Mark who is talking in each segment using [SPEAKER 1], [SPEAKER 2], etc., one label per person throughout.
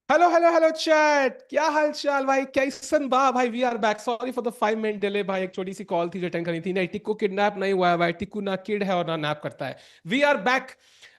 [SPEAKER 1] Hello hello hello chat, क्या हाल चाल भाई? कैसन बा भाई? We are back. Sorry for the 5 minute delay भाई, एक छोटी सी कॉल थी जो अटेंड करनी थी। नहीं, टिक्कू किडनैप नहीं हुआ है भाई। टिक्कू ना किड है और ना नैप करता है। We are back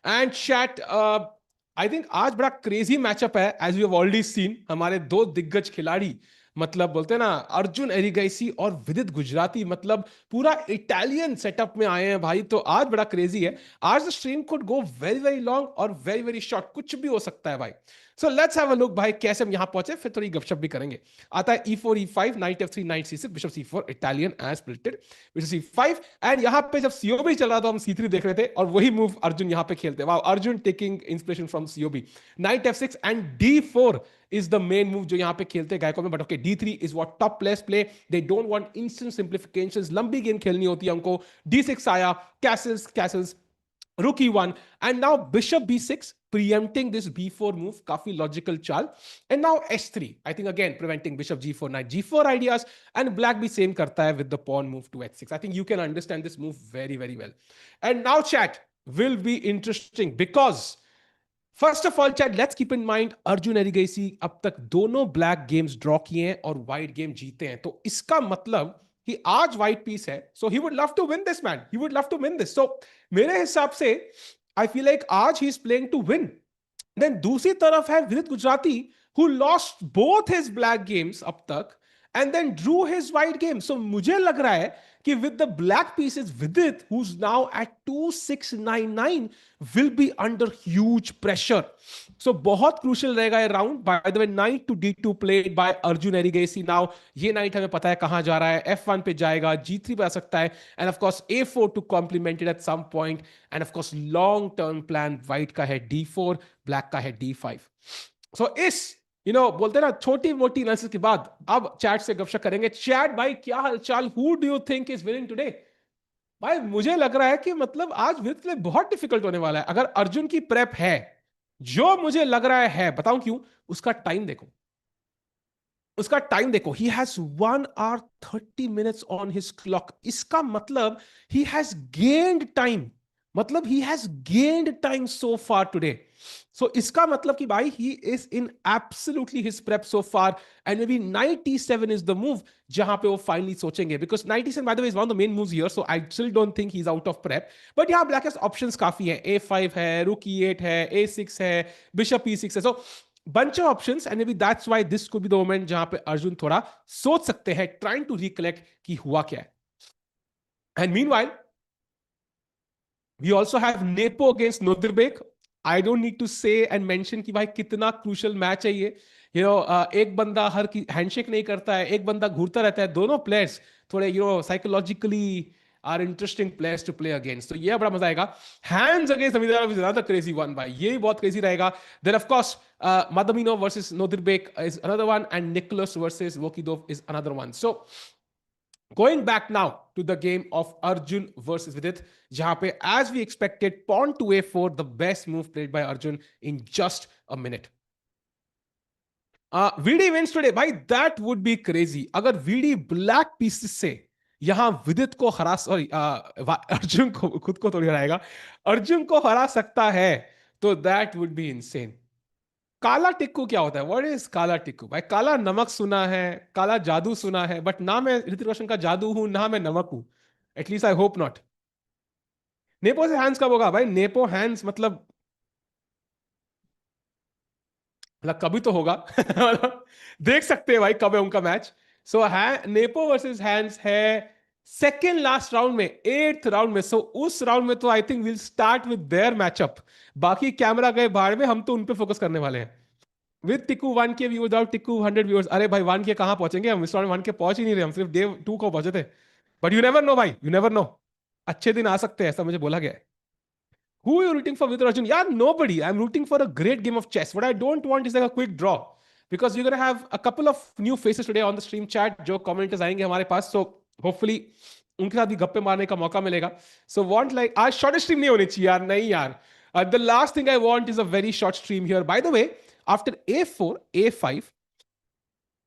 [SPEAKER 1] and chat, I think आज बड़ा क्रेजी मैचअप है as we have already seen. हमारे दो दिग्गज खिलाड़ी, मतलब बोलते हैं ना, अर्जुन एरिगैसी और विदित गुजराती, मतलब पूरा इटालियन सेटअप में आए हैं भाई। तो आज बड़ा क्रेजी है। आज the stream could go very very long और वेरी वेरी शॉर्ट, कुछ भी हो सकता है भाई। So let's have a look भाई, कैसे हम यहां पहुंचे, फिर थोड़ी गपशप भी करेंगे। आता है E4 E5 knight F3 knight C6 bishop C4 Italian as predicted bishop C5। And यहां पे जब सीओबी चल रहा था हम C3 देख रहे थे और वही मूव अर्जुन यहां पे खेलते। Wow, Arjun taking inspiration from COB. Night F6 and D4 is the main move जो यहां पे खेलते हैं गायकों में। But okay, D3 is what top players play. They don't want instant simplifications, लंबी गेम खेलनी होती है हमको। D6 आया, castles castles, rook E1, and now bishop B6 preempting this B4 move, काफी logical चाल। And now S3, I think again preventing bishop G4 knight G4 ideas, and black भी same करता है with the pawn move to H6. I think you can understand this move very very well. And now chat will be interesting because first of all chat, let's keep in mind Arjun Erigaisi अब तक दोनों black games draw किए हैं और white game जीते हैं। तो इसका मतलब कि आज व्हाइट पीस है, सो ही would love to win this man, he would love to win this. So मेरे हिसाब से आई फील लाइक आज he is playing to win. Then दूसरी तरफ है Vidit Gujrathi, who lost both his black games अब तक and then drew his white game. So मुझे लग रहा है कि with the black pieces, Vidit, who's now at 2699, will be under huge pressure. So बहुत crucial रहेगा ये round. By the way, knight to D2 played by Arjun Erigesi. Now ये knight हमें पता है कहां जा रहा है, F1 पे जाएगा, G3 पे आ सकता है, and of course A4 to complement it at some point, and of course long term plan white का है D4, black का है D5. So इस बोलते हैं ना छोटी मोटी एनालिसिस के बाद अब चैट से गपशप करेंगे। चैट भाई, क्या हालचाल? Who do you think is winning today? भाई मुझे लग रहा है कि मतलब आज विद के लिए बहुत डिफिकल्ट होने वाला है। अगर अर्जुन की प्रेप है, जो मुझे लग रहा है, बताऊं क्यों? उसका टाइम देखो, उसका टाइम देखो। He has 1 hour 30 minutes on his clock. इसका मतलब ही हैज गेन्ड टाइम, मतलब he has gained time so far today. So इसका मतलब कि भाई he is in absolutely his prep so far, and may नाइट E7 is the move जहां पे वो फाइनली सोचेंगे। Because knight E7 by the way is one of the main moves here, so I still don't think he is out of prep. But यहां black options काफी है, A5 है, रुक E8 है, A6 है, बिशप E6 है। सो bunch of options, and maybe that's why this could be the moment जहां पे अर्जुन थोड़ा सोच सकते हैं, trying to recollect कि हुआ क्या है। And meanwhile, we also have Nepo against Nodirbek. I don't need to say and mention कि भाई कितना crucial मैच है ये। एक बंदा हर की हैंडशेक नहीं करता है, एक बंदा घूरता रहता है। दोनों प्लेयर्स थोड़े psychologically are interesting players to play against. तो ये बड़ा मजा आएगा। Hans against Amitabh is another crazy one भाई, ये भी बहुत क्रेजी रहेगा। Then of course Madamino versus Nodirbek is another one, and Nicholas versus Vokidov is another one. So going back now to the game of Arjun versus Vidit, jahan pe as we expected, pawn to A4, the best move played by Arjun in just a minute. VD wins today भाई, that would be crazy अगर VD black pieces से यहां विदित को हरा, sorry Arjun को, खुद को थोड़ी हराएगा, अर्जुन को हरा सकता है, तो दैट वुड बी इनसेन। काला टिक्कू क्या होता है? व्हाट इज काला टिक्कू? भाई काला नमक सुना है, काला जादू सुना है, बट ना मैं ऋतिक रोशन का जादू हूं, ना मैं नमक हूं। At least I hope not. Nepo से हैंड्स कब होगा भाई? नेपो हैंड्स मतलब कभी तो होगा। देख सकते हैं भाई कब है उनका मैच। सो है नेपो वर्सेस हैंड्स है सेकेंड लास्ट राउंड में, 8th राउंड में। सो उस राउंड में तो I think will start with their matchup. बाकी कैमरा गए बाहर में, हम तो उन पे फोकस करने वाले हैं। With Tikku 1K viewers, without Tikku 100 viewers. अरे भाई 1K कहां पहुंचेंगे हम? इस राउंड 1K पहुंच ही नहीं रहे, हम सिर्फ डे 2 को पहुंचे थे। बट यू नेवर नो भाई, यू नेवर नो, अच्छे दिन आ सकते हैं, ऐसा मुझे बोला गया है। Who are you rooting for with Arjun? Yeah, nobody. I'm rooting for a great game of chess. What I don't want is like a quick draw, because you're gonna have a couple of new faces today on the stream chat. जो commenters आएंगे हमारे पास, so hopefully उनके साथ भी गप्पे मारने का मौका मिलेगा। So want like आज short stream नहीं होनी चाहिए यार, नहीं यार। The last thing I want is a very short stream here. By the way, after A4, A5,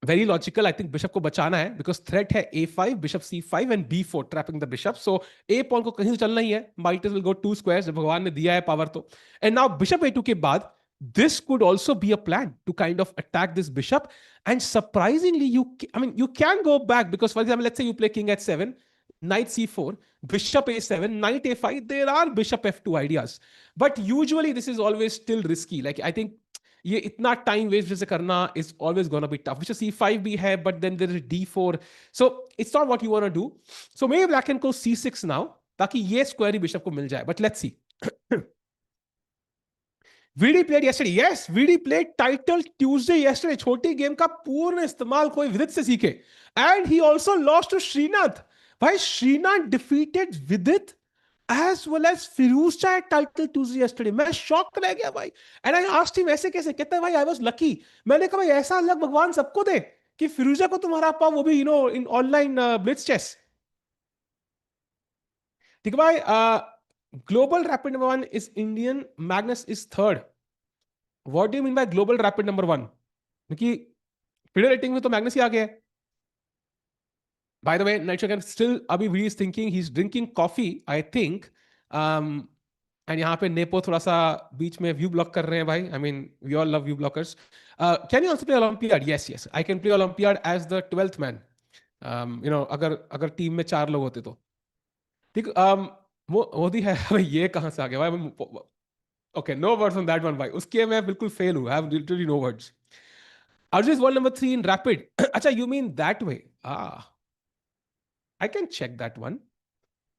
[SPEAKER 1] very logical. I think bishop को बचाना है because threat है A5, bishop C5 and B4 trapping the bishop. So A pawn को कहीं से चलना ही है. Might as well go 2 squares जब भगवान ने दिया है पावर तो. And now bishop A2 के बाद this could also be a plan to kind of attack this bishop. And surprisingly, you can go back because, for example, let's say you play king h7, knight c4, bishop a7, knight a5. There are bishop f2 ideas, but usually this is always still risky. Like I think ये इतना time waste जैसे करना is always gonna be tough. Bishop c5 भी है, but then there is d4, so it's not what you want to do. So maybe black can go c6 now, ताकि ये square ही bishop को मिल जाए. But let's see. VD played yesterday. Yes, VD played title Tuesday yesterday. छोटी game का पूर्ण इस्तेमाल कोई विदित से सीखे. And he also lost to Srinath. भाई Srinath defeated Vidit as well as Firouzja at title Tuesday yesterday. मैं शॉक रह गया भाई. And I asked him ऐसे कैसे? कहता है भाई I was lucky. मैंने कहा भाई ऐसा लक भगवान सबको दे कि फिरोजा को तुम हरा पाओ, वो भी in online blitz chess. ठीक है भाई. Global rapid number 1 is Indian. Magnus is third. What do you mean by global rapid number 1? क्योंकि फिडे रेटिंग में तो मैग्नस ही आ गया है. By the way, Nigel can still अभी he is thinking, he's drinking coffee, I think. And यहाँ पे nepo थोड़ा सा बीच में व्यू ब्लॉक कर रहे हैं भाई. I mean, we all love view blockers. Can you also play Olympiad? Yes, yes. I can play Olympiad as the 12th man. अगर टीम में 4 लोग होते तो. ठीक. मोदी है भाई, ये कहाँ से आ गया भाई? Okay, no words on that one भाई. उसके मैं बिल्कुल फेल हूँ. I have literally no words. Arjun is world number 3 in rapid. अच्छा, you mean that way? I can check that one.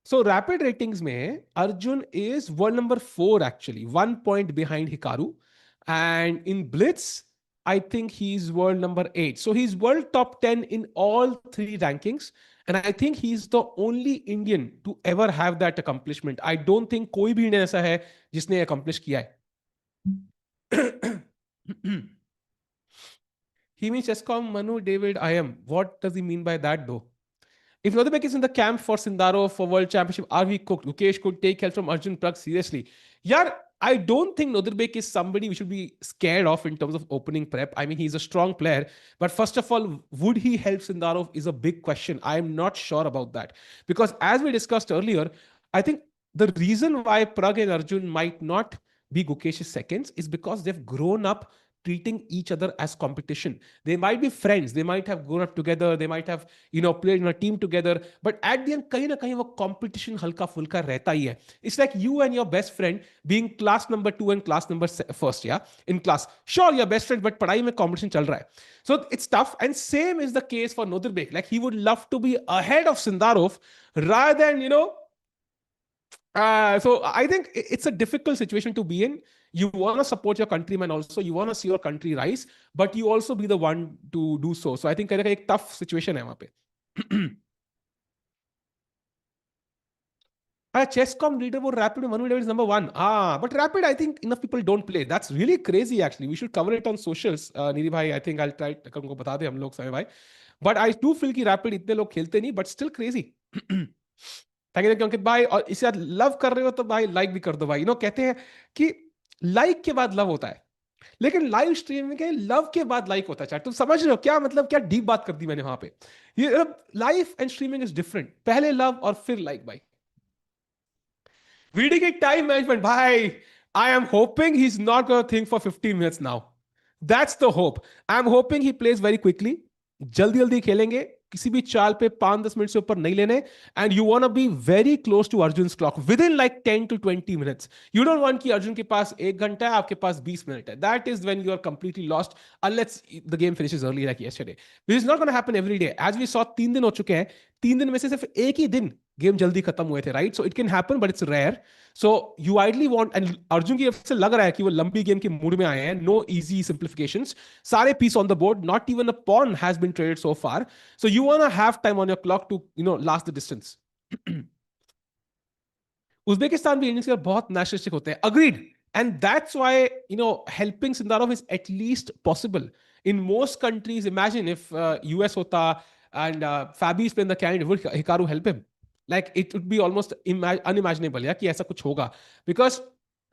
[SPEAKER 1] So rapid ratings में Arjun is world number 4 actually, 1 point behind Hikaru. And in Blitz, I think he's world number 8. So he's world top 10 in all 3 rankings. And I think he's the only Indian to ever have that accomplishment. I don't think कोई भी Indian ऐसा है जिसने accomplish किया है. He means Chesscom, Manu, David, I am. What does he mean by that though? If Nodebek is in the camp for Sindaro for World Championship, are we cooked? Mukesh could take help from Arjun Prag seriously. Yeah, I don't think Nodebek is somebody we should be scared of in terms of opening prep. I mean, he's a strong player. But first of all, would he help Sindaro is a big question. I am not sure about that. Because as we discussed earlier, I think the reason why Prag and Arjun might not be Gukesh's seconds is because they've grown up treating each other as competition. They might be friends, they might have grown up together, they might have played in a team together, but at the end कहीं ना कहीं वो competition हल्का फुल्का रहता ही है. It's like you and your best friend being class number 2 and class number 1st, yeah, in class. Sure, you're best friend, but पढ़ाई में competition चल रहा है. So it's tough, and same is the case for Nodirbek. Like he would love to be ahead of Sindarov rather than so I think it's a difficult situation to be in. You want to support your countrymen also. You want to see your country rise, but you also be the one to do so. So I think it's a tough situation है वहाँ पे. Chesscom leaderboard rapid Manu David is number 1. But rapid I think enough people don't play. That's really crazy actually. We should cover it on socials. Nidhi bhai, I think I'll try उनको बता दे हम लोग समय भाई. But I do feel कि rapid इतने लोग खेलते नहीं, but still crazy. ताकि अंकित भाई, और इसे आप लव कर रहे हो तो भाई लाइक भी कर दो भाई. कहते हैं कि लाइक के बाद लव होता है, लेकिन लाइव स्ट्रीमिंग के लव के बाद लाइक होता है. चैट तुम समझ रहे हो क्या मतलब, क्या डीप बात कर दी मैंने वहां पे. ये life and streaming is different. पहले लव और फिर लाइक भाई. वीडी की टाइम मैनेजमेंट भाई, I am hoping he is not gonna think for 15 minutes now. That's the hope. I am hoping he plays very quickly. जल्दी जल्दी खेलेंगे, किसी भी चाल पे 5-10 मिनट से ऊपर नहीं लेने. And you want to be very close to Arjun clock within like 10 to 20 minutes. You don't want कि अर्जुन के पास 1 घंटा है, आपके पास 20 मिनट है. That is when you are completely lost unless the game finishes early like yesterday. This is not gonna happen every day. As we saw 3 दिन हो चुके हैं, 3 दिन में से सिर्फ एक ही दिन गेम जल्दी खत्म हुए थे, right? So it can happen but it's rare. So you ideally want, and Arjun की तरफ से लग रहा है कि वो लंबी गेम के मूड में आए हैं. नो इजी सिंप्लीफिकेशंस, सारे piece on the board, not even a pawn has been traded so far. So you want to have time on your clock to last the distance. Uzbekistan भी Indians के बहुत nationalistic होते हैं. Agreed. And that's why, helping Sindarov is at least possible. In most countries, imagine if US hota and Fabi is playing the candidate, would Hikaru help him? Like, it would be almost unimaginable, yeah, कि ऐसा कुछ होगा. Because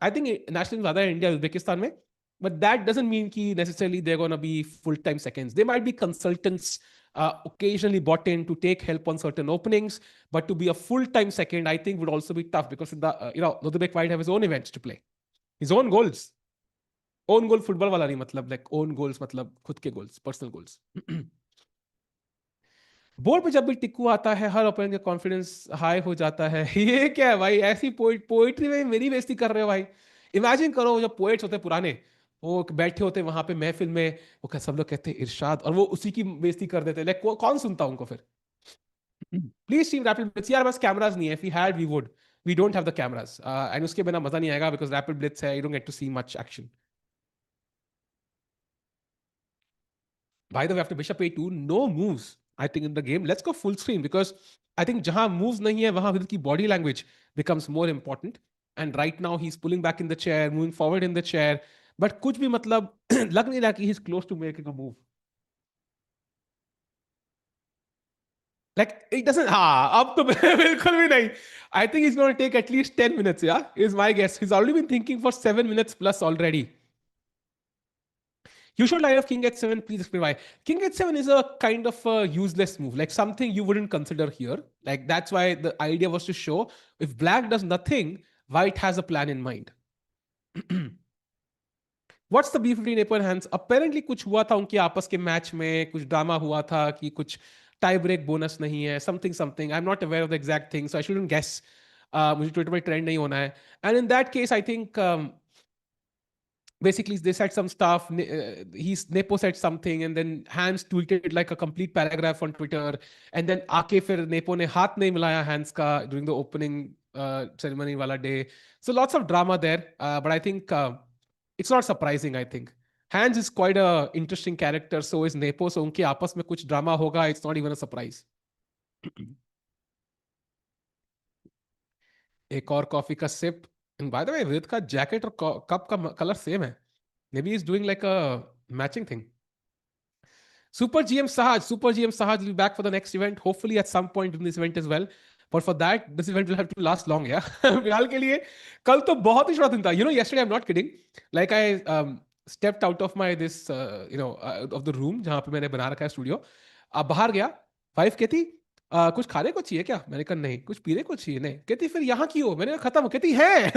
[SPEAKER 1] I think national team ज़्यादा है India, Uzbekistan में, but that doesn't mean कि necessarily they're going to be full-time seconds. They might be consultants, occasionally brought in to take help on certain openings, but to be a full-time second, I think would also be tough because Nodebek might have his own events to play. His own goals. Own goal football वाला नहीं, मतलब like own goals, मतलब खुद के goals, personal goals. Board पे जब भी टिक्कू आता है हर ओपोनेंट का कॉन्फिडेंस हाई हो जाता है। ये क्या है भाई, ऐसी पोइट्री में मेरी बेइज्जती कर रहे हो भाई। इमेजिन करो जब पोएट्स होते पुराने, वो बैठे होते वहां पे महफिल में, सब लोग कहते हैं इरशाद, और वो उसी की बेइज्जती कर देते, लाइक कौन सुनता उनको फिर। प्लीज टीम रैपिड ब्लिट्स, यार बस कैमरास नहीं है, if we had we would, we don't have the cameras, and उसके बिना मजा नहीं आएगा, बिकॉज रैपिड ब्लिट्स है, you don't get to see much action. By the way, after bishop a2, no moves, I think, in the game. Let's go full screen, because I think jahan moves nahi hai, wahan Vidit ki body language becomes more important. And right now he's pulling back in the chair, moving forward in the chair. But kuch bhi matlab lag nahi raha ki he's close to making a move. Like it doesn't. Ab to bilkul bhi nahi. I think he's going to take at least 10 minutes. Yeah, is my guess. He's already been thinking for 7 minutes plus already. You should line up king h7. Please explain why. King h7 is a kind of a useless move, like something you wouldn't consider here. Like that's why the idea was to show if black does nothing, white has a plan in mind. What's the beef between Apo and Hans? Apparently कुछ हुआ था उनके आपस के match में, कुछ drama हुआ था कि कुछ टाई ब्रेक बोनस नहीं है, something something. I am not aware of the exact thing, so I shouldn't guess. मुझे ट्विटर में ट्रेंड नहीं होना है। And in that case I think basically they said some stuff, he's Nepo said something, and then Hans tweeted like a complete paragraph on Twitter, and then aake fir Nepo ne haath nahi milaya Hans ka during the opening ceremony wala day. So lots of drama there, but I think it's not surprising. I think Hans is quite a interesting character, so is Nepo, so unke aapas mein kuch drama hoga, it's not even a surprise. एक और coffee का sip. And by the way with का jacket और cup का colour same है। Maybe he's doing like a matching thing. Super GM Sahaj will be back for the next event, hopefully at some point in this event as well. But for that, this event will have to last long, yeah. फिलहाल के लिए कल तो बहुत ही छोटा दिन था. Yesterday I'm not kidding. Like I stepped out of my this of the room जहाँ पे मैंने बना रखा है स्टूडियो. अब बाहर गया, वाइफ कहती कुछ खाने को चाहिए क्या? मैंने कहा नहीं। कुछ पीने को चाहिए? नहीं। कहती फिर यहाँ की हो? मैंने कहा खत्म हो। कहती है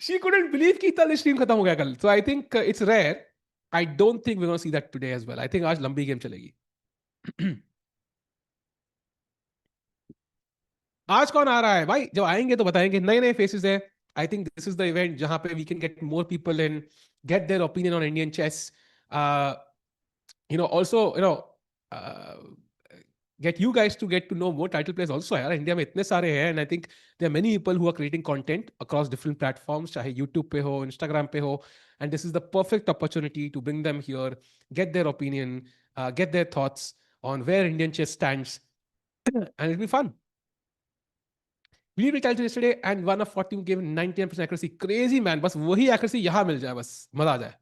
[SPEAKER 1] शी couldn't believe कि इतना स्ट्रीम खत्म हो गया कल. So I think it's rare. I don't think we're going to see that today as well. I think आज लंबी गेम चलेगी. आज कौन आ रहा है भाई? जब आएंगे तो बताएंगे. नए नए फेसेस है. I think this is the event जहां पे we can get more people in, get their opinion on Indian chess. Also, uh, get you guys to get to know more title players also. यार India में इतने सारे हैं, and I think there are many people who are creating content across different platforms, चाहे YouTube पे हो, Instagram पे हो, and this is the perfect opportunity to bring them here, get their opinion, get their thoughts on where Indian chess stands, and it'll be fun. We retitled yesterday and won a 40 game 99% accuracy. Crazy man. बस वही accuracy यहाँ मिल जाए, बस मजा आ जाए.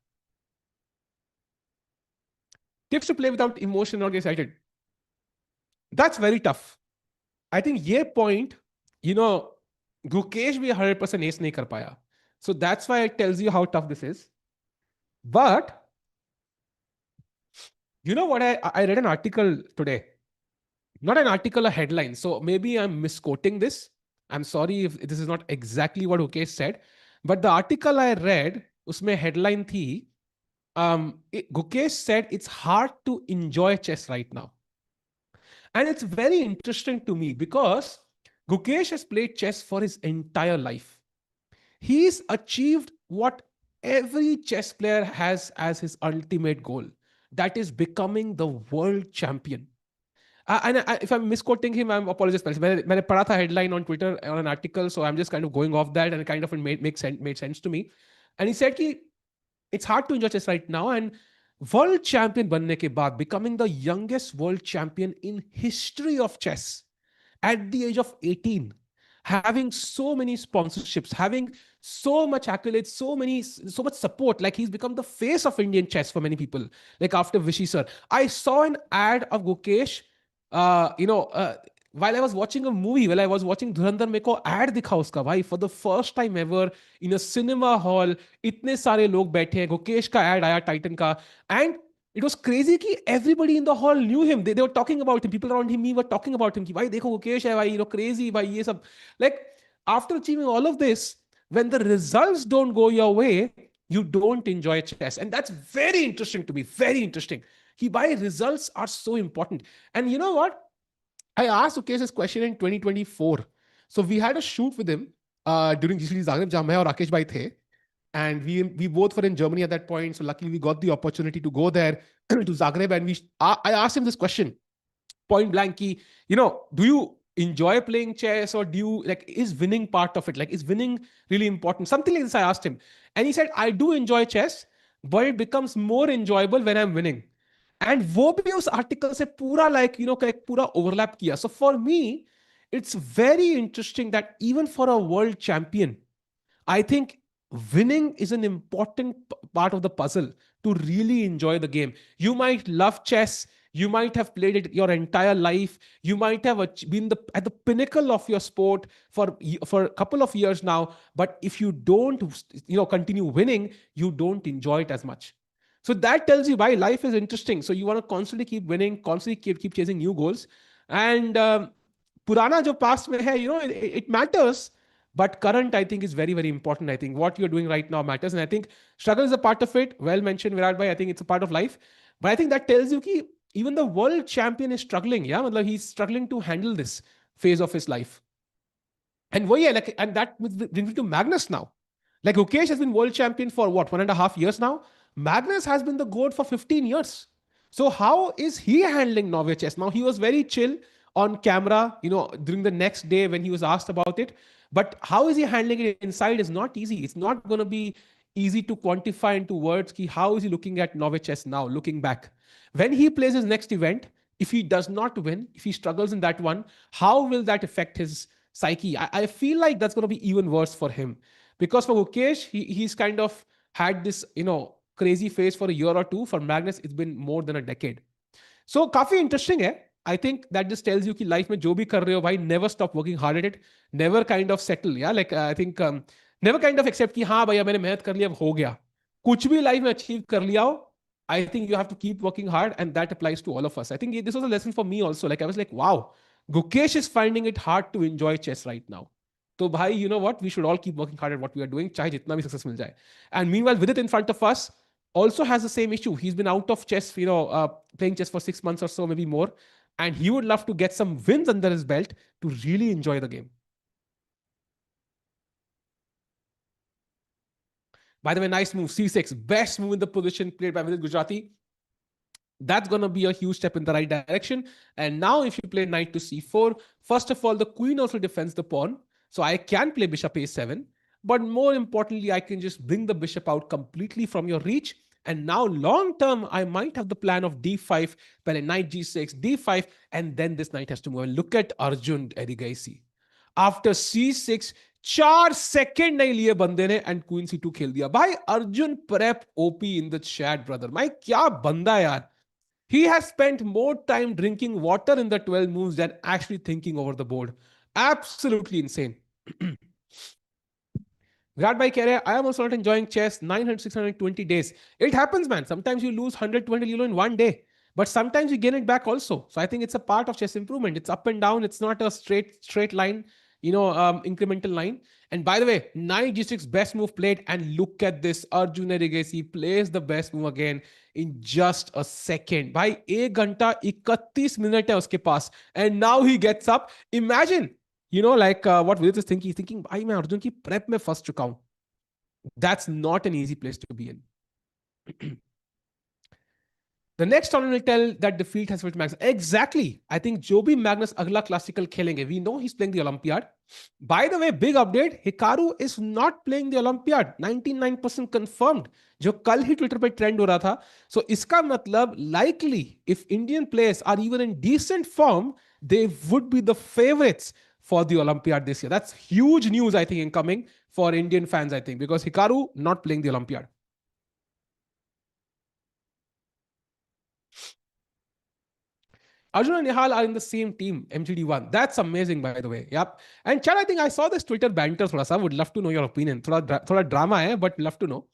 [SPEAKER 1] Tips to play without emotion, not get excited. That's very tough. I think ये point, Gukesh भी 100% ace नहीं कर पाया. So that's why it tells you how tough this is. But you know what? I read an article today. Not an article, a headline. So maybe I'm misquoting this. I'm sorry if this is not exactly what Gukesh said. But the article I read, उसमें headline थी, Gukesh said it's hard to enjoy chess right now. And it's very interesting to me because Gukesh has played chess for his entire life. He's achieved what every chess player has as his ultimate goal. That is becoming the world champion. And if I'm misquoting him, I'm apologize. मैंने पढ़ा था headline on Twitter on an article, so I'm just kind of going off that, and it kind of made sense to me. And he said कि it's hard to enjoy chess right now, and world champion बनने के बाद, becoming the youngest world champion in history of chess at the age of 18, having so many sponsorships, having so much accolades, so much support. Like he's become the face of Indian chess for many people. Like after Vishy sir, I saw an ad of Gukesh. While I was watching a movie, while I was watching Dhurandhar, मेरे को ad दिखा उसका भाई, for the first time ever in a cinema hall. इतने सारे लोग बैठे हैं, गुकेश का ad आया टाइटन का, and it was crazy कि everybody in the hall knew him. They were talking about him. People around him were talking about him कि भाई देखो गुकेश है भाई, crazy भाई ये सब. Like after achieving all of this, when the results don't go your way, you don't enjoy chess. And that's very interesting to me, very interesting. He by results are so important. And you know what? I asked Ukesh this question in 2024. So we had a shoot with him during GCD Zagreb, जहाँ मैं और राकेश भाई थे. And we both were in Germany at that point. So luckily we got the opportunity to go there to Zagreb. And I asked him this question point blank key, do you enjoy playing chess, or do you like, is winning part of it? Like, is winning really important? Something like this I asked him. And he said, I do enjoy chess, but it becomes more enjoyable when I'm winning. And वो भी उस article से पूरा like का एक पूरा overlap किया. So for me, it's very interesting that even for a world champion, I think winning is an important part of the puzzle to really enjoy the game. You might love chess. You might have played it your entire life. You might have been at the pinnacle of your sport for a couple of years now. But if you don't, continue winning, you don't enjoy it as much. So that tells you why life is interesting. So you want to constantly keep winning, constantly keep chasing new goals. And Purana jo past mein hai, it matters. But current, I think, is very, very important. I think what you're doing right now matters. And I think struggle is a part of it. Well mentioned, Virat Bhai. I think it's a part of life. But I think that tells you that even the world champion is struggling. Yeah, he's struggling to handle this phase of his life. And and that brings me to Magnus now. Like Ukesh has been world champion for what, 1.5 years now? Magnus has been the GOAT for 15 years. So how is he handling Norway chess? Now, he was very chill on camera, during the next day when he was asked about it. But how is he handling it inside is not easy. It's not going to be easy to quantify into words. How is he looking at Norway chess now, looking back? When he plays his next event, if he does not win, if he struggles in that one, how will that affect his psyche? I feel like that's going to be even worse for him. Because for Mukesh, he's kind of had this, crazy phase for a year or two. For Magnus, it's been more than a decade. So काफी interesting है. I think that just tells you कि life में जो भी कर रहे हो भाई, never stop working hard at it. Never kind of settle. Yeah, like I think never kind of accept कि हाँ भैया मैंने मेहनत कर लिया, अब हो गया. कुछ भी life में achieve कर लिया हो, I think you have to keep working hard, and that applies to all of us. I think this was a lesson for me also. Like I was like, wow, Gukesh is finding it hard to enjoy chess right now. So, bhai, you know what? We should all keep working hard at what we are doing, chahe jitna bhi success mil jaye. And meanwhile, Vidit in front of us also has the same issue. He's been out of chess, playing chess for 6 months or so, maybe more. And he would love to get some wins under his belt to really enjoy the game. By the way, nice move. C6, best move in the position played by Vidit Gujarati. That's going to be a huge step in the right direction. And now if you play knight to c4, first of all, the queen also defends the pawn. So I can play bishop a7. But more importantly, I can just bring the bishop out completely from your reach. And now long term, I might have the plan of d5, but knight g6, d5, and then this knight has to move. And look at Arjun Erigaisi. After c6, 4 second नहीं लिए बंदे ने and queen c2 खेल दिया. भाई Arjun prep OP in the chat brother. भाई क्या बंदा यार. He has spent more time drinking water in the 12 moves than actually thinking over the board. Absolutely insane. Virat Bhai keh rahe, I am also not enjoying chess. 900, 620 days. It happens, man. Sometimes you lose 120 kilo in one day. But sometimes you gain it back also. So I think it's a part of chess improvement. It's up and down. It's not a straight line, incremental line. And by the way, knight g6, best move played. And look at this. Arjun Erigaisi plays the best move again in just a second. Bhai, 1 घंटा 31 minute hai uske paas. And now he gets up. Imagine, what Vidit is thinking. He's thinking, bhai, main Arjun ki prep mein fas chuka hu. That's not an easy place to be in. The next tournament will tell that defeat has with Magnus. Exactly. I think jo bhi Magnus agla classical khelenge, we know he's playing the Olympiad. By the way, big update, Hikaru is not playing the Olympiad. 99% confirmed. जो कल ही Twitter पे trend हो रहा था. So इसका मतलब likely if Indian players are even in decent form, they would be the favorites for the Olympiad this year. That's huge news, I think, incoming for Indian fans, I think, because Hikaru not playing the Olympiad. Arjun and Nihal are in the same team, MGD1. That's amazing, by the way. Yep. And Chad, I think I saw this Twitter banter thoda sa. Would love to know your opinion. Thoda drama hai, but love to know.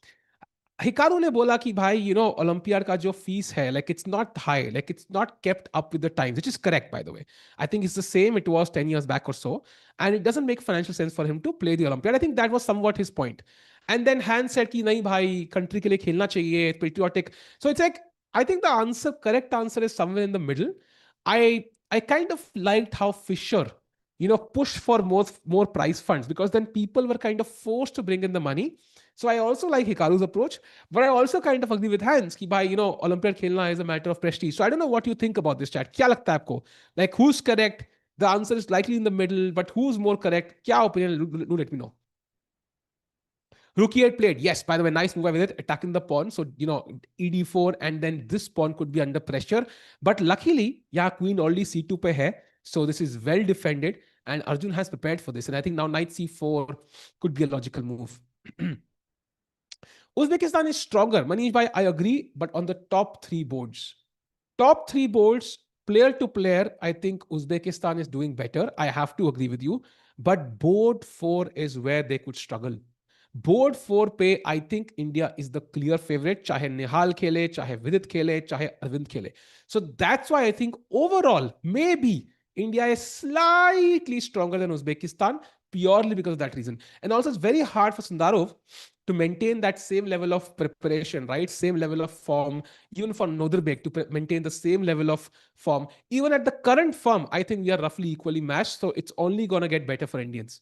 [SPEAKER 1] Hikaru ne bola ki bhai, Olympiad ka jo fees hai, like it's not high, like it's not kept up with the times, which is correct, by the way. I think it's the same it was 10 years back or so. And it doesn't make financial sense for him to play the Olympiad. I think that was somewhat his point. And then Han said कि नहीं भाई country के लिए खेलना चाहिए, patriotic. So it's like, I think the correct answer is somewhere in the middle. I kind of liked how Fisher, pushed for more prize funds, because then people were kind of forced to bring in the money. So I also like Hikaru's approach, but I also kind of agree with Hans कि भाई, Olympiad खेलना is a matter of prestige. So I don't know what you think about this, chat. क्या लगता है आपको? Like, who's correct? The answer is likely in the middle, but who's more correct? क्या opinion? Do let me know. Rookie had played. Yes, by the way, nice move with it, attacking the pawn. So, ED4, and then this pawn could be under pressure. But luckily, yeah, queen already C2 pe hai. So this is well defended. And Arjun has prepared for this. And I think now knight C4 could be a logical move. Uzbekistan is stronger. Manish bhai, I agree. But on the top three boards, player to player, I think Uzbekistan is doing better. I have to agree with you. But board 4 is where they could struggle. Board 4 पे I think India is the clear favourite, चाहे निहाल खेले, चाहे विदित खेले, चाहे अरविंद खेले. So that's why I think overall may be India is slightly stronger than Uzbekistan purely because of that reason. And also, it's very hard for Sundarov to maintain that same level of preparation, right? Same level of form, even for Noderbek to maintain the same level of form. Even at the current form, I think we are roughly equally matched. So it's only going to get better for Indians.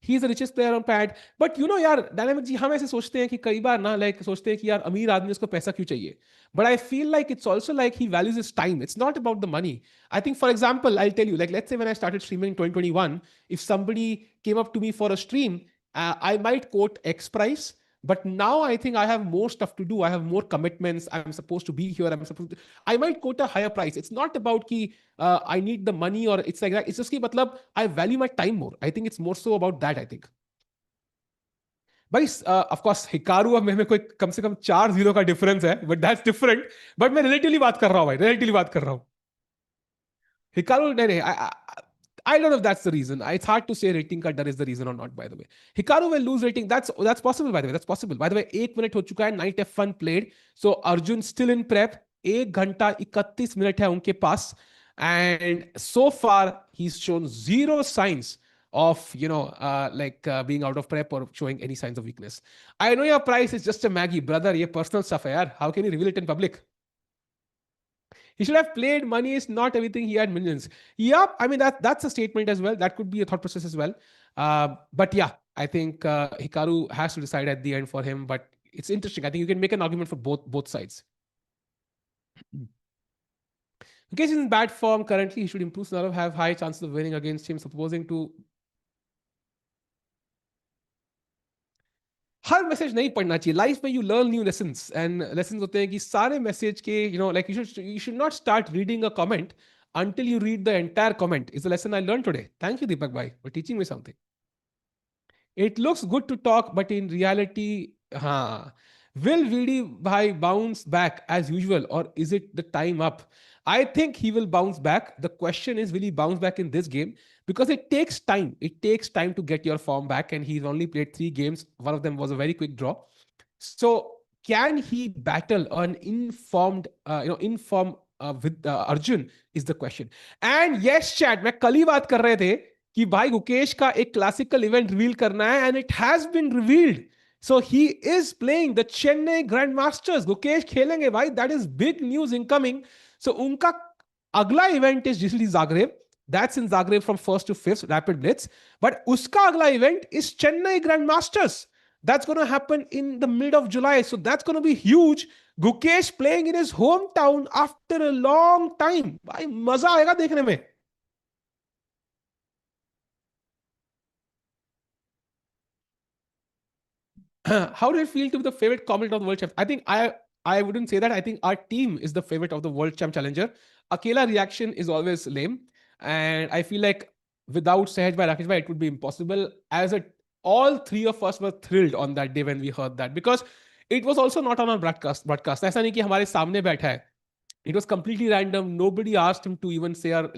[SPEAKER 1] He is the richest player on pad. But यार dynamic जी, हम ऐसे सोचते हैं कि कई बार ना, like सोचते हैं कि यार अमीर आदमी, उसको पैसा क्यों चाहिए. But I feel like it's also like he values his time. It's not about the money. I think for example I tell you, like let's say when I started streaming in 2021, if somebody came up to me for a stream, I might quote X price. But now I think I have more stuff to do. I have more commitments. I'm supposed to be here. I might quote a higher price. It's not about ki I need the money or it's like that. It's just ki matlab, I value my time more. I think it's more so about that, I think. भाई of course Hikaru और में कोई कम से कम 4-0 का difference है, but that's different. But मैं relatively बात कर रहा हूं भाई, रिलेटिवली बात कर रहा हूं. Hikaru, I don't know if that's the reason. It's hard to say rating cut is the reason or not, by the way. Hikaru will lose rating. That's possible, by the way. That's possible. By the way, 1 minute हो चुका है. Knight F1 played. So Arjun still in prep. 1 घंटा 31 minute है उनके पास. And so far, he's shown zero signs of, being out of prep or showing any signs of weakness. I know your price is just a Maggie. Brother, ये personal stuff है यार. How can you reveal it in public? He should have played. Money is not everything. He had millions. Yeah, I mean, that's a statement as well. That could be a thought process as well. But yeah, I think Hikaru has to decide at the end for him. But it's interesting. I think you can make an argument for both sides. Mukesh is in bad form currently. He should improve. Sunarav have high chances of winning against him. Supposing to her message नहीं पढ़ना चाहिए life में. You learn new lessons, and lessons होते हैं कि सारे message के like you should not start reading a comment until you read the entire comment is the lesson I learned today. Thank you, Deepak bhai, for teaching me something. It looks good to talk, but in reality, will VD bhai bounce back as usual, or is it the time up? I think he will bounce back. The question is, will he bounce back in this game? Because it takes time. It takes time to get your form back, and he's only played 3 games. One of them was a very quick draw. So can he battle an informed, with Arjun is the question. And yes, chat, मैं कल ही बात कर रहे थे कि भाई गुकेश का एक क्लासिकल इवेंट रिवील करना है, and it has been revealed. So he is playing the Chennai Grand Masters. Gukesh खेलेंगे भाई. That is big news incoming. So उनका अगला event is usually Zagreb. That's in Zagreb from 1st to 5th, Rapid Blitz. But uska agla event is Chennai Grand Masters. That's going to happen in the mid of July. So that's going to be huge. Gukesh playing in his hometown after a long time. भाई मजा आएगा देखने में. How do you feel to be the favorite commentator of the World Champ? I think I wouldn't say that. I think our team is the favorite of the World Champ Challenger. Akela reaction is always lame. And I feel like without Sahaj by Rakesh bhai, it would be impossible. All 3 of us were thrilled on that day when we heard that, because it was also not on our broadcast. ऐसा नहीं कि हमारे सामने बैठा है. It was completely random. Nobody asked him to even say our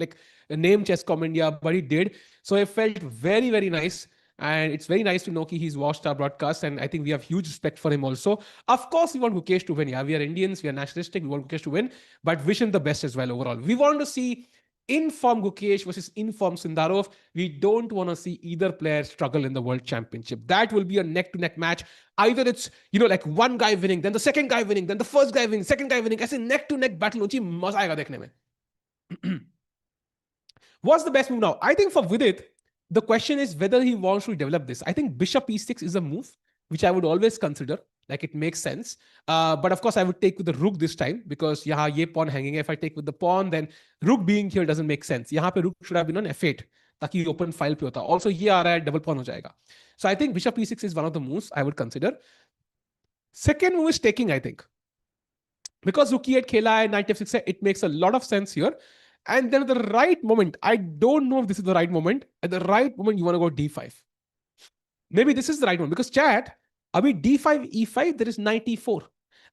[SPEAKER 1] name Chesscom India, but he did. So it felt very, very nice. And it's very nice to know he's watched our broadcast. And I think we have huge respect for him also. Of course, we want Mukesh to win. Yeah, we are Indians. We are nationalistic. We want Mukesh to win. But wish him the best as well overall. We want to see In-form Gukesh versus in-form Sindarov. We don't want to see either player struggle in the World Championship. That will be a neck-to-neck match. Either it's, like one guy winning, then the second guy winning, then the first guy winning, second guy winning. ऐसे neck-to-neck battle होनी चाहिए, मजा आएगा देखने में. What's the best move now? I think for Vidit, the question is whether he wants to develop this. I think Bishop E6 is a move which I would always consider. Like it makes sense. But of course, I would take with the rook this time because yahan ye pawn hanging. If I take with the pawn, then rook being here doesn't make sense. Yahan pe rook should have been on F8 ताकि open file पे होता. Also ये आ रहा है double pawn हो जाएगा. So I think Bishop E6 is one of the moves I would consider. Second move is taking, I think. Because rook e8 khela hai, knight f6 hai, it makes a lot of sense here. And then at the right moment, I don't know if this is the right moment. At the right moment, you want to go d5. Maybe this is the right one because chat, abhi d5, e5, there is knight e4.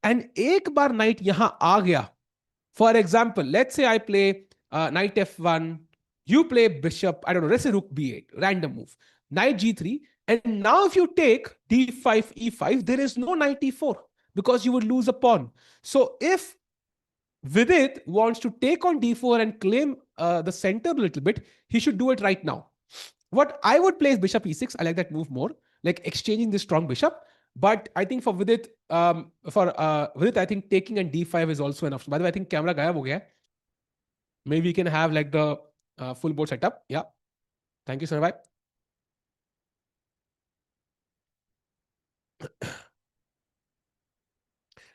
[SPEAKER 1] And ek bar knight yahan aa gaya. For example, let's say I play knight f1, you play bishop, I don't know, let's say rook b8, random move. Knight g3. And now if you take d5, e5, there is no knight e4 because you would lose a pawn. So if Vidit wants to take on d4 and claim the center a little bit, he should do it right now. What I would play is bishop e6. I like that move more, like exchanging this strong bishop. But I think for Vidit, I think taking and d5 is also an option. By the way, I think camera gaya ho gaya. Maybe we can have like the full board setup. Yeah. Thank you, Sarabhai.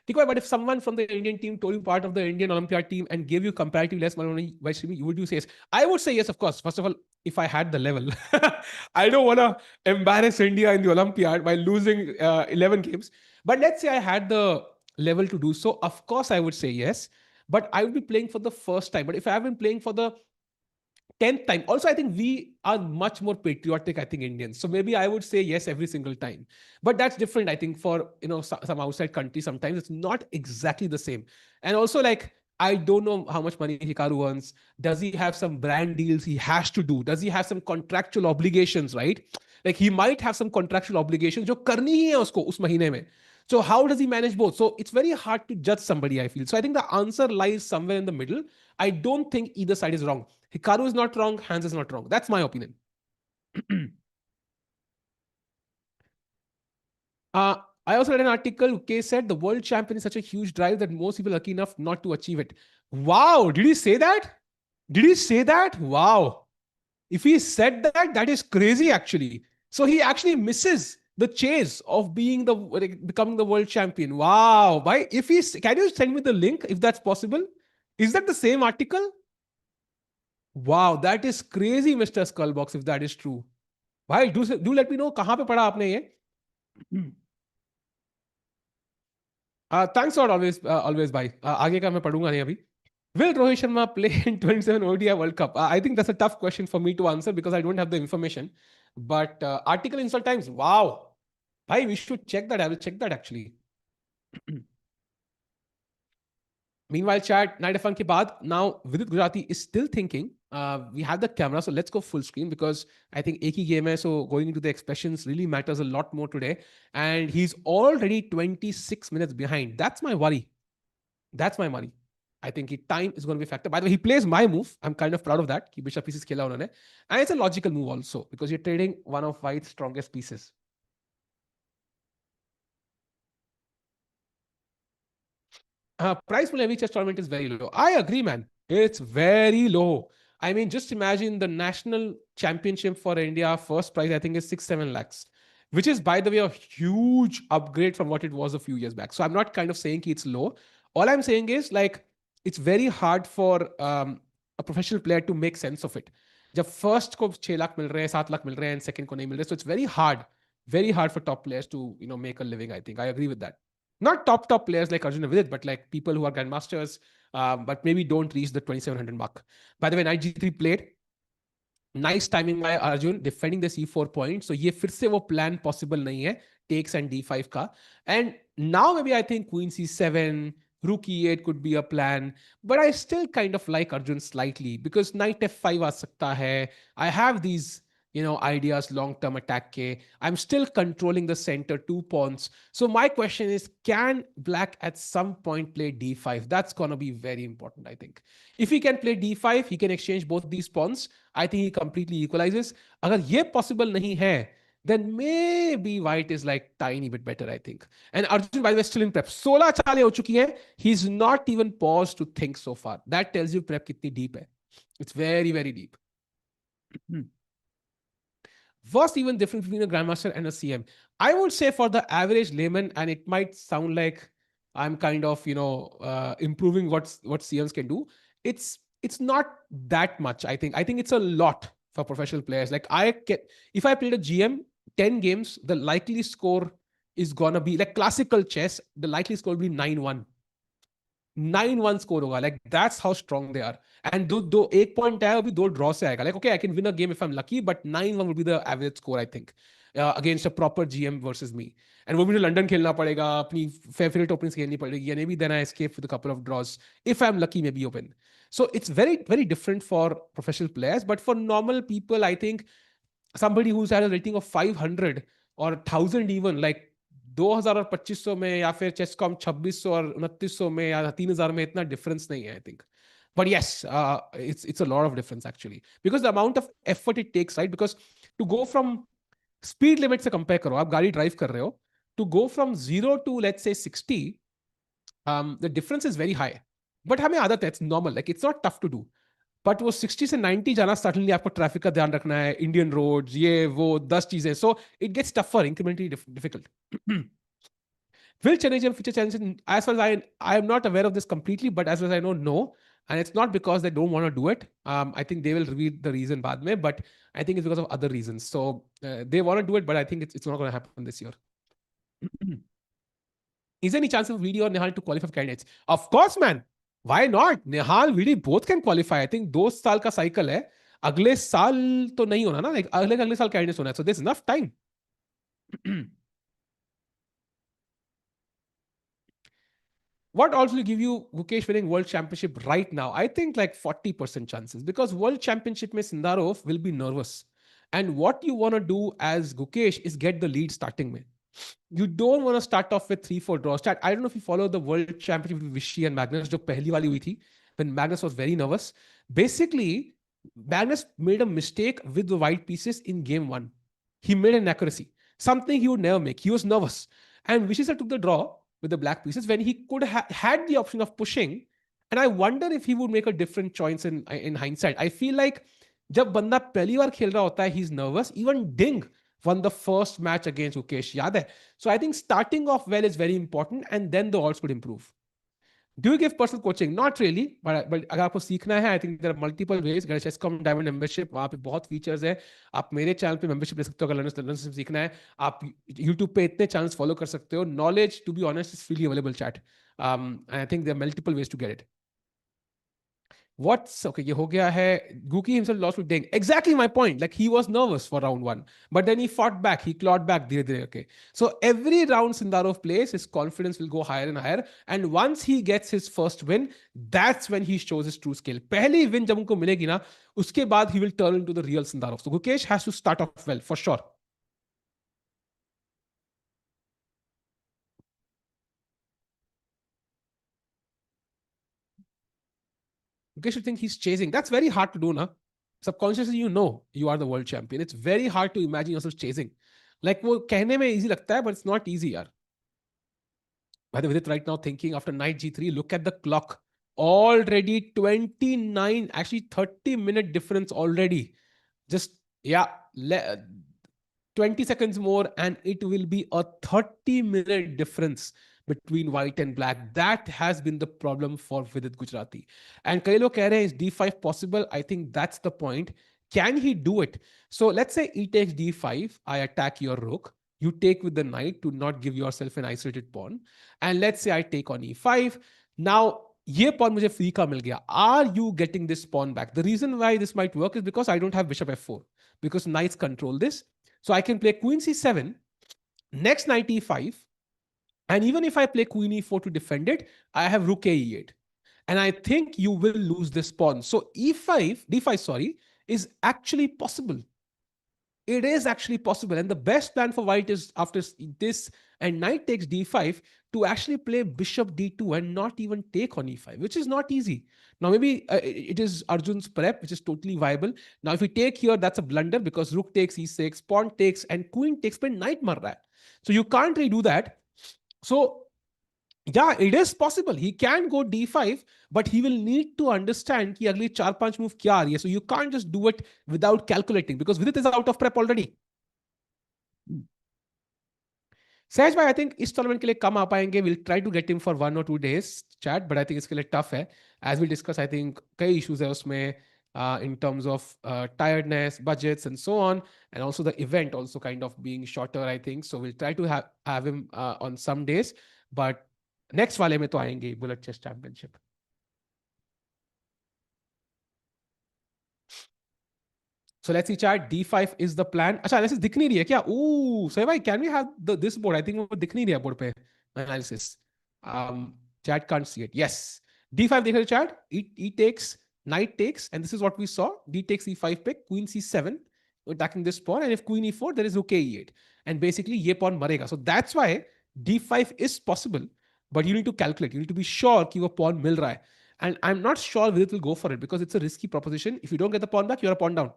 [SPEAKER 1] But if someone from the Indian team told you part of the Indian Olympiad team and gave you comparatively less money by streaming, would you say yes? I would say yes, of course. First of all, if I had the level, I don't want to embarrass India in the Olympiad by losing 11 games. But let's say I had the level to do so. Of course, I would say yes. But I would be playing for the first time. But if I have been playing for the 10th time. Also, I think we are much more patriotic, I think, Indians. So maybe I would say yes every single time. But that's different, I think, for some outside country. Sometimes it's not exactly the same. And also, like, I don't know how much money Hikaru earns. Does he have some brand deals he has to do? Does he have some contractual obligations, right? Like he might have some contractual obligations जो करनी ही है उसको उस महीने में. So how does he manage both? So it's very hard to judge somebody, I feel. So I think the answer lies somewhere in the middle. I don't think either side is wrong. Hikaru is not wrong. Hans is not wrong. That's my opinion. I also read an article. Kay said the world champion is such a huge drive that most people are lucky enough not to achieve it. Wow. Did he say that? Did he say that? Wow. If he said that, that is crazy actually. So he actually misses the chase of becoming the world champion. Wow. Why? Can you send me the link if that's possible? Is that the same article? Wow, that is crazy, Mr. Skullbox, if that is true. Why? Do let me know कहाँ पे पढ़ा आपने ये? Thanks for always bye. आगे का मैं पढ़ूंगा नहीं अभी. Will Rohit Sharma play in 27 ODI World Cup? I think that's a tough question for me to answer because I don't have the information. But article Insult Times, wow. Bhai, we should check that. I will check that actually. Meanwhile, chat, Night F1 ke baad, now Vidit Gujarati is still thinking. We have the camera, so let's go full screen because I think एक ही game hai, so going into the expressions really matters a lot more today. And he's already 26 minutes behind. That's my worry. That's my worry. I think time is going to be a factor. By the way, he plays my move. I'm kind of proud of that. Ki bishop pieces khela unhone. And it's a logical move also because you're trading one of White's strongest pieces. Price for every chess tournament is very low. I agree, man. It's very low. I mean, just imagine the national championship for India, first prize, I think, is 6-7 lakhs, which is, by the way, a huge upgrade from what it was a few years back. So I'm not kind of saying it's low. All I'm saying is, like, it's very hard for a professional player to make sense of it. जब first को 6 लाख मिल रहे हैं, 7 लाख मिल रहे हैं, and second को नहीं मिल रहे, so it's very hard for top players to make a living. I think I agree with that. Not top players like Arjun and Vidit, but like people who are grandmasters, but maybe don't reach the 2700 mark. By the way, knight g3 played. Nice timing by Arjun, defending the c4 point. So ये फिर से वो plan possible नहीं है, takes and d5 का. And now maybe I think queen c7, rook e8 could be a plan. But I still kind of like Arjun slightly because knight f5 आ सकता है. I have these ideas long-term attack ke. I'm still controlling the center 2 pawns. So my question is, can black at some point play d5? That's gonna be very important, I think. If he can play d5, he can exchange both these pawns. I think he completely equalizes. Agar ye possible nahi hai, then maybe white is like tiny bit better, I think. And Arjun, by the way, still in prep. 16 chale ho chuki hai. He's not even paused to think so far. That tells you prep kitni deep hai. It's very, very deep. What's even different between a grandmaster and a CM? I would say for the average layman, and it might sound like I'm kind of improving what CMs can do. It's not that much. I think it's a lot for professional players. Like if I played a GM 10 games, the likely score is gonna be like classical chess. The likely score will be 9-1. 9-1 score होगा like that's how strong they are and दो दो एक point है अभी दो draw से आएगा like okay I can win a game if I am lucky but 9-1 will be the average score I think against a proper GM versus me and वो मुझे लंदन खेलना पड़ेगा अपनी फेवरेट ओपनिंग्स खेलनी पड़ेगी and maybe then I escape with a couple of draws if I am lucky maybe open so it's very very different for professional players but for normal people I think somebody who's had a rating of 500 or 1000 even like 2000 और 2500 में या फिर चेसकॉम 2600 और 2900 में या 3000 में इतना difference नहीं है I think but yes it's a lot of difference actually because the amount of effort it takes right because to go from speed limit से compare करो आप गाड़ी ड्राइव कर रहे हो to go from 0 to let's say 60 the difference is very high but हमें आदत है it's normal like it's not tough to do but वो 60 से 90 जाना सडनली आपको ट्रैफिक का ध्यान रखना है इंडियन रोड ये वो 10 चीजें so it gets tougher incrementally difficult will change in future challenges as far as I am not aware of this completely but as far as I know no and it's not because they don't want to do it I think they will reveal the reason baad mein but I think it's because of other reasons so they want to do it but I think it's not going to happen this year is there any chance of VD or Nihal to qualify for candidates? Of course, man. Why not? Nihal, VD both can qualify. I think 2 साल का cycle है. अगले साल तो नहीं होना ना. Like अगले साल candidates होना है. So there's enough time. What odds will give you Gukesh winning World Championship right now? I think like 40% chances because World Championship में Sindarov will be nervous. And what you want to do as Gukesh is get the lead starting में. You don't want to start off with 3-4 draws. I don't know if you follow the World Championship with Vishy and Magnus, जो पहली वाली हुई थी, when Magnus was very nervous. Basically, Magnus made a mistake with the white pieces in game 1. He made an accuracy, something he would never make. He was nervous. And Vishy sir took the draw with the black pieces when he could had the option of pushing. And I wonder if he would make a different choice in hindsight. I feel like जब बंदा पहली बार खेल रहा होता है, he's nervous. Even Ding won the first match against Ukesh. याद है? So I think starting off well is very important and then the odds could improve. Do you give personal coaching? Not really, but अगर आपको सीखना है, I think there are multiple ways. अगर चेसकॉम diamond membership वहाँ पे बहुत features है. आप मेरे चैनल पे मेंबरशिप ले सकते हो. अगर लर्नर से सीखना है, आप YouTube पे इतने चैनल्स फॉलो कर सकते हो. Knowledge, to be honest, is freely available. Chat. And I think there are multiple ways to get it. What's okay? ये हो गया है. Guki himself lost to Deng. Exactly my point. Like he was nervous for round 1, but then he fought back. He clawed back. धीरे धीरे okay. So every round Sindarov plays, his confidence will go higher and higher. And once he gets his first win, that's when he shows his true skill. पहली win जब उनको मिलेगी ना, उसके बाद he will turn into the real Sindarov. So Gukesh has to start off well for sure. Gukesh should think he's chasing. That's very hard to do, na? Subconsciously you know you are the world champion. It's very hard to imagine yourself chasing. Like वो कहने में easy लगता है, but it's not easy, यार. By the way, right now thinking after knight g3, look at the clock. Already 29, actually 30-minute difference already. Just, yeah, 20 seconds more and it will be a 30-minute difference between white and black. That has been the problem for Vidit Gujarati. And कई लोग कह रहे हैं, is d5 possible? I think that's the point. Can he do it? So let's say e takes d5, I attack your rook. You take with the knight to not give yourself an isolated pawn. And let's say I take on e5. Now, ये pawn मुझे free का मिल गया. Are you getting this pawn back? The reason why this might work is because I don't have bishop f4. Because knights control this. So I can play queen c7, next knight e5. And even if I play queen e4 to defend it, I have rook a e8. And I think you will lose this pawn. So e5, d5, sorry, is actually possible. It is actually possible. And the best plan for white is after this and knight takes d5 to actually play bishop d2 and not even take on e5, which is not easy. Now, maybe it is Arjun's prep, which is totally viable. Now, if we take here, that's a blunder because rook takes e6, pawn takes, and queen takes, but knight mar raha hai. So you can't really do that. So yeah, it is possible. He can go d5, but he will need to understand कि अगली 4-5 move क्या आ रही है. So you can't just do it without calculating because VIDIT is out of prep already. सहज भाई, I think इस tournament के लिए कम आ पाएंगे. Will try to get him for 1 or 2 days chat, but I think इसके लिए टफ है. As we discuss, I think कई इश्यूज है उसमें in terms of tiredness, budgets, and so on, and also the event also kind of being shorter, I think. So we'll try to have him on some days, but next वाले में तो आएंगे bullet chess championship. So let's see chat. D5 is the plan. अच्छा, analysis दिख नहीं रही है क्या? Ooh, so भाई, can we have this board? I think वो दिख नहीं रही है board पे analysis. Chat can't see it. Yes. D5 देख रहे हो chat? E takes, knight takes, and this is what we saw. D takes E5 pick, queen C7, attacking this pawn, and if queen E4, there is rook E8, and basically ये pawn मरेगा. So that's why D5 is possible, but you need to calculate. You need to be sure कि वो pawn मिल रहा है. And I'm not sure whether it will go for it because it's a risky proposition. If you don't get the pawn back, you're a pawn down.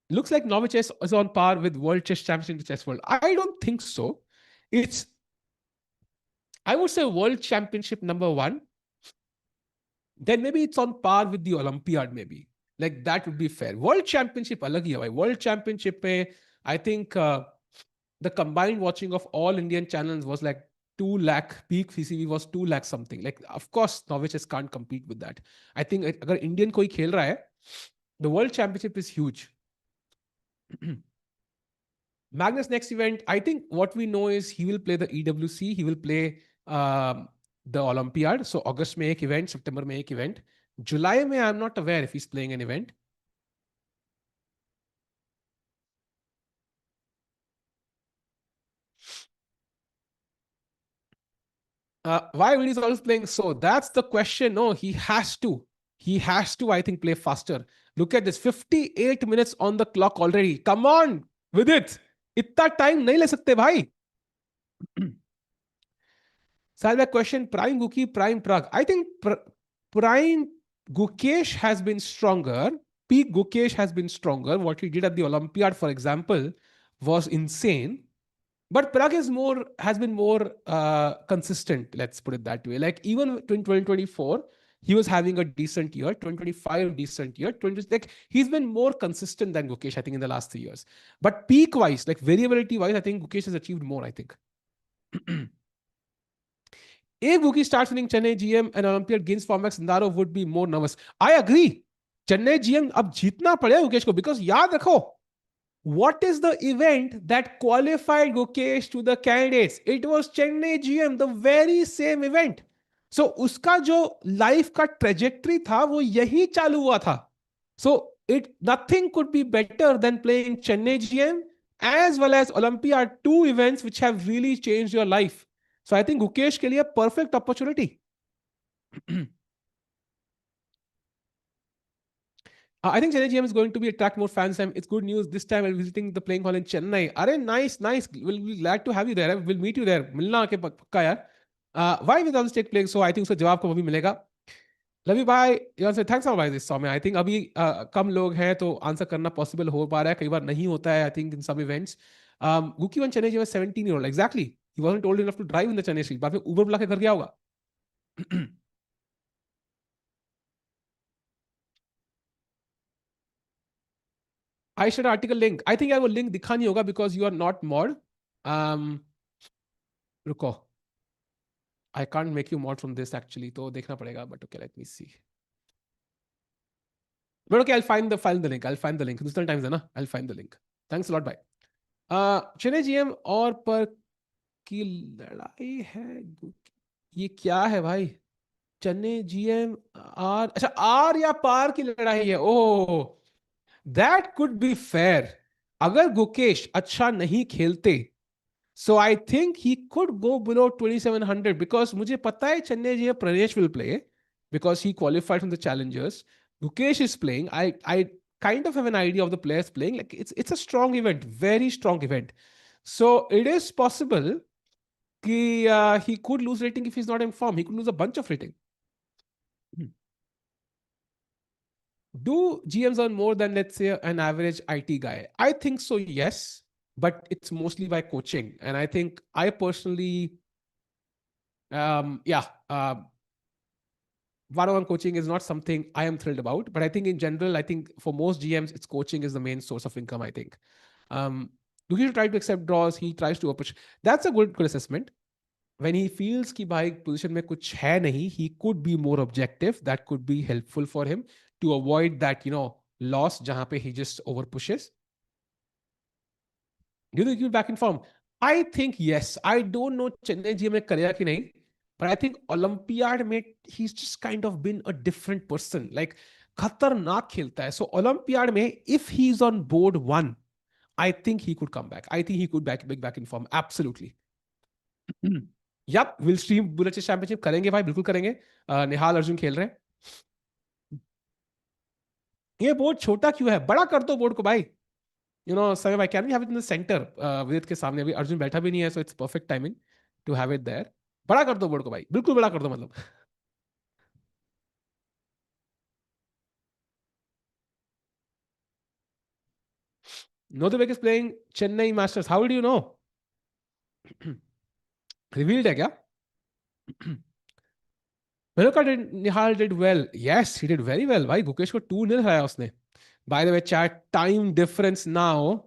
[SPEAKER 1] Looks like Novichess is on par with World Chess Championship in the chess world. I don't think so. It's, I would say, World Championship #1. Then maybe it's on par with the Olympiad, maybe. Like that would be fair. World Championship alag hi hai bhai. World Championship mein, I think the combined watching of all Indian channels was like 2 lakh. Peak CCV was 2 lakh something. Like, of course, Novichess can't compete with that. I think agar Indian koi khel raha hai, the World Championship is huge. Magnus next event, I think what we know is he will play the EWC, he will play the Olympiad. So August में एक event, September में एक event. July में I'm not aware if he's playing an event. Why when he's always playing so? That's the question. No, he has to. He has to, I think, play faster. Look at this, 58 minutes on the clock already. Come on with it. इतना time नहीं ले सकते भाई. Salva question, Prime Guki, Prime Prague. I think Prime Gukesh has been stronger. Peak Gukesh has been stronger. What he did at the Olympiad, for example, was insane. But Prague has been more consistent, let's put it that way. Like even in 2024, he was having a decent year. 2025, decent year. Like he's been more consistent than Gukesh, I think, in the last 3 years. But peak-wise, like variability-wise, I think Gukesh has achieved more, I think. If Guki starts winning Chennai GM and Olympiad gains Formax, Sindaro would be more nervous. I agree. Chennai GM अब जीतना पड़ेगा गुकेश को, because याद रखो, what is the event that qualified Gukesh to the candidates? It was Chennai GM, the very same event. So उसका जो life का trajectory था वो यही चालू हुआ था. So nothing could be better than playing Chennai GM as well as Olympiad, 2 events which have really changed your life. So I think Gukesh के लिए perfect opportunity. I think Chennai GM is going to be attract more fans. It's good news. This time I'm visiting the playing hall in Chennai. Arey, nice. We'll be glad to have you there. We'll meet you there. मिलना आके पक्का यार. Why with all state playing? So I think उसका जवाब को अभी मिलेगा. लवी भाई, you say thanks for this समय. I think अभी कम लोग हैं तो आंसर करना possible हो पा रहा है. कई बार नहीं होता है. I think in some events. Guki won Chennai GM was 17-year-old. Exactly. He wasn't old enough to drive in the Chennai street. बाद में Uber बुला के घर गया होगा. I shared article link. I think यार वो link दिखा नहीं होगा because you are not mod. रुको. I can't make you mod from this actually. तो देखना पड़ेगा. But okay, let me see. But okay, I'll find the link. I'll find the link. दूसरा times है ना? I'll find the link. Thanks a lot, bye. Chennai GM और पर की लड़ाई है. ये क्या है भाई? चेन्नई GM आर, अच्छा आर या पार की लड़ाई है. ओह, that could be fair. अगर गुकेश अच्छा नहीं खेलते, so I think he could go below 2700 because मुझे पता है Chennai GM Pranesh will play. because he qualified from the challengers. Gukesh is playing. I kind of have an idea of the players playing. Like it's a strong event, very strong event. So it is possible he could lose rating if he's not in form. He could lose a bunch of rating. Do GMs earn more than, let's say, an average IT guy? I think so, yes, but it's mostly by coaching. And I think I personally, yeah, one-on-one coaching is not something I am thrilled about. But I think in general, I think for most GMs, it's coaching is the main source of income, I think. Um, do he try to accept draws? He tries to approach. That's a good assessment. When he feels कि भाई position में कुछ है नहीं, he could be more objective. That could be helpful for him to avoid that, loss जहाँ पे he just over pushes. Do you think he'll be back in form? I think yes. I don't know Chennai GM में करेगा कि नहीं, but I think Olympiad में he's just kind of been a different person. Like खतरनाक खेलता है. So Olympiad में if he's on board one, I think he could come back. I think he could be back in form. Absolutely. Yup will stream bullet championship करेंगे भाई, बिल्कुल करेंगे. निहाल अर्जुन खेल रहे हैं. ये बोर्ड छोटा क्यों है? बड़ा कर दो बोर्ड को भाई. समय भाई, can we have it in the centre Vidit के सामने? अभी अर्जुन बैठा भी नहीं है, so it's perfect timing to have it there. बड़ा कर दो बोर्ड को भाई, बिल्कुल बड़ा कर दो मतलब. Nodirbek is playing Chennai masters. How do you know? Revealed है क्या? Meluka did, Nihal did well. Yes, he did very well. भाई गुकेश को 2-0 हराया उसने. By the way, chat, time difference now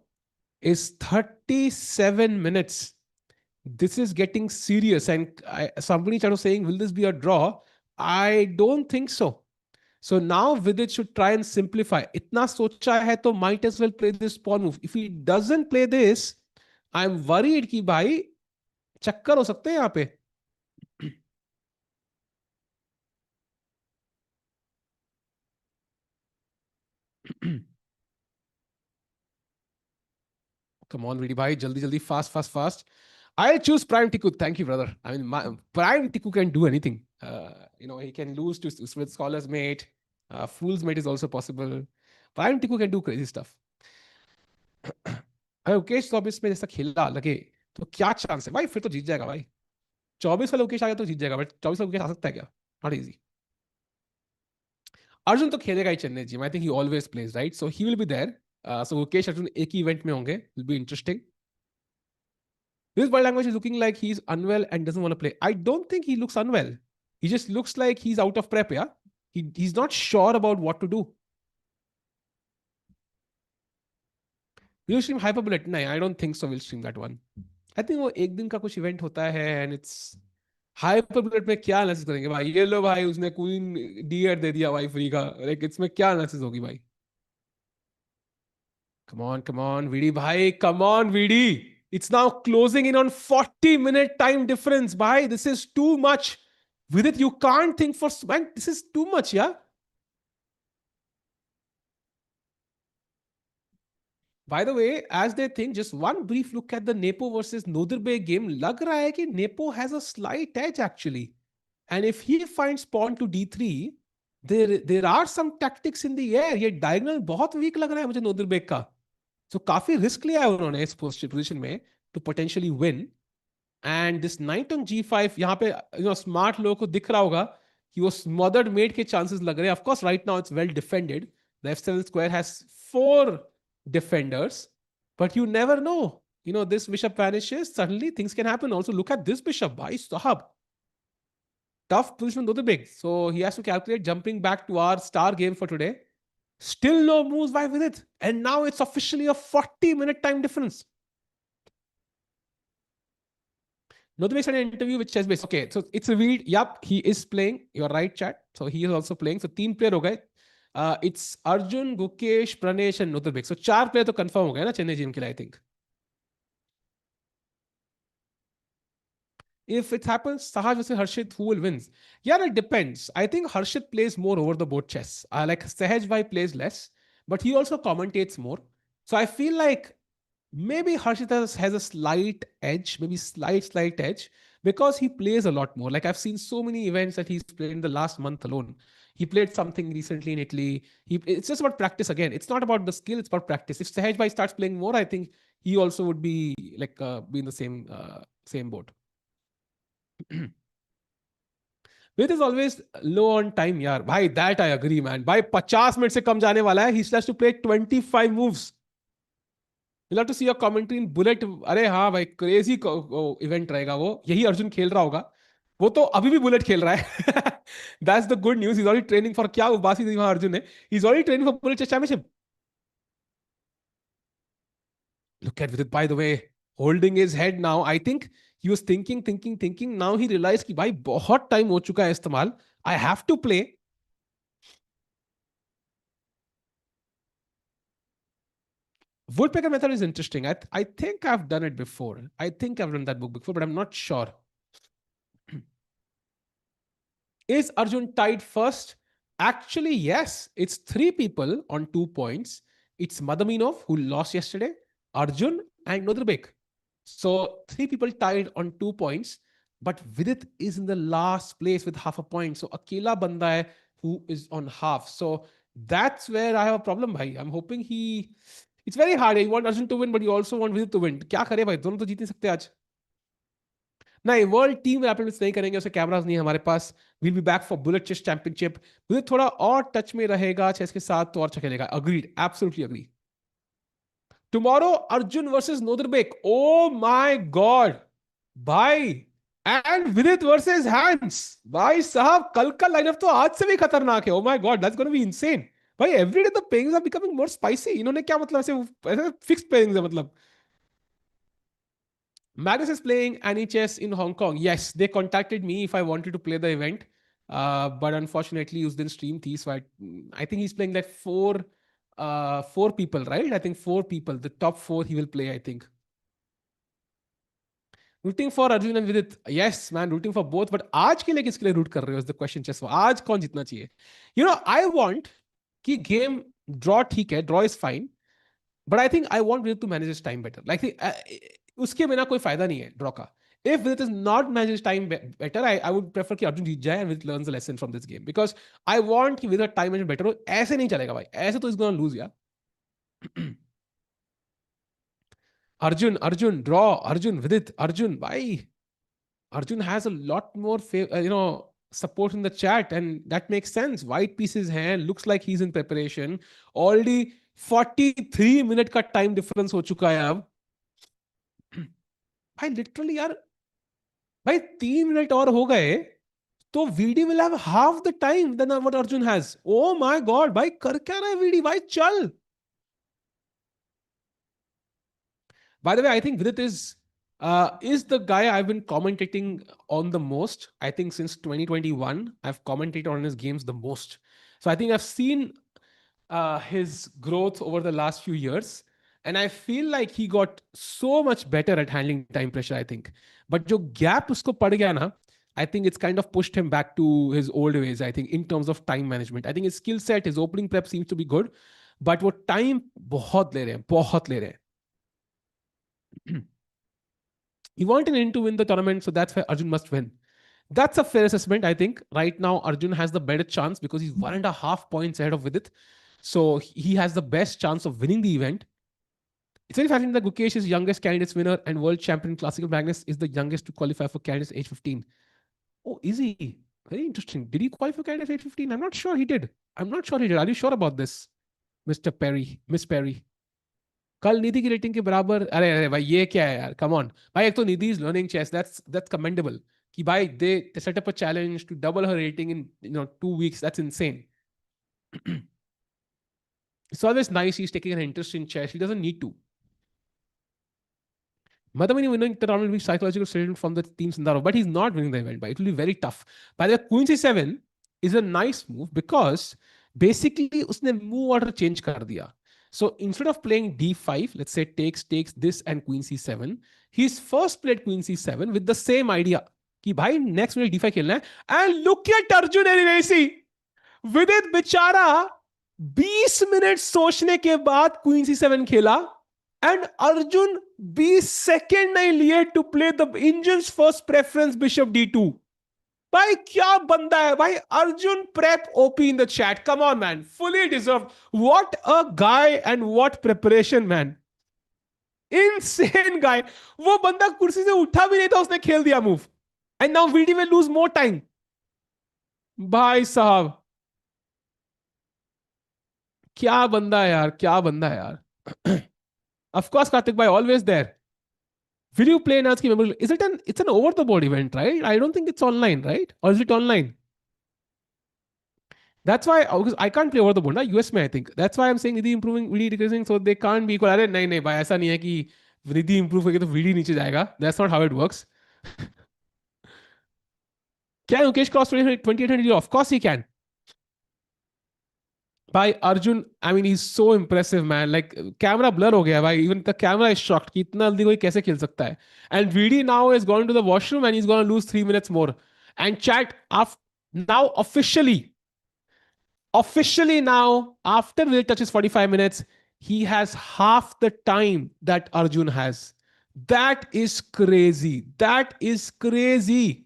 [SPEAKER 1] is 37 minutes. This is getting serious. And somebody started saying, will this be a draw? I don't think so. So now Vidit should try and simplify. Itna socha hai to might as well play this pawn move. If he doesn't play this, I'm worried कि भाई चक्कर हो सकते हैं यहाँ पे. Come on, Vidi bhai, jaldi jaldi, fast, fast, fast. I'll choose Prime Tiku. Thank you, brother. I mean, Prime Tiku can do anything. He can lose to with Scholar's Mate. Fool's Mate is also possible. Prime Tiku can do crazy stuff. अगर मुकेश 24 में जैसा खेला लगे तो क्या chance है भाई? फिर तो जीत जाएगा भाई. 24 वाला मुकेश आ गया तो जीत जाएगा, बट 24 वाला मुकेश आ सकता है क्या? Not easy. अर्जुन तो खेलेगा ही चेन्नई जी. I think he always plays right, so he will be there. So Mukesh Arjun एक ही इवेंट में होंगे. Will be interesting. His body language is looking like he's unwell and doesn't want to play. I don't think he looks unwell. He just looks like he's out of prep, yeah? He's not sure about what to do. Will you stream Hyperbullet? No, I don't think so. We'll stream that one. I think वो एक दिन का कुछ event होता है and it's Hyperbullet में क्या analysis करेंगे भाई? ये लो भाई, उसने क्वीन डीआर दे दिया भाई फ्री का. लाइक इसमें क्या एनालिसिस होगी भाई? Come on, VD bhai. Come on, VD. It's now closing in on 40-minute time difference. Bhai, this is too much. With it, you can't think for... Man, this is too much, yeah? By the way, as they think, just one brief look at the Nepo versus Nodirbe game. Lag raha hai ki Nepo has a slight edge, actually. And if he finds pawn to d3, there are some tactics in the air. ये diagonal बहुत weak लग रहा है मुझे Nodirbe का. So काफी risk लिया है उन्होंने इस पोजीशन में to potentially win. And this knight on g5, यहाँ पे स्मार्ट लोगों को दिख रहा होगा कि वो smothered mate के chances लग रहे हैं. Of course, right now it's well defended. The f7 square has 4 defenders, but you never know. This bishop vanishes, suddenly things can happen. Also, look at this bishop, bhai sahab. Tough position, though the big. So he has to calculate jumping back to our star game for today. Still no moves by with it. And now it's officially a 40-minute time difference. Not makes an interview with chess base. Okay, so it's revealed. Yup, he is playing. You're right, chat. So he is also playing. So team player ho gaye. It's Arjun, Gukesh, Pranesh, and Notabek. So 4 player to confirm ho gaye na Chennai team ke liye, I think. If it happens, Sahaj versus Harshit, who will wins? Yeah, it depends. I think Harshit plays more over the board chess. Like Sahaj Bhai plays less, but he also commentates more. So I feel like maybe Harshit has a slight edge, maybe slight edge. because he plays a lot more. Like I've seen so many events that he's played in the last month alone. He played something recently in Italy. It's just about practice again. It's not about the skill, it's about practice. If Sahaj Bhai starts playing more, I think he also would be like be in the same boat. With is always low on time, yaar. Bhai, that I agree, man. Bhai, 50 minutes से कम जाने वाला है. He still has to play 25 moves. You'll have to see your commentary in bullet. अरे हाँ भाई, crazy event रहेगा वो. यही अर्जुन खेल रहा होगा. वो तो अभी भी बुलेट खेल रहा है. That's the good news. He's already training for क्या उबासी थी वहां अर्जुन ने. He's already training for bullet chess championship. Look at Vidit, by the way, holding his head now. I think he was thinking. Now he realized कि भाई बहुत time हो चुका है इस्तेमाल. I have to play. Woodpecker method is interesting. I think I've done it before. I think I've run that book before, but I'm not sure. Is Arjun tied first? Actually, yes. It's 3 people on 2 points. It's Madaminov, who lost yesterday, Arjun, and Nodrbek. So 3 people tied on 2 points. But Vidit is in the last place with half a point. So Akela Banda hai who is on half. So that's where I have a problem, bhai. I'm hoping he... It's very hard. You want Arjun to win, but you also want Vidit to win. क्या करे भाई? दोनों तो जीत नहीं सकते आज. नहीं, world team rapid नहीं करेंगे, उसे कैमरास नहीं है हमारे पास. Will be back for bullet chess championship. मुझे थोड़ा और टच में रहेगा चेस के साथ तो और अच्छा खेलेगा. Agreed, absolutely agree. Tomorrow Arjun versus Nodirbek. Oh my god भाई. And Vidit versus Hans. भाई साहब, कल का लाइनअप तो आज से भी खतरनाक है. Oh my god, that's gonna be insane. भाई everyday the pairings are becoming more spicy. इन्होंने क्या मतलब ऐसे ऐसे फिक्स्ड पेयरिंग्स है मतलब. Magnus is playing NHS in Hong Kong. Yes, they contacted me if I wanted to play the event. But unfortunately, us didn't stream these. So I think he's playing like four people, right? I think 4 people. The top 4 he will play, I think. Rooting for Arjun and Vidit. Yes, man, rooting for both. But आज के लिए किसके लिए root कर रहे हो? Is the question chess. आज कौन जीतना चाहिए? You know, I want कि game draw ठीक है, draw is fine. But I think I want Vidit to manage his time better. Like उसके बिना कोई फायदा नहीं है ड्रॉ का. If Vidit is not managing his time better, I would prefer कि अर्जुन जीत जाए and Vidit learns a lesson from this game. Because I want कि Vidit time management better हो. ऐसे नहीं चलेगा भाई. ऐसे तो is gonna lose यार. Arjun, draw. Arjun, Vidit, Arjun, bhai. Arjun has a lot more, support in the chat, and that makes sense. White pieces hand looks like he's in preparation. Already 43 minute का time difference हो चुका है अब. भाई literally यार, भाई 3 minute और हो गए तो VD will have half the time than what Arjun has. Oh my God, भाई कर क्या रहा है VD? भाई चल. By the way, I think Vidit is the guy I've been commentating on the most. I think since 2021, I've commentated on his games the most. So I think I've seen his growth over the last few years. And I feel like he got so much better at handling time pressure, I think. But जो gap उसको पड़ गया ना, I think it's kind of pushed him back to his old ways, I think, in terms of time management. I think his skill set, his opening prep seems to be good. But वो time बहुत ले रहे हैं, बहुत ले रहे हैं. He wanted in to win the tournament, so that's why Arjun must win. That's a fair assessment, I think. Right now, Arjun has the better chance because he's 1.5 points ahead of Vidit. So he has the best chance of winning the event. It's very fascinating that Gukesh is youngest candidates winner and world champion classical. Magnus is the youngest to qualify for candidates age 15. Oh, is he? Very interesting. Did he qualify for candidates age 15? I'm not sure he did. Are you sure about this, Mr. Perry? Miss Perry? कल निधि की rating के बराबर. अरे भाई ये क्या है यार, कम ऑन भाई. एक तो Nidhi is learning chess, that's commendable कि भाई they set up a challenge to double her rating in 2 weeks. That's insane. It's always nice he's taking an interest in chess. He doesn't need to. Madhavini winning the tournament will be psychological statement from the team Sundaro, but he's not winning the event. But it will be very tough. By the way, Queen C7 is a nice move because basically उसने move order change कर दिया. So instead of playing d5, let's say takes this and queen c7, he's first played queen c7 with the same idea कि भाई next minute d5 खेलना है. And look at Arjun Erivesi. Vidit बेचारा 20 minute सोचने के बाद queen c7 खेला and Arjun 20 second नहीं लिए to play the engines first preference bishop D2. भाई क्या बंदा है भाई. Arjun prep OP in the chat. Come on man, fully deserve. What a guy and what preparation man. Insane guy. वो बंदा कुर्सी से उठा भी नहीं था, उसने खेल दिया move. And now VD will lose more time. भाई साहब क्या बंदा है यार, क्या बंदा है यार. Of course, Karthik bhai, always there. Will you play Naz ki memorial? Is it an, it's an over the board event, right? I don't think it's online, right? Or is it online? That's why, because I can't play over the board ना US में, I think. That's why I'm saying Vidhi improving, VD decreasing, so they can't be equal. अरे नहीं नहीं भाई, ऐसा नहीं है कि Vidhi improve करके तो VD नीचे जाएगा. That's not how it works. Can Mukesh cross 2800? Of course he can. भाई Arjun, I mean, he's so impressive man. Like camera blur हो गया भाई. Even the camera is shocked कि इतना जल्दी कोई कैसे खेल सकता है. And VD now is gone to the washroom and he's gonna lose 3 minutes more. And chat now officially now, after Will touches 45 minutes, he has half the time that Arjun has. That is crazy. That is crazy.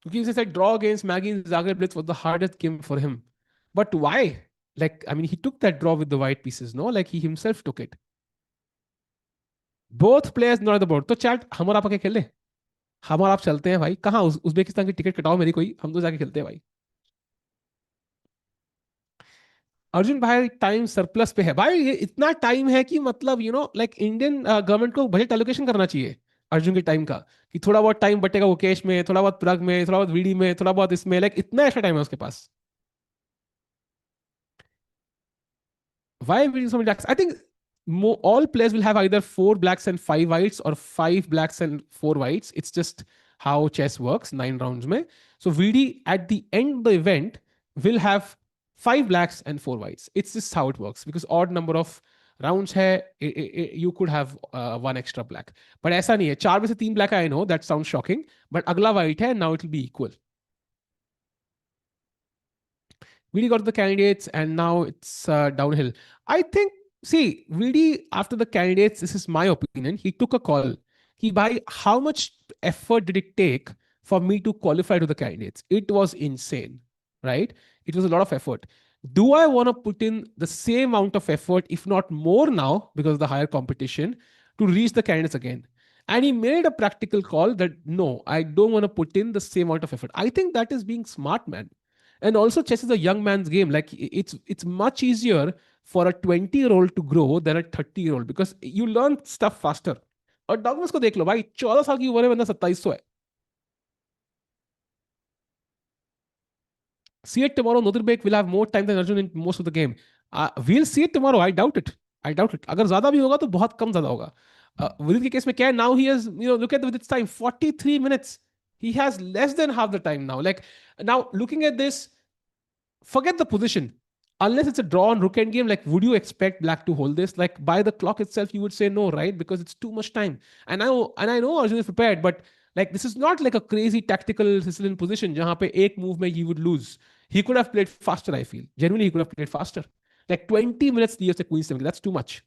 [SPEAKER 1] Because he said draw against Maggie in Zagreb Blitz was the hardest game for him. But why? Like, I mean, he took that draw with the white pieces, no? Like, he himself took it. Both players not on the board. तो chat हम और आप आके खेल ले. हम और आप चलते हैं भाई. कहाँ उज्बेकिस्तान की टिकट कटाओ मेरी कोई, हम तो जाके खेलते हैं भाई. अर्जुन भाई टाइम सरप्लस पे है भाई. ये इतना टाइम है कि मतलब लाइक इंडियन गवर्नमेंट को बजट एलोकेशन करना चाहिए अर्जुन के टाइम का. कि थोड़ा बहुत टाइम बटेगा मुकेश में, थोड़ा बहुत प्रग में, थोड़ा बहुत वीडी में, थोड़ा बहुत इसमें. लाइक इतना एक्स्ट्रा टाइम है उसके पास. Why will so many blacks? I think all players will have either 4 blacks and 5 whites or 5 blacks and 4 whites. It's just how chess works, 9 rounds. Mein. So VD at the end of the event will have 5 blacks and 4 whites. It's just how it works because odd number of rounds hai, you could have one extra black. But ऐसा नहीं है. 4 में से 3 black I know, that sounds shocking. But अगला white है, now it will be equal. VD got the candidates and now it's downhill. I think, see, VD after the candidates, this is my opinion, he took a call. By how much effort did it take for me to qualify to the candidates? It was insane, right? It was a lot of effort. Do I want to put in the same amount of effort, if not more now, because of the higher competition, to reach the candidates again? And he made a practical call that no, I don't want to put in the same amount of effort. I think that is being smart, man. And also chess is a young man's game. Like it's much easier for a 20-year-old to grow than a 30-year-old because you learn stuff faster. और डॉगमस को देख लो भाई, 14 साल की उम्र में बंदा 2700 है. See it tomorrow. Nodirbek will have more time than Arjun in most of the game. We'll see it tomorrow. I doubt it. I doubt it. अगर ज्यादा भी होगा तो बहुत कम ज्यादा होगा. विदित के केस में क्या है? Now he has, look at Vidit's time, 43 minutes. He has less than half the time now. Like now, looking at this, forget the position. Unless it's a draw on rook endgame, like would you expect black to hold this? Like by the clock itself, you would say no, right? Because it's too much time. And I know Arjun is prepared, but like this is not like a crazy tactical Sicilian position. जहाँ पे एक move में he would lose. He could have played faster, I feel. Genuinely, he could have played faster. Like 20 minutes the Queen 7. That's too much.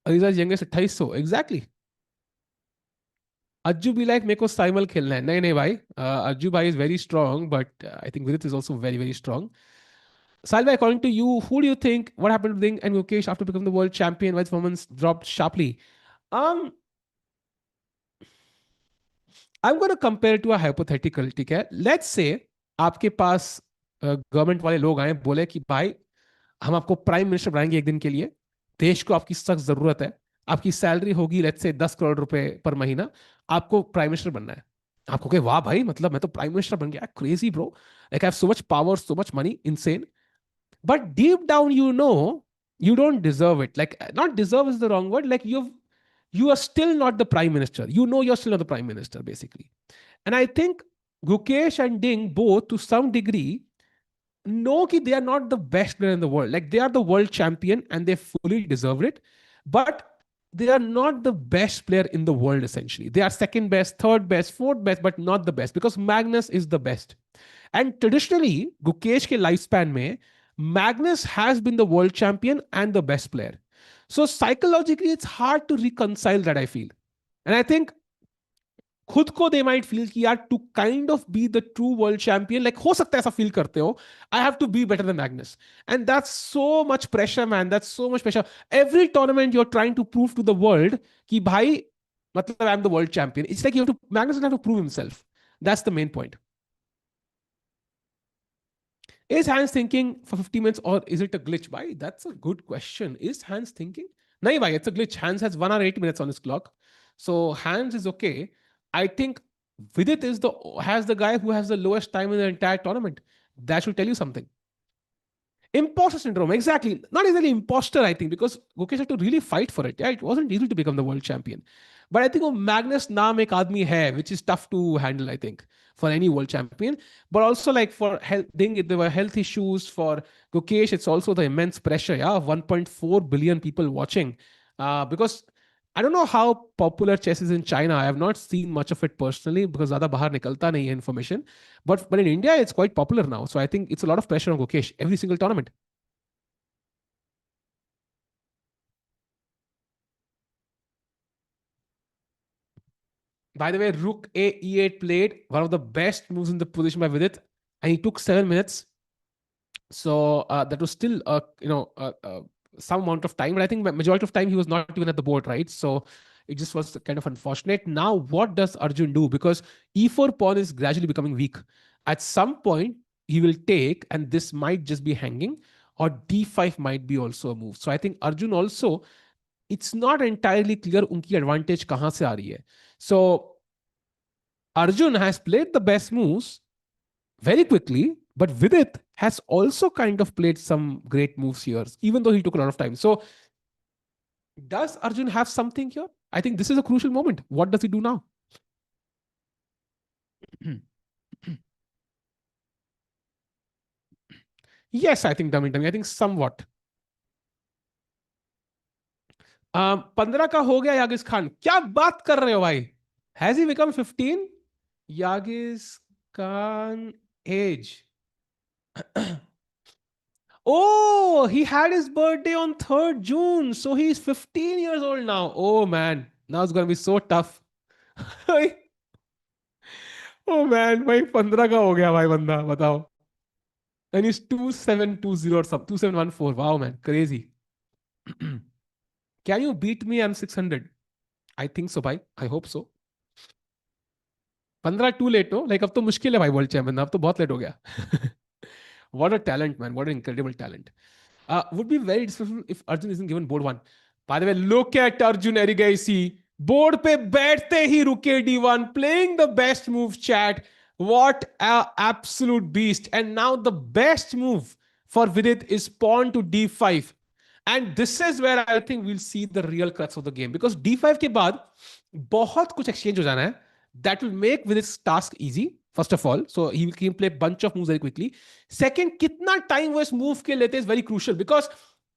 [SPEAKER 1] Ariza's youngest 2800. Exactly. Ajju be like, मेरे को साइमल खेलना है. नहीं नहीं भाई. Ajju bhai is very strong, but I think Vidit is also very, very strong. Salva, according to you, who do you think, what happened to Ding and Mukesh after becoming the world champion? Why his performance dropped sharply? Um, I'm going to compare it to a hypothetical, ठीक है? Let's say आपके पास government वाले लोग आए, बोले कि भाई हम आपको प्राइम मिनिस्टर बनाएंगे एक दिन के लिए, देश को आपकी सख्त जरूरत है, आपकी सैलरी होगी लेट्स से 10 करोड़ रुपए पर महीना, आपको प्राइम मिनिस्टर बनना है. आपको कहे वाह भाई, मतलब मैं तो प्राइम मिनिस्टर बन गया, crazy bro, like I have so much power, so much money, insane. But deep down, you don't deserve it. Like, not deserve is the wrong word. Like, you are still not the prime minister. You know you're still not the prime minister, basically. And I think Gukesh and Ding both, to some degree, know that they are not the best player in the world. Like, they are the world champion and they fully deserve it. But they are not the best player in the world, essentially. They are second best, third best, fourth best, but not the best because Magnus is the best. And traditionally Gukesh के life span में Magnus has been the world champion and the best player. So psychologically it's hard to reconcile that I feel. And I think खुद को they might feel कि यार to kind of be the true world champion, like हो सकता है ऐसा feel करते हो, I have to be better than Magnus. And that's so much pressure man, that's so much pressure. Every tournament you are trying to prove to the world कि भाई मतलब I am the world champion. It's like you have to, Magnus have to prove himself. That's the main point. Is Hans thinking for 50 minutes or is it a glitch? Bhai, that's a good question. Is Hans thinking? No, bhai, it's a glitch. Hans has 1 hour 8 minutes on his clock. So Hans is okay. I think Vidit is the guy who has the lowest time in the entire tournament. That should tell you something. Imposter syndrome, exactly. Not exactly imposter, I think, because Gukesh had to really fight for it. Yeah, it wasn't easy to become the world champion. But I think Magnus naam ek aadmi hai, which is tough to handle, I think, for any world champion. But also, like, for health, there were health issues for Gukesh. It's also the immense pressure, yeah, of 1.4 billion people watching. Because I don't know how popular chess is in China. I have not seen much of it personally because ज़्यादा बाहर निकलता नहीं है information. But in India, it's quite popular now. So I think it's a lot of pressure on Gukesh every single tournament. By the way, Rook A E8 played one of the best moves in the position by Vidit, and he took 7 minutes. So that was still some amount of time, but I think majority of time he was not even at the board, right? So it just was kind of unfortunate. Now what does Arjun do? Because E4 pawn is gradually becoming weak. At some point he will take, and this might just be hanging, or D5 might be also a move. So I think Arjun also, it's not entirely clear unki advantage kahan se aa rahi hai. So Arjun has played the best moves very quickly, but Vidit has also kind of played some great moves here, even though he took a lot of time. So does Arjun have something here? I think this is a crucial moment. What does he do now? Yes, I think dummy dummy. I think somewhat. 15 का हो गया यागिस खान. क्या बात कर रहे हो भाई? Has he become 15? Yagis Khan age. Oh, he had his birthday on 3rd June. So he's 15 years old now. Oh man, now it's going to be so tough. Oh man, भाई 15 का हो गया भाई बंदा, बताओ. And he's 2720 or something, 2714. Wow man, crazy. Can you beat me? I'm 600. I think so भाई. I hope so. 15 too late, no? Like अब तो मुश्किल है भाई वर्ल्ड चैंपियन, अब तो बहुत लेट हो गया. What a talent, man. What an incredible talent. Would be very disrespectful if Arjun isn't given board 1. By the way, look at Arjun Erigaisi. Board pe baithte hi ruke D1, playing the best move, chat. What a absolute beast. And now the best move for Vidit is pawn to D5. And this is where I think we'll see the real crux of the game. Because D5 के बाद बहुत कुछ exchange हो जाना है. That will make Vidit's task easy. First of all, so he can play a bunch of moves very quickly. Second, kitna time wo is move ke lete is very crucial, because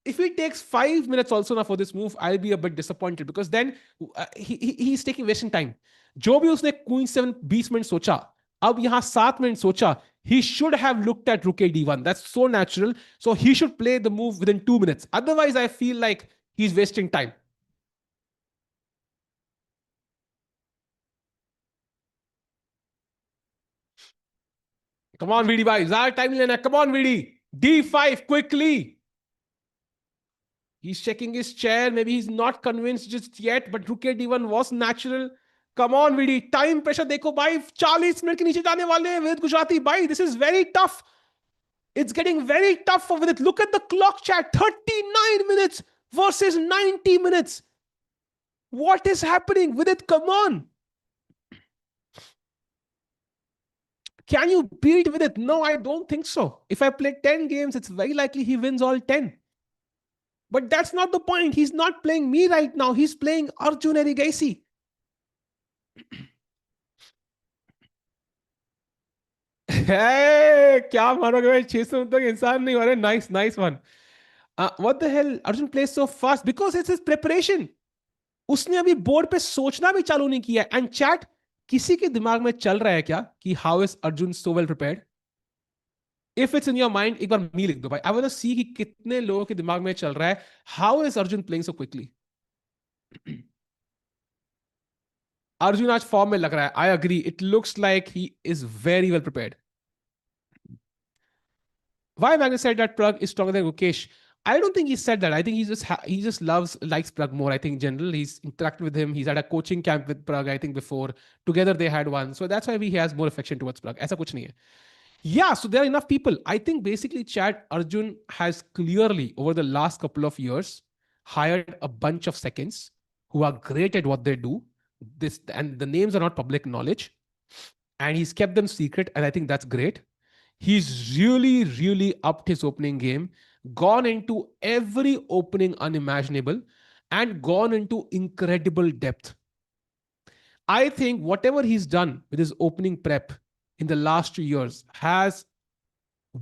[SPEAKER 1] if he takes 5 minutes also now for this move, I'll be a bit disappointed, because then he's taking wasting time. जो भी उसने Queen 7 20 minute सोचा, अब यहाँ 7 minute सोचा, he should have looked at Rook D1. That's so natural. So he should play the move within 2 minutes. Otherwise, I feel like he's wasting time. Come on, VD bhai. Zyada time lena. Come on, VD. D5 quickly. He's checking his chair. Maybe he's not convinced just yet, but Rook D1 was natural. Come on, VD. Time pressure देखो भाई. 40 minute के नीचे जाने वाले हैं विदित गुजराती. भाई, this is very tough. It's getting very tough for Vidit. Look at the clock, chat. 39 minutes versus 90 minutes. What is happening? Vidit, come on. Can you beat Vidit? No, I don't think so. If I play 10 games, it's very likely he wins all 10. But that's not the point. He's not playing me right now. He's playing Arjun Erigaisi. Hey, क्या मारोगे भाई? 600 तक इंसान नहीं हो रहे. Nice, nice one. What the hell? Arjun plays so fast because it's his preparation. उसने अभी बोर्ड पे सोचना भी चालू नहीं किया. And chat, किसी के दिमाग में चल रहा है क्या कि how is Arjun so well prepared? If it's in your mind एक बार मी लिख दो भाई, आई वांट टू सी कि कितने लोगों के दिमाग में चल रहा है, how is Arjun playing so quickly. Arjun आज फॉर्म में लग रहा है, I agree, it looks like he is very well prepared. Why Magnus said that Prag is stronger than Mukesh? I don't think he said that. I think he just likes Prag more. I think in general he's interacted with him. He's had a coaching camp with Prag. I think before together they had one, so that's why he has more affection towards Prag. ऐसा कुछ नहीं है. Yeah, so there are enough people. I think basically, Chad, Arjun has clearly over the last couple of years hired a bunch of seconds who are great at what they do. This and the names are not public knowledge, and he's kept them secret, and I think that's great. He's really, really upped his opening game, gone into every opening unimaginable, and gone into incredible depth. I think whatever he's done with his opening prep in the last 2 years has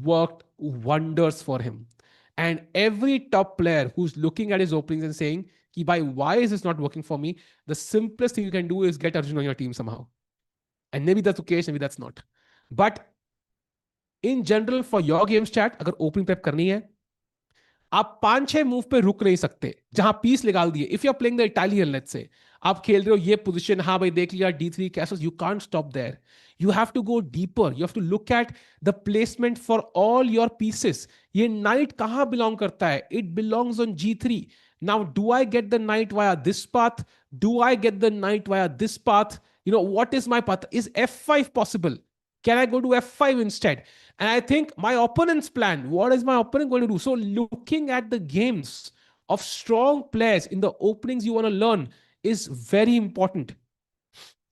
[SPEAKER 1] worked wonders for him. And every top player who's looking at his openings and saying, why is this not working for me? The simplest thing you can do is get Arjun on your team somehow. And maybe that's the case, maybe that's not. But in general for your games chat, अगर opening prep करनी है, आप 5-6 move पे रुक नहीं सकते जहां piece निकाल दिए. If you are playing the Italian, let's say आप खेल रहे हो ये पोजीशन, हाँ भाई देख लिया D3 castle, you can't stop there. You have to go deeper. You have to look at the placement for all your pieces. ये knight कहाँ belong करता है? It belongs on G3. Now, do I get the knight via this path? Do I get the knight via this path? What is my path? Is F5 possible? Can I go to F5 instead? And I think my opponent's plan, what is my opponent going to do? So looking at the games of strong players in the openings you want to learn is very important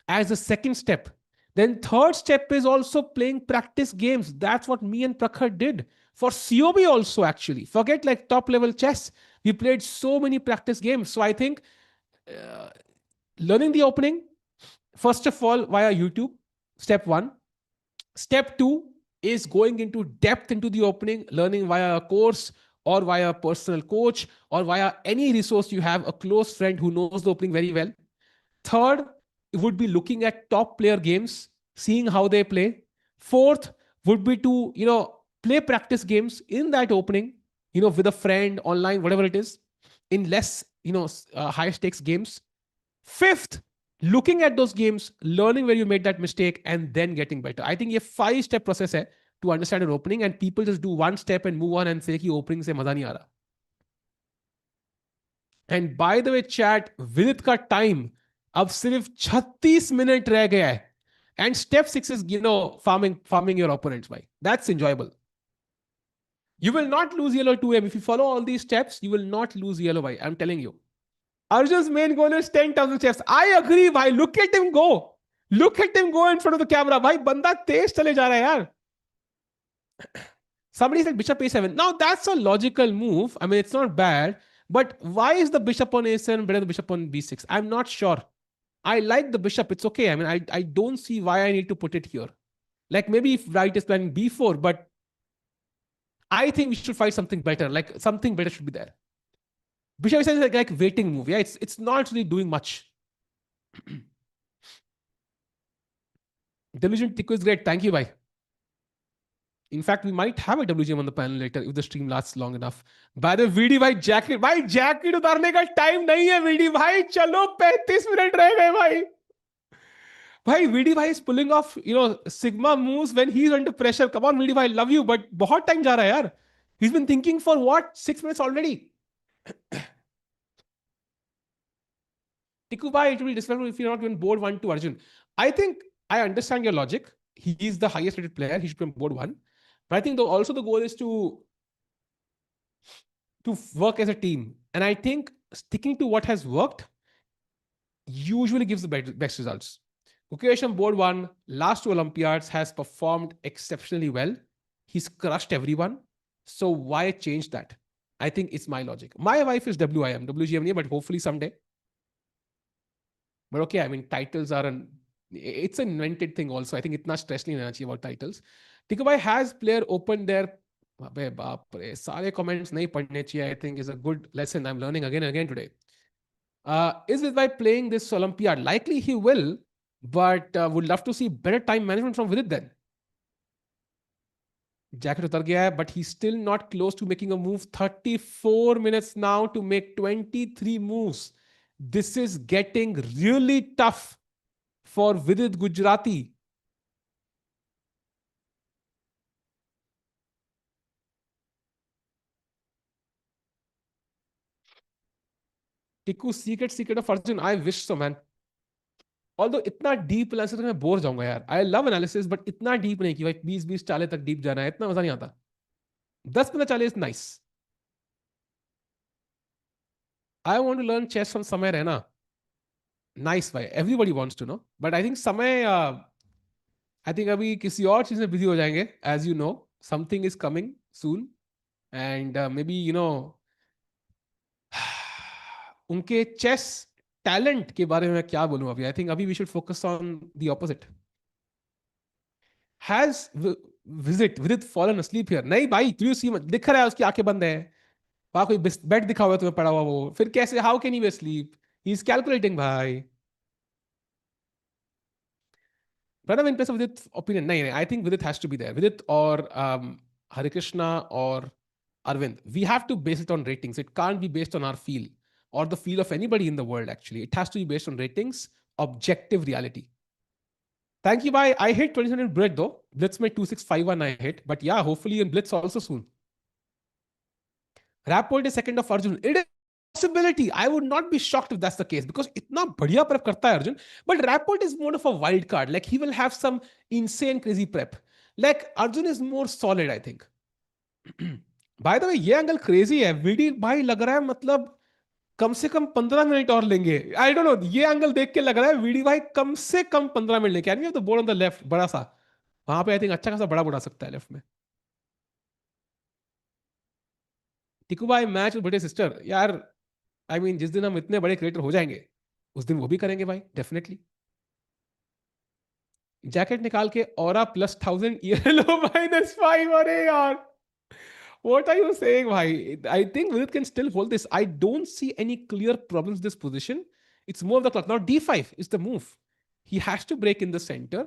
[SPEAKER 1] as a second step. Then third step is also playing practice games. That's what me and Prakhar did. For COB also, actually. Forget like top level chess. We played so many practice games. So I think learning the opening, first of all, via YouTube, step one. Step two is going into depth into the opening, learning via a course or via a personal coach or via any resource you have, a close friend who knows the opening very well. Third, would be looking at top player games, seeing how they play. Fourth would be to, play practice games in that opening, with a friend online, whatever it is, in less, high stakes games. Fifth, looking at those games, learning where you made that mistake, and then getting better. I think a 5-step process hai to understand an opening, and people just do one step and move on and say ki opening se maza nahi aa raha. And by the way, chat, Vidit का time अब सिर्फ 36 minute रह गया है. And step 6 is, farming your opponents, bhai. That's enjoyable. You will not lose yellow 2M. If you follow all these steps, you will not lose yellow, bhai. I'm telling you. Arjun's main goal is 10,000 steps. I agree, bhai. Look at him go. Look at him go in front of the camera. Bhai, banda तेज चले जा रहा है यार. Somebody said bishop a7. Now that's a logical move. I mean, it's not bad. But why is the bishop on a7 better than the bishop on b6? I'm not sure. I like the bishop. It's okay. I mean, I don't see why I need to put it here. Like maybe if White is planning b4, but I think we should find something better. Like something better should be there. Bishop is like waiting move. Yeah, it's not really doing much. Delusion Tico is great. Thank you, bhai. In fact, we might have a WGM on the panel later if the stream lasts long enough. By the way, VD भाई jacket उतारने का time नहीं है VD भाई. चलो 35 minute रह गए भाई. भाई VD भाई is pulling off, Sigma moves when he's under pressure. Come on VD भाई, love you, but बहुत टाइम जा रहा है यार. He's been thinking for what? 6 minutes already. Tiku bhai, it will be disrespectful if you're not given board 1 to Arjun. I think I understand your logic. He is the highest rated player. He should be on board 1. But I think also the goal is to work as a team. And I think sticking to what has worked usually gives the best results. Mukesh on board 1, last 2 Olympiads, has performed exceptionally well. He's crushed everyone. So why change that? I think it's my logic. My wife is WGM, but hopefully someday. But okay, I mean, titles are it's an invented thing also. I think it's not stressful about titles. Tikubai has player opened their sare comments nahi padhne chahiye. I think is a good lesson. I'm learning again and again today. Is it by playing this Olympiad? Likely he will, but would love to see better time management from Vidit then. Jacket उतर गया है, but he still not close to making a move. 34 minutes now to make 23 moves. This is getting really tough for Vidit Gujrathi. टिकू secret secret of Arjun, I wish so man. Although इतना deep analysis मैं बोर जाऊंगा यार. I love analysis but इतना deep नहीं कि भाई 20-20 40 तक डीप जाना है, इतना मजा नहीं आता. 10-15 40 nice. I want to learn chess from Samay Raina. Nice भाई, everybody wants to know, but I think Samay, I think अभी किसी और चीज में बिजी हो जाएंगे. As you know, something is coming soon. And maybe you know, उनके चेस टैलेंट के बारे में मैं क्या बोलूं अभी. आई थिंक अभी we should focus on the opposite. Has visit Vidit fallen asleep here? नहीं भाई, यू सी दिख रहा है उसकी आंखें बंद है. वहां कोई बेड दिखा हुआ है तुम्हें पड़ा हुआ, वो फिर कैसे, how can you be asleep? He is calculating भाई. Pranav in place of Vidit opinion? नहीं नहीं, I think Vidit has to be there. Vidit और हरे कृष्णा और Aravind, we have to base it on ratings. It can't be based on our feel or the feel of anybody in the world. Actually, it has to be based on ratings, objective reality. Thank you, bye. I hit 27 Blitz though. Blitz my 2651 I hit, but yeah, hopefully in Blitz also soon. Rapport is second of Arjun. It is a possibility. I would not be shocked if that's the case because इतना बढ़िया prep करता है Arjun. But Rapport is more of a wild card. Like he will have some insane crazy prep. Like Arjun is more solid, I think. By the way, ये angle crazy है. VD भाई लग रहा है मतलब कम से कम 15 मिनट और लेंगे. आई डोंट नो, ये एंगल देख के लग रहा है वीडी भाई कम से कम 15 मिनट लेंगे. Can we have the board on the left बड़ा सा? वहां पे आई थिंक अच्छा खासा बड़ा बुढ़ा सकता है लेफ्ट में. टिकू भाई मैच विद बड़े सिस्टर यार. आई मीन जिस दिन हम इतने बड़े क्रिएटर हो जाएंगे उस दिन वो भी करेंगे भाई, डेफिनेटली. जैकेट निकाल के ऑरा +1000 येलो -5. अरे यार, what are you saying, bhai? I think Vidit can still hold this. I don't see any clear problems in this position. It's more of the clock. Now D5 is the move. He has to break in the center.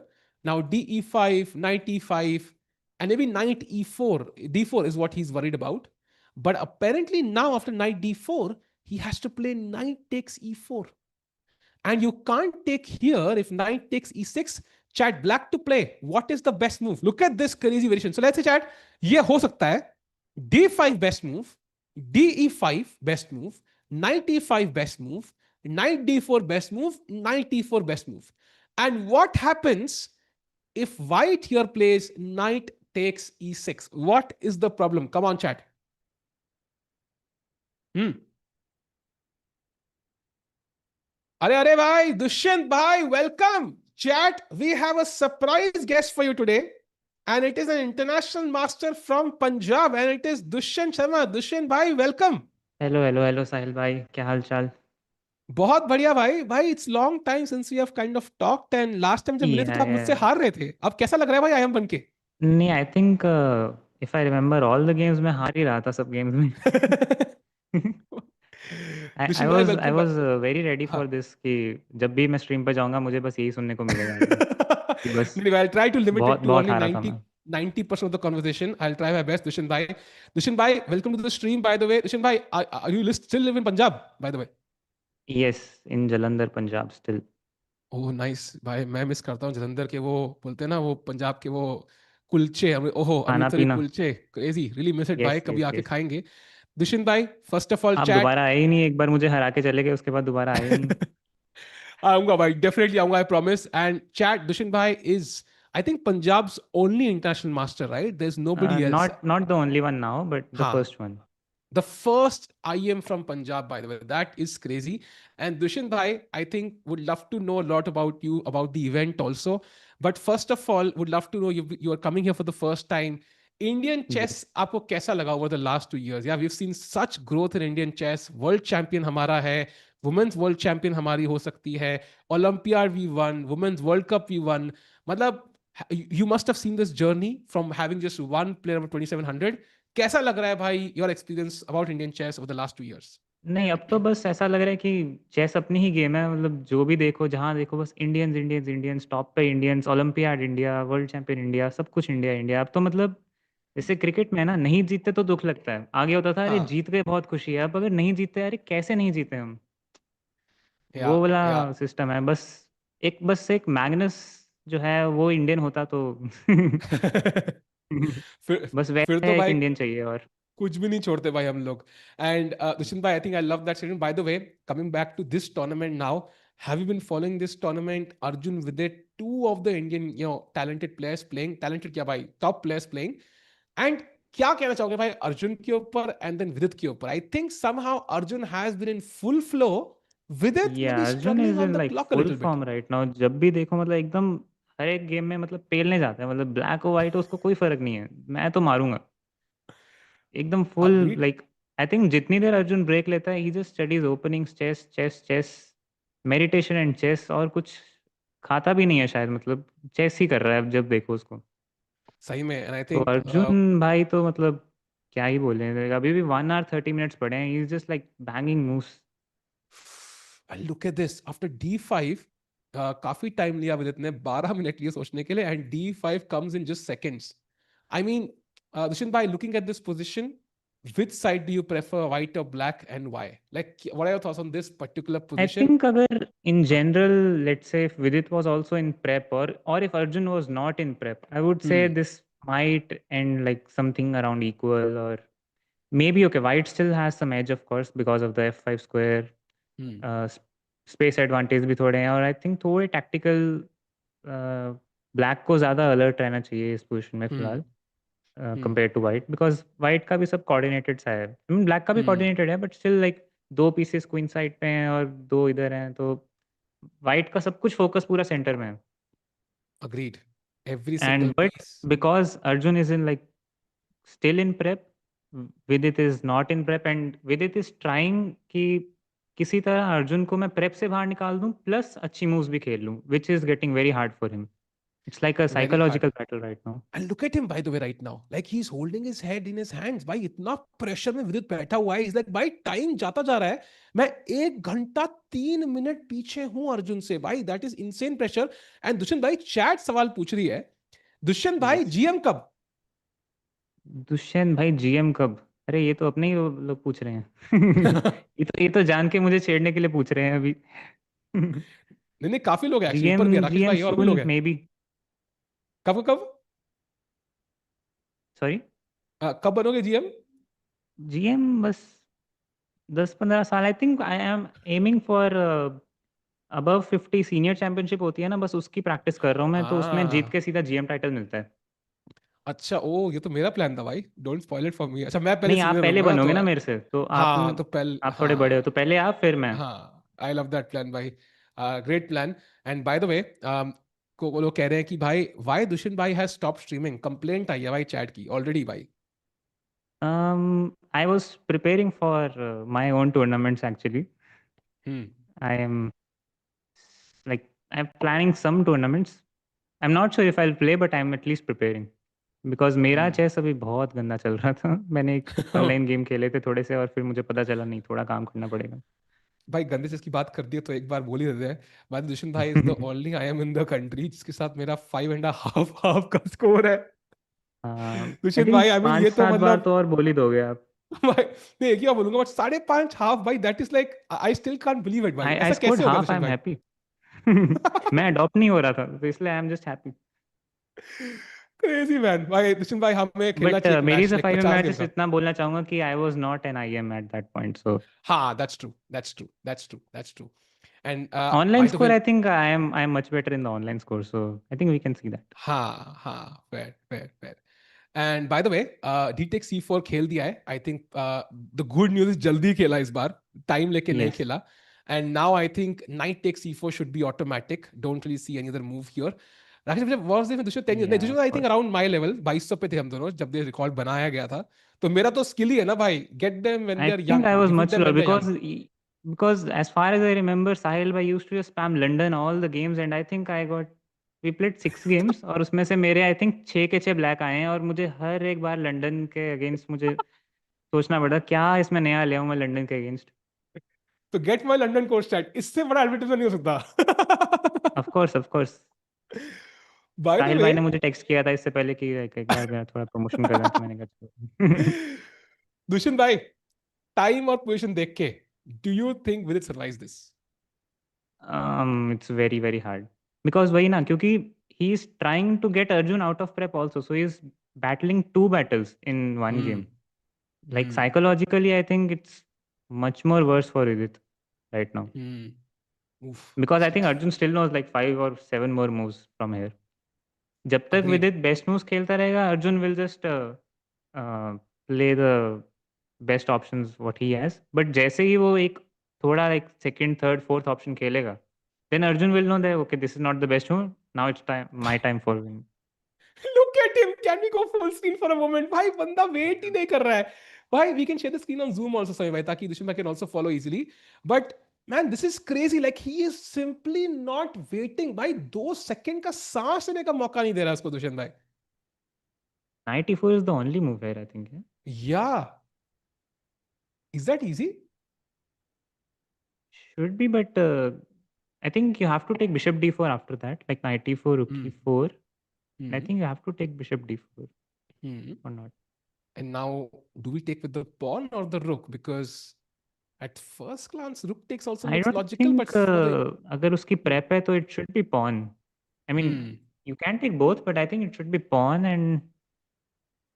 [SPEAKER 1] Now DE5, knight E5, and maybe knight E4. D4 is what he's worried about. But apparently now after knight D4, he has to play knight takes E4. And you can't take here if knight takes E6. Chat, black to play. What is the best move? Look at this crazy variation. So let's say chat, ये हो सकता है D5 best move, DE5 best move, knight E5 best move, knight D4 best move, knight E4 best move. And what happens if white here plays knight takes E6? What is the problem? Come on, chat. अरे भाई दुष्यंत भाई, welcome. Chat, we have a surprise guest for you today. And it is an international master from Punjab, and it is Dushyant Sharma. Dushyant bhai, welcome.
[SPEAKER 2] Hello hello hello Sahil भाई, क्या हाल चाल?
[SPEAKER 1] बहुत बढ़िया भाई. भाई it's long time since we have kind of talked, and last time जब मिले थे तो आप मुझसे
[SPEAKER 2] या
[SPEAKER 1] हार रहे थे. अब कैसा लग रहा है भाई आईएम बन के?
[SPEAKER 2] नहीं, I think if I remember all the games में हार ही रहा था सब गेम्स में. आई
[SPEAKER 1] दुष्यंत भाई
[SPEAKER 2] was I
[SPEAKER 1] welcome.
[SPEAKER 2] Was very ready
[SPEAKER 1] हाँ.
[SPEAKER 2] फॉर दिस कि जब भी मैं स्ट्रीम पे जाऊंगा मुझे बस यही सुनने को मिलेगा आगे कि बस
[SPEAKER 1] नहीं, I'll try to limit
[SPEAKER 2] बहुत
[SPEAKER 1] it to
[SPEAKER 2] बहुत
[SPEAKER 1] only
[SPEAKER 2] हारा था
[SPEAKER 1] 90
[SPEAKER 2] मैं.
[SPEAKER 1] 90% of the conversation. I'll try my best. Dushyant bhai. Dushyant bhai, welcome to the stream, by the way. Dushyant bhai, are you still live in Punjab, by the way?
[SPEAKER 2] Yes, in Jalandhar Punjab still.
[SPEAKER 1] Oh nice भाई, मैं miss करता हूँ जलंधर के वो, बोलते हैं ना वो पंजाब के वो कुलचे. ओहो,
[SPEAKER 2] खाना
[SPEAKER 1] अमृतसरी
[SPEAKER 2] पीना.
[SPEAKER 1] कुलचे, क्रेजी. रियली मिस इट भाई,
[SPEAKER 2] यस
[SPEAKER 1] कभी
[SPEAKER 2] यस
[SPEAKER 1] आके
[SPEAKER 2] यस.
[SPEAKER 1] खाएंगे. दुष्यंत भाई, फर्स्ट ऑफ ऑल
[SPEAKER 2] आप
[SPEAKER 1] चैट.
[SPEAKER 2] दोबारा आए ही नहीं, एक बार मुझे हरा के चले गए, उसके बाद दोबारा आए ही नहीं.
[SPEAKER 1] आऊंगा भाई, डेफिनेटली आऊंगा, I promise. And chat, Dushyant भाई is, I think, Punjab's only international master, right? There is nobody else.
[SPEAKER 2] Not the only one now but the
[SPEAKER 1] हाँ,
[SPEAKER 2] first one.
[SPEAKER 1] the first IM from Punjab, by the way. That is crazy. And Dushyant bhai, I think would love to know a lot about you, about the event also. But first of all, would love to know, you are coming here for the first time. Indian chess,
[SPEAKER 2] yes.
[SPEAKER 1] आपको कैसा लगा over the last 2 years? Yeah, we've seen such growth in Indian chess. World champion हमारा है, women's world champion हमारी हो सकती है, Olympiad we won, women's World Cup we won. मतलब you must have seen this journey from having just one player over 2700. कैसा लग रहा है भाई your experience about Indian chess over the last 2 years?
[SPEAKER 2] नहीं, अब तो बस ऐसा लग रहा है कि चेस अपनी ही गेम है. मतलब जो भी देखो, जहाँ देखो, बस इंडियंस इंडियंस इंडियंस, टॉप पे Indians, olympiad India, world champion India, सब कुछ इंडिया इंडिया. अब तो मतलब जैसे क्रिकेट में है ना, नहीं जीतते तो दुख लगता है, आगे होता था अरे
[SPEAKER 1] हाँ।
[SPEAKER 2] जीत गए बहुत खुशी है, अब अगर नहीं जीतते अरे कैसे नहीं जीते हम।
[SPEAKER 1] या
[SPEAKER 2] वो वाला
[SPEAKER 1] या
[SPEAKER 2] सिस्टम है बस। एक मैग्नस जो है वो इंडियन होता तो
[SPEAKER 1] फिर
[SPEAKER 2] बस
[SPEAKER 1] फिर
[SPEAKER 2] वैसा
[SPEAKER 1] तो
[SPEAKER 2] एक
[SPEAKER 1] भाई
[SPEAKER 2] इंडियन चाहिए और।
[SPEAKER 1] कुछ भी नहीं छोड़ते भाई हम लोग. एंड दुष्यंत भाई, I think I love that statement. By the way, coming back to this tournament now, have you been following this tournament? Arjun Vidit, two of the Indian, talented players playing, talented क्या भाई, top players playing. And क्या कहना चाहोगे भाई अर्जुन के ऊपर and then Vidit के ऊपर? I think somehow Arjun has been in full flow, Vidit
[SPEAKER 2] ये
[SPEAKER 1] maybe
[SPEAKER 2] Arjun
[SPEAKER 1] struggling
[SPEAKER 2] is
[SPEAKER 1] on
[SPEAKER 2] in
[SPEAKER 1] the
[SPEAKER 2] like
[SPEAKER 1] clock a
[SPEAKER 2] full
[SPEAKER 1] little bit.
[SPEAKER 2] Form right now, जब भी देखो मतलब एकदम हर एक गेम में मतलब पेलने जाता है, मतलब ब्लैक और वाइट हो उसको कोई फर्क नहीं है, मैं तो मारूंगा एकदम full.
[SPEAKER 1] Agreed.
[SPEAKER 2] Like I think जितनी देर अर्जुन ब्रेक लेता है he just studies openings, chess chess chess, meditation and chess, और कुछ खाता भी नहीं है शायद, मतलब चेस ही कर रहा है अब जब देखो उसको।
[SPEAKER 1] सही में. एंड आई
[SPEAKER 2] तो
[SPEAKER 1] थिंक
[SPEAKER 2] अर्जुन भाई तो मतलब क्या ही बोले, अभी भी 1 hour 30 minutes पड़े हैं, he is just like banging moves.
[SPEAKER 1] Look at this after D5. काफी टाइम लिया विदित ने, 12 मिनट लिए सोचने के लिए, and D5 comes in just seconds. I mean, Dushyant भाई, looking at this position, which side do you prefer, white or black, and why? Like, what are your thoughts on this particular
[SPEAKER 2] I
[SPEAKER 1] position?
[SPEAKER 2] Think अगर in general, let's say if Vidit was also in prep और if Arjun was not in prep, I would say
[SPEAKER 1] Hmm.
[SPEAKER 2] This might end like something around equal, or maybe okay, white still has some edge of course because of the f5 square,
[SPEAKER 1] Hmm.
[SPEAKER 2] Space advantage भी थोड़े हैं, और I think थोड़े tactical, black को ज़्यादा alert रहना चाहिए इस पोजीशन में
[SPEAKER 1] Hmm.
[SPEAKER 2] फिलहाल
[SPEAKER 1] Hmm.
[SPEAKER 2] Compare to white, because white का भी सब कोऑर्डिनेटेड सा है, ब्लैक का भी
[SPEAKER 1] Hmm.
[SPEAKER 2] कोऑर्डिनेटेड है, बट स्टिल लाइक दो पीसेस क्वीन साइड पे हैं और दो इधर हैं, तो वाइट का सब कुछ फोकस पूरा सेंटर में है।
[SPEAKER 1] Agreed. Every single
[SPEAKER 2] and but
[SPEAKER 1] piece.
[SPEAKER 2] Because Arjun is in like still in prep, Vidit is not in prep, and Vidit is trying कि किसी तरह अर्जुन को मैं प्रेप से बाहर निकाल दूं प्लस अच्छी मूव्स भी खेल लूं, which is getting very hard for him. It's like a
[SPEAKER 1] Very hard.
[SPEAKER 2] Psychological battle right now.
[SPEAKER 1] And look at him, by the way, right now. Like he's holding his head in his hands. भाई इतना pressure में विद्युत बैठा हुआ है. He's like, भाई time जाता जा रहा है. मैं 1 घंटा 3 मिनट पीछे हूं अर्जुन से. भाई that is insane pressure. And Dushyant भाई, चैट सवाल पूछ रही है, दुष्यंत भाई
[SPEAKER 2] यस।
[SPEAKER 1] जीएम कब?
[SPEAKER 2] दुष्यंत भाई जीएम कब? अरे ये तो अपने ही लोग पूछ रहे हैं। ये तो जान के मुझे छेड़ने के लिए पूछ रहे हैं अभी।
[SPEAKER 1] नहीं नहीं, काफी लोग हैं एक्चुअली,
[SPEAKER 2] जीएम
[SPEAKER 1] ऊपर भी है राकेश
[SPEAKER 2] जीएम
[SPEAKER 1] भाई, और भी लोग
[SPEAKER 2] सून
[SPEAKER 1] हैं.
[SPEAKER 2] May be.
[SPEAKER 1] कब कब?
[SPEAKER 2] सॉरी।
[SPEAKER 1] कब बनोगे जीएम?
[SPEAKER 2] जीएम बस 10 15 साल, आई think I M aiming for above 50 senior championship होती है ना, बस उसकी प्रैक्टिस कर रहा हूँ मैं, तो उसमें जीत
[SPEAKER 1] हाँ.
[SPEAKER 2] के सीधा जीएम टाइटल मिलता है।
[SPEAKER 1] अच्छा, ओ, ये तो मेरा प्लान था भाई. Don't spoil it for me. अच्छा, मैं पहले
[SPEAKER 2] नहीं आप
[SPEAKER 1] सीनियर
[SPEAKER 2] पहले
[SPEAKER 1] बनूंगा तो.
[SPEAKER 2] बनोगे ना मेरे से, तो
[SPEAKER 1] हाँ, तो पहले,
[SPEAKER 2] आप थोड़े बड़े हो
[SPEAKER 1] हाँ.
[SPEAKER 2] तो पहले आप फिर मैं।
[SPEAKER 1] हाँ, आई लव दैट प्लान भाई. Great plan. And by the वे, को लोग कह रहे हैं कि भाई वाई दुष्यंत भाई हैज स्टॉप स्ट्रीमिंग. कंप्लेंट आई है भाई चैट की ऑलरेडी भाई.
[SPEAKER 2] I was preparing for my own tournaments actually.
[SPEAKER 1] Hmm.
[SPEAKER 2] I am like I'm planning some tournaments. I'm not sure if I'll play, but I'm at least preparing. Because मेरा
[SPEAKER 1] हम्म.
[SPEAKER 2] Chess अभी बहुत गंदा चल रहा था। मैंने एक ऑनलाइन गेम खेले थे थोड़े से, और फिर मुझे पता चला नहीं, थोड़ा काम करना पड़ेगा।
[SPEAKER 1] भाई गंदे से इसकी बात कर दी है, तो एक बार बोल ही देते हैं. भाई दुष्यंत भाई is the only I am in the country जिसके साथ मेरा 5.5 हाफ का स्कोर है.
[SPEAKER 2] आई
[SPEAKER 1] दुष्यंत
[SPEAKER 2] थिंक
[SPEAKER 1] भाई, आई मीन
[SPEAKER 2] पाँच
[SPEAKER 1] ये तो
[SPEAKER 2] सात बार
[SPEAKER 1] मतलब.
[SPEAKER 2] तो और बोल ही दोगे आप।
[SPEAKER 1] भाई नहीं, एक ही बार बोलूंगा, बट 5.5 हाफ भाई, that is like I still can't believe it भाई.
[SPEAKER 2] आई
[SPEAKER 1] ऐसा
[SPEAKER 2] स्कोर्ड
[SPEAKER 1] कैसे होगा
[SPEAKER 2] हाफ, आई
[SPEAKER 1] दुष्यंत
[SPEAKER 2] एम
[SPEAKER 1] भाई?
[SPEAKER 2] हैप्पी। मैं अडॉप्ट नहीं हो रहा था तो इसलिए आई am just happy.
[SPEAKER 1] Crazy man. भाई दुष्यंत भाई, हमें खेलना
[SPEAKER 2] बट
[SPEAKER 1] चाहिए एक
[SPEAKER 2] मेरी
[SPEAKER 1] मैच, लाइक
[SPEAKER 2] सफाई में मैं
[SPEAKER 1] 50 गेम
[SPEAKER 2] जस्ट
[SPEAKER 1] का.
[SPEAKER 2] इतना बोलना चाहूंगा कि I was not an I am at that point, so
[SPEAKER 1] हाँ, that's true, that's true, that's true, that's true. And
[SPEAKER 2] online
[SPEAKER 1] by the
[SPEAKER 2] score
[SPEAKER 1] way,
[SPEAKER 2] I think I am much better in the online score, so I think we can see that.
[SPEAKER 1] हाँ हाँ, fair fair fair. And by the way, D take C4 खेल दिया है. I think the good news is जल्दी खेला इस बार, time लेके नहीं
[SPEAKER 2] यस।
[SPEAKER 1] खेला. And now I think knight take C4 should be automatic. Don't really see any other move here. Rakesh मुझे वॉज में दुष्यंत 10 नहीं,
[SPEAKER 2] या
[SPEAKER 1] Dushyant
[SPEAKER 2] of
[SPEAKER 1] I think
[SPEAKER 2] course.
[SPEAKER 1] Around my level 2200 पे थे हम दोनों जब ये रिकॉर्ड बनाया गया था. तो मेरा तो स्किल ही है ना भाई, get them when
[SPEAKER 2] I
[SPEAKER 1] they are
[SPEAKER 2] think
[SPEAKER 1] young,
[SPEAKER 2] I was
[SPEAKER 1] defeat
[SPEAKER 2] much
[SPEAKER 1] them
[SPEAKER 2] lower
[SPEAKER 1] when they are young.
[SPEAKER 2] because as far as I remember, Sahil bhai used to just spam London all the games, and I think I got we played 6 games, और उसमें से मेरे I think 6 के 6 black आए हैं, और मुझे हर एक बार लंदन के अगेंस्ट मुझे सोचना पड़ा क्या इसमें नया ले आऊं मैं लंदन के अगेंस्ट।
[SPEAKER 1] तो get my London course chat, इससे बड़ा एडवर्टाइजमेंट नहीं हो सकता.
[SPEAKER 2] Of course of course.
[SPEAKER 1] By the
[SPEAKER 2] Sahil
[SPEAKER 1] way,
[SPEAKER 2] भाई ने मुझे टेक्स्ट किया था इससे पहले कि एक बार मेरा थोड़ा प्रमोशन कर दें, तो मैंने कहा चलो।
[SPEAKER 1] दुष्यंत भाई, टाइम और पोजीशन देख के, डू यू थिंक विदित survives this?
[SPEAKER 2] It's very very hard because वही ना, क्योंकि he is trying to get Arjun out of prep also, so he is battling two battles in one
[SPEAKER 1] hmm.
[SPEAKER 2] game. Like
[SPEAKER 1] hmm.
[SPEAKER 2] psychologically I think it's much more worse for Udit right now,
[SPEAKER 1] उफ।
[SPEAKER 2] because I
[SPEAKER 1] shit.
[SPEAKER 2] think Arjun still knows like 5 or 7 more moves from here. जब तक
[SPEAKER 1] agreed.
[SPEAKER 2] विदित best moves खेलता रहेगा, Arjun will just play the best options what he has, but जैसे ही वो एक थोड़ा like second third fourth option खेलेगा, then Arjun will know that okay this is not the best move, now it's time my time for win.
[SPEAKER 1] Look at him, can we go full screen for a moment? भाई बंदा wait ही नहीं कर रहा है। भाई we can share the screen on zoom also समय भाई, ताकि दुश्मन can also follow easily. But man, this is crazy, like he is simply not waiting भाई। 2 सेकंड का सांस लेने का मौका नहीं दे रहा उसको दुष्यंत भाई।
[SPEAKER 2] Knight e4 is the only move here I think.
[SPEAKER 1] Yeah, is that easy?
[SPEAKER 2] Should be, but I think you have to take bishop d4 after that, like knight e4, rook
[SPEAKER 1] hmm.
[SPEAKER 2] e4. And I
[SPEAKER 1] hmm.
[SPEAKER 2] think you have to take bishop d4
[SPEAKER 1] hmm.
[SPEAKER 2] or not.
[SPEAKER 1] And now, do we take with the pawn or the rook? Because at first glance, rook takes also
[SPEAKER 2] I
[SPEAKER 1] looks
[SPEAKER 2] don't
[SPEAKER 1] logical, but
[SPEAKER 2] think
[SPEAKER 1] for the
[SPEAKER 2] अगर उसकी
[SPEAKER 1] hmm,
[SPEAKER 2] prep है तो it should be pawn. I mean,
[SPEAKER 1] hmm,
[SPEAKER 2] you can take both, but I think it should be pawn and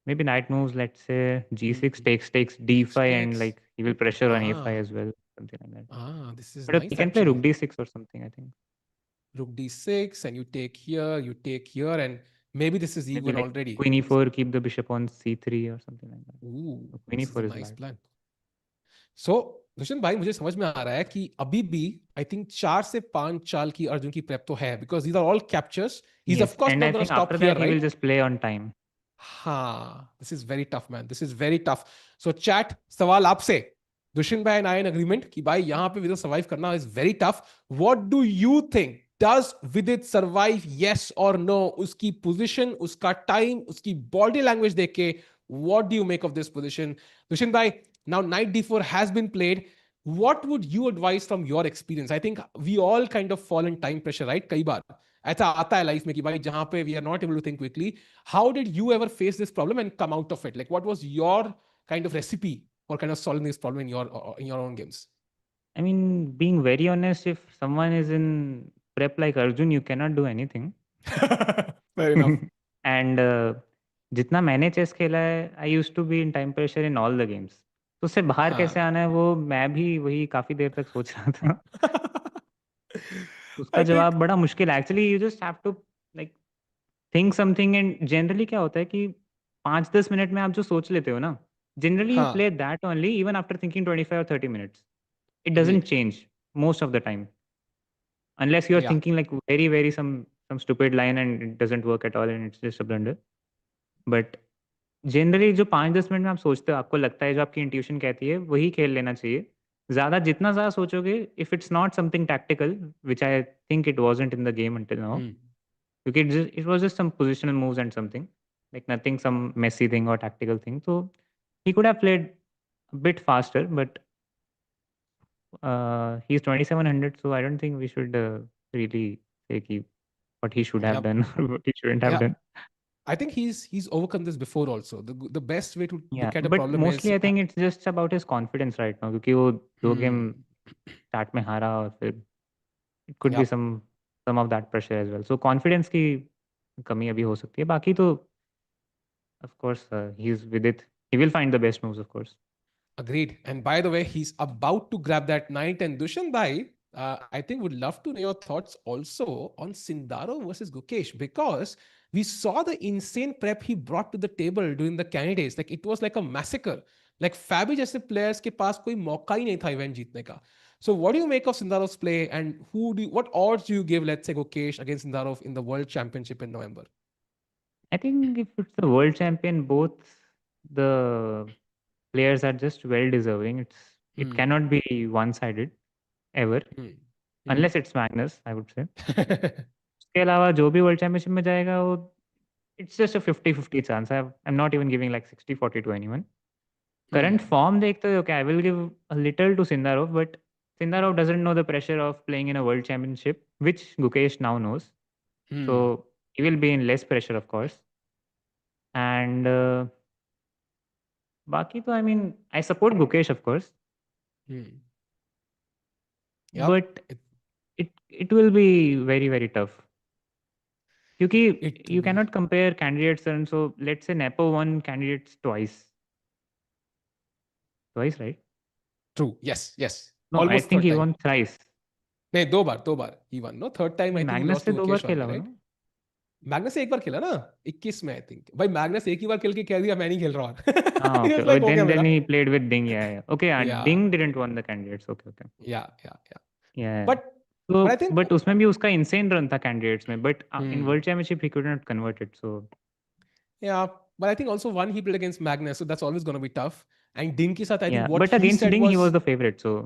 [SPEAKER 2] maybe knight moves. Let's say g6
[SPEAKER 1] hmm,
[SPEAKER 2] takes
[SPEAKER 1] takes
[SPEAKER 2] d5, and
[SPEAKER 1] takes.
[SPEAKER 2] like he will pressure on a5
[SPEAKER 1] Ah,
[SPEAKER 2] as well, something like that.
[SPEAKER 1] this is
[SPEAKER 2] But he
[SPEAKER 1] nice
[SPEAKER 2] can play rook
[SPEAKER 1] actually.
[SPEAKER 2] d6 or something. I think
[SPEAKER 1] Rook d6, and you take here, and maybe this is
[SPEAKER 2] maybe
[SPEAKER 1] even
[SPEAKER 2] like
[SPEAKER 1] already.
[SPEAKER 2] queen e4, keep the bishop on c3 or something like that.
[SPEAKER 1] Ooh,
[SPEAKER 2] So queen
[SPEAKER 1] this is a
[SPEAKER 2] e4 is
[SPEAKER 1] nice
[SPEAKER 2] bad.
[SPEAKER 1] plan. सो दुष्यंत भाई, मुझे समझ में आ रहा है कि अभी भी I think 4 से 5 चाल की अर्जुन की प्रेप तो है, because these are all captures. He is of
[SPEAKER 2] Yes,
[SPEAKER 1] course
[SPEAKER 2] and
[SPEAKER 1] not
[SPEAKER 2] I
[SPEAKER 1] gonna
[SPEAKER 2] think
[SPEAKER 1] stop
[SPEAKER 2] after
[SPEAKER 1] here,
[SPEAKER 2] that he will
[SPEAKER 1] right?
[SPEAKER 2] just play on time.
[SPEAKER 1] हाँ, this is very tough man, this is very tough. So chat, सवाल आपसे। दुष्यंत भाई and I an agreement कि भाई यहाँ पे Vidit survive करना is very tough. What do you think, does Vidit survive, yes और नो? उसकी पोजीशन, उसका टाइम, उसकी बॉडी लैंग्वेज देख के what do you make of this position? Dushyant भाई, now knight d4 has been played, what would you advise from your experience? I think we all kind of fall in time pressure, right? कई बार ऐसा आता है life में कि भाई जहां पे we are not able to think quickly. How did you ever face this problem and come out of it? Like, what was your kind of recipe for kind of solving this problem in your own games?
[SPEAKER 2] I mean, being very honest, if someone is in prep like Arjun, you cannot do anything.
[SPEAKER 1] Fair enough.
[SPEAKER 2] And जितना मैंने chess खेला है, I use to be in time pressure in all the games. तो उससे बाहर कैसे
[SPEAKER 1] हाँ।
[SPEAKER 2] आना है, वो मैं भी वही काफ़ी देर तक सोच रहा था. उसका
[SPEAKER 1] I think
[SPEAKER 2] जवाब बड़ा मुश्किल है actually. You just have to like think something, and generally क्या होता है कि 5-10 मिनट में आप जो सोच लेते हो ना, जनरली यू
[SPEAKER 1] हाँ,
[SPEAKER 2] play that only even after thinking 25 or 30 minutes. It doesn't
[SPEAKER 1] agreed.
[SPEAKER 2] change most of the time, unless you're
[SPEAKER 1] Yeah.
[SPEAKER 2] thinking like very very some stupid line and it doesn't work at all and it's just a blunder. But generally जो 5-10 minute में आप सोचते हो, आपको लगता है जो आपकी इंट्यूशन कहती है वही खेल लेना चाहिए. ज़्यादा जितना ज़्यादा सोचोगे, if it's not something tactical, which I think it wasn't in the game until now,
[SPEAKER 1] Hmm.
[SPEAKER 2] क्योंकि it was just some positional moves and something like nothing some messy thing और टैक्टिकल थिंग. तो he could have played bit faster, but he's 2700, so I don't think we should really say what he should have
[SPEAKER 1] Yep.
[SPEAKER 2] done or what he shouldn't have
[SPEAKER 1] Yeah.
[SPEAKER 2] done.
[SPEAKER 1] I think he's overcome this before also. The best way to
[SPEAKER 2] Yeah,
[SPEAKER 1] look at a
[SPEAKER 2] but
[SPEAKER 1] problem is
[SPEAKER 2] mostly I think it's just about his confidence right now, क्योंकि वो 2 game
[SPEAKER 1] hmm.
[SPEAKER 2] Start में हारा और फिर it could be
[SPEAKER 1] Yep.
[SPEAKER 2] some of that pressure as well. So confidence की कमी अभी हो सकती है. बाकी तो of course he's with it. He will find the best moves of course.
[SPEAKER 1] Agreed. And by the way, he's about to grab that knight. And Dushan Bhai, I think would love to know your thoughts also on Sindaro versus Gukesh, because we saw the insane prep he brought to the table during the candidates. Like it was like a massacre. Like Fabi जैसे players के पास कोई मौका ही नहीं था event जीतने का. So what do you make of Sindarov's play, and what odds do you give, let's say, Gukesh against Sindarov in the World Championship in November?
[SPEAKER 2] I think if it's the world champion, both the players are just well deserving. It
[SPEAKER 1] Hmm.
[SPEAKER 2] cannot be one sided ever,
[SPEAKER 1] Hmm. Hmm.
[SPEAKER 2] unless it's Magnus, I would say. उसके अलावा जो भी world championship में जाएगा वो, it's just a 50-50 chance. I am not even giving like 60-40 to anyone. Current
[SPEAKER 1] Hmm.
[SPEAKER 2] Form देखते हो, okay I will give a little to Sindarov, but Sindarov doesn't know the pressure of playing in a world championship, which Gukesh now knows. So
[SPEAKER 1] Hmm.
[SPEAKER 2] He will be in less pressure, of course. And बाकी तो I mean I support Gukesh, of course,
[SPEAKER 1] Hmm. Yep.
[SPEAKER 2] but it will be very very tough. Because
[SPEAKER 1] It
[SPEAKER 2] you
[SPEAKER 1] will.
[SPEAKER 2] cannot compare candidates, and so let's say Nepo won candidates twice, right?
[SPEAKER 1] True. Yes. Yes.
[SPEAKER 2] No, I
[SPEAKER 1] Almost
[SPEAKER 2] think
[SPEAKER 1] third
[SPEAKER 2] he
[SPEAKER 1] time.
[SPEAKER 2] won thrice.
[SPEAKER 1] नहीं, दो बार ही won no, third time I think he
[SPEAKER 2] Magnus
[SPEAKER 1] lost
[SPEAKER 2] से
[SPEAKER 1] to
[SPEAKER 2] 2 बार
[SPEAKER 1] मुकेश
[SPEAKER 2] खेला
[SPEAKER 1] only,
[SPEAKER 2] हो
[SPEAKER 1] right?
[SPEAKER 2] ना?
[SPEAKER 1] Magnus से एक बार खेला ना, 21 में आई थिंक। भाई मैग्नस एक ही बार खेल के कह दिया मैं नहीं खेल रहा और
[SPEAKER 2] हाँ,
[SPEAKER 1] he
[SPEAKER 2] okay.
[SPEAKER 1] was like, हो गया
[SPEAKER 2] Then
[SPEAKER 1] मेरा।
[SPEAKER 2] he played with Ding. Yeah. Okay,
[SPEAKER 1] या
[SPEAKER 2] Ding didn't won the candidates. Okay.
[SPEAKER 1] या
[SPEAKER 2] Yeah.
[SPEAKER 1] But
[SPEAKER 2] So,
[SPEAKER 1] I think
[SPEAKER 2] but उसमें भी उसका insane run था candidates में. But in
[SPEAKER 1] hmm
[SPEAKER 2] World Championship he could not convert it. So
[SPEAKER 1] yeah but I think also one he played against Magnus, so that's always gonna be tough. And Ding के साथ I think
[SPEAKER 2] yeah.
[SPEAKER 1] What
[SPEAKER 2] But
[SPEAKER 1] he
[SPEAKER 2] against
[SPEAKER 1] said
[SPEAKER 2] Ding he
[SPEAKER 1] was,
[SPEAKER 2] was the favorite. So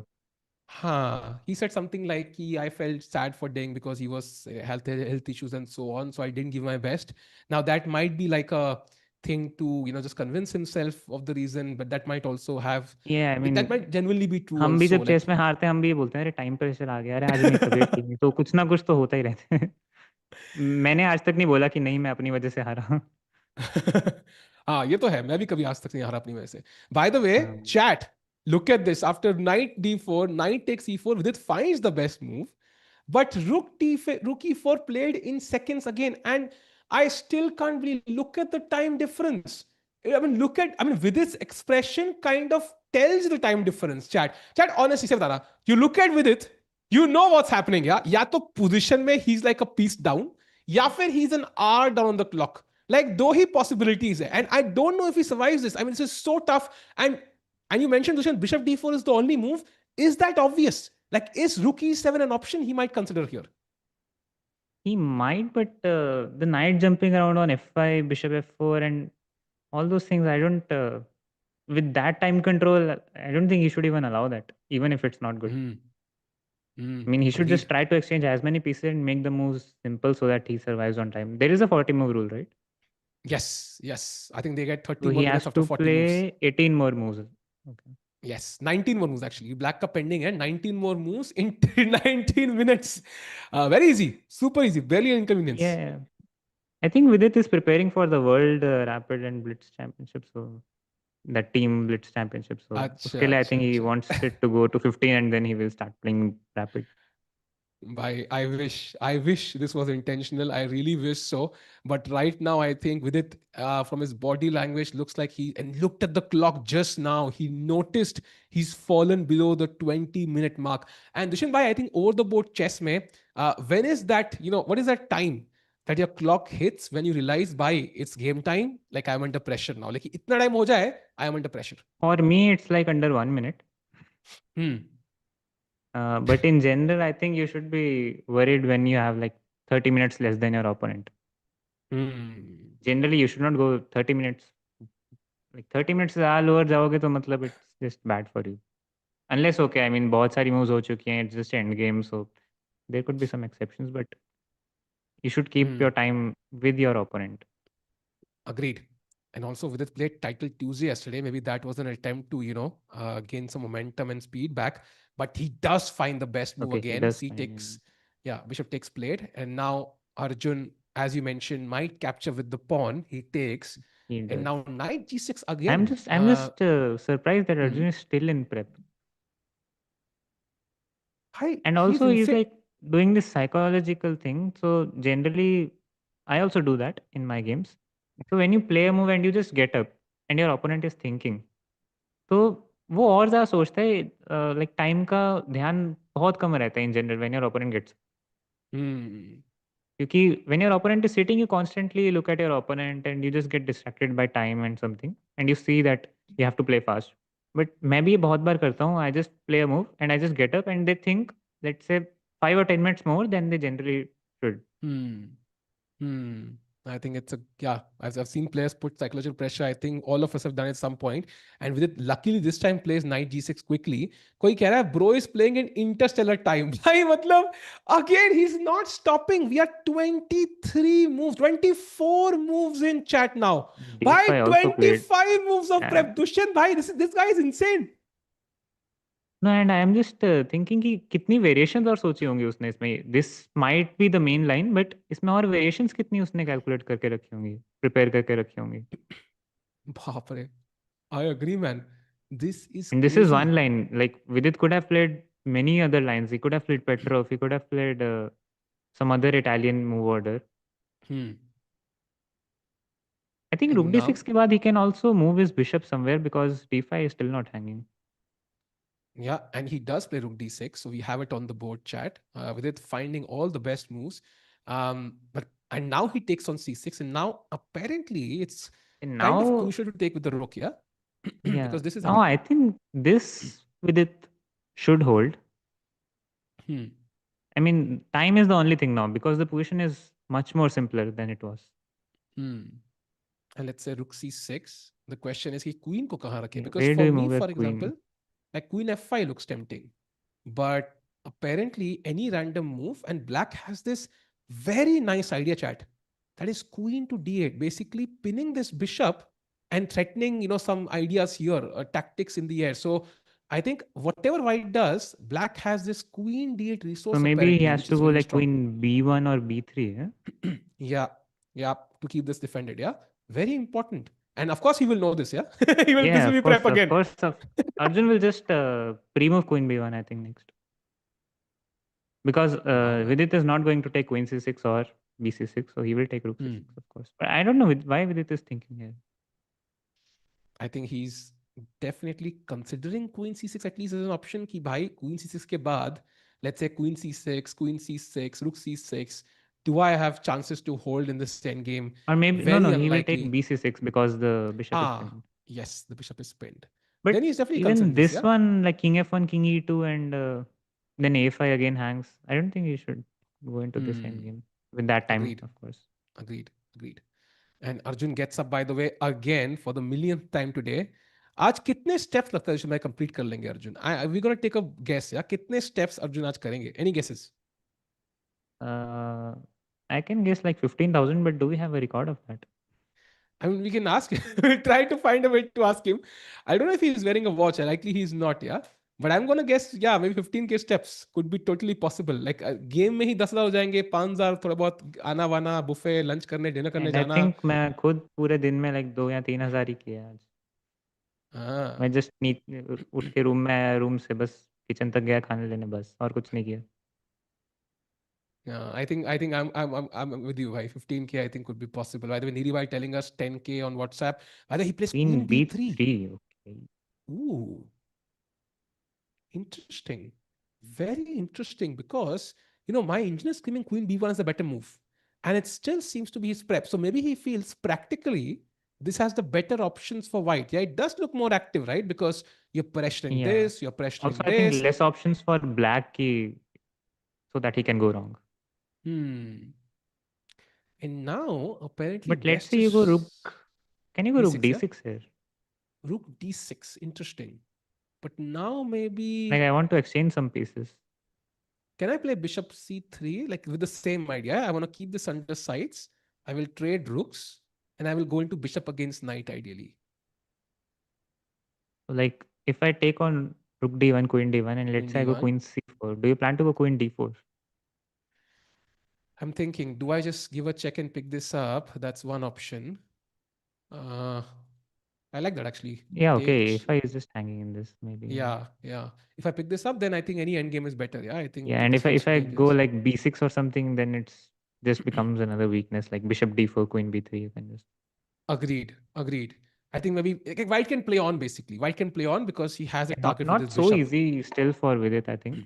[SPEAKER 1] huh, he said something like he, I felt sad for Deng because he was health issues and so on, so I didn't give my best. Now that might be like a thing to just convince himself of the reason, but that might also have,
[SPEAKER 2] yeah. I
[SPEAKER 1] that
[SPEAKER 2] mean
[SPEAKER 1] might genuinely be true
[SPEAKER 2] हम भी
[SPEAKER 1] also.
[SPEAKER 2] जब
[SPEAKER 1] Like
[SPEAKER 2] chess में हारते हैं हम भी ये बोलते हैं अरे टाइम प्रेशर आ गया, अरे आज मेरी तबीयत ठीक नहीं, तो कुछ ना कुछ तो होता ही रहता है। मैंने आज तक नहीं बोला कि नहीं मैं अपनी वजह से हारा।
[SPEAKER 1] हाँ ये तो है, मैं भी कभी आज तक नहीं हारा अपनी वजह से। बाय द वे
[SPEAKER 2] हाँ
[SPEAKER 1] chat, look at this, after knight d4, knight takes e4, Vidit finds the best move. But rook e4 played in seconds again, and I still can't believe. Look at the time difference. I mean, with this expression, kind of tells the time difference. Chat. Honestly, से बता रहा, you look at with it, you know what's happening. या तो position में he's like a piece down, या फिर he's an hour down on the clock. Like though he possibilities, and I don't know if he survives this. I mean, this is so tough. And you mentioned Dushan, bishop d4 is the only move. Is that obvious? Like, is rook e7 an option he might consider here?
[SPEAKER 2] he might, but the knight jumping around on f5, bishop f4, and all those things, I don't with that time control, I don't think he should even allow that, even if it's not good.
[SPEAKER 1] Hmm.
[SPEAKER 2] I mean, he should just
[SPEAKER 1] Agreed.
[SPEAKER 2] try to exchange as many pieces and make the moves simple so that he survives on time. There is a 40 move rule, right?
[SPEAKER 1] Yes, yes. I think they get
[SPEAKER 2] So
[SPEAKER 1] 30
[SPEAKER 2] he
[SPEAKER 1] more minutes
[SPEAKER 2] has
[SPEAKER 1] after
[SPEAKER 2] to
[SPEAKER 1] 40 moves.
[SPEAKER 2] play 18 more moves. Okay.
[SPEAKER 1] Yes, 19 more moves actually. Black Cup pending and 19 more moves in 19 minutes. Very easy, super easy, barely an inconvenience.
[SPEAKER 2] Yeah. I think Vidit is preparing for the World Rapid and Blitz Championship. So that team Blitz Championship. So
[SPEAKER 1] Acha,
[SPEAKER 2] uske liye I
[SPEAKER 1] acha,
[SPEAKER 2] think he
[SPEAKER 1] acha.
[SPEAKER 2] wants it to go to 15 and then he will start playing Rapid.
[SPEAKER 1] I wish this was intentional. I really wish so. But right now, I think with it, from his body language, looks like he and looked at the clock just now. He noticed he's fallen below the 20-minute mark. And Dushan bhai, I think over the board chess mein, when is that? What is that time that your clock hits when you realize, bhai, it's game time? Like I'm under pressure now. Like itna time ho jaye, I am under pressure.
[SPEAKER 2] For me, it's like under 1 minute.
[SPEAKER 1] Hmm.
[SPEAKER 2] But in general, I think you should be worried when you have like 30 minutes less than your opponent.
[SPEAKER 1] Hmm.
[SPEAKER 2] Generally, you should not go 30 minutes. Like 30 minutes से ज़्यादा lower जाओगे तो मतलब it's just bad for you. Unless okay, I mean बहुत सारी moves हो चुकी हैं, it's just end game, so there could be some exceptions, but you should keep your
[SPEAKER 1] Hmm.
[SPEAKER 2] time with your opponent.
[SPEAKER 1] Agreed. And also with it played title Tuesday yesterday, maybe that was an attempt to, gain some momentum and speed back. But he does find the best move
[SPEAKER 2] Okay, he
[SPEAKER 1] again.
[SPEAKER 2] does
[SPEAKER 1] C
[SPEAKER 2] fine.
[SPEAKER 1] takes, yeah, bishop takes played. And now Arjun, as you mentioned, might capture with the pawn. He takes.
[SPEAKER 2] He
[SPEAKER 1] And
[SPEAKER 2] does.
[SPEAKER 1] now knight g6
[SPEAKER 2] I'm
[SPEAKER 1] again.
[SPEAKER 2] just I'm just surprised that
[SPEAKER 1] Hmm.
[SPEAKER 2] Arjun is still in prep.
[SPEAKER 1] Hi,
[SPEAKER 2] And
[SPEAKER 1] he's
[SPEAKER 2] also he's
[SPEAKER 1] insane.
[SPEAKER 2] like doing this psychological thing. So generally I also do that in my games. So when you play a move and you just get up and your opponent is thinking, तो वो और ज़्यादा सोचता है, like time का ध्यान बहुत कम रहता है in general when your opponent gets,
[SPEAKER 1] Hmm.
[SPEAKER 2] क्योंकि when your opponent is sitting you constantly look at your opponent and you just get distracted by time and something and you see that you have to play fast. But मैं भी ये बहुत बार करता हूँ, I just play a move and I just get up and they think let's say 5 or 10 minutes more then they generally should.
[SPEAKER 1] Hmm. Hmm. I think it's a, yeah. I've seen players put psychological pressure. I think all of us have done it at some point. And with it, luckily this time plays knight g6 quickly. कोई कह रहा है bro is playing in interstellar time. भाई मतलब again he's not stopping. We are 23 moves, 24 moves in chat now. भाई
[SPEAKER 2] DF5 also played,
[SPEAKER 1] 25 moves of prep. Dushyant भाई, this guy is insane.
[SPEAKER 2] No, and I am just thinking कि कितनी variations और सोची होंगी उसने इसमें. This might be the main line, but इसमें और वेरिएशंस कितनी उसने कैलकुलेट करके रखी होंगी, प्रिपेयर करके रखी होंगी.
[SPEAKER 1] बाप रे, I agree man, this is
[SPEAKER 2] And this is
[SPEAKER 1] crazy.
[SPEAKER 2] one line. Like Vidit could have played many other lines. He could have played Petrov. He could have played some other Italian move order.
[SPEAKER 1] Hmm.
[SPEAKER 2] I think Rook
[SPEAKER 1] And
[SPEAKER 2] d6
[SPEAKER 1] now,
[SPEAKER 2] के बाद he can also move his bishop somewhere because d5 is still not hanging.
[SPEAKER 1] yeah, and he does play rook d6, so we have it on the board chat with it finding all the best moves. But and now he takes on c6, and now apparently it's
[SPEAKER 2] And
[SPEAKER 1] kind of
[SPEAKER 2] now,
[SPEAKER 1] crucial to take with the rook, yeah,
[SPEAKER 2] yeah,
[SPEAKER 1] because this is
[SPEAKER 2] now
[SPEAKER 1] how.
[SPEAKER 2] I think this Vidit should hold.
[SPEAKER 1] Hmm.
[SPEAKER 2] I mean, time is the only thing now because the position is much more simpler than it was.
[SPEAKER 1] Hmm. And let's say rook c6. The question is, he queen ko kahan rakhe?
[SPEAKER 2] Yeah,
[SPEAKER 1] Because
[SPEAKER 2] where do
[SPEAKER 1] for
[SPEAKER 2] you
[SPEAKER 1] me,
[SPEAKER 2] move your
[SPEAKER 1] for
[SPEAKER 2] queen?
[SPEAKER 1] example, like queen f5 looks tempting, but apparently any random move, and black has this very nice idea, chat. That is queen to d8, basically pinning this bishop and threatening, some ideas here, tactics in the air. So I think whatever white does, black has this queen d8
[SPEAKER 2] So
[SPEAKER 1] resource
[SPEAKER 2] maybe he
[SPEAKER 1] apparently,
[SPEAKER 2] has
[SPEAKER 1] which
[SPEAKER 2] to
[SPEAKER 1] is
[SPEAKER 2] go
[SPEAKER 1] really
[SPEAKER 2] like
[SPEAKER 1] strong.
[SPEAKER 2] queen b1 or b3. Eh?
[SPEAKER 1] Yeah, yeah, to keep this defended. Yeah, very important. And of course, he will know this. Yeah, he will. This
[SPEAKER 2] Yeah,
[SPEAKER 1] will
[SPEAKER 2] of
[SPEAKER 1] be prep
[SPEAKER 2] course, of
[SPEAKER 1] again.
[SPEAKER 2] course. Arjun will just pre-move queen b1, I think, next. Because
[SPEAKER 1] Wow, man.
[SPEAKER 2] Vidit is not going to take queen c6 or bc6, so he will take rook
[SPEAKER 1] Hmm.
[SPEAKER 2] c6, of course. But I don't know why Vidit is thinking here.
[SPEAKER 1] I think he's definitely considering queen c6 at least as an option. Ki bhai queen c6 ke baad, let's say queen c6, rook c6. Do I have chances to hold in this end game?
[SPEAKER 2] Or maybe, no,
[SPEAKER 1] Very
[SPEAKER 2] no, he will take
[SPEAKER 1] unlikely.
[SPEAKER 2] bc6 because the bishop is
[SPEAKER 1] Ah,
[SPEAKER 2] pinned.
[SPEAKER 1] yes, the bishop is pinned. Then
[SPEAKER 2] But
[SPEAKER 1] he's definitely
[SPEAKER 2] even
[SPEAKER 1] considering this.
[SPEAKER 2] this
[SPEAKER 1] Yeah.
[SPEAKER 2] one, like king f1, king e2, and then a5 again hangs. I don't think he should go into this
[SPEAKER 1] Hmm.
[SPEAKER 2] endgame with that time,
[SPEAKER 1] Agreed.
[SPEAKER 2] of course.
[SPEAKER 1] Agreed. Agreed. And Arjun gets up, by the way, again for the millionth time today. आज कितने steps लगता है मैं complete कर लेंगे Arjun? We gonna take a guess या कितने steps Arjun आज करेंगे? Any guesses?
[SPEAKER 2] Uh, I can guess like 15,000, but do we have a record of that?
[SPEAKER 1] I mean, we can ask him. We'll try to find a way to ask him. I don't know if he's wearing a watch. Likely he's not, yeah. But I'm gonna guess, yeah, maybe 15K steps could be totally possible. Like game में ही 10,000 हो जाएंगे, 5,000 थोड़ा बहुत आना वाना, buffet, lunch करने, dinner करने
[SPEAKER 2] And I
[SPEAKER 1] जाना.
[SPEAKER 2] think मैं खुद पूरे दिन में like 2 या 3 हज़ार ही किया आज. मैं
[SPEAKER 1] हाँ.
[SPEAKER 2] जस्ट नीचे उठ के रूम में आया, रूम से बस किचन तक गया खाने लेने, बस और कुछ नहीं किया.
[SPEAKER 1] Yeah, I think I'm with you. Why 15K I think could be possible. By the way, Niri Bhai telling us 10K on WhatsApp. By the way, he plays
[SPEAKER 2] Queen
[SPEAKER 1] Queen B3.
[SPEAKER 2] b3, okay.
[SPEAKER 1] Ooh, interesting. Very interesting because my engine is screaming Queen B1 is the better move, and it still seems to be his prep. So maybe he feels practically this has the better options for white. Yeah, it does look more active, right? Because you're pressuring
[SPEAKER 2] Yeah.
[SPEAKER 1] this, you're
[SPEAKER 2] Also,
[SPEAKER 1] pressuring
[SPEAKER 2] I think
[SPEAKER 1] this.
[SPEAKER 2] less options for black key so that he can go wrong.
[SPEAKER 1] Hmm. And now apparently
[SPEAKER 2] But let's
[SPEAKER 1] best
[SPEAKER 2] say you go
[SPEAKER 1] is
[SPEAKER 2] rook. Can you go rook
[SPEAKER 1] D6. Yeah.
[SPEAKER 2] d6 here?
[SPEAKER 1] Rook d6, interesting. But now maybe
[SPEAKER 2] Like I want to exchange some pieces.
[SPEAKER 1] can I play bishop c3 like with the same idea? I want to keep this under sides. I will trade rooks and I will go into bishop against knight ideally.
[SPEAKER 2] So like if I take on rook d1, queen d1, and let's
[SPEAKER 1] Queen
[SPEAKER 2] say I go
[SPEAKER 1] d1.
[SPEAKER 2] queen c4, do you plan to go queen d4?
[SPEAKER 1] I'm thinking, do I just give a check and pick this up? That's one option. Uh, I like that actually.
[SPEAKER 2] Yeah, okay.
[SPEAKER 1] Takes.
[SPEAKER 2] If I is just hanging in this, maybe.
[SPEAKER 1] Yeah, yeah. If I pick this up, then I think any endgame is better. Yeah, I
[SPEAKER 2] Yeah,
[SPEAKER 1] think
[SPEAKER 2] and
[SPEAKER 1] this looks
[SPEAKER 2] if I go
[SPEAKER 1] dangerous.
[SPEAKER 2] like b6 or something, then it's just becomes another weakness like bishop d4, queen b3. You can just
[SPEAKER 1] Agreed. Agreed. I think maybe White can play on basically. White can play on because he has a
[SPEAKER 2] yeah, not
[SPEAKER 1] target with
[SPEAKER 2] not
[SPEAKER 1] his
[SPEAKER 2] so
[SPEAKER 1] bishop.
[SPEAKER 2] easy still for Vidit. I think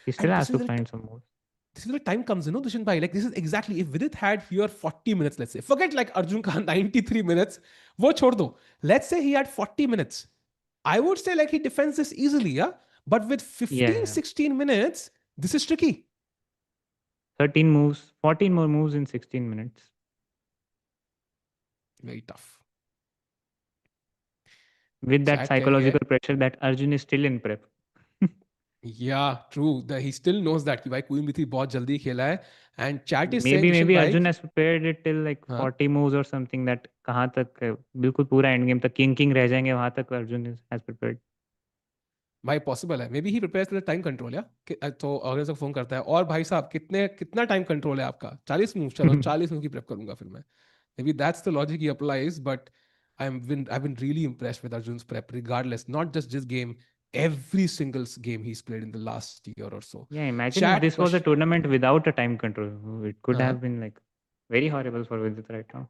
[SPEAKER 2] he still
[SPEAKER 1] And
[SPEAKER 2] has to find some more.
[SPEAKER 1] this is where time comes, Dushan Bhai. Like this is exactly if Vidit had here 40 minutes, let's say. Forget like Arjun Khan 93 minutes. Wo chhod do. Let's say he had 40 minutes. I would say like he defends this easily, yeah. But with 15,
[SPEAKER 2] Yeah,
[SPEAKER 1] 16 minutes, this is tricky.
[SPEAKER 2] 13 moves, 14 more moves in 16 minutes.
[SPEAKER 1] Very tough.
[SPEAKER 2] With that
[SPEAKER 1] Chat कह रही है.
[SPEAKER 2] psychological pressure that Arjun is still in prep.
[SPEAKER 1] Yeah, true. That he still knows that कि भाई queen भी थी बहुत जल्दी खेला है. And chat is saying
[SPEAKER 2] maybe
[SPEAKER 1] Dushan
[SPEAKER 2] maybe
[SPEAKER 1] Bhai.
[SPEAKER 2] Arjun has prepared it till like
[SPEAKER 1] हाँ.
[SPEAKER 2] 40 moves or something that कहाँ तक बिल्कुल पूरा एंड गेम तक किंग किंग रह जाएंगे वहां तक Arjun has prepared.
[SPEAKER 1] भाई पॉसिबल है, may be he prepares for the time control या तो ऑर्गेनाइजर को फोन करता है, और भाई साहब कितना टाइम कंट्रोल है आपका, 40 मूव, चलो 40 मूव की प्रेप करूंगा फिर मैं। May be that's the logic he applies, but I've been really impressed with Arjun's prep, regardless, not just this game, every single game he's played in the last year or so.
[SPEAKER 2] Yeah, imagine if
[SPEAKER 1] Chat
[SPEAKER 2] this was a tournament without a time control. It could
[SPEAKER 1] uh
[SPEAKER 2] have been like very horrible for Vidit right now.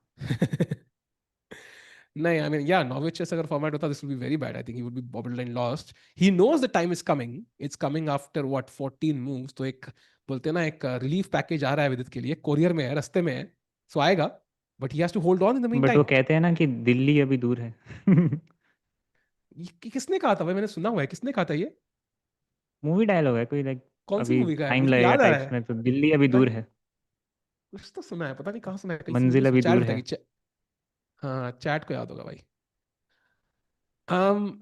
[SPEAKER 1] नहीं, I mean, yeah, Norwich chess अगर format होता, this would be very bad. I think he would be borderline lost. He knows the time is coming. It's coming after what 14 moves. तो एक बोलते हैं ना, एक relief package आ रहा है विदित के लिए, कोरियर में है, रास्ते में है, सो आएगा, but he has to hold on in the mean
[SPEAKER 2] but वो
[SPEAKER 1] टाइम।
[SPEAKER 2] कहते हैं ना कि दिल्ली अभी दूर है।
[SPEAKER 1] किसने कहा था भाई, मैंने सुना हुआ है, किसने कहा था ये?
[SPEAKER 2] मूवी डायलॉग है कोई, लाइक
[SPEAKER 1] कौन सी
[SPEAKER 2] अभी
[SPEAKER 1] मूवी का है,
[SPEAKER 2] टाइम
[SPEAKER 1] मुझे
[SPEAKER 2] लगेगा
[SPEAKER 1] याद आ रहा
[SPEAKER 2] टाइप्स
[SPEAKER 1] है
[SPEAKER 2] में, तो दिल्ली अभी दूर
[SPEAKER 1] भाई,
[SPEAKER 2] है।
[SPEAKER 1] कुछ तो सुना है, पता नहीं कहाँ सुना है, कहीं मूवी
[SPEAKER 2] मंजिल
[SPEAKER 1] में
[SPEAKER 2] अभी
[SPEAKER 1] चैट
[SPEAKER 2] दूर
[SPEAKER 1] बताएगी
[SPEAKER 2] है।
[SPEAKER 1] हाँ, चैट को याद होगा भाई। um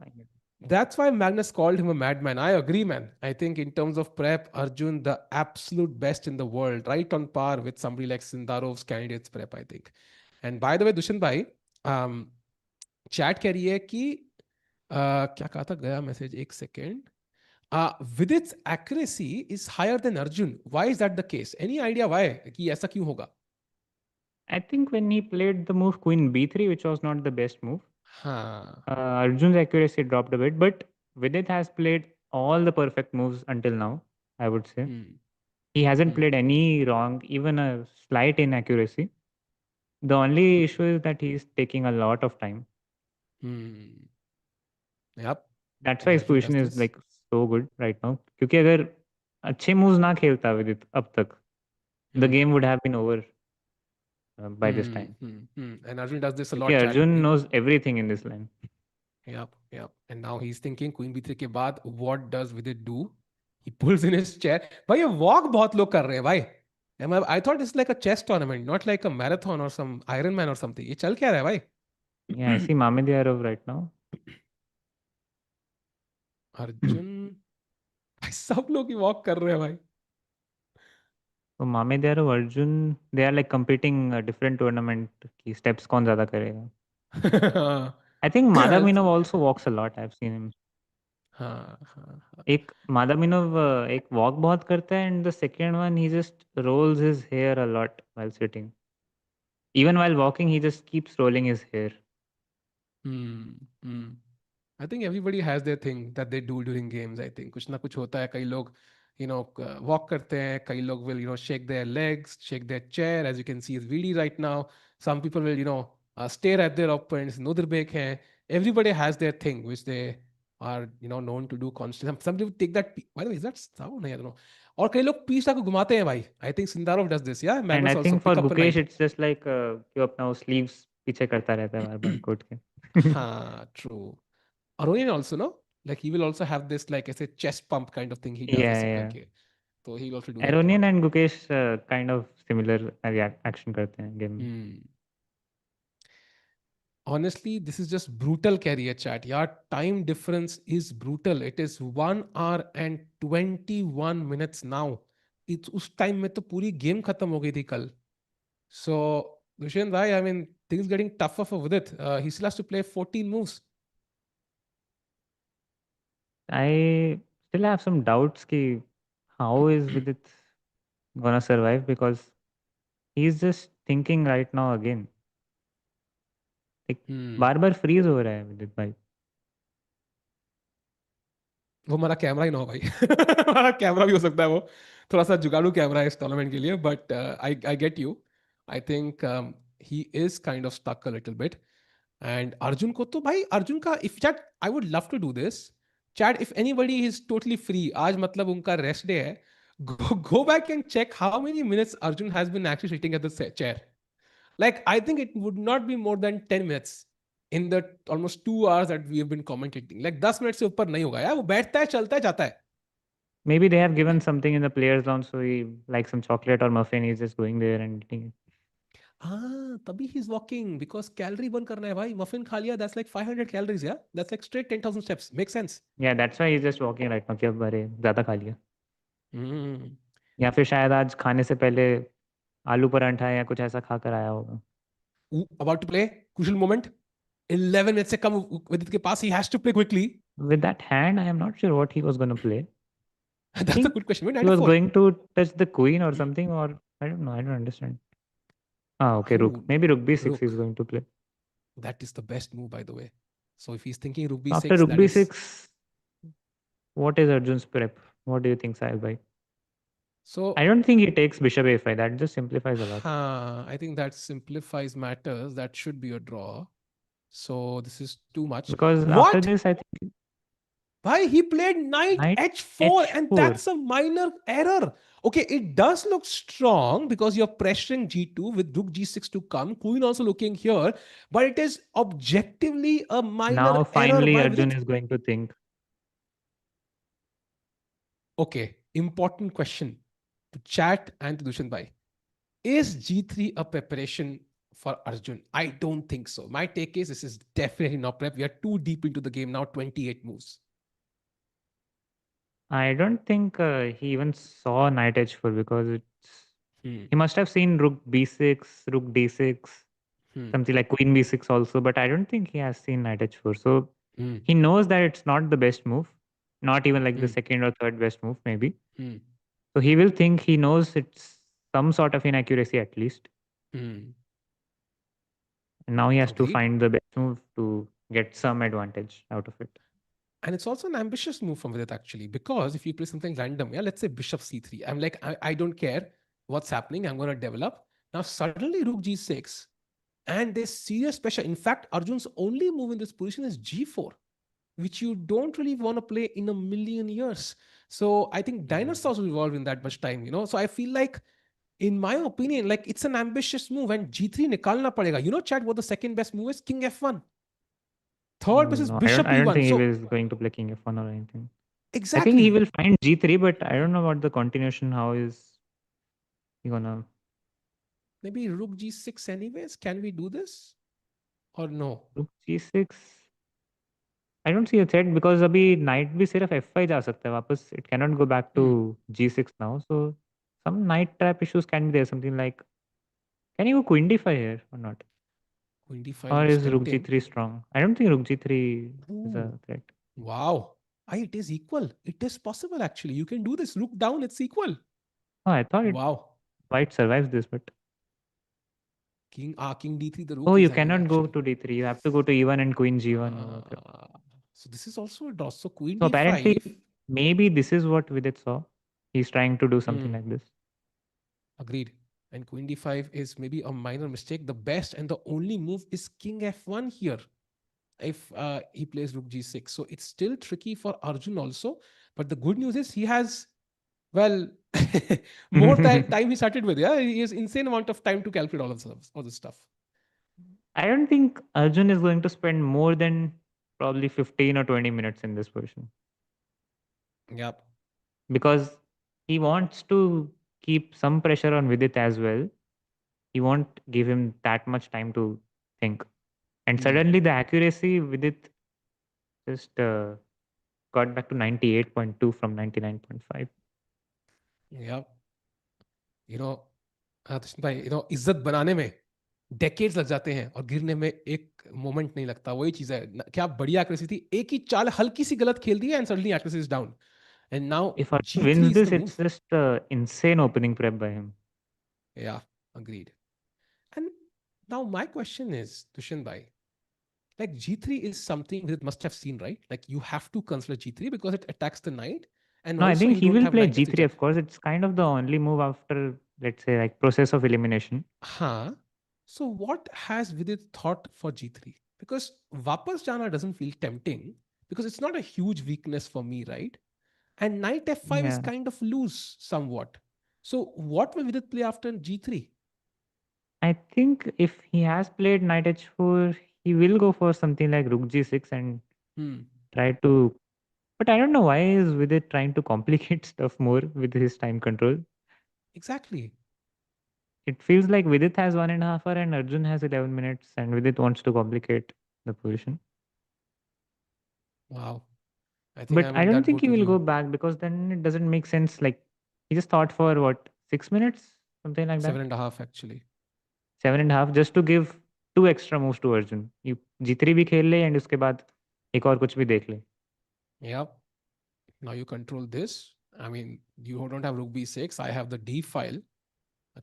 [SPEAKER 1] That's why Magnus called him a madman. I agree, man. I think in terms of prep, Arjun, the absolute best in the world, right on par with somebody like Sindarov's candidates prep, I think. And by the way, Dushan bhai, um, chat कह रही है कि क्या कहा था, गया message, एक second. Vidit's accuracy is higher than Arjun. Why is that the case? Any idea why? कि ऐसा क्यों होगा?
[SPEAKER 2] I think when he played the move Queen B3, which was not the best move,
[SPEAKER 1] हाँ.
[SPEAKER 2] Arjun's accuracy dropped a bit. But Vidit has played all the perfect moves until now, I would say.
[SPEAKER 1] Hmm.
[SPEAKER 2] He hasn't
[SPEAKER 1] Hmm.
[SPEAKER 2] played any wrong, even a slight inaccuracy. The only issue is that he's taking a lot of time.
[SPEAKER 1] Hmm. Yep.
[SPEAKER 2] That's
[SPEAKER 1] And
[SPEAKER 2] why his
[SPEAKER 1] Arjun
[SPEAKER 2] position
[SPEAKER 1] does
[SPEAKER 2] is
[SPEAKER 1] this.
[SPEAKER 2] like so good right now. क्योंकि अगर अच्छे moves ना खेलता विदित अब तक, the
[SPEAKER 1] Hmm.
[SPEAKER 2] game would have been over by this
[SPEAKER 1] Hmm.
[SPEAKER 2] time.
[SPEAKER 1] Hmm. Hmm. And Arjun does this a
[SPEAKER 2] क्योंकि
[SPEAKER 1] lot, chat.
[SPEAKER 2] Arjun knows everything in this line.
[SPEAKER 1] Yep. Yep. And now he's thinking Queen B3 के बाद what does with it do? He pulls in his chair. भाई ये walk बहुत लोग कर रहे हैं भाई. I thought it's like a chess tournament, not like a marathon or some Ironman or something. ये चल क्या रहा है
[SPEAKER 2] Yeah, I
[SPEAKER 1] भाई?
[SPEAKER 2] see Mamediarov right now.
[SPEAKER 1] Arjun, भाई सब लोग ही वॉक कर रहे हैं भाई.
[SPEAKER 2] तो Mamediarov, Arjun, they are like competing a different tournament की steps कौन ज़्यादा करेगा. I think Madhaminov also walks a lot. I've seen him.
[SPEAKER 1] हाँ हाँ हाँ.
[SPEAKER 2] एक Madhaminov एक walk बहुत करता है, and the second one he just rolls his hair a lot while sitting. Even while walking, he just keeps rolling his hair.
[SPEAKER 1] Hmm. I think everybody has their thing that they do during games. I think कुछ ना कुछ होता है. कई लोग walk करते हैं, कई लोग will shake their legs, shake their chair, as you can see is VD right now. Some people will stare at their opponents. Nodirbek है. Everybody has their thing which they are known to do constant. Some people take that, by the way, is that sound, I don't know. और कई लोग पीछा को घुमाते हैं भाई. I think Sindarov does this, yeah
[SPEAKER 2] And I
[SPEAKER 1] Magnus also
[SPEAKER 2] think for
[SPEAKER 1] pick up a
[SPEAKER 2] Gukesh,
[SPEAKER 1] knight.
[SPEAKER 2] it's just like कि वो अपना वो sleeves पीछे करता रहता है बार-बार कोर्ट के.
[SPEAKER 1] हाँ, true. Aronian also, no? Like he will also have this, like I say, chest pump kind of thing he does
[SPEAKER 2] Yeah,
[SPEAKER 1] ऐसे
[SPEAKER 2] yeah.
[SPEAKER 1] करके. So he'll also do that a
[SPEAKER 2] Aronian
[SPEAKER 1] lot.
[SPEAKER 2] and Gukesh kind of similar action करते हैं game में.
[SPEAKER 1] Hmm. Honestly, this is just brutal career chat. Yeah, time difference is brutal. It is 1 hour and 21 minutes now. It's उस time में तो पूरी game खत्म हो गई थी कल. So Dushyant bhai, I mean, things getting tougher for Vidit. He still has to play 14 moves.
[SPEAKER 2] I still have some doubts कि how is Vidit gonna survive, because he's just thinking right now again. Like
[SPEAKER 1] Hmm.
[SPEAKER 2] बार-बार freeze हो रहा है विदित भाई.
[SPEAKER 1] वो हमारा camera ही ना हो भाई. हमारा कैमरा भी हो सकता है वो. थोड़ा सा जुगाड़ू कैमरा है इस टूर्नामेंट के लिए, but I get you. I think he is kind of stuck a little bit. And Arjun को तो भाई, अर्जुन का if chat, I would love to do this. Chat, if anybody is totally free, आज मतलब उनका रेस्ट डे है, go back and check how many minutes Arjun has been actually sitting at the chair. Like, I think it would not be more than 10 minutes in the almost 2 hours that we have been commentating. Like 10 minute से ऊपर नहीं होगा यार. वो बैठता है, चलता है, जाता है.
[SPEAKER 2] Maybe they have given something in the players lounge, so he like some chocolate or muffin, he's just going there and eating it.
[SPEAKER 1] हाँ, तभी he is walking, because calorie burn करना है भाई. मफिन खा लिया, दैट्स लाइक 500 कैलोरीज. या that's like straight 10,000 steps. Make sense.
[SPEAKER 2] Yeah, that's why he's just walking right now कि अब अरे ज़्यादा खा लिया.
[SPEAKER 1] हम्म.
[SPEAKER 2] या फिर शायद आज खाने से पहले आलू पराठा या कुछ ऐसा खाकर आया होगा.
[SPEAKER 1] About to play, crucial moment, 11 minute से कम विदित के पास. He has to play quickly.
[SPEAKER 2] With that hand, I am not sure what he was going to play. I
[SPEAKER 1] That's a
[SPEAKER 2] think
[SPEAKER 1] good question. We're
[SPEAKER 2] he
[SPEAKER 1] knight
[SPEAKER 2] was
[SPEAKER 1] f4.
[SPEAKER 2] going to touch the queen or something, or I don't know. I don't understand. Ah, okay, rook.
[SPEAKER 1] Ooh,
[SPEAKER 2] Maybe rook b6
[SPEAKER 1] rook.
[SPEAKER 2] is going to play.
[SPEAKER 1] That is the best move, by the way. So if he's thinking rook
[SPEAKER 2] So after
[SPEAKER 1] b6,
[SPEAKER 2] rook
[SPEAKER 1] that is.
[SPEAKER 2] b6, what is Arjun's prep? What do you think, Sahil bhai? I
[SPEAKER 1] So
[SPEAKER 2] don't think he takes bishop a5. That just simplifies a lot.
[SPEAKER 1] I think that simplifies matters. That should be a draw. So this is too much.
[SPEAKER 2] Because after
[SPEAKER 1] What?
[SPEAKER 2] this, I think
[SPEAKER 1] Why he played knight
[SPEAKER 2] knight
[SPEAKER 1] h4 and
[SPEAKER 2] h4.
[SPEAKER 1] that's a minor error. Okay, it does look strong because you're pressuring g2 with rook g6 to come. Queen also looking here, but it is objectively a minor
[SPEAKER 2] Now
[SPEAKER 1] error
[SPEAKER 2] finally
[SPEAKER 1] by
[SPEAKER 2] Arjun
[SPEAKER 1] Vidit.
[SPEAKER 2] is going to think.
[SPEAKER 1] Okay, important question to chat and to Dushan Bhai. Is G3 a preparation for Arjun? I don't think so. My take is this is definitely not prep. We are too deep into the game now, 28 moves.
[SPEAKER 2] I don't think he even saw knight h4 because
[SPEAKER 1] Hmm.
[SPEAKER 2] he must have seen rook b6, rook d6,
[SPEAKER 1] Hmm.
[SPEAKER 2] something like queen b6 also, but I don't think he has seen knight h4. So
[SPEAKER 1] Hmm.
[SPEAKER 2] he knows that it's not the best move, not even like the
[SPEAKER 1] Hmm.
[SPEAKER 2] second or third best move, maybe.
[SPEAKER 1] Hmm.
[SPEAKER 2] So he will think he knows it's some sort of inaccuracy at least.
[SPEAKER 1] Hmm.
[SPEAKER 2] And now he has to
[SPEAKER 1] Agreed.
[SPEAKER 2] find the best move to get some advantage out of it.
[SPEAKER 1] And it's also an ambitious move from Vidit actually, because if you play something random, yeah, let's say bishop c3, I'm like, I don't care what's happening, I'm going to develop. Now, suddenly rook g6, and there's serious pressure. In fact, Arjun's only move in this position is g4, which you don't really want to play in a million years. So I think dinosaurs will evolve in that much time, you know. So I feel like, in my opinion, like it's an ambitious move, and g3 nikalna padega. You know, chat, what the second best move is? King f1. Third best is
[SPEAKER 2] No, I don't.
[SPEAKER 1] bishop
[SPEAKER 2] I don't
[SPEAKER 1] e1.
[SPEAKER 2] think he
[SPEAKER 1] So
[SPEAKER 2] was going to play king f1 or anything. I think he
[SPEAKER 1] exactly.
[SPEAKER 2] will find g3, but I don't know about the continuation. How is he gonna
[SPEAKER 1] Maybe rook g6 anyways. Can we do this or no?
[SPEAKER 2] rook g6? I don't see a threat because अभी knight भी सिर्फ f5 जा सकता है वापस. It cannot go back to
[SPEAKER 1] Hmm.
[SPEAKER 2] g6 now. So some knight trap issues can be there. Something like, can you go queen d5 here or not?
[SPEAKER 1] Queen d5
[SPEAKER 2] Or
[SPEAKER 1] looks
[SPEAKER 2] is rook
[SPEAKER 1] tempting.
[SPEAKER 2] g3 strong? I don't think rook g3 is
[SPEAKER 1] Ooh,
[SPEAKER 2] a threat.
[SPEAKER 1] wow. It is equal. It is possible actually. You can do this. Rook down, it's equal.
[SPEAKER 2] Oh, I thought it
[SPEAKER 1] Wow.
[SPEAKER 2] white survives this, but
[SPEAKER 1] King d3, the
[SPEAKER 2] oh,
[SPEAKER 1] rook is
[SPEAKER 2] you
[SPEAKER 1] hanging
[SPEAKER 2] cannot go
[SPEAKER 1] actually.
[SPEAKER 2] to d3. You have to go to e1 and queen g1. Oh, okay.
[SPEAKER 1] Uh, so this is also a draw. So queen
[SPEAKER 2] So apparently,
[SPEAKER 1] d5.
[SPEAKER 2] maybe this is what Vidit saw. He's trying to do something
[SPEAKER 1] Hmm,
[SPEAKER 2] like this.
[SPEAKER 1] agreed. And queen d5 is maybe a minor mistake. The best and the only move is king f1 here if he plays rook g6. So it's still tricky for Arjun also. But the good news is he has, well, more time he started with. Yeah, he has insane amount of time to calculate all this stuff.
[SPEAKER 2] I don't think Arjun is going to spend more than probably 15 or 20 minutes in this position
[SPEAKER 1] Yep.
[SPEAKER 2] because he wants to keep some pressure on Vidit as well. He won't give him that much time to think. And
[SPEAKER 1] Hmm.
[SPEAKER 2] suddenly the accuracy Vidit just got back to 98.2 from 99.5.
[SPEAKER 1] Yep. You know, Krishna भाई, इज्जत बनाने में decades लग जाते हैं और गिरने में एक मोमेंट नहीं लगता. वही चीज है. क्या बढ़िया एक्यूरेसी थी. एक ही चाल हल्की सी गलत खेल दी है and suddenly accuracy is down. And now
[SPEAKER 2] If Arjun
[SPEAKER 1] g3
[SPEAKER 2] wins
[SPEAKER 1] is
[SPEAKER 2] this,
[SPEAKER 1] the
[SPEAKER 2] it's
[SPEAKER 1] move.
[SPEAKER 2] just insane opening prep by him.
[SPEAKER 1] Yeah, agreed. And now my question is, Dushan bhai, like g3 is something that must have seen, right? Like you have to consider g3 because it attacks the knight, and
[SPEAKER 2] No, I
[SPEAKER 1] also
[SPEAKER 2] think
[SPEAKER 1] you
[SPEAKER 2] he
[SPEAKER 1] don't
[SPEAKER 2] will
[SPEAKER 1] have
[SPEAKER 2] play
[SPEAKER 1] knight f3
[SPEAKER 2] g3,
[SPEAKER 1] check.
[SPEAKER 2] of course. It's kind of the only move after, let's say, like process of elimination.
[SPEAKER 1] Huh. So what has Vidit thought for G3? Because Vapas Jana doesn't feel tempting because it's not a huge weakness for me, right? And Knight F5 is
[SPEAKER 2] Yeah.
[SPEAKER 1] kind of loose somewhat. So what will Vidit play after G3?
[SPEAKER 2] I think if he has played knight h4, he will go for something like rook g6 and
[SPEAKER 1] Hmm.
[SPEAKER 2] try to. But I don't know why is with it trying to complicate stuff more with his time control.
[SPEAKER 1] Exactly.
[SPEAKER 2] It feels like Vidit has 1.5 hour and Arjun has 11 minutes, and Vidit wants to complicate the position.
[SPEAKER 1] Wow. I think
[SPEAKER 2] But
[SPEAKER 1] I'm
[SPEAKER 2] I
[SPEAKER 1] in
[SPEAKER 2] don't
[SPEAKER 1] that
[SPEAKER 2] think
[SPEAKER 1] boat
[SPEAKER 2] he
[SPEAKER 1] with
[SPEAKER 2] will
[SPEAKER 1] you.
[SPEAKER 2] go back because then it doesn't make sense. Like he just thought for what, 6 minutes, something like
[SPEAKER 1] Seven
[SPEAKER 2] that,
[SPEAKER 1] and a half actually.
[SPEAKER 2] 7.5, just to give two extra moves to Arjun. You G3 भी खेल ले and उसके बाद एक और कुछ भी देख ले.
[SPEAKER 1] Yep. Now you control this. I mean, you don't have rook b6. I have the d file.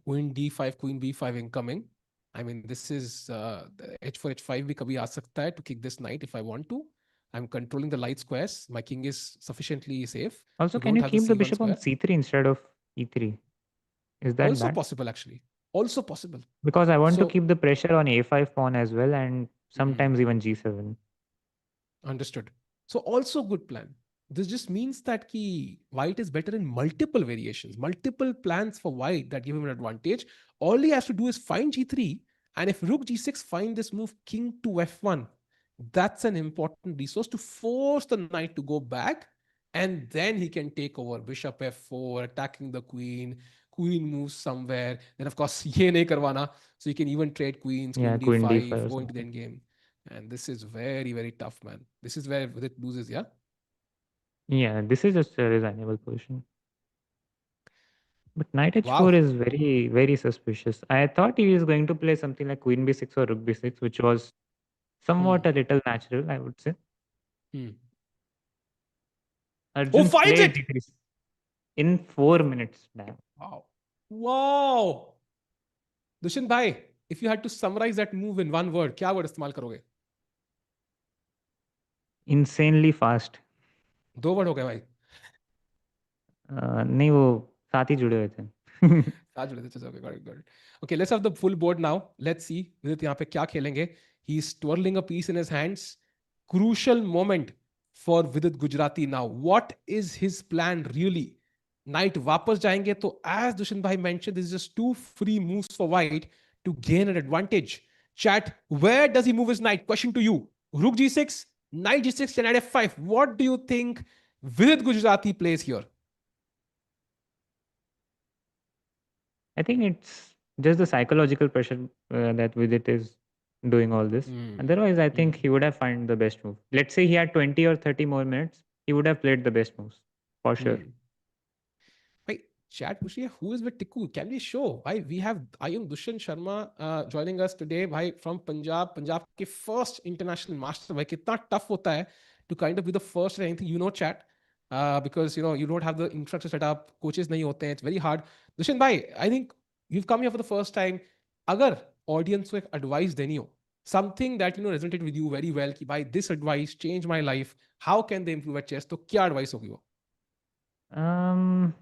[SPEAKER 1] Queen d5, queen b5 incoming. I mean, this is h4 h5 भी कभी आ सकता है to kick this knight if I want to. I'm controlling the light squares. My king is sufficiently safe.
[SPEAKER 2] Also,
[SPEAKER 1] You
[SPEAKER 2] can
[SPEAKER 1] don't
[SPEAKER 2] you
[SPEAKER 1] have the
[SPEAKER 2] keep the
[SPEAKER 1] c1
[SPEAKER 2] bishop on
[SPEAKER 1] square.
[SPEAKER 2] c3 instead of e3? Is that
[SPEAKER 1] Also
[SPEAKER 2] bad?
[SPEAKER 1] possible, actually. Also possible.
[SPEAKER 2] Because I want to
[SPEAKER 1] So,
[SPEAKER 2] keep the pressure on a5 pawn as well, and
[SPEAKER 1] hmm,
[SPEAKER 2] sometimes even g7.
[SPEAKER 1] understood. So also good plan. This just means that white is better in multiple variations, multiple plans for white that give him an advantage. All he has to do is find g3, and if rook g6 find this move king to f1, that's an important resource to force the knight to go back, and then he can take over bishop f4, attacking the queen. Queen moves somewhere. Then of course ye nahi karwana, so you can even trade queens,
[SPEAKER 2] Yeah,
[SPEAKER 1] queen
[SPEAKER 2] queen d5
[SPEAKER 1] d5,
[SPEAKER 2] or
[SPEAKER 1] go into the
[SPEAKER 2] something.
[SPEAKER 1] end game. And this is very, very tough, man. This is where it loses, yeah?
[SPEAKER 2] Yeah, this is just a resignable position. But knight h4
[SPEAKER 1] Wow.
[SPEAKER 2] is very, very suspicious. I thought he was going to play something like queen b6 or rook b6, which was
[SPEAKER 1] Hmm.
[SPEAKER 2] somewhat a little natural, I would say.
[SPEAKER 1] Hmm. Oh,
[SPEAKER 2] Arjun
[SPEAKER 1] finds
[SPEAKER 2] played
[SPEAKER 1] it!
[SPEAKER 2] d3 in 4 minutes. Damn.
[SPEAKER 1] Wow. Wow. Dushin bhai, if you had to summarize that move in one word, क्या word इस्तेमाल करोगे?
[SPEAKER 2] Insanely fast.
[SPEAKER 1] दो word हो गए भाई.
[SPEAKER 2] नहीं वो साथ ही जुड़े हुए थे.
[SPEAKER 1] साथ जुड़े थे. Okay, got it, got it. Okay, let's have the full board now. Let's see विदित यहाँ पे क्या खेलेंगे. He's twirling a piece in his hands. Crucial moment for Vidit Gujarati now. What is his plan really? Knight वापस जाएंगे तो as Dushin bhai mentioned, this is just two free moves for white to gain an advantage. Chat, where does he move his knight? Question to you. Rook g6, knight g6, knight f5. What do you think Vidit Gujarati plays here?
[SPEAKER 2] I think it's just the psychological pressure that with it is doing all this.
[SPEAKER 1] Hmm.
[SPEAKER 2] Otherwise, I think
[SPEAKER 1] Hmm.
[SPEAKER 2] he would have found the best move. Let's say he had 20 or 30 more minutes, he would have played the best moves for sure.
[SPEAKER 1] Hmm. भाई chat पूछ रही है who is with Tikku? Can we show? भाई we have Ayun Dushan Sharma joining us today भाई from Punjab के first international master भाई कितना tough होता है to kind of be the first at anything, you know, chat, because you don't have the infrastructure set up, coaches नहीं होते हैं, it's very hard. Dushan भाई, I think you've come here for the first time. अगर audience को एक advice देनी हो, something that resonated with you very well कि भाई this advice changed my life, how can they improve at chess, तो क्या advice होगी वो?
[SPEAKER 2] Um,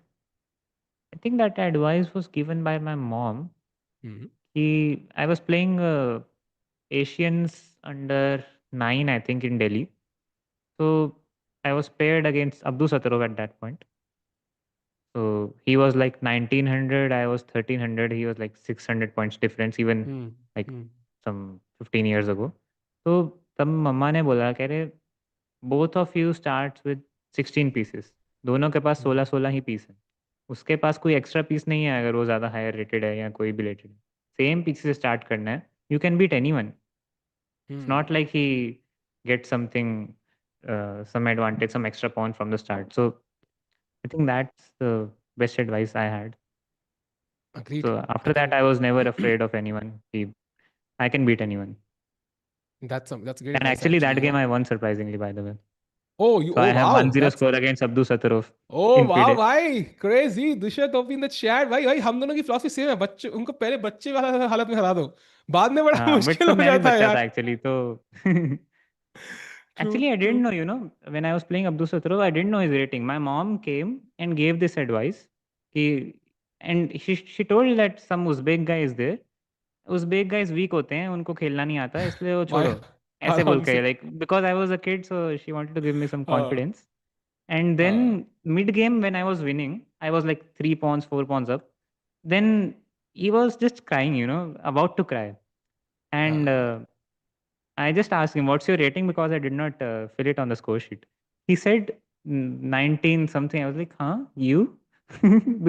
[SPEAKER 2] I think that advice was given by my mom.
[SPEAKER 1] Hmm.
[SPEAKER 2] I was playing Asians under 9, I think, in Delhi. So I was paired against Abdul Satarov at that point. So he was like 1900, I was 1300. He was like 600 points difference, even
[SPEAKER 1] hmm.
[SPEAKER 2] like
[SPEAKER 1] hmm.
[SPEAKER 2] some 15 years ago. तो तब मम्मा ने बोला कह रहे both of you start with 16 pieces. दोनों के पास 16
[SPEAKER 1] हम्म.
[SPEAKER 2] 16 ही piece है. उसके पास कोई एक्स्ट्रा पीस नहीं है अगर वो ज़्यादा हायर रेटेड है या कोई भी रेटेड है. सेम पीस से स्टार्ट करना है. You can beat any one. It's not
[SPEAKER 1] hmm.
[SPEAKER 2] Like he get something some advantage, some extra pawn from the start. So I think that's the best advice I had.
[SPEAKER 1] Agreed.
[SPEAKER 2] So
[SPEAKER 1] I
[SPEAKER 2] after that,
[SPEAKER 1] think
[SPEAKER 2] I was never afraid of anyone. I can beat anyone.
[SPEAKER 1] that's great
[SPEAKER 2] And
[SPEAKER 1] advice
[SPEAKER 2] actually,
[SPEAKER 1] actually.
[SPEAKER 2] that game I won surprisingly, by the way.
[SPEAKER 1] Oh, you
[SPEAKER 2] So I
[SPEAKER 1] oh
[SPEAKER 2] have
[SPEAKER 1] wow,
[SPEAKER 2] 1-0
[SPEAKER 1] that's
[SPEAKER 2] score against Abdul Satarov
[SPEAKER 1] oh
[SPEAKER 2] in
[SPEAKER 1] wow
[SPEAKER 2] FIDE.
[SPEAKER 1] भाई crazy. Dushyant OP in the chat भाई भाई हम दोनों की philosophy same है. बच्चे उनको पहले बच्चे वाला हालत में हरा दो, बाद में बड़ा
[SPEAKER 2] हाँ, बट
[SPEAKER 1] मुश्किल
[SPEAKER 2] तब
[SPEAKER 1] हो
[SPEAKER 2] मैं भी
[SPEAKER 1] जाता है
[SPEAKER 2] बच्चा था
[SPEAKER 1] यार.
[SPEAKER 2] एक्चुअली तो.
[SPEAKER 1] True,
[SPEAKER 2] Actually, I didn't
[SPEAKER 1] true.
[SPEAKER 2] know, when I was playing Abdul Satarov, I didn't know his rating. My mom came and gave this advice. He, and she told that some Uzbek guy is there. Uzbek guys weak होते हैं, उनको खेलना नहीं आता है, इसलिए वो
[SPEAKER 1] भाई
[SPEAKER 2] छोड़ो. ऐसे बोल
[SPEAKER 1] आराम
[SPEAKER 2] के
[SPEAKER 1] से.
[SPEAKER 2] Like because I was a kid so she wanted to give me some
[SPEAKER 1] हाँ.
[SPEAKER 2] कॉन्फिडेंस. And then
[SPEAKER 1] हाँ.
[SPEAKER 2] mid game when I was winning, I was like 3 pawns, 4 pawns up. Then he was just crying, about to cry. And
[SPEAKER 1] हाँ.
[SPEAKER 2] I just asked him, "What's your rating?" Because I did not fill it on the score sheet. He said 19 something. I was like, "Huh? You?"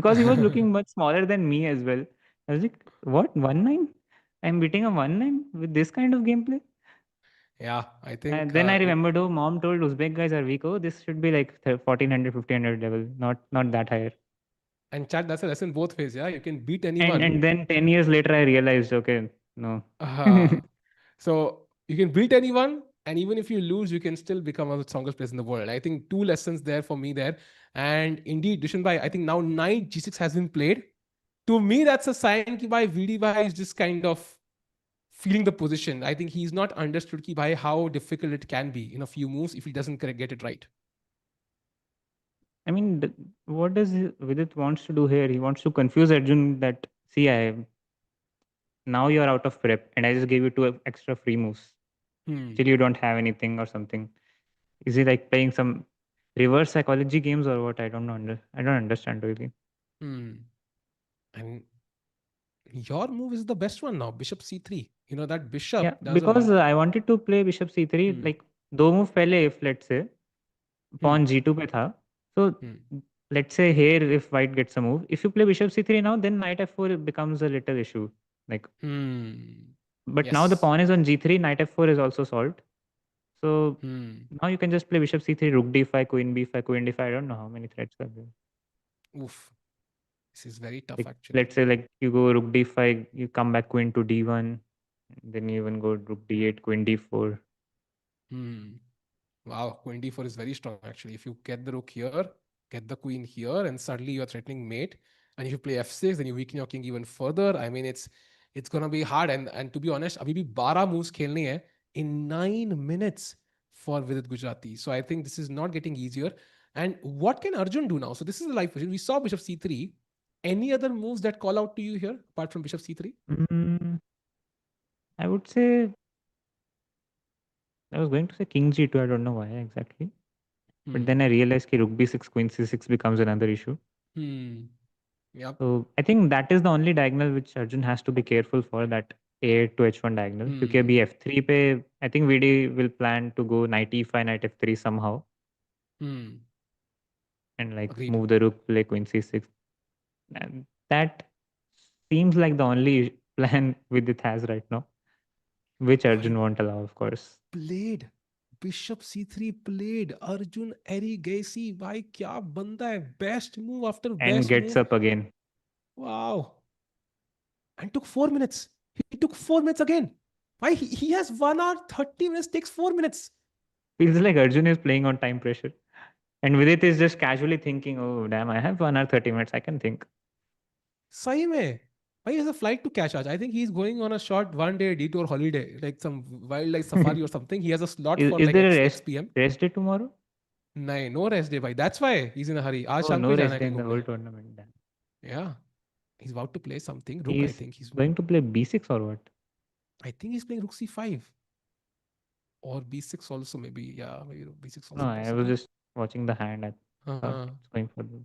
[SPEAKER 2] Because he was looking much smaller than me as well. I was like, "What? 1-9? I'm beating a 1-9 with this kind of gameplay?"
[SPEAKER 1] Yeah, I think
[SPEAKER 2] And then I remembered, oh, mom told Uzbek guys are weak. Oh, this should be like 1400, 1500 level, not that higher.
[SPEAKER 1] and chat, that's a lesson both ways. Yeah, you can beat
[SPEAKER 2] And
[SPEAKER 1] anyone.
[SPEAKER 2] and then 10 years later, I realized, okay, no.
[SPEAKER 1] uh, so you can beat anyone, And even if you lose, you can still become one of the strongest players in the world. I think two lessons there for me there. And indeed, Dushan bhai, I think now knight g6 has been played. To me, that's a sign that bhai VD bhai is just kind of feeling the position. I think he's not understood ki bhai how difficult it can be in a few moves if he doesn't get it right.
[SPEAKER 2] I mean, what does Vidit wants to do here? He wants to confuse Arjun that, see, now you're out of prep and I just gave you two extra free moves.
[SPEAKER 1] Hmm.
[SPEAKER 2] Still, you don't have anything or something. Is he like playing some reverse psychology games or what? I don't know. I don't understand really.
[SPEAKER 1] Hmm. I mean, your move is the best one now. Bishop c3. You know, that
[SPEAKER 2] Yeah,
[SPEAKER 1] bishop does a
[SPEAKER 2] because
[SPEAKER 1] lot.
[SPEAKER 2] I wanted to play bishop c3
[SPEAKER 1] Hmm.
[SPEAKER 2] like दो move पहले, if let's say
[SPEAKER 1] Hmm.
[SPEAKER 2] pawn g2 पे था, so
[SPEAKER 1] Hmm.
[SPEAKER 2] let's say here if white gets a move, if you play bishop c3 now, then knight f4 becomes a little issue. Like,
[SPEAKER 1] Hmm.
[SPEAKER 2] but now the
[SPEAKER 1] Yes.
[SPEAKER 2] pawn is on g3, knight f4 is also solved. So
[SPEAKER 1] Hmm.
[SPEAKER 2] now you can just play bishop c3, rook d5, queen b5, queen d5. I don't know how many threats are there.
[SPEAKER 1] Oof. This is very tough,
[SPEAKER 2] Like,
[SPEAKER 1] actually.
[SPEAKER 2] let's say like you go rook d5, you come back queen to d1, then you even go rook d8, queen d4.
[SPEAKER 1] Hmm. Wow, queen d4 is very strong actually. If you get the rook here, get the queen here, and suddenly you're threatening mate. And if you play f6, then you weaken your king even further. I mean, it's gonna be hard. And to be honest, abhi bhi 12 moves khelne hai in 9 minutes for Vidit Gujarati. So I think this is not getting easier. And what can Arjun do now? So this is the live position. We saw Bishop c3. Any other moves that call out to you here apart from Bishop c3?
[SPEAKER 2] Mm, I would say I was going to say king g2. I don't know why exactly. But
[SPEAKER 1] Hmm.
[SPEAKER 2] then I realized that rook b6, queen c6 becomes another issue.
[SPEAKER 1] Hmm. Yep.
[SPEAKER 2] So I think that is the only diagonal which Arjun has to be careful for, that a8 to h1 diagonal. क्योंकि
[SPEAKER 1] Hmm.
[SPEAKER 2] अभी f3 पे I think VD will plan to go knight e5, knight f3 somehow
[SPEAKER 1] Hmm.
[SPEAKER 2] and like
[SPEAKER 1] Agreed.
[SPEAKER 2] move the rook, play queen c6. And that seems like the only plan Vidit has right now, which
[SPEAKER 1] Bhai,
[SPEAKER 2] Arjun won't allow, of course,
[SPEAKER 1] played bishop c3 played Arjun Erigasi. भाई क्या बंदा है, best move after
[SPEAKER 2] and
[SPEAKER 1] best
[SPEAKER 2] gets
[SPEAKER 1] move.
[SPEAKER 2] up again.
[SPEAKER 1] Wow. And took 4 minutes. He took 4 minutes again. Why he has 1 hour 30 minutes, takes 4 minutes.
[SPEAKER 2] Feels like Arjun is playing on time pressure. And Vidit is just casually thinking, oh, damn, I have 1 hour 30 minutes. I can think.
[SPEAKER 1] सही में. Why he has a flight to catch. I think he's going on a short 1 day detour holiday, like some wildlife safari or something. He has a slot for
[SPEAKER 2] Is
[SPEAKER 1] like
[SPEAKER 2] there a
[SPEAKER 1] X PM.
[SPEAKER 2] rest day tomorrow?
[SPEAKER 1] नहीं, no rest day भाई. That's why he's in a hurry. आज
[SPEAKER 2] Oh,
[SPEAKER 1] शाम को
[SPEAKER 2] no
[SPEAKER 1] ही जाना
[SPEAKER 2] rest
[SPEAKER 1] है
[SPEAKER 2] day
[SPEAKER 1] कहीं
[SPEAKER 2] in the
[SPEAKER 1] घूमने.
[SPEAKER 2] whole tournament. Damn.
[SPEAKER 1] Yeah. He's about to play something. Rook, I
[SPEAKER 2] He's
[SPEAKER 1] think.
[SPEAKER 2] going to play b6 or what?
[SPEAKER 1] I think he's playing Rook C5 or B6 also. Maybe, yeah, maybe B6
[SPEAKER 2] No,
[SPEAKER 1] also
[SPEAKER 2] I was
[SPEAKER 1] possible.
[SPEAKER 2] just watching the hand. I thought
[SPEAKER 1] Uh,
[SPEAKER 2] it's going for the.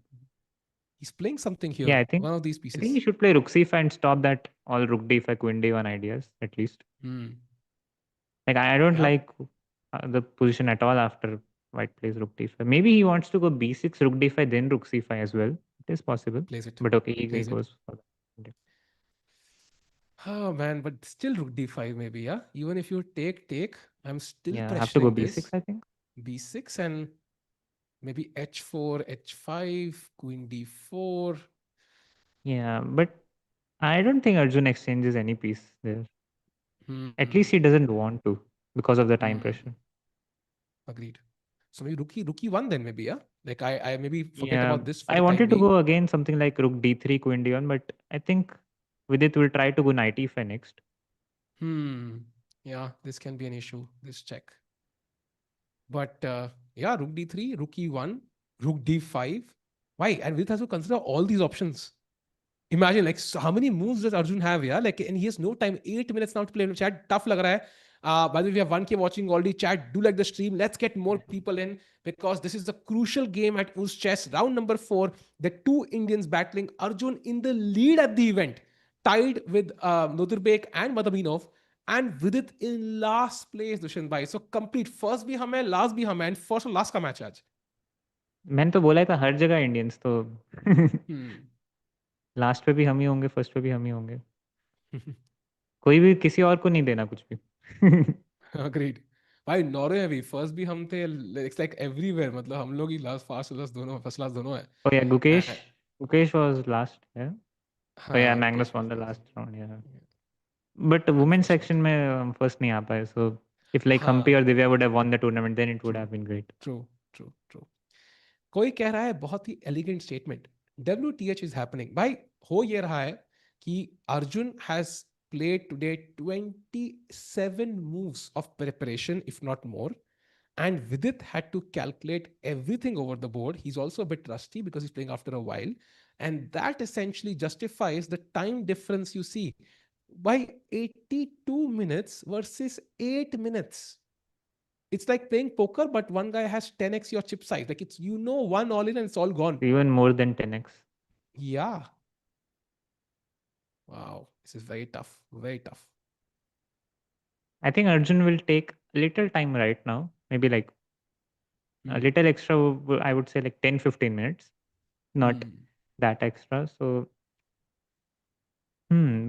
[SPEAKER 1] he's playing something here.
[SPEAKER 2] Yeah,
[SPEAKER 1] One of these
[SPEAKER 2] I think he
[SPEAKER 1] pieces.
[SPEAKER 2] should play rook c5 and stop that all rook d5, queen d1 ideas at least.
[SPEAKER 1] Hmm.
[SPEAKER 2] Like I don't
[SPEAKER 1] Yeah,
[SPEAKER 2] like the position at all after white plays rook d5. Maybe he wants to go b6, rook d5, then rook c5 as well. It is possible,
[SPEAKER 1] plays it.
[SPEAKER 2] but okay, he
[SPEAKER 1] Plays it.
[SPEAKER 2] goes for that.
[SPEAKER 1] Oh man, but still Rook D5 maybe, yeah. Even if you take, I'm still
[SPEAKER 2] Yeah, have to go
[SPEAKER 1] pressuring
[SPEAKER 2] b6,
[SPEAKER 1] this.
[SPEAKER 2] I think.
[SPEAKER 1] B6 and maybe H4, H5, Queen D4.
[SPEAKER 2] Yeah, but I don't think Arjun exchanges any piece there. At
[SPEAKER 1] Hmm.
[SPEAKER 2] least he doesn't want to because of the time
[SPEAKER 1] Hmm.
[SPEAKER 2] pressure.
[SPEAKER 1] Agreed. So maybe Rookie one then maybe, yeah. Like I maybe forget
[SPEAKER 2] Yeah,
[SPEAKER 1] about this for
[SPEAKER 2] I
[SPEAKER 1] the time
[SPEAKER 2] wanted to
[SPEAKER 1] being.
[SPEAKER 2] go again something like rook d3, queen d1, but I think with it we'll try to go knight e5 next.
[SPEAKER 1] Hmm. Yeah, this can be an issue. This check. But yeah, Rook D3, Rook E1, Rook D5. Why? And Vidit has to consider all these options. Imagine like so how many moves does Arjun have? Yeah, like and he has no time. 8 minutes now to play. Chat tough lag raha hai. By the way, we have 1K watching already. Chat, do like the stream. Let's get more people in because this is a crucial game at UzChess. Round number 4. The two Indians battling. Arjun in the lead at the event, tied with Nodirbek and Madabinov. And Vidit in last place, Dushan Bhai. So complete. First भी हम है, last भी हम है, and first और last का match आज.
[SPEAKER 2] मैंने तो बोला था हर जगह इंडियंस तो
[SPEAKER 1] Hmm.
[SPEAKER 2] लास्ट पे भी हम ही होंगे, फर्स्ट पे भी हम ही होंगे, कोई भी किसी और को नहीं देना कुछ भी.
[SPEAKER 1] Agreed. भाई नॉर्वे में भी फर्स्ट भी हम थे. It's like everywhere. मतलब हम लोग ही लास्ट फास्ट लास्ट दोनों फर्स्ट क्लास दोनों है.
[SPEAKER 2] Oh yeah,
[SPEAKER 1] Uh,
[SPEAKER 2] Gukesh was last. Yeah. Oh yeah,
[SPEAKER 1] हाँ
[SPEAKER 2] Magnus
[SPEAKER 1] Rukesh
[SPEAKER 2] won
[SPEAKER 1] was
[SPEAKER 2] the
[SPEAKER 1] last.
[SPEAKER 2] last round. Yeah. But women section
[SPEAKER 1] Unfortunate.
[SPEAKER 2] में हम फर्स्ट नहीं आ पाए, so If like Humpy
[SPEAKER 1] हाँ,
[SPEAKER 2] or Divya would have won the tournament, then it would
[SPEAKER 1] true
[SPEAKER 2] have been great.
[SPEAKER 1] True true true. कोई कह रहा है बहुत ही elegant statement, WTH is happening भाई। हो ये रहा है कि Arjun has played today 27 moves of preparation, if not more. And Vidit had to calculate everything over the board. He's also a bit rusty because he's playing after a while. And that essentially justifies the time difference you see. By 82 minutes versus 8 minutes. It's like playing poker, but one guy has 10x your chip size. Like it's, one all in and it's all gone.
[SPEAKER 2] Even more than 10x.
[SPEAKER 1] Yeah. Wow. This is very tough. Very tough.
[SPEAKER 2] I think Arjun will take a little time right now. Maybe like a
[SPEAKER 1] Hmm.
[SPEAKER 2] little extra, I would say like 10-15 minutes. Not
[SPEAKER 1] Hmm.
[SPEAKER 2] that extra. So,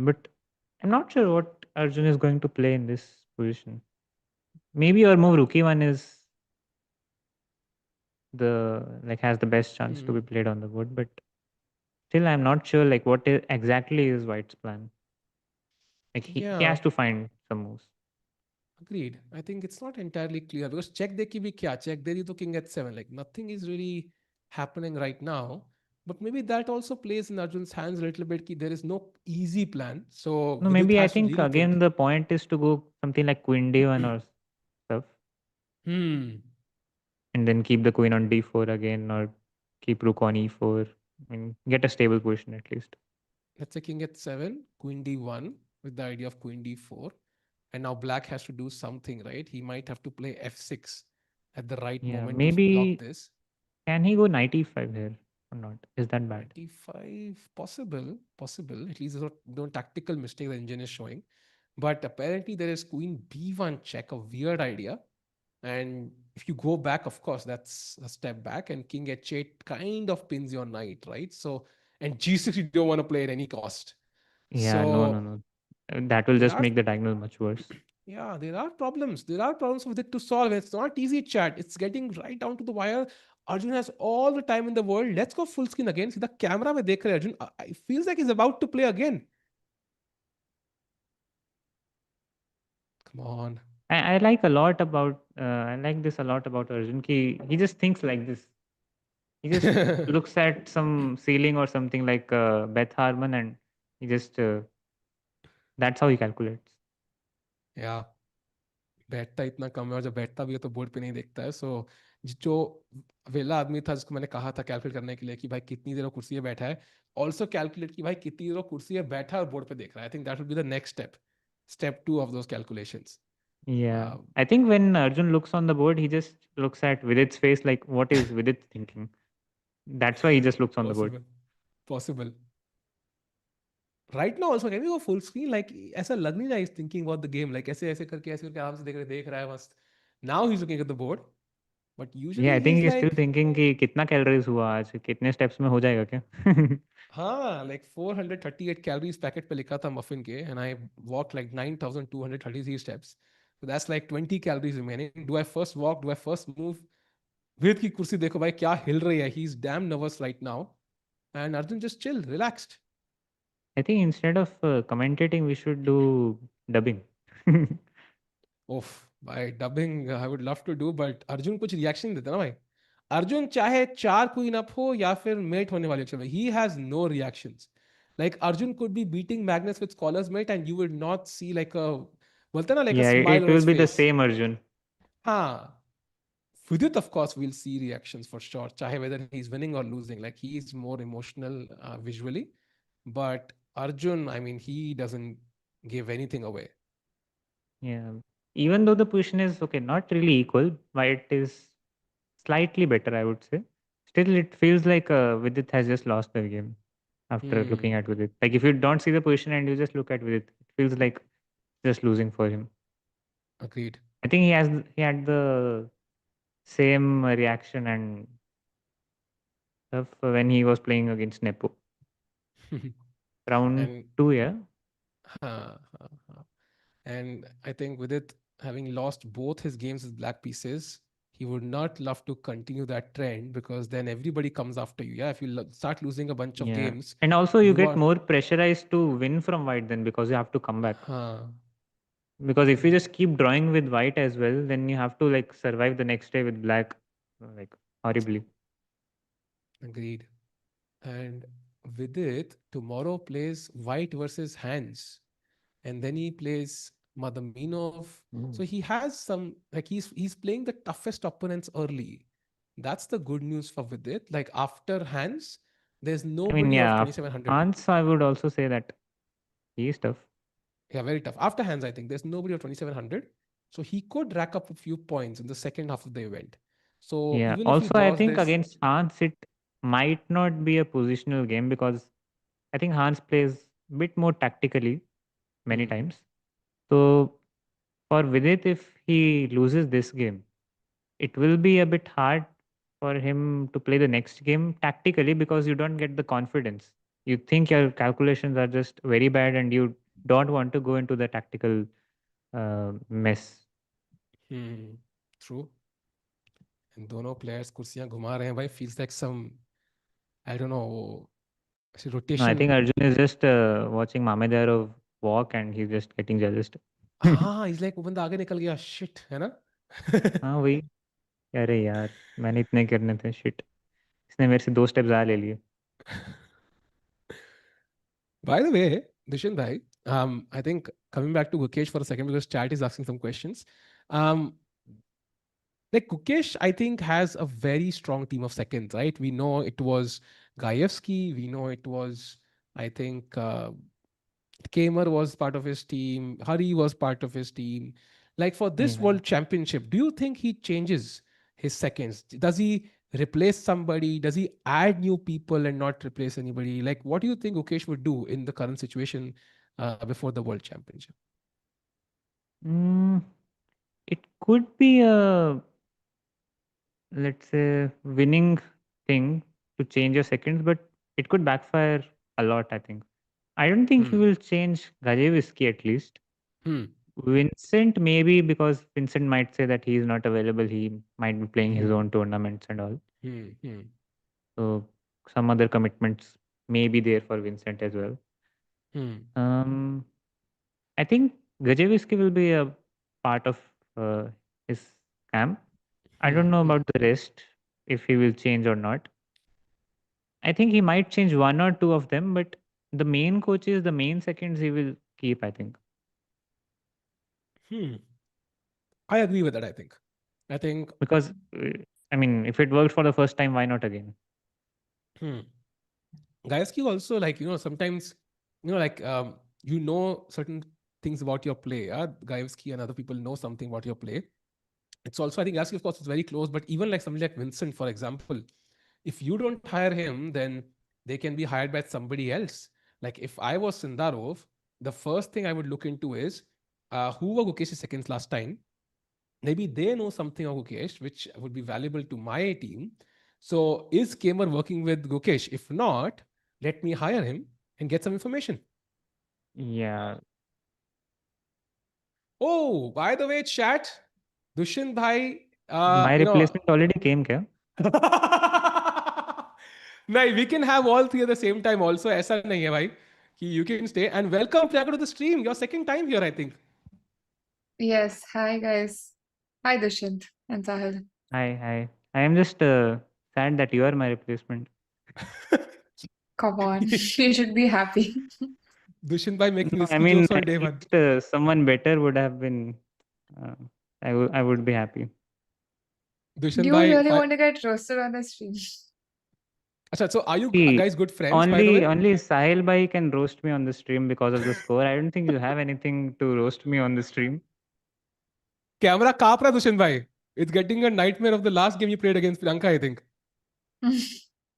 [SPEAKER 2] but I'm not sure what Arjun is going to play in this position. Maybe our move rookie one is the like has the best chance to be
[SPEAKER 1] Hmm.
[SPEAKER 2] played on the board, but still I'm not sure like what exactly is White's plan. Like he
[SPEAKER 1] Yeah.
[SPEAKER 2] has to find some moves.
[SPEAKER 1] Agreed. I think it's not entirely clear because check deki bhi kya, check there to king at 7. Like nothing is really happening right now. But maybe that also plays in Arjun's hands a little bit. Ki there is no easy plan. So
[SPEAKER 2] No,
[SPEAKER 1] Vidit
[SPEAKER 2] maybe I
[SPEAKER 1] has to
[SPEAKER 2] think
[SPEAKER 1] really think.
[SPEAKER 2] again the point is to go something like queen d1 or stuff,
[SPEAKER 1] Hmm.
[SPEAKER 2] and then keep the queen on d4 again, or keep rook on e4. I mean, get a stable position at least.
[SPEAKER 1] Let's say king at 7, queen d1 with the idea of queen d4. And now black has to do something, right? He might have to play f6 at the right
[SPEAKER 2] Yeah,
[SPEAKER 1] moment to block
[SPEAKER 2] maybe
[SPEAKER 1] this.
[SPEAKER 2] can he go knight e5 here or not? Is that bad?
[SPEAKER 1] 95, possible, possible. At least there's no tactical mistake the engine is showing. But apparently there is queen b1 check, a weird idea. And if you go back, of course, that's a step back. And king h8 kind of pins your knight, right? So, and g6 you don't want to play at any cost.
[SPEAKER 2] Yeah, no, no,
[SPEAKER 1] So
[SPEAKER 2] no. That will
[SPEAKER 1] there
[SPEAKER 2] just
[SPEAKER 1] are
[SPEAKER 2] make the diagonal much worse.
[SPEAKER 1] yeah, there are problems. There are problems with it to solve. It's not easy, chat. It's getting right down to the wire. Arjun has all the time in the world. Let's go full screen again. See the camera में देख रहे हैं Arjun. It feels like he's about to play again. Come on.
[SPEAKER 2] I like a lot about I like this a lot about Arjun. He just thinks like this. He just looks at some ceiling or something like Beth Harmon, and he just that's how he calculates.
[SPEAKER 1] yeah, बैठता इतना कम है और जब बैठता भी है तो board पे नहीं देखता है। सो जो वेला आदमी था जिसको मैंने कहा था कैलकुलेट करने के लिए कि भाई कितनी देर वो कुर्सी पे बैठा है, ऑल्सो कैलकुलेट कि भाई कितनी देर वो कुर्सी पे बैठा है और बोर्ड पे देख रहा है। I think that would be the next step, step 2 of those calculations.
[SPEAKER 2] Yeah, I think when Arjun looks on the board, he just looks at Vidit's face like, what is Vidit thinking? That's why he just looks on the board.
[SPEAKER 1] Possible, possible. Right now also can we go full screen, like ऐसा लग नहीं रहा is thinking about the game, like ऐसे करके आराम से देख रहा है मस्त। Now he is looking at the board, but
[SPEAKER 2] Yeah,
[SPEAKER 1] usually
[SPEAKER 2] I
[SPEAKER 1] he
[SPEAKER 2] think
[SPEAKER 1] is
[SPEAKER 2] he's still
[SPEAKER 1] like
[SPEAKER 2] thinking कि कितना कैलोरीज हुआ आज, कितने स्टेप्स में हो जाएगा क्या?
[SPEAKER 1] हाँ, लाइक 438 कैलोरीज पैकेट पे लिखा था मफिन के, and I walk like 9233 steps, so that's like 20 calories remaining. Do I first walk, do I first move? Ved की कुर्सी देखो भाई क्या हिल रही है, he is damn nervous right now, and Arjun just chill relaxed.
[SPEAKER 2] I think instead of commentating, we should do dubbing.
[SPEAKER 1] ओफ भाई, dubbing I would love to do, but Arjun कुछ रिएक्शन देता ना भाई। अर्जुन चाहे 4 क्वीन अप हो या फिर मेट होने वाले अक्षर में, he has no reactions. Like Arjun could be beating Magnus with scholar's mate and you will not see like a, बोलते हैं ना, like a
[SPEAKER 2] Yeah,
[SPEAKER 1] smile
[SPEAKER 2] it
[SPEAKER 1] on
[SPEAKER 2] will
[SPEAKER 1] his
[SPEAKER 2] be the
[SPEAKER 1] face.
[SPEAKER 2] same Arjun.
[SPEAKER 1] हाँ, Vidit of course we'll see reactions for sure, चाहे whether he's winning or losing, like he is more emotional visually, but Arjun, I mean, he doesn't give anything away.
[SPEAKER 2] Yeah. Even though the position is okay, not really equal, but it is slightly better, I would say. Still, it feels like Vidit has just lost the game after looking
[SPEAKER 1] Hmm,
[SPEAKER 2] at Vidit. Like if you don't see the position and you just look at Vidit, it feels like just losing for him.
[SPEAKER 1] agreed.
[SPEAKER 2] I think he had the same reaction and stuff when he was playing against Nepo. Round
[SPEAKER 1] And
[SPEAKER 2] 2, yeah.
[SPEAKER 1] and I think with it having lost both his games with black pieces, he would not love to continue that trend because then everybody comes after you. Yeah, if you start losing a bunch of
[SPEAKER 2] Yeah.
[SPEAKER 1] games,
[SPEAKER 2] And also you
[SPEAKER 1] you
[SPEAKER 2] get
[SPEAKER 1] are
[SPEAKER 2] more pressurized to win from White then because you have to come back.
[SPEAKER 1] huh,
[SPEAKER 2] Because if you just keep drawing with white as well, then you have to like survive the next day with black, like horribly.
[SPEAKER 1] Agreed. And Vidit tomorrow plays white versus hands, and then he plays Madaminov. So he has some, like, he's playing the toughest opponents early. That's the good news for Vidit. Like after hands, there's
[SPEAKER 2] I mean,
[SPEAKER 1] nobody of
[SPEAKER 2] yeah,
[SPEAKER 1] 2700.
[SPEAKER 2] Hans, I would also say that he is tough.
[SPEAKER 1] Yeah, very tough. After hands, I think there's nobody of 2700. So he could rack up a few points in the second half of the event. So
[SPEAKER 2] Yeah.
[SPEAKER 1] even if he
[SPEAKER 2] Also, I
[SPEAKER 1] draws
[SPEAKER 2] think
[SPEAKER 1] this,
[SPEAKER 2] against Hans, it might not be a positional game because I think Hans plays a bit more tactically many
[SPEAKER 1] hmm,
[SPEAKER 2] times. So for Vidit, if he loses this game, it will be a bit hard for him to play the next game tactically because you don't get the confidence. You think your calculations are just very bad and you don't want to go into the tactical mess.
[SPEAKER 1] hmm, true. And दोनों players कुर्सियां घुमा रहे हैं भाई, feels like some, I don't know,
[SPEAKER 2] No, I think
[SPEAKER 1] rotation.
[SPEAKER 2] Arjun is just watching Mamedyarov walk and he's just getting jealous.
[SPEAKER 1] हाँ, he's like वो बंदा आगे निकल गया, shit, है ना?
[SPEAKER 2] हाँ वही, अरे यार मैंने इतने करने थे शिट, इसने मेरे से 2 स्टेप ज़्यादा ले लिए.
[SPEAKER 1] By the way, Dushin bhai, I think coming back to Gukesh for a second because chat is asking some questions. Um, like Gukesh, I think has a very strong team of seconds, right? We know it was Gaevsky, we know it was, I think, Kamer was part of his team, Hari was part of his team. Like for this
[SPEAKER 2] Yeah.
[SPEAKER 1] world championship, do you think he changes his seconds? Does he replace somebody? Does he add new people and not replace anybody? Like, what do you think Ukesh would do in the current situation before the world championship?
[SPEAKER 2] Mm, it could be a, let's say, winning thing to change your seconds, but it could backfire a lot, I think. I don't think he
[SPEAKER 1] Hmm.
[SPEAKER 2] will change Gajewiski at least.
[SPEAKER 1] Hmm.
[SPEAKER 2] Vincent, maybe because Vincent might say that he is not available, he might be playing his
[SPEAKER 1] Hmm.
[SPEAKER 2] own tournaments and all.
[SPEAKER 1] Hmm. Hmm.
[SPEAKER 2] So some other commitments may be there for Vincent as well.
[SPEAKER 1] Hmm.
[SPEAKER 2] Um, I think Gajewiski will be a part of his camp. I
[SPEAKER 1] Hmm.
[SPEAKER 2] don't know
[SPEAKER 1] Hmm.
[SPEAKER 2] about the rest, if he will change or not. I think he might change one or two of them, but the main coaches, the main seconds, he will keep, I think.
[SPEAKER 1] Hmm. I agree with that. I think.
[SPEAKER 2] Because, I mean, if it worked for the first time, why not again?
[SPEAKER 1] Hmm. Gaiaski also, like, sometimes, like, certain things about your play. Gaiaski and other people know something about your play. It's also, I think Gaiaski, of course, is very close, but even like somebody like Vincent, for example, if you don't hire him, then they can be hired by somebody else. Like if I was Sindarov, the first thing I would look into is who were Gukesh's seconds last time. Maybe they know something of Gukesh, which would be valuable to my team. So is Kamer working with Gukesh? If not, let me hire him and get some information.
[SPEAKER 2] Yeah.
[SPEAKER 1] Oh, by the way, chat, Dushin bhai,
[SPEAKER 2] My replacement already came, kya?
[SPEAKER 1] नहीं, we can have all three at the same time also. ऐसा नहीं है भाई कि you can stay. And welcome Priyanka to the stream. Your second time here, I think.
[SPEAKER 3] Yes, hi guys. Hi Dushint and Sahil.
[SPEAKER 2] Hi, hi. I am just sad that you are my replacement.
[SPEAKER 3] Come on, you should be happy.
[SPEAKER 1] Dushin bhai making
[SPEAKER 2] No, I
[SPEAKER 1] risky
[SPEAKER 2] mean,
[SPEAKER 1] jokes on
[SPEAKER 2] at
[SPEAKER 1] day one.
[SPEAKER 2] least someone better would have been, uh, I would be happy.
[SPEAKER 1] Dushin
[SPEAKER 3] Do you
[SPEAKER 1] bhai,
[SPEAKER 3] really want to get roasted on the stream?
[SPEAKER 1] Acha, so are you
[SPEAKER 2] See,
[SPEAKER 1] guys good friends, by the
[SPEAKER 2] only
[SPEAKER 1] way?
[SPEAKER 2] only Sahil Bhai can roast me on the stream because of the score. I don't think you have anything to roast me on the stream.
[SPEAKER 1] Camera kaap raha Dushin bhai. It's getting a nightmare of the last game you played against Priyanka, I think.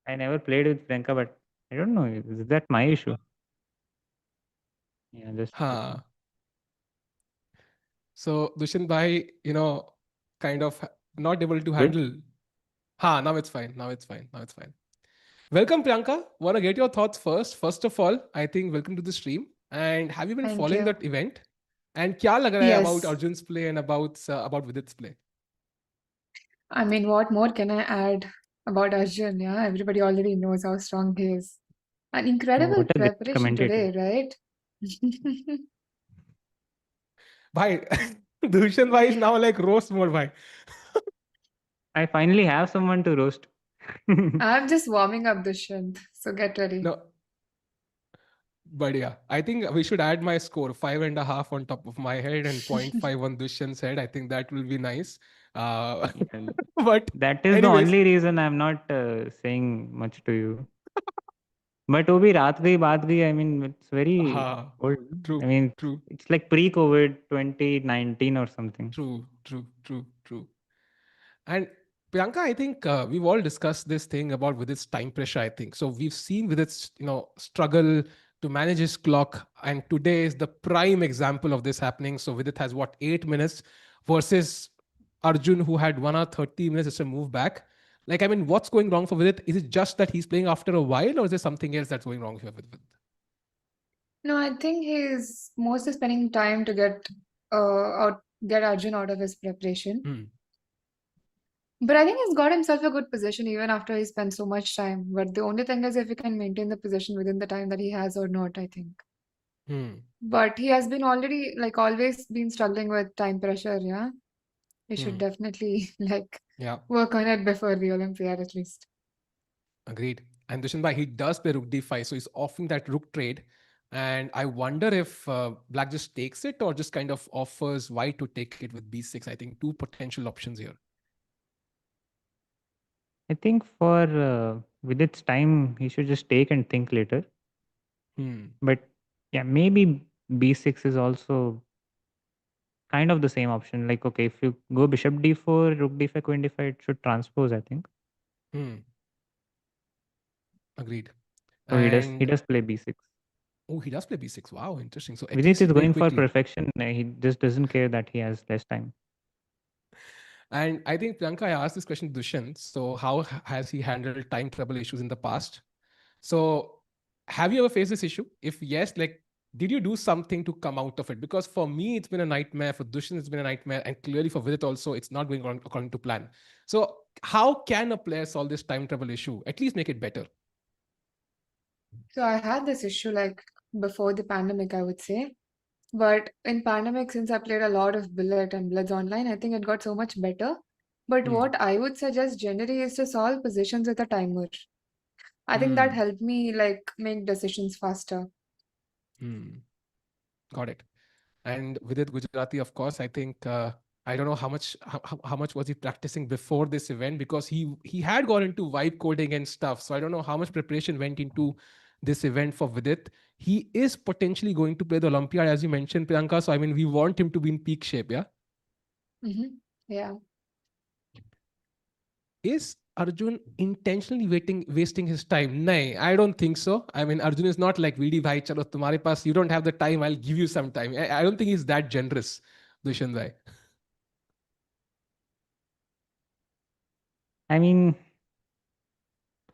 [SPEAKER 2] I never played with Priyanka, but I don't know. Is that my issue? Yeah, just checking.
[SPEAKER 1] Ha. So Dushin bhai, kind of not able to
[SPEAKER 2] Good.
[SPEAKER 1] handle. Ha, now it's fine. Now it's fine. Now it's fine. Welcome, Priyanka. Want to get your thoughts first. First of all, I think welcome to the stream. And have you been
[SPEAKER 3] Thank
[SPEAKER 1] following
[SPEAKER 3] you.
[SPEAKER 1] that event? And क्या लग रहा है about
[SPEAKER 3] Yes,
[SPEAKER 1] Arjun's play and about Vidit's play?
[SPEAKER 3] I mean, what more can I add about Arjun? Yeah, everybody already knows how strong he is. An
[SPEAKER 2] Oh,
[SPEAKER 3] incredible
[SPEAKER 2] what a great
[SPEAKER 3] preparation
[SPEAKER 2] commentator.
[SPEAKER 3] today, right?
[SPEAKER 1] Bhai, Dushan bhai is now like roast mode, bhai.
[SPEAKER 2] I finally have someone to roast.
[SPEAKER 3] I'm just warming up, Dushyant, so get ready.
[SPEAKER 1] No, but yeah, I think we should add my score 5.5 on top of my head and 0.5 on Dushan's head. I think that will be nice. Uh,
[SPEAKER 2] And
[SPEAKER 1] but
[SPEAKER 2] that is the
[SPEAKER 1] anyways,
[SPEAKER 2] only reason I'm not saying much to you. But वो भी रात गई बात गई. I mean, it's very
[SPEAKER 1] ha,
[SPEAKER 2] old. I
[SPEAKER 1] true,
[SPEAKER 2] mean,
[SPEAKER 1] true,
[SPEAKER 2] it's like pre-COVID 2019 or something.
[SPEAKER 1] true. And Priyanka, I think we've all discussed this thing about with its time pressure. I think so. We've seen with its struggle to manage his clock, and today is the prime example of this happening. So Vidit has what 8 minutes versus Arjun, who had 1 hour 30 minutes just to move back. Like, I mean, what's going wrong for Vidit? Is it just that he's playing after a while, or is there something else that's going wrong here with Vidit?
[SPEAKER 3] No, I think he's mostly spending time to get Arjun out of his preparation.
[SPEAKER 1] Hmm.
[SPEAKER 3] But I think he's got himself a good position even after he spent so much time. But the only thing is if he can maintain the position within the time that he has or not, I think.
[SPEAKER 1] Hmm.
[SPEAKER 3] But he has been already like always been struggling with time pressure, yeah. He should
[SPEAKER 1] Hmm.
[SPEAKER 3] definitely like
[SPEAKER 1] Yeah.
[SPEAKER 3] work on it before the Olympiad at least.
[SPEAKER 1] Agreed. And Dushan Bhai, he does play rook d5, so he's offering that rook trade. And I wonder if Black just takes it or just kind of offers White to take it with b6. I think two potential options here.
[SPEAKER 2] I think for with its time, he should just take and think later.
[SPEAKER 1] Hmm.
[SPEAKER 2] But yeah, maybe b6 is also kind of the same option. Like, okay, if you go bishop d4, rook d5, queen d5, it should transpose, I think.
[SPEAKER 1] Hmm. Agreed.
[SPEAKER 2] So he
[SPEAKER 1] And
[SPEAKER 2] does play b6.
[SPEAKER 1] oh, he does play b6. Wow, interesting. So at
[SPEAKER 2] Vidit
[SPEAKER 1] least
[SPEAKER 2] is
[SPEAKER 1] he's playing
[SPEAKER 2] going for
[SPEAKER 1] quickly.
[SPEAKER 2] perfection. He just doesn't care that he has less time.
[SPEAKER 1] And I think Priyanka, I asked this question to Dushan. So how has he handled time trouble issues in the past? So, have you ever faced this issue? If yes, like, did you do something to come out of it? Because for me, it's been a nightmare. For Dushan, it's been a nightmare. And clearly for Vidit also, it's not going on according to plan. So, how can a player solve this time travel issue? At least make it better.
[SPEAKER 3] So I had this issue like before the pandemic, I would say. But in pandemic, since I played a lot of Billet and Bloods online, I think it got so much better. But
[SPEAKER 1] Hmm.
[SPEAKER 3] what I would suggest generally is to solve positions with a timer. I think that
[SPEAKER 1] Hmm.
[SPEAKER 3] helped me like make decisions faster.
[SPEAKER 1] Hmm. Got it. And Vidit Gujarati, of course, I think I don't know how much was he practicing before this event because he had gone into vibe coding and stuff. So I don't know how much preparation went into this event for Vidit. He is potentially going to play the Olympiad, as you mentioned, Priyanka. So I mean, we want him to be in peak shape. Yeah.
[SPEAKER 3] Yeah.
[SPEAKER 1] Is Arjun intentionally wasting his time? No, I don't think so. I mean, Arjun is not like VD bhai, chalo tumhare paas, you don't have the time, I'll give you some time. I don't think he's that generous, Dushan bhai.
[SPEAKER 2] I mean,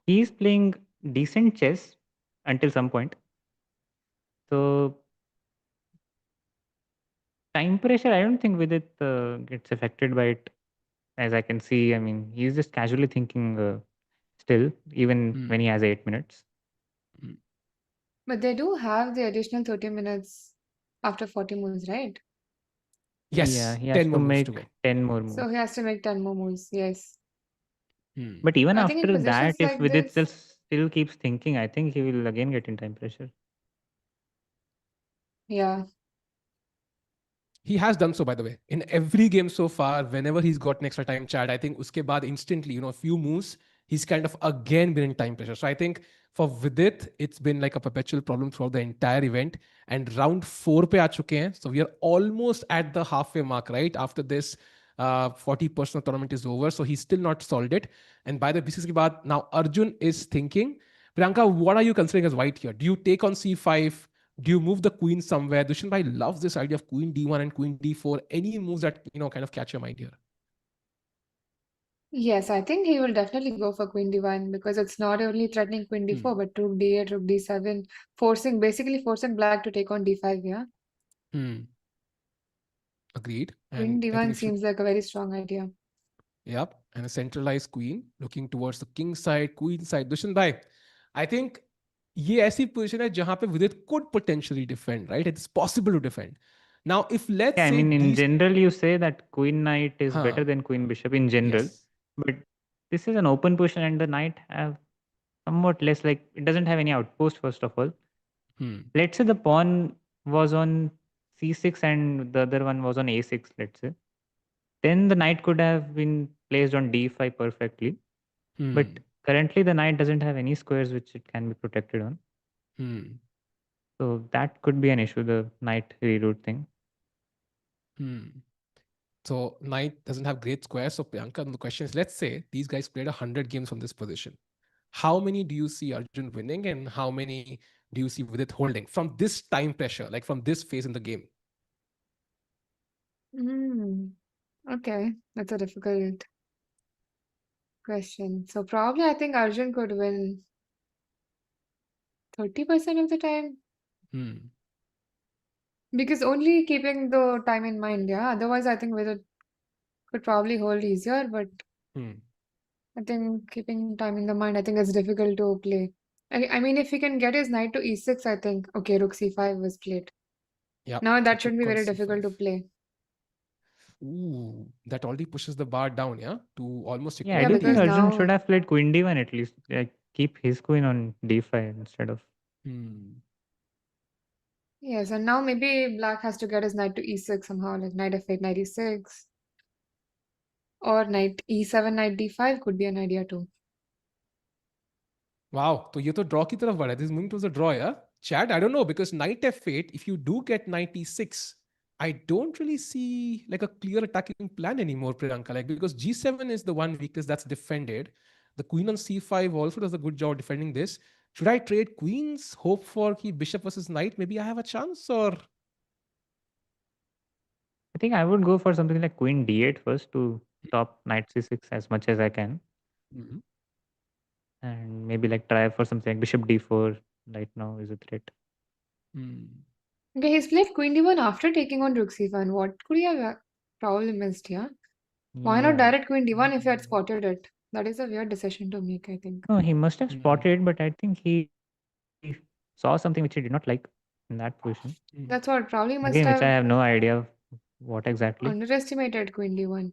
[SPEAKER 2] he's playing decent chess until some point. So time pressure, I don't think Vidit gets affected by it. As I can see, I mean, he's just casually thinking still, even
[SPEAKER 1] Hmm.
[SPEAKER 2] when he has 8 minutes.
[SPEAKER 1] Hmm.
[SPEAKER 3] But they do have the additional 30 minutes after 40 moves, right?
[SPEAKER 2] Yeah,
[SPEAKER 1] Yes,
[SPEAKER 2] he has
[SPEAKER 1] 10
[SPEAKER 2] to
[SPEAKER 1] more moves to
[SPEAKER 2] make
[SPEAKER 1] go.
[SPEAKER 2] 10 more
[SPEAKER 3] So
[SPEAKER 2] moves.
[SPEAKER 3] he has to make 10 more moves. Yes.
[SPEAKER 1] Hmm.
[SPEAKER 2] But even
[SPEAKER 3] I think in
[SPEAKER 2] after that,
[SPEAKER 3] positions
[SPEAKER 2] if
[SPEAKER 3] like
[SPEAKER 2] Vidit
[SPEAKER 3] this,
[SPEAKER 2] still keeps thinking, I think he will again get in time pressure.
[SPEAKER 3] yeah.
[SPEAKER 1] He has done so, by the way, in every game so far. Whenever he's gotten extra time, Chad, I think uske baad instantly, a few moves, he's kind of again been in time pressure. So I think for Vidit, it's been like a perpetual problem throughout the entire event. And round 4 pe aa chuke hain. So we are almost at the halfway mark, right? After this 40% of tournament is over. So he's still not solved it. And by the BCS ke baad, now Arjun is thinking, Priyanka, what are you considering as white here? Do you take on c5? Do you move the queen somewhere? Dushan Bhai loves this idea of queen d1 and queen d4. Any moves that kind of catch your mind here?
[SPEAKER 3] Yes, I think he will definitely go for Queen D1 because it's not only threatening Queen
[SPEAKER 1] Hmm.
[SPEAKER 3] D4, but Rook D8, Rook D7, basically forcing Black to take on D5, yeah.
[SPEAKER 1] Hmm. Agreed.
[SPEAKER 3] Queen
[SPEAKER 1] And I think
[SPEAKER 3] D1
[SPEAKER 1] if you,
[SPEAKER 3] seems like a very strong idea.
[SPEAKER 1] yep, and a centralized queen looking towards the king side, queen side. Dushan Bhai, I think ये ऐसी position है जहां पे Vidit could potentially defend, right? It's possible to defend. Now, if let's
[SPEAKER 2] Yeah, I
[SPEAKER 1] say
[SPEAKER 2] mean, in
[SPEAKER 1] these,
[SPEAKER 2] general, you say that queen knight is
[SPEAKER 1] huh,
[SPEAKER 2] better than queen bishop in general,
[SPEAKER 1] yes,
[SPEAKER 2] but this is an open position and the knight have somewhat less, like it doesn't have any outpost first of all.
[SPEAKER 1] hmm,
[SPEAKER 2] Let's say the pawn was on c6 and the other one was on a6, let's say. Then the knight could have been placed on d5 perfectly. But
[SPEAKER 1] hmm,
[SPEAKER 2] currently the knight doesn't have any squares which it can be protected on.
[SPEAKER 1] hmm,
[SPEAKER 2] So that could be an issue, the knight reroute thing.
[SPEAKER 1] hmm. So knight doesn't have great squares. So Priyanka, the question is, let's say these guys played 100 games from this position. How many do you see Arjun winning, and how many do you see Vidit holding from this time pressure, like from this phase in the game?
[SPEAKER 3] Hmm. Okay, that's a difficult question. So probably I think Arjun could win 30% of the time
[SPEAKER 1] Hmm.
[SPEAKER 3] because only keeping the time in mind, yeah. Otherwise, I think Vidit could probably hold easier, but
[SPEAKER 1] Hmm.
[SPEAKER 3] I think keeping time in the mind, I think it's difficult to play. I mean, if he can get his knight to e6, I think, okay, rook c5 was played.
[SPEAKER 1] Yeah.
[SPEAKER 3] Now
[SPEAKER 1] So
[SPEAKER 3] that shouldn't be
[SPEAKER 1] took on
[SPEAKER 3] very difficult
[SPEAKER 1] c5.
[SPEAKER 3] to play.
[SPEAKER 1] Ooh, that already pushes the bar down, yeah, to almost
[SPEAKER 2] Yeah, I
[SPEAKER 3] Yeah,
[SPEAKER 2] do think
[SPEAKER 3] because
[SPEAKER 1] equality.
[SPEAKER 2] Arjun should
[SPEAKER 3] now,
[SPEAKER 2] have played queen d1 at least. Like, keep his queen on d5 instead of.
[SPEAKER 1] Hmm.
[SPEAKER 3] yes, and now maybe black has to get his knight to e6 somehow, like knight f8, knight e6, or knight e7, knight d5 could be an idea too.
[SPEAKER 1] Wow, तो ये तो draw की तरफ बढ़ा है. This is moving towards a draw, yeah. Chad, I don't know, because knight f8, if you do get knight e6, I don't really see like a clear attacking plan anymore, Priyanka. Like, because g7 is the one weakness that's defended. The queen on c5 also does a good job defending this. Should I trade queens, hope for ki bishop versus knight? Maybe I have a chance, or
[SPEAKER 2] I think I would go for something like queen d8 first to stop knight c6 as much as I can.
[SPEAKER 1] Mhm.
[SPEAKER 2] And maybe like try for something like bishop d4 right now is a threat.
[SPEAKER 1] Hmm.
[SPEAKER 3] Okay, he's played queen d1 after taking on rook c1. What could he have probably missed here? Why not
[SPEAKER 2] Yeah.
[SPEAKER 3] direct queen d1 if he had spotted it? That is a weird decision to make, I think.
[SPEAKER 2] No, he must have
[SPEAKER 1] Hmm.
[SPEAKER 2] spotted, but I think he saw something which he did not like in that position.
[SPEAKER 1] Hmm.
[SPEAKER 3] That's what probably must
[SPEAKER 2] Again, which I
[SPEAKER 3] have
[SPEAKER 2] have no idea of what exactly.
[SPEAKER 3] underestimated queen d1.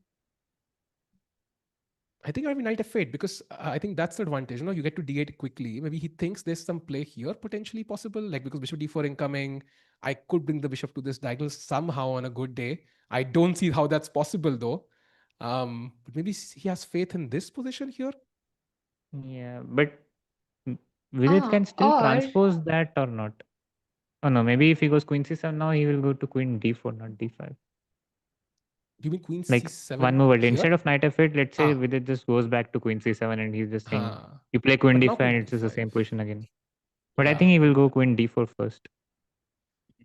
[SPEAKER 1] I think I have knight f8 because I think that's the advantage. You know, you get to d8 quickly. Maybe he thinks there's some play here potentially possible, like because bishop d4 incoming, I could bring the bishop to this diagonal somehow on a good day. I don't see how that's possible though. But maybe he has faith in this position here.
[SPEAKER 2] Yeah, but m- Vidit
[SPEAKER 3] Ah,
[SPEAKER 2] can still
[SPEAKER 3] or
[SPEAKER 2] transpose that or not. Oh no, maybe if he goes queen c7 now, he will go to queen d4, not d5.
[SPEAKER 1] Do you mean queen
[SPEAKER 2] Like
[SPEAKER 1] c7
[SPEAKER 2] one move early.
[SPEAKER 1] here?
[SPEAKER 2] Instead of knight f8, let's say
[SPEAKER 1] Ah,
[SPEAKER 2] Vidit just goes back to queen c7 and he's just saying,
[SPEAKER 1] huh.
[SPEAKER 2] you play queen
[SPEAKER 1] But now
[SPEAKER 2] d5
[SPEAKER 1] queen
[SPEAKER 2] and
[SPEAKER 1] to
[SPEAKER 2] it's just the
[SPEAKER 1] d5.
[SPEAKER 2] same position again. But I
[SPEAKER 1] Yeah.
[SPEAKER 2] think he will go queen d4 first.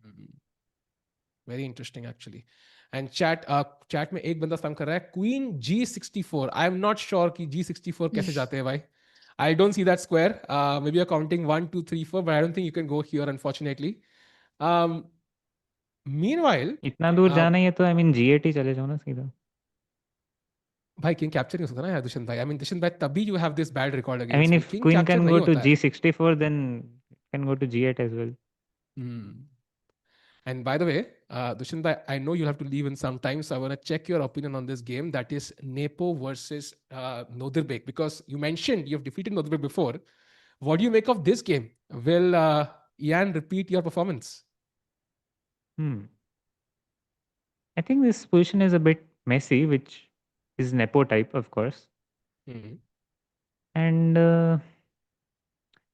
[SPEAKER 1] Hmm. Very interesting actually. And chat में एक बंदा spam कर रहा है queen G64. I am not sure कि G64 कैसे जाते हैं भाई. I don't see that square. Maybe you're counting 1, 2, 3, 4, but I don't think you can go here, unfortunately. Um, meanwhile,
[SPEAKER 2] इतना दूर
[SPEAKER 1] uh,
[SPEAKER 2] जाना ही है तो आई मीन g8 ही चले जाओ ना सीधा.
[SPEAKER 1] भाई किंग कैप्चर नहीं हो सकता ना यार दुष्यंत भाई. आई मीन दुष्यंत भाई तभी you have this bad record
[SPEAKER 2] I mean,
[SPEAKER 1] against me.
[SPEAKER 2] if
[SPEAKER 1] king
[SPEAKER 2] queen
[SPEAKER 1] capture
[SPEAKER 2] can
[SPEAKER 1] नहीं
[SPEAKER 2] go to
[SPEAKER 1] होता है.
[SPEAKER 2] g64, then can go to g8 as well.
[SPEAKER 1] Hmm. And by the way, Dushyant bhai, I know you'll have to leave in some time, so I want to check your opinion on this game. That is Nepo versus Nodirbek, because you mentioned you've defeated Nodirbek before. What do you make of this game? Will Ian repeat your performance?
[SPEAKER 2] Hmm. I think this position is a bit messy, which is Nepo type, of course.
[SPEAKER 1] Hmm.
[SPEAKER 2] And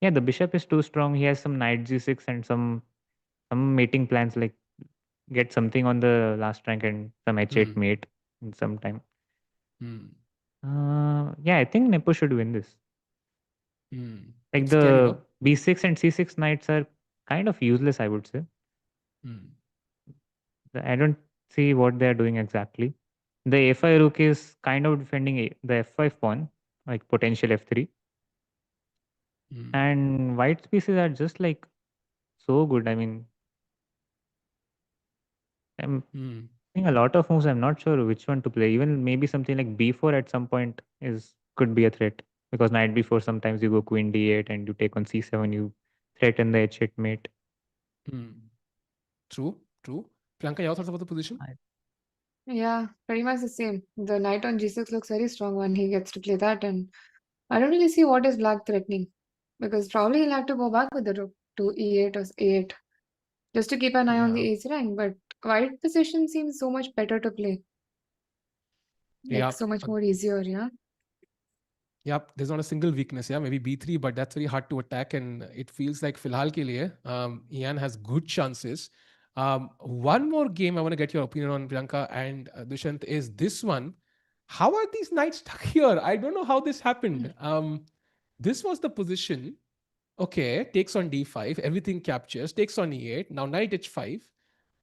[SPEAKER 2] yeah, the bishop is too strong. He has some knight g6 and some mating plans, like get something on the last rank and some h8
[SPEAKER 1] Hmm.
[SPEAKER 2] mate in some time.
[SPEAKER 1] Hmm.
[SPEAKER 2] Yeah, I think Nepo should win this.
[SPEAKER 1] Hmm.
[SPEAKER 2] Like
[SPEAKER 1] It's scary,
[SPEAKER 2] the
[SPEAKER 1] no?
[SPEAKER 2] b6 and c6 knights are kind of useless, I would say.
[SPEAKER 1] Hmm.
[SPEAKER 2] I don't see what they are doing exactly. The a5 rook is kind of defending the f5 pawn, like potential f3.
[SPEAKER 1] Hmm.
[SPEAKER 2] And white pieces are just like so good. I mean, I'm
[SPEAKER 1] Hmm.
[SPEAKER 2] seeing a lot of moves. I'm not sure which one to play. Even maybe something like b4 at some point is could be a threat, because knight b4 sometimes you go queen d8 and you take on c7, you threaten the h8 mate.
[SPEAKER 1] Hmm. True. True. Priyanka, your thoughts about the position?
[SPEAKER 3] Yeah, pretty much the same. The knight on g6 looks very strong when he gets to play that, and I don't really see what is black threatening, because probably he'll have to go back with the rook to e8 or a8 just to keep an eye on the
[SPEAKER 1] Yeah.
[SPEAKER 3] ace rank. But white position seems so much better to play, like
[SPEAKER 1] Yeah.
[SPEAKER 3] so much more easier. Yeah.
[SPEAKER 1] Yep, there's not a single weakness. Yeah, maybe B3, but that's very hard to attack. And it feels like Filhal ke liye, Ian has good chances. One more game I want to get your opinion on, Priyanka and Dushant, is this one. How are these knights stuck here? I don't know how this happened. This was the position. Okay, takes on D5, everything captures, takes on E8, now knight H5.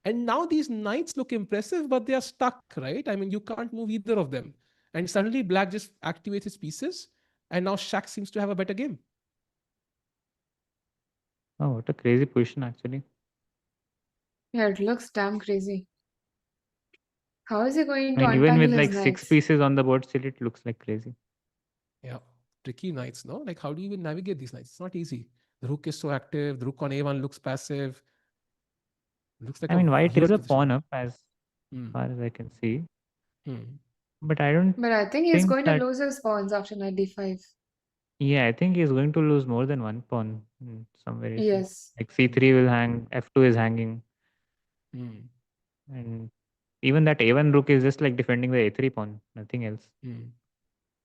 [SPEAKER 1] And now these knights look impressive, but they are stuck, right? I mean, you can't move either of them. And suddenly black just activates his pieces, and now Shaq seems to have a better game.
[SPEAKER 2] Oh, what a crazy position actually.
[SPEAKER 3] Yeah, it looks damn crazy. How is he going
[SPEAKER 2] I
[SPEAKER 3] to
[SPEAKER 2] mean, even
[SPEAKER 3] untangle
[SPEAKER 2] with
[SPEAKER 3] his
[SPEAKER 2] like 6
[SPEAKER 3] knights?
[SPEAKER 2] pieces on the board, still it looks like crazy.
[SPEAKER 1] Yeah, tricky knights, no? Like, how do you even navigate these knights? It's not easy. The rook is so active. The rook on A1 looks passive. Looks like
[SPEAKER 2] I
[SPEAKER 1] a
[SPEAKER 2] mean, white is
[SPEAKER 1] weird
[SPEAKER 2] a
[SPEAKER 1] position.
[SPEAKER 2] pawn up as
[SPEAKER 1] Hmm.
[SPEAKER 2] far as I can see,
[SPEAKER 1] Hmm.
[SPEAKER 2] but I don't
[SPEAKER 3] But I think he's
[SPEAKER 2] think
[SPEAKER 3] going to
[SPEAKER 2] that.
[SPEAKER 3] lose his pawns after knight d5.
[SPEAKER 2] Yeah, I think he's going to lose more than one pawn in some variations.
[SPEAKER 3] Yes.
[SPEAKER 2] Like C3 will hang, F2 is hanging,
[SPEAKER 1] Hmm.
[SPEAKER 2] and even that A1 rook is just like defending the A3 pawn, nothing else.
[SPEAKER 1] Hmm.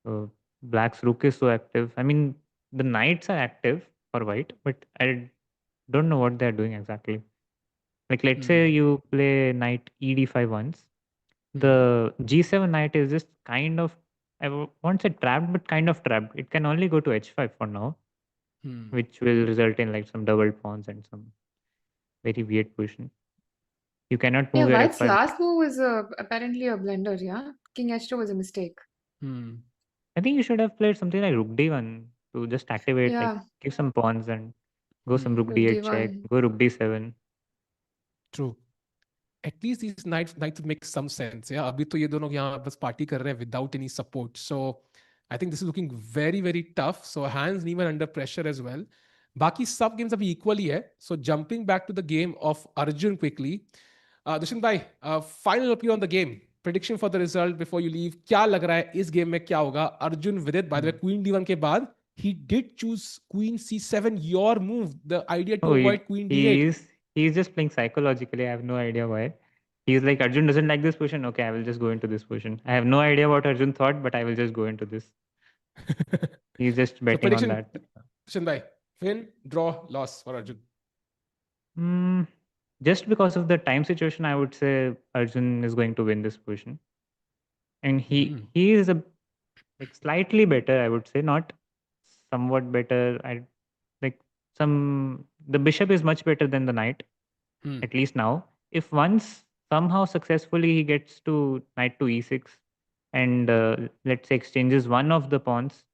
[SPEAKER 2] So black's rook is so active. I mean, the knights are active for white, but I don't know what they're doing exactly. Like, let's say
[SPEAKER 1] Hmm.
[SPEAKER 2] you play knight ED5 once.
[SPEAKER 1] Hmm.
[SPEAKER 2] The G7 knight is just kind of, won't say trapped, but kind of trapped. It can only go to H5 for now,
[SPEAKER 1] Hmm.
[SPEAKER 2] which will result in like some double pawns and some very weird position. You cannot
[SPEAKER 3] Yeah,
[SPEAKER 2] move your
[SPEAKER 3] White's
[SPEAKER 2] F5.
[SPEAKER 3] last move was apparently a blunder, yeah? King h2 was a mistake.
[SPEAKER 1] Hmm.
[SPEAKER 2] I think you should have played something like Rook D1 to just activate, like
[SPEAKER 3] Yeah,
[SPEAKER 2] give some pawns and go some
[SPEAKER 1] Hmm.
[SPEAKER 2] Rook
[SPEAKER 3] rook
[SPEAKER 2] D8 check,
[SPEAKER 3] d1.
[SPEAKER 2] go Rook D7.
[SPEAKER 1] True. At least these nights would make some sense. Yeah, अभी तो ये दोनों यहाँ बस party कर रहे हैं without any support. So I think this is looking very very tough. So hands even under pressure as well. बाकी सब games अभी equally है. So jumping back to the game of Arjun quickly. Dushyant bhai, final opinion on the game. Prediction for the result before you leave. क्या लग रहा है इस game में क्या होगा? Arjun with it. By the way, Queen D1 के बाद he did choose Queen C7. Your move. The idea to
[SPEAKER 2] Oh,
[SPEAKER 1] avoid Queen
[SPEAKER 2] he
[SPEAKER 1] D8.
[SPEAKER 2] is he's just playing psychologically. I have no idea why. He's like, Arjun doesn't like this position. Okay, I will just go into this position. I have no idea what Arjun thought, but I will just go into this. He's just
[SPEAKER 1] So
[SPEAKER 2] betting on
[SPEAKER 1] prediction,
[SPEAKER 2] that.
[SPEAKER 1] Dushyant bhai. Win, draw, loss for Arjun.
[SPEAKER 2] Mm, just because of the time situation, I would say Arjun is going to win this position. And
[SPEAKER 1] Hmm.
[SPEAKER 2] he is a like slightly better, I would say, not somewhat better. I like some the bishop is much better than the knight,
[SPEAKER 1] Hmm.
[SPEAKER 2] at least now. If once somehow successfully he gets to knight to e6 and let's say exchanges one of the pawns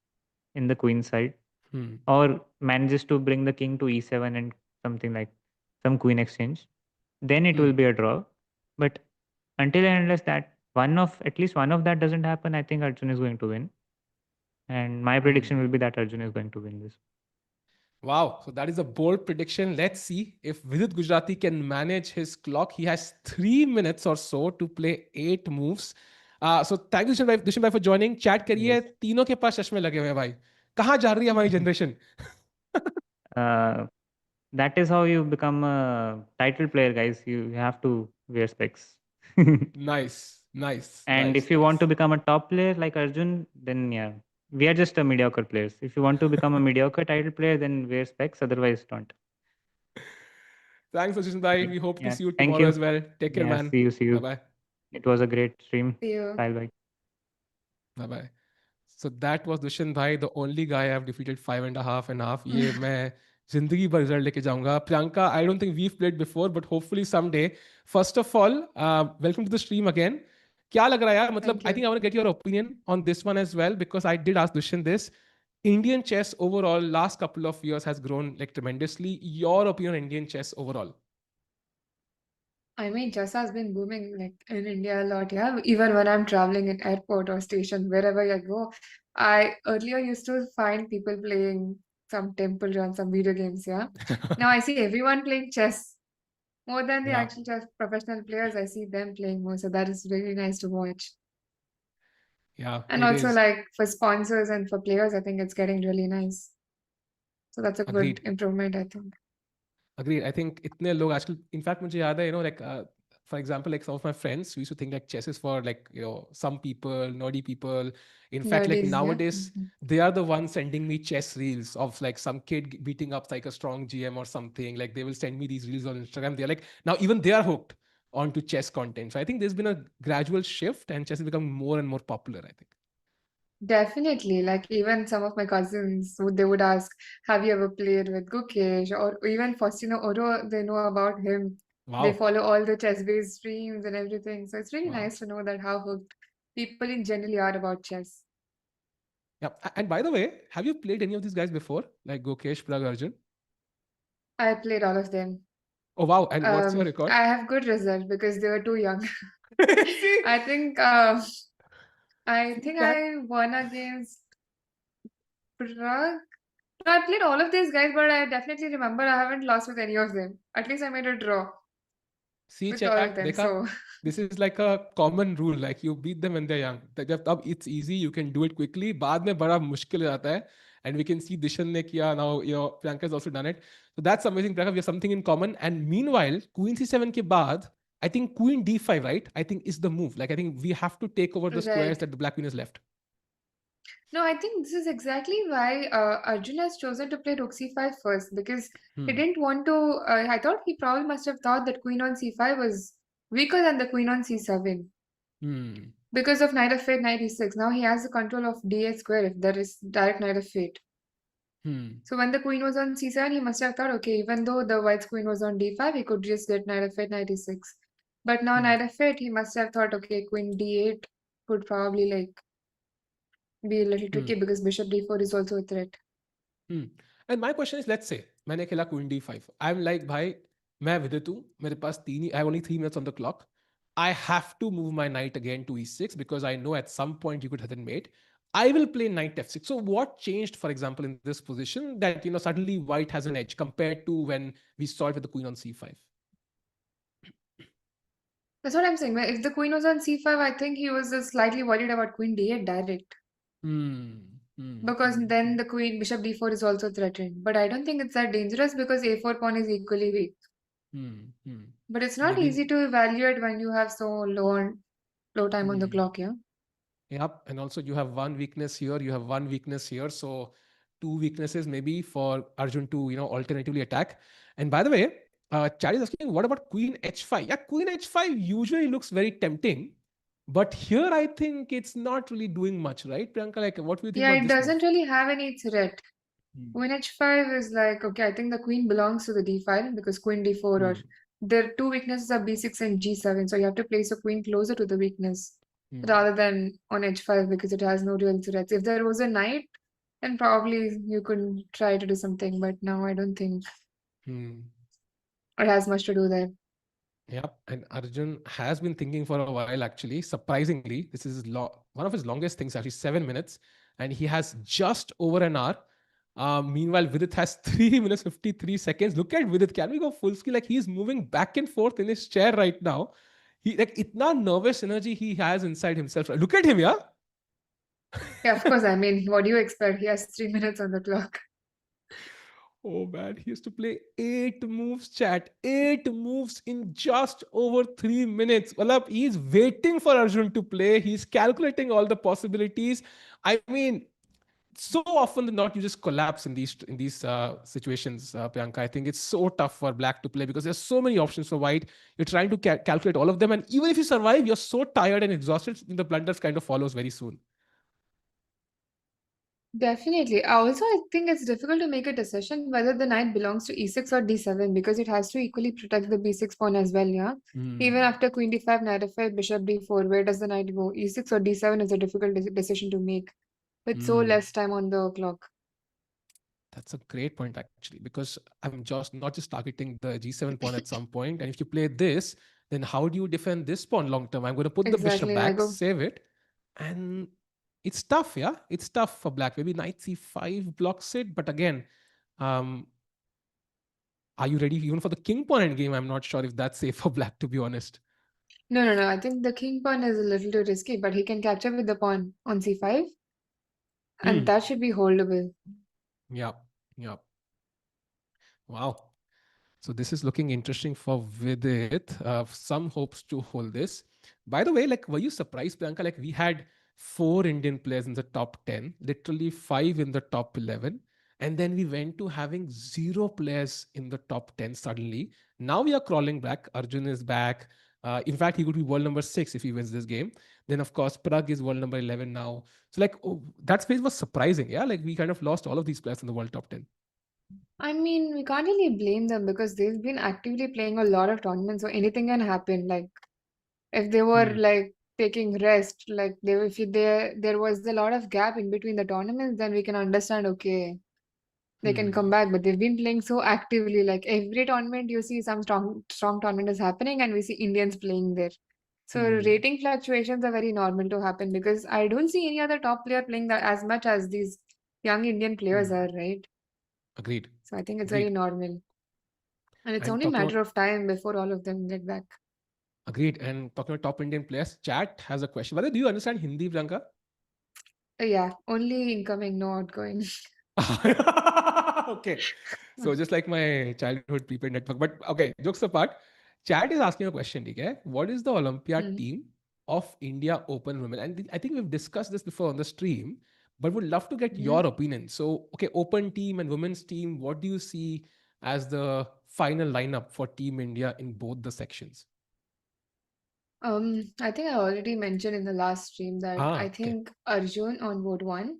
[SPEAKER 2] in the queen side,
[SPEAKER 1] Hmm.
[SPEAKER 2] or manages to bring the king to e7 and something like some queen exchange, then it will
[SPEAKER 1] Hmm.
[SPEAKER 2] be a draw. But until and unless that one of at least one of that doesn't happen, I think Arjun is going to win. And my prediction
[SPEAKER 1] Hmm.
[SPEAKER 2] will be that Arjun is going to win this.
[SPEAKER 1] Wow. So that is a bold prediction. Let's see if Vidit Gujarati can manage his clock. He has 3 minutes or so to play 8 moves. So thank you, Dushan bhai, for joining. Chat करिए.
[SPEAKER 2] Yes.
[SPEAKER 1] तीनों के पास चश्मे लगे हुए हैं भाई. कहाँ जा रही है हमारी generation?
[SPEAKER 2] uh, that is how you become a title player, guys. You have to wear specs.
[SPEAKER 1] Nice, nice,
[SPEAKER 2] And
[SPEAKER 1] nice,
[SPEAKER 2] if you want to
[SPEAKER 1] nice.
[SPEAKER 2] become a top player like Arjun, then yeah, we are just a mediocre players. If you want to become a mediocre title player, then wear specs. Otherwise, don't.
[SPEAKER 1] Thanks, Dushan bhai.
[SPEAKER 2] Right.
[SPEAKER 1] We hope to
[SPEAKER 2] Yeah.
[SPEAKER 1] see you
[SPEAKER 2] Thank
[SPEAKER 1] tomorrow
[SPEAKER 2] you.
[SPEAKER 1] as well. Take care,
[SPEAKER 2] Yeah.
[SPEAKER 1] man.
[SPEAKER 2] See you. See
[SPEAKER 1] Bye
[SPEAKER 2] you.
[SPEAKER 1] bye.
[SPEAKER 2] It was a great stream.
[SPEAKER 3] See you.
[SPEAKER 2] Bye bye.
[SPEAKER 1] Bye bye. So that was Dushyant bhai, the only guy I've defeated 5.5 and a half. ये मैं जिंदगी भर result लेके जाऊंगा. Priyanka, I don't think we've played before, but hopefully someday. First of all, welcome to the stream again. क्या लग रहा है यार? मतलब
[SPEAKER 3] Thank
[SPEAKER 1] I
[SPEAKER 3] you.
[SPEAKER 1] think I want to get your opinion on this one as well because I did ask Dushyant this. Indian chess overall last couple of years has grown like tremendously. Your opinion on Indian chess overall?
[SPEAKER 3] I mean, chess has been booming like in India a lot, yeah. Even when I'm traveling in airport or station, wherever I go, I earlier used to find people playing some temple run, some video games, yeah. Now I see everyone playing chess. More than the
[SPEAKER 1] Yeah,
[SPEAKER 3] actual professional players, I see them playing more. So that is really nice to watch.
[SPEAKER 1] yeah,
[SPEAKER 3] And
[SPEAKER 1] it
[SPEAKER 3] also,
[SPEAKER 1] is.
[SPEAKER 3] like for sponsors and for players, I think it's getting really nice. So that's a good
[SPEAKER 1] Agreed.
[SPEAKER 3] improvement, I think.
[SPEAKER 1] Agreed. I think इतने लोग आजकल, in fact मुझे याद है, like for example, like some of my friends who used to think like chess is for like some people, nerdy people. In fact, like
[SPEAKER 3] Nerdies, yeah.
[SPEAKER 1] nowadays they are the ones sending me chess reels of like some kid beating up like a strong GM or something. Like they will send me these reels on Instagram. They're like, now even they are hooked onto chess content. So I think there's been a gradual shift and chess has become more and more popular, I think.
[SPEAKER 3] Definitely. Like even some of my cousins, they would ask, "Have you ever played with Gukesh?" Or even Faustino Oro, they know about him. They
[SPEAKER 1] Wow.
[SPEAKER 3] follow all the chess-based streams and everything. So it's really
[SPEAKER 1] Wow.
[SPEAKER 3] nice to know that how hooked people in generally are about chess.
[SPEAKER 1] Yeah. And by the way, have you played any of these guys before? Like Gokesh, Prag, Arjun?
[SPEAKER 3] I played all of them.
[SPEAKER 1] Oh wow. And what's your record?
[SPEAKER 3] I have good result because they were too young.
[SPEAKER 1] See,
[SPEAKER 3] I think I
[SPEAKER 1] see
[SPEAKER 3] think
[SPEAKER 1] that.
[SPEAKER 3] I won against Prague. No, I played all of these guys, but I definitely remember I haven't lost with any of them. At least I made a draw
[SPEAKER 1] See
[SPEAKER 3] with all of
[SPEAKER 1] chat,
[SPEAKER 3] them.
[SPEAKER 1] देखा?
[SPEAKER 3] So
[SPEAKER 1] This is like a common rule. Like you beat them when they're young. जब तब it's easy, you can do it quickly. बाद में बड़ा मुश्किल हो जाता है. And we can see Dishan ने किया. Now Priyanka has also done it. So that's amazing. Priyanka, we have something in common. And meanwhile, Queen C7 के बाद, I think Queen D5, right? I think is the move. Like I think we have to take over the squares
[SPEAKER 3] right.
[SPEAKER 1] that the Black Queen has left.
[SPEAKER 3] No, I think this is exactly why Arjun has chosen to play Rook C5 first because he
[SPEAKER 1] Hmm.
[SPEAKER 3] didn't want to. I thought he probably must have thought that Queen on C5 was weaker than the Queen on C7
[SPEAKER 1] Hmm.
[SPEAKER 3] because of Knight of Fate, Knight E6. Now he has the control of D8 square if there is direct Knight of Fate.
[SPEAKER 1] Hmm.
[SPEAKER 3] So when the queen was on c7, he must have thought, okay, even though the white's queen was on d5, he could just get knight of fate, knight e6. But now
[SPEAKER 1] Hmm.
[SPEAKER 3] knight of fate, he must have thought, okay, queen d8 could probably like be a little
[SPEAKER 1] Hmm.
[SPEAKER 3] tricky because bishop d4 is also a threat.
[SPEAKER 1] Hmm. And my question is, let's say मैंने खेला Queen D5. I'm like, भाई मैं विदित हूँ, मेरे पास तीन ही, I have only 3 minutes on the clock. I have to move my knight again to E6 because I know at some point you could have mate. I will play knight F6. So what changed, for example, in this position that suddenly white has an edge compared to when we saw it with the queen on C5?
[SPEAKER 3] That's what I'm saying. If the queen was on c5, I think he was just slightly worried about queen d8 direct.
[SPEAKER 1] Hmm. Hmm.
[SPEAKER 3] Because
[SPEAKER 1] Hmm.
[SPEAKER 3] then the queen bishop d4 is also threatened. But I don't think it's that dangerous because a4 pawn is equally weak.
[SPEAKER 1] Hmm. Hmm.
[SPEAKER 3] But it's not
[SPEAKER 1] Maybe.
[SPEAKER 3] easy to evaluate when you have so low time on the
[SPEAKER 1] Hmm.
[SPEAKER 3] clock, yeah.
[SPEAKER 1] Yep. And also you have one weakness here, you have one weakness here. So two weaknesses maybe for Arjun to, alternatively attack. And by the way, Chad is asking, what about Queen H5? Yeah, Queen H5 usually looks very tempting. But here I think it's not really doing much, right? Priyanka, like what do you think
[SPEAKER 3] Yeah,
[SPEAKER 1] about
[SPEAKER 3] it
[SPEAKER 1] this move?
[SPEAKER 3] doesn't really have any threat.
[SPEAKER 1] Hmm.
[SPEAKER 3] Queen h5 is like, okay, I think the queen belongs to the d5 because queen d4 or
[SPEAKER 1] Hmm.
[SPEAKER 3] their two weaknesses are b6 and g7. So you have to place a queen closer to the weakness
[SPEAKER 1] Hmm.
[SPEAKER 3] rather than on h5 because it has no real threats. If there was a knight, then probably you could try to do something, but now I don't think
[SPEAKER 1] Hmm.
[SPEAKER 3] it has much to do there.
[SPEAKER 1] Yep, and Arjun has been thinking for a while actually. Surprisingly, this is one of his longest things, actually 7 minutes, and he has just over an hour. Meanwhile, Vidit has 3 minutes 53 seconds. Look at Vidit. Can we go full screen? Like he's moving back and forth in his chair right now. He like itna nervous energy he has inside himself. Look at him, yeah.
[SPEAKER 3] Yeah, of course. I mean, what do you expect? He has 3 minutes on the clock.
[SPEAKER 1] Oh man, he used to play 8 moves, chat. 8 moves in just over 3 minutes. Well, he's waiting for Arjun to play. He's calculating all the possibilities. I mean, so often than not, you just collapse in these situations, Priyanka. I think it's so tough for Black to play because there's so many options for White. You're trying to calculate all of them, and even if you survive, you're so tired and exhausted. The blunders kind of follows very soon.
[SPEAKER 3] Definitely. Also, I think it's difficult to make a decision whether the knight belongs to e6 or d7 because it has to equally protect the b6 pawn as well, yeah? Even
[SPEAKER 1] Hmm.
[SPEAKER 3] after queen d5, knight f5, bishop d4, where does the knight go? E6 or d7 is a difficult decision to make with so
[SPEAKER 1] Hmm.
[SPEAKER 3] less time on the clock.
[SPEAKER 1] That's a great point actually, because I'm just not just targeting the G7 pawn at some point. And if you play this, then how do you defend this pawn long term? I'm going to put the bishop
[SPEAKER 3] Exactly. I
[SPEAKER 1] back,
[SPEAKER 3] go.
[SPEAKER 1] save it, and it's tough. Yeah, it's tough for Black. Maybe knight C5 blocks it, but again, um, Are you ready even for the king pawn endgame? I'm not sure if that's safe for black, to be honest.
[SPEAKER 3] No. I think the king pawn is a little too risky, but he can capture with the pawn on c5, and
[SPEAKER 1] Hmm.
[SPEAKER 3] that should be holdable.
[SPEAKER 1] Yeah. Yeah. Wow. So this is looking interesting for Vidit. Some hopes to hold this. By the way, like, were you surprised, Priyanka? Like, we had four Indian players in the top 10, literally five in the top 11. And then we went to having zero players in the top 10 suddenly. Now we are crawling back. Arjun is back. In fact, he could be world number six if he wins this game. Then, of course, Prag is world number 11 now. So, like, oh, that space was surprising. Yeah. Like, we kind of lost all of these players in the world top 10.
[SPEAKER 3] I mean, we can't really blame them because they've been actively playing a lot of tournaments, so anything can happen. Like if they were
[SPEAKER 1] Hmm.
[SPEAKER 3] like taking rest, like they if there was a lot of gap in between the tournaments, then we can understand. Okay, they can come
[SPEAKER 1] Hmm.
[SPEAKER 3] back, but they've been playing so actively. Like every tournament, you see some strong tournament is happening, and we see Indians playing there. So
[SPEAKER 1] Hmm.
[SPEAKER 3] rating fluctuations are very normal to happen because I don't see any other top player playing that as much as these young Indian players
[SPEAKER 1] Hmm.
[SPEAKER 3] are, right?
[SPEAKER 1] Agreed.
[SPEAKER 3] So I think it's very
[SPEAKER 1] Agreed.
[SPEAKER 3] normal. And it's
[SPEAKER 1] And
[SPEAKER 3] only a
[SPEAKER 1] talking
[SPEAKER 3] matter
[SPEAKER 1] about
[SPEAKER 3] of time before all of them get back.
[SPEAKER 1] agreed. And talking about top Indian players, chat has a question. Whether do you understand Hindi, Priyanka?
[SPEAKER 3] Yeah, only incoming, no outgoing.
[SPEAKER 1] Okay. So just like my childhood prepaid network. But okay, jokes apart, chat is asking a question, okay? What is the Olympiad
[SPEAKER 3] Mm.
[SPEAKER 1] team of India Open Women? And I think we've discussed this before on the stream, but would love to get
[SPEAKER 3] Mhm.
[SPEAKER 1] your opinion. So, okay, Open team and women's team, what do you see as the final lineup for Team India in both the sections?
[SPEAKER 3] I think I already mentioned in the last stream that I
[SPEAKER 1] Ah, okay.
[SPEAKER 3] think Arjun on board one.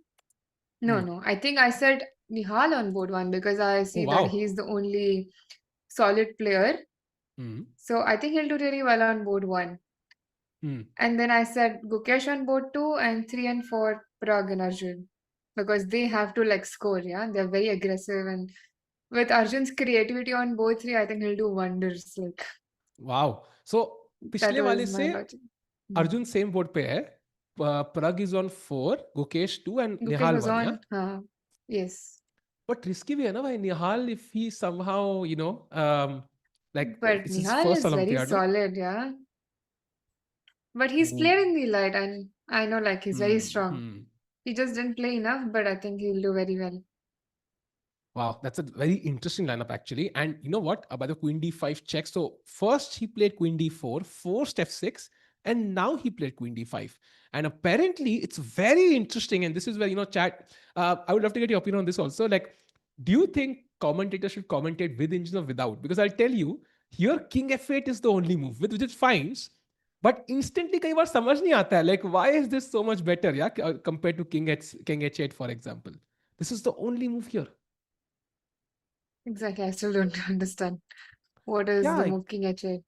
[SPEAKER 3] No,
[SPEAKER 1] Hmm.
[SPEAKER 3] no. I think I said Nihal on board one because I
[SPEAKER 1] Oh,
[SPEAKER 3] see that
[SPEAKER 1] wow.
[SPEAKER 3] he's the only solid player.
[SPEAKER 1] Hmm.
[SPEAKER 3] So I think he'll do really well on board one.
[SPEAKER 1] Hmm.
[SPEAKER 3] And then I said Gukesh on board two and three and four Prag and Arjun because they have to like score. Yeah, they're very aggressive and with Arjun's creativity on both three, I think he'll do wonders. Like
[SPEAKER 1] Wow. So
[SPEAKER 3] that
[SPEAKER 1] पिछले वाले
[SPEAKER 3] was my
[SPEAKER 1] से
[SPEAKER 3] logic. Hmm.
[SPEAKER 1] Arjun same board पे है. Prag is on 4, Gukesh 2 and
[SPEAKER 3] Gukesh
[SPEAKER 1] Nihal
[SPEAKER 3] was
[SPEAKER 1] 1, yeah?
[SPEAKER 3] on. Yes.
[SPEAKER 1] But risky भी है ना भाई Nihal if he somehow, like
[SPEAKER 3] But
[SPEAKER 1] it's his
[SPEAKER 3] Nihal
[SPEAKER 1] first
[SPEAKER 3] is very
[SPEAKER 1] Olympiad, no?
[SPEAKER 3] solid, yeah. But he's
[SPEAKER 1] Ooh.
[SPEAKER 3] played in the light, and I know like he's very
[SPEAKER 1] Hmm.
[SPEAKER 3] strong.
[SPEAKER 1] Hmm.
[SPEAKER 3] He just didn't play enough, but I think he'll do very well.
[SPEAKER 1] Wow, that's a very interesting lineup actually. And you know what? By the Queen D5 check. So first he played Queen D4, forced F6, and now he played Queen D5. And apparently it's very interesting. And this is where, chat, I would love to get your opinion on this also. Like, do you think commentators should commentate with engine or without? Because I'll tell you, here King F8 is the only move, with which it finds. But instantly कई बार समझ नहीं आता है. Like, why is this so much better, yeah, compared to King H8, for example? This is the only move here.
[SPEAKER 3] Exactly. I still don't understand what is the
[SPEAKER 1] Yeah,
[SPEAKER 3] move King H8.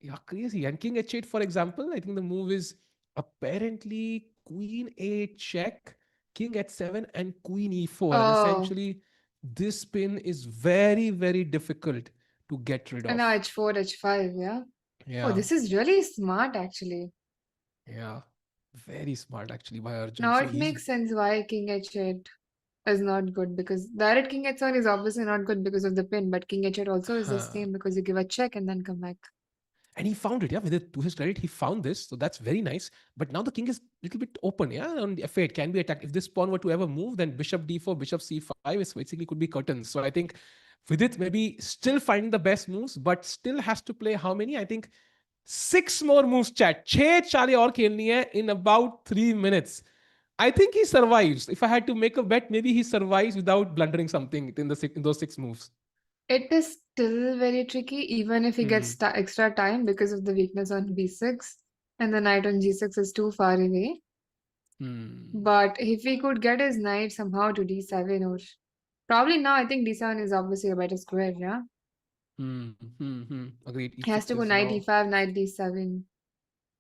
[SPEAKER 1] yeah, crazy. And King H8, for example, I think the move is apparently Queen A check, King H7, and Queen E4. And
[SPEAKER 3] Oh,
[SPEAKER 1] essentially, this pin is very, very difficult to get rid
[SPEAKER 3] and now
[SPEAKER 1] of.
[SPEAKER 3] H4, H5, yeah. Oh,
[SPEAKER 1] Yeah,
[SPEAKER 3] this is really smart actually.
[SPEAKER 1] yeah. Very smart actually by Arjun.
[SPEAKER 3] Now
[SPEAKER 1] So
[SPEAKER 3] it
[SPEAKER 1] he's
[SPEAKER 3] makes sense why King H8 is not good because direct King H7 is obviously not good because of the pin, but King H8 also is the
[SPEAKER 1] huh.
[SPEAKER 3] same because you give a check and then come back.
[SPEAKER 1] And he found it, yeah. With it, to his credit, he found this, so that's very nice. But now the king is a little bit open, yeah. On the F8 can be attacked. If this pawn were to ever move, then Bishop D4, Bishop C5 is basically could be curtains. So I think with it, maybe still finding the best moves, but still has to play how many? I think six more moves. Chat, छह चालें और खेलनी है in about 3 minutes. I think he survives. If I had to make a bet, maybe he survives without blundering something in those six moves.
[SPEAKER 3] It is still very tricky, even if he gets
[SPEAKER 1] Hmm.
[SPEAKER 3] extra time because of the weakness on b6 and the knight on g6 is too far away.
[SPEAKER 1] Hmm.
[SPEAKER 3] But if he could get his knight somehow to d7 or probably now I think d7 is obviously a better square, yeah?
[SPEAKER 1] Hmm. Hmm. Hmm. Agreed.
[SPEAKER 3] He has
[SPEAKER 1] E6
[SPEAKER 3] to go
[SPEAKER 1] is
[SPEAKER 3] knight
[SPEAKER 1] now.
[SPEAKER 3] d5, knight d7.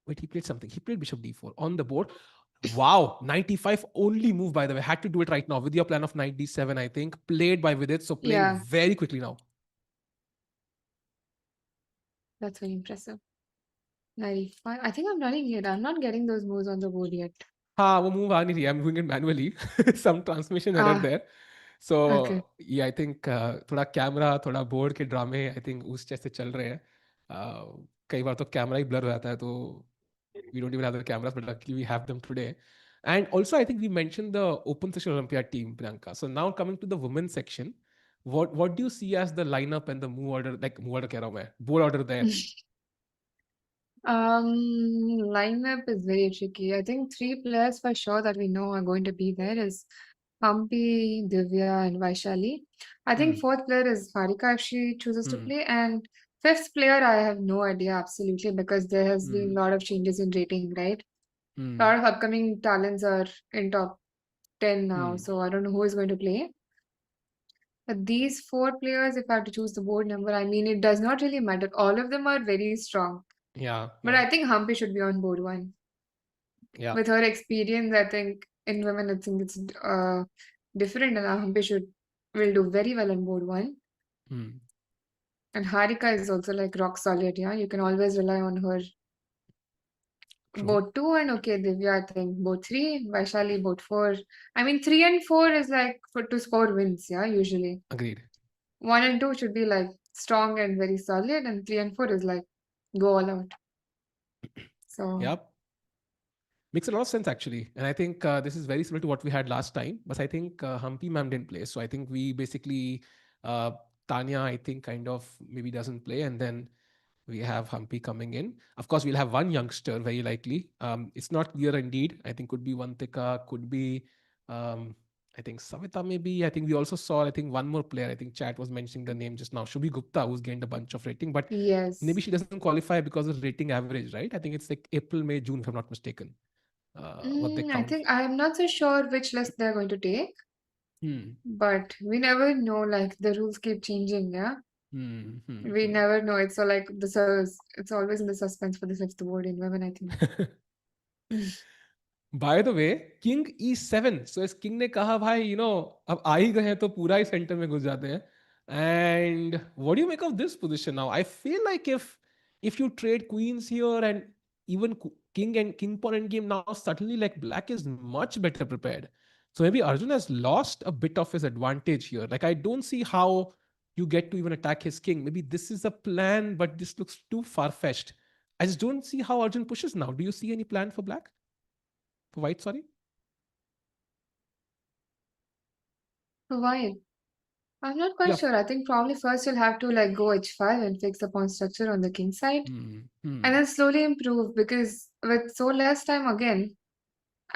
[SPEAKER 1] Wait, he played something. He played Bishop D4 on the board. Wow, 95 only move, by the way. Had to do it right now with your plan of knight D7, I think. Played by Vidit, so playing
[SPEAKER 3] Yeah,
[SPEAKER 1] very quickly now.
[SPEAKER 3] that's very impressive. Knight e5. I think I'm running it. I'm not getting those moves on the board yet.
[SPEAKER 1] हाँ वो move आ नहीं रही है. I'm doing it manually. Some transmission error
[SPEAKER 3] Ah,
[SPEAKER 1] there. So
[SPEAKER 3] Okay.
[SPEAKER 1] ये I think थोड़ा camera थोड़ा board के ड्रामे आई थिंक उस जैसे चल रहे हैं. कई बार तो कैमरा ही ब्लर हो जाता है, तो we don't even have the cameras, but luckily we have them today. And also, I think we mentioned the open session Olympiad team, Priyanka. So now coming to the women's section, what do you see as the lineup and the move order? Like move order, कह रहा हूँ मैं, board order there.
[SPEAKER 3] Lineup is very tricky. I think three players for sure that we know are going to be there is Hampi, Divya, and Vaishali. I think
[SPEAKER 1] Hmm.
[SPEAKER 3] fourth player is Harika if she chooses to
[SPEAKER 1] Hmm.
[SPEAKER 3] play, and fifth player I have no idea absolutely because there has been
[SPEAKER 1] Hmm.
[SPEAKER 3] a lot of changes in rating, right? A
[SPEAKER 1] Hmm.
[SPEAKER 3] lot of upcoming talents are in top 10 now,
[SPEAKER 1] Hmm.
[SPEAKER 3] so I don't know who is going to play. But these four players, if I have to choose the board number, I mean, it does not really matter. All of them are very strong.
[SPEAKER 1] Yeah.
[SPEAKER 3] But
[SPEAKER 1] Yeah.
[SPEAKER 3] I think Hampi should be on board one.
[SPEAKER 1] Yeah.
[SPEAKER 3] With her experience, I think in women, I think it's different, and Hampi will do very well on board one.
[SPEAKER 1] Hmm.
[SPEAKER 3] And Harika is also like rock solid, yeah. You can always rely on her.
[SPEAKER 1] True.
[SPEAKER 3] Board two and okay, Divya, I think board three, Vaishali, board four. I mean, three and four is like for to score wins, yeah, usually.
[SPEAKER 1] Agreed.
[SPEAKER 3] One and two should be like strong and very solid, and three and four is like go all out. So
[SPEAKER 1] Yep. Makes a lot of sense actually, and I think this is very similar to what we had last time. But I think Humpy Ma'am didn't play, so I think we basically uh, Tanya I think kind of maybe doesn't play, and then we have Humpy coming in. Of course, we'll have one youngster very likely. It's not clear indeed. I think could be Vantika, could be um, I think Savita maybe. I think we also saw I think one more player. I think chat was mentioning the name just now, Shubhi Gupta, who's gained a bunch of rating, but maybe
[SPEAKER 3] yes.
[SPEAKER 1] she doesn't qualify because of rating average, right? I think it's like April, May, June, if I'm not mistaken. What they
[SPEAKER 3] I
[SPEAKER 1] count.
[SPEAKER 3] think I'm not so sure which list they're going to take,
[SPEAKER 1] Hmm.
[SPEAKER 3] but we never know. Like the rules keep changing, yeah.
[SPEAKER 1] Hmm. Hmm.
[SPEAKER 3] We never know. It's so like it's always in the suspense for the fifth board in women, I think.
[SPEAKER 1] Hmm. Bye the way king E7, सो इस king ने कहा भाई अब आ ही गए हैं तो पूरा ही centre में घुस जाते हैं. And what do you make of this position now? I feel like if you trade queens here and even king and king pawn end game now, suddenly like black is much better prepared. So maybe Arjun has lost a bit of his advantage here. Like I don't see how you get to even attack his king. Maybe this is a plan, but this looks too far-fetched. I just don't see how Arjun pushes now. Do you see any plan for black? For white, sorry.
[SPEAKER 3] Why? I'm not quite
[SPEAKER 1] Yeah.
[SPEAKER 3] sure. I think probably first you'll have to like go h5 and fix the pawn structure on the king side,
[SPEAKER 1] Hmm.
[SPEAKER 3] and
[SPEAKER 1] Hmm.
[SPEAKER 3] then slowly improve because with so less time again,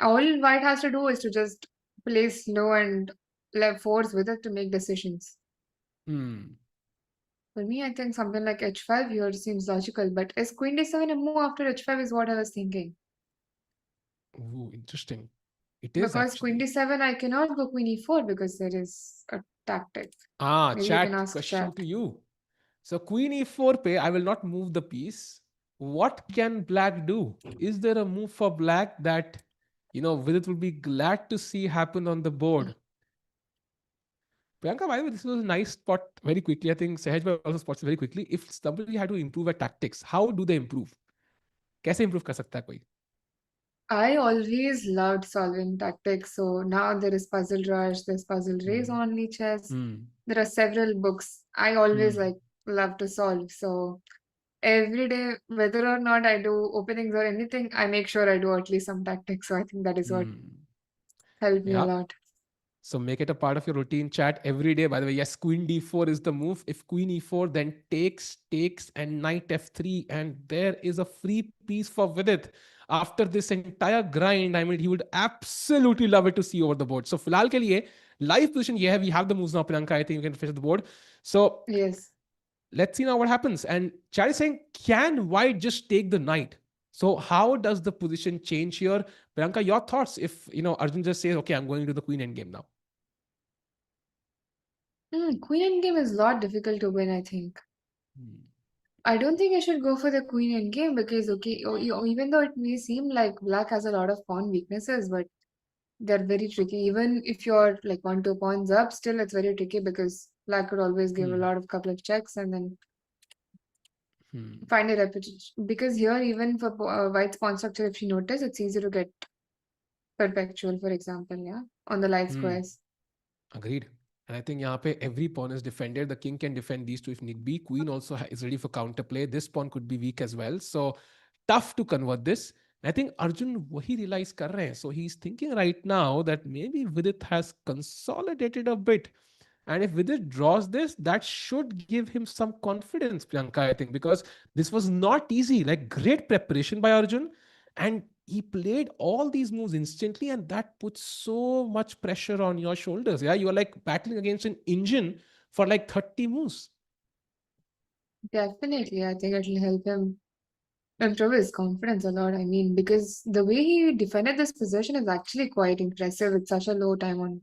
[SPEAKER 3] all white has to do is to just play slow and let force with it to make decisions.
[SPEAKER 1] Hmm.
[SPEAKER 3] For me, I think something like h5 here seems logical, but is queen d7 a move after h5 is what I was thinking.
[SPEAKER 1] Ooh, interesting. It is
[SPEAKER 3] Because queen
[SPEAKER 1] actually.
[SPEAKER 3] d7, I cannot go queen e4 because there is a tactic. Maybe you can
[SPEAKER 1] Chat
[SPEAKER 3] ask
[SPEAKER 1] question
[SPEAKER 3] chat.
[SPEAKER 1] to you. So Queen E4 pe, I will not move the piece. What can black do? Is there a move for black that, Vidit will be glad to see happen on the board? Priyanka, by the way, this was a nice spot very quickly. I think Sahaj bhai also spots it very quickly. If somebody had to improve at tactics, how do they improve? कैसे improve कर सकता है कोई?
[SPEAKER 3] I always loved solving tactics. So now there is Puzzle Rush, there's Puzzle Race
[SPEAKER 1] Hmm.
[SPEAKER 3] on chess.
[SPEAKER 1] Hmm.
[SPEAKER 3] There are several books. I always
[SPEAKER 1] Hmm.
[SPEAKER 3] like love to solve. So every day, whether or not I do openings or anything, I make sure I do at least some tactics. So I think that is what
[SPEAKER 1] Hmm.
[SPEAKER 3] helped me a
[SPEAKER 1] Yeah.
[SPEAKER 3] lot.
[SPEAKER 1] So make it a part of your routine chat every day. By the way, yes, queen d4 is the move. If queen e4, then takes, and knight f3, and there is a free piece for Vidit. After this entire grind, I mean, he would absolutely love it to see over the board. So, फिलहाल के लिए live position ये है. We have the moves now, Priyanka. I think you can finish the board. So
[SPEAKER 3] Yes.
[SPEAKER 1] let's see now what happens. And chat is saying, can white just take the knight? So how does the position change here? Priyanka, your thoughts if, Arjun just says, okay, I'm going to the queen endgame now.
[SPEAKER 3] Queen endgame is a lot difficult to win, I think.
[SPEAKER 1] Hmm.
[SPEAKER 3] I don't think I should go for the queen endgame because, okay, even though it may seem like black has a lot of pawn weaknesses, but they're very tricky. Even if you're like 1 2 pawns up, still it's very tricky because black could always give a
[SPEAKER 1] Hmm.
[SPEAKER 3] lot of couple of checks and then
[SPEAKER 1] Hmm.
[SPEAKER 3] find a repetition. Because here, even for white's pawn structure, if you notice, it's easy to get perpetual, for example, yeah, on the light
[SPEAKER 1] Hmm.
[SPEAKER 3] squares.
[SPEAKER 1] Agreed. And I think यहाँ पे every pawn is defended. The king can defend these two if need be. Queen also is ready for counterplay. This pawn could be weak as well. So tough to convert this. I think Arjun वही realize कर रहे हैं. So he's thinking right now that maybe Vidit has consolidated a bit. And if Vidit draws this, that should give him some confidence, Priyanka, I think, because this was not easy. Like great preparation by Arjun. And he played all these moves instantly, and that puts so much pressure on your shoulders. Yeah, you are like battling against an engine for like 30 moves.
[SPEAKER 3] Definitely, I think it'll help him improve his confidence a lot. I mean, because the way he defended this position is actually quite impressive with such a low time on,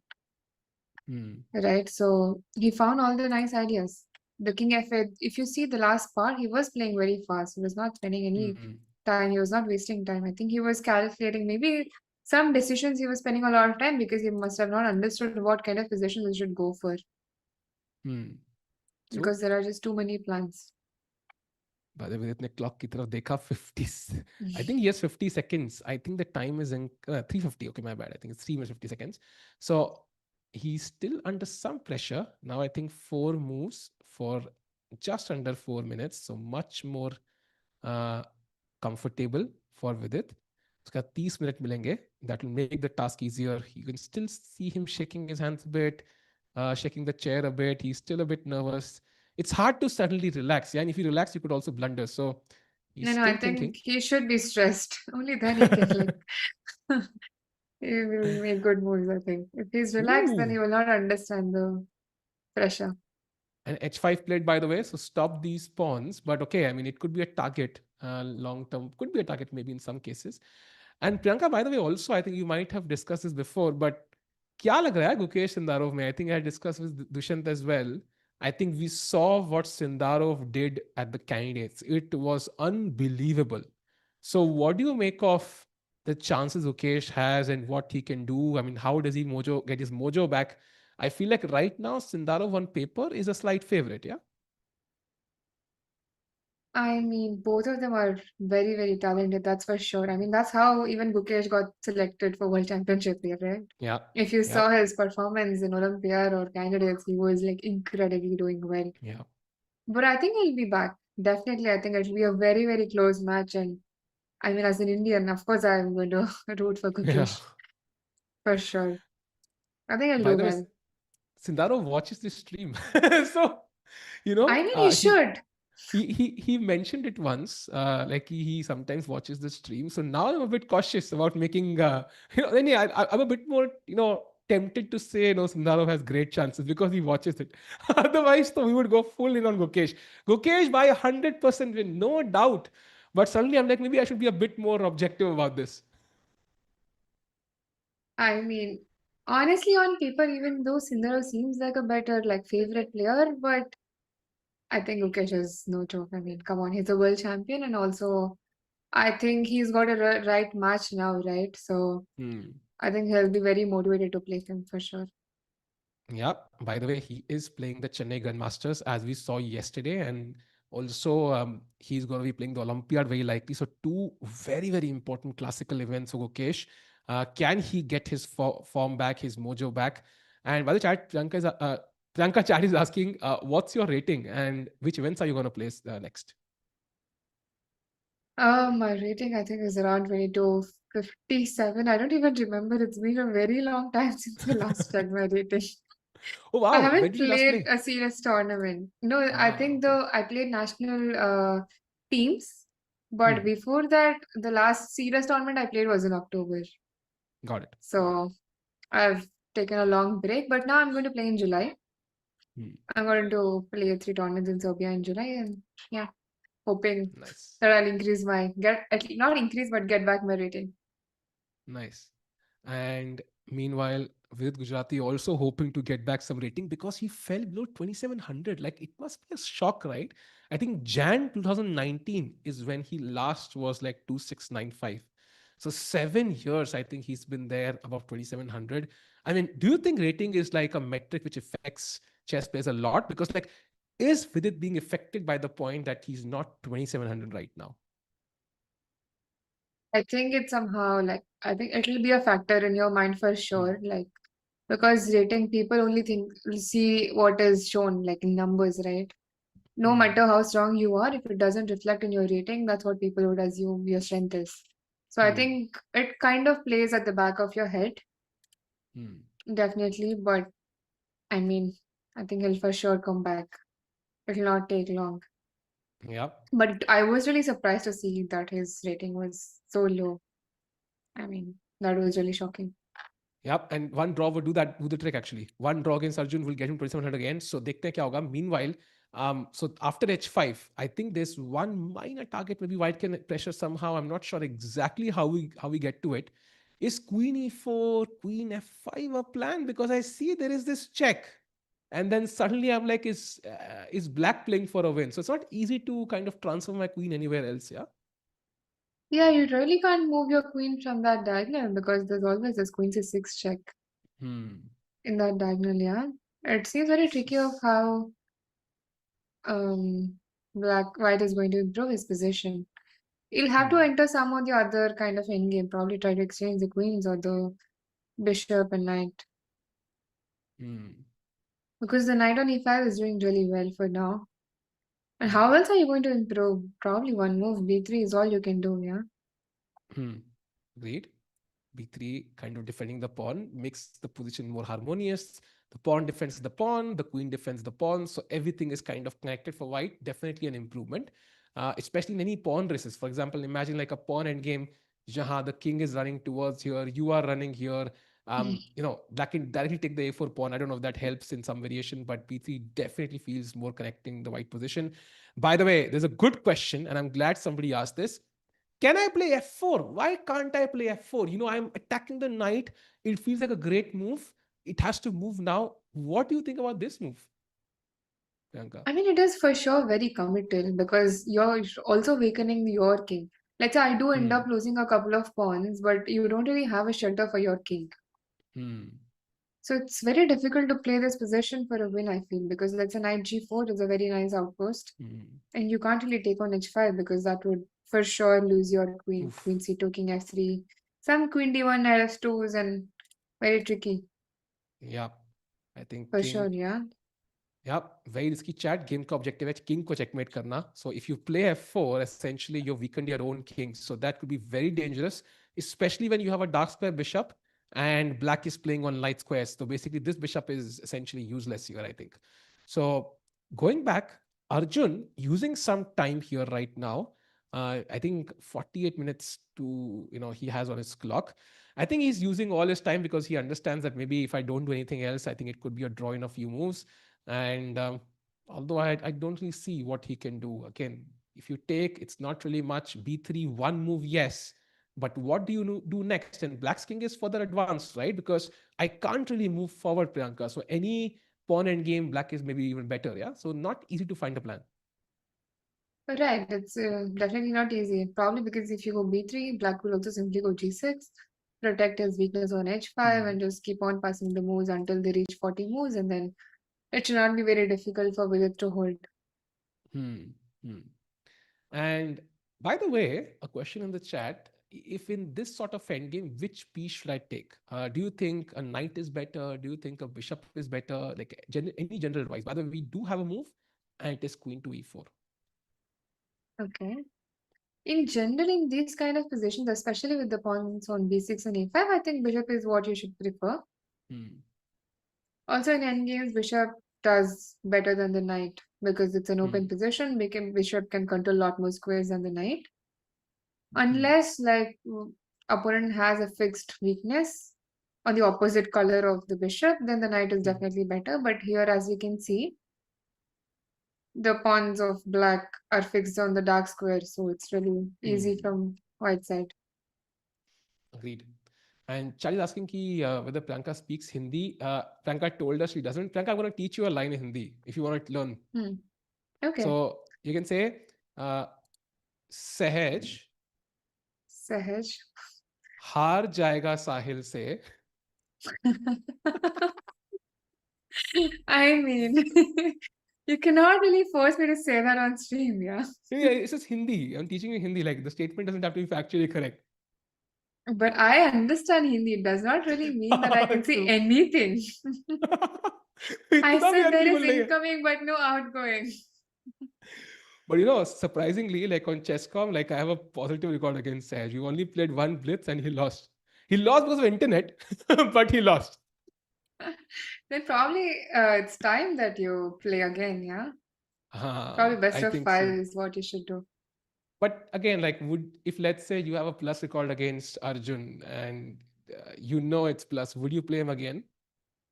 [SPEAKER 1] Hmm.
[SPEAKER 3] right? So he found all the nice ideas. The king F8, if you see the last part, he was playing very fast. He was not spending any
[SPEAKER 1] Hmm.
[SPEAKER 3] time. He was not wasting time. I think he was calculating maybe some decisions he was spending a lot of time because he must have not understood what kind of positions he should go for
[SPEAKER 1] Hmm. True.
[SPEAKER 3] because there are just too many plans.
[SPEAKER 1] By the way, इतने clock की तरफ देखा 50. I think he has 50 seconds. I think the time is in 350. Okay, my bad. I think it's 3 minutes 50 seconds. So he's still under some pressure. Now I think 4 moves for just under 4 minutes. So much more uh, comfortable for Vidit. उसका 30 minute मिलेंगे. That will make the task easier. You can still see him shaking his hands a bit, shaking the chair a bit. He's still a bit nervous. It's hard to suddenly relax. Yeah, and if you relax, you could also blunder. So he's
[SPEAKER 3] I
[SPEAKER 1] still thinking.
[SPEAKER 3] think he should be stressed. Only then he can like he will make good moves, I think. If he's relaxed, then he
[SPEAKER 1] Ooh.
[SPEAKER 3] will not understand the pressure.
[SPEAKER 1] And h5 played, by the way, so stop these pawns. But okay, I mean, it could be a target long term, could be a target maybe in some cases. And Priyanka, by the way, also, I think you might have discussed this before, but क्या लग रहा है Gukesh Sindarov में? I think I discussed with Dushyant as well. I think we saw what Sindarov did at the candidates. It was unbelievable. So what do you make of the chances Gukesh has and what he can do? I mean, how does he get his mojo back? I feel like right now Sindarov on paper is a slight favorite, yeah?
[SPEAKER 3] I mean, both of them are very, very talented, that's for sure. I mean, that's how even Gukesh got selected for World Championship here, right?
[SPEAKER 1] Yeah.
[SPEAKER 3] If you
[SPEAKER 1] Yeah.
[SPEAKER 3] saw his performance in Olympiad or candidates, he was like incredibly doing well.
[SPEAKER 1] Yeah.
[SPEAKER 3] But I think he'll be back. Definitely, I think it'll be a very, very close match. And I mean, as an Indian, of course, I'm going to root for
[SPEAKER 1] Yeah.
[SPEAKER 3] Gukesh for sure. I think he'll
[SPEAKER 1] By
[SPEAKER 3] do
[SPEAKER 1] the way,
[SPEAKER 3] well.
[SPEAKER 1] Sindarov watches this stream. So,
[SPEAKER 3] I mean, he
[SPEAKER 1] he
[SPEAKER 3] should.
[SPEAKER 1] he mentioned it once, like he sometimes watches the stream. So now I'm a bit cautious about making then yeah, I'm a bit more tempted to say Sundarov has great chances because he watches it. Otherwise so we would go full in on Gukesh by 100% win, no doubt. But suddenly I'm like, maybe I should be a bit more objective about this.
[SPEAKER 3] I mean, honestly, on paper, even though Sindaro seems like a better like favorite player, but I think Gukesh is no joke. I mean, come on, he's a world champion, and also I think he's got a right match now, right? So
[SPEAKER 1] Hmm.
[SPEAKER 3] I think he'll be very motivated to play him for sure.
[SPEAKER 1] Yeah. By the way, he is playing the Chennai Grandmasters as we saw yesterday, and also he's going to be playing the Olympiad very likely. So two very very important classical events for Gukesh. Can he get his form back, his mojo back? And by the chat, Priyanka chat is asking, what's your rating and which events are you going to place next?
[SPEAKER 3] My rating I think is around 2257. I don't even remember. It's been a very long time since I last checked my rating.
[SPEAKER 1] Oh
[SPEAKER 3] I
[SPEAKER 1] wow! When
[SPEAKER 3] haven't
[SPEAKER 1] did you last
[SPEAKER 3] played
[SPEAKER 1] play?
[SPEAKER 3] a serious tournament. No, I
[SPEAKER 1] Ah,
[SPEAKER 3] think
[SPEAKER 1] okay.
[SPEAKER 3] though I played national teams, but
[SPEAKER 1] Hmm.
[SPEAKER 3] before that, the last serious tournament I played was in October.
[SPEAKER 1] Got it.
[SPEAKER 3] So I've taken a long break, but now I'm going to play in July.
[SPEAKER 1] Hmm.
[SPEAKER 3] I'm going to play 3 tournaments in Serbia in July, and yeah, hoping
[SPEAKER 1] Nice.
[SPEAKER 3] that I'll increase my get at least not increase but get back my rating.
[SPEAKER 1] Nice. And meanwhile, Vidit Gujarati also hoping to get back some rating because he fell below 2700. Like it must be a shock, right? I think Jan 2019 is when he last was like 2695. So 7 years, I think he's been there above 2700. I mean, do you think rating is like a metric which affects chess players a lot? Because like, is Vidit being affected by the point that he's not 2700 right now?
[SPEAKER 3] I think it's somehow like I think it'll be a factor in your mind for
[SPEAKER 1] Hmm.
[SPEAKER 3] sure. Like Because rating, people only see what is shown, like in numbers, right? No matter how strong you are, if it doesn't reflect in your rating, that's what people would assume your strength is. So I think it kind of plays at the back of your head, definitely. But I mean, I think he'll for sure come back. It'll not take long.
[SPEAKER 1] Yep.
[SPEAKER 3] But I was really surprised to see that his rating was so low. I mean, that was really shocking.
[SPEAKER 1] Yep, and one draw would do the trick actually. One draw against Arjun will get him 2700 again. So देखते हैं क्या होगा. Meanwhile, so after h5, I think there's one minor target. Maybe white can pressure somehow. I'm not sure exactly how we get to it. Is queen e4, queen f5 a plan? Because I see there is this check, and then suddenly I'm like, is black playing for a win? So it's not easy to kind of transfer my queen anywhere else. Yeah.
[SPEAKER 3] Yeah, you really can't move your queen from that diagonal because there's always this queen c6 check in that diagonal, yeah. It seems very tricky of how white is going to improve his position. He'll have to enter some of the other kind of endgame, probably try to exchange the queens or the bishop and knight. Because the knight on e5 is doing really well for now. And how else are you going to improve? Probably one move, b3 is all you can do, yeah.
[SPEAKER 1] Agreed. b3 kind of defending the pawn makes the position more harmonious. The pawn defends the pawn, the queen defends the pawn, so everything is kind of connected for white. Definitely an improvement, especially in any pawn races. For example, imagine like a pawn endgame, jahan the king is running towards here, you are running here. Black can directly take the a4 pawn. I don't know if that helps in some variation, but b3 definitely feels more connecting the white position. By the way, there's a good question, and I'm glad somebody asked this. Can I play f4? Why can't I play f4? I'm attacking the knight. It feels like a great move. It has to move now. What do you think about this move, Priyanka?
[SPEAKER 3] I mean, it is for sure very committal because you're also weakening your king. Let's say I do end up losing a couple of pawns, but you don't really have a shelter for your king. So it's very difficult to play this position for a win, I feel, because let's say knight g4 is a very nice outpost. And you can't really take on h5 because that would for sure lose your queen.
[SPEAKER 1] Oof.
[SPEAKER 3] Queen c2, king f3, some queen d1, knight f2s, and very tricky.
[SPEAKER 1] Yeah, I think
[SPEAKER 3] For
[SPEAKER 1] king.
[SPEAKER 3] sure, yeah.
[SPEAKER 1] Yeah, very risky chat. Game का objective है king को checkmate करना. So if you play f4, essentially you've weakened your own king. So that could be very dangerous, especially when you have a dark square bishop and black is playing on light squares. So basically this bishop is essentially useless here, I think. So going back, Arjun using some time here right now. I think 48 minutes he has on his clock. I think he's using all his time because he understands that maybe if I don't do anything else, I think it could be a draw in a few moves. And although I don't really see what he can do. Again, if you take, it's not really much. b3, one move, yes. But what do you do next? And black's king is further advanced, right? Because I can't really move forward, Priyanka. So any pawn endgame, black is maybe even better, yeah? So not easy to find a plan.
[SPEAKER 3] Right, it's definitely not easy. Probably because if you go b3, black will also simply go g6, protect his weakness on h5, and just keep on passing the moves until they reach 40 moves, and then it should not be very difficult for VIDIT to hold.
[SPEAKER 1] And by the way, a question in the chat: if in this sort of endgame, which piece should I take? Do you think a knight is better? Do you think a bishop is better? Like any general advice? By the way, we do have a move, and it is queen to e4.
[SPEAKER 3] Okay. In general, in these kind of positions, especially with the pawns on b6 and a5, I think bishop is what you should prefer. Also in endgames, bishop does better than the knight because it's an open position. Bishop can control a lot more squares than the knight. Unless opponent has a fixed weakness on the opposite color of the bishop, then the knight is definitely better. But here, as you can see, the pawns of black are fixed on the dark square, so it's really easy from white side.
[SPEAKER 1] Agreed. And Charlie is asking whether Priyanka speaks Hindi. Priyanka told us she doesn't. Priyanka, I'm going to teach you a line in Hindi if you want to learn.
[SPEAKER 3] Okay.
[SPEAKER 1] So you can say, Sahaj हार जाएगा साहिल से.
[SPEAKER 3] I mean, you cannot really force me to say that on stream, yeah.
[SPEAKER 1] Yeah, it's just Hindi. I'm teaching you Hindi. Like the statement doesn't have to be factually correct.
[SPEAKER 3] But I understand Hindi. It does not really mean that I can see
[SPEAKER 1] True.
[SPEAKER 3] anything. I
[SPEAKER 1] इतना भी
[SPEAKER 3] said there is
[SPEAKER 1] unbelievable नहीं है.
[SPEAKER 3] incoming but no outgoing.
[SPEAKER 1] But surprisingly, like on Chess.com, like I have a positive record against Saj. You only played one blitz and he lost. He lost because of internet, but he lost.
[SPEAKER 3] Then probably it's time that you play again, yeah? Probably best
[SPEAKER 1] I
[SPEAKER 3] of
[SPEAKER 1] think
[SPEAKER 3] 5
[SPEAKER 1] so.
[SPEAKER 3] is what you should do.
[SPEAKER 1] But again, like, if let's say you have a plus record against Arjun and it's plus, would you play him again,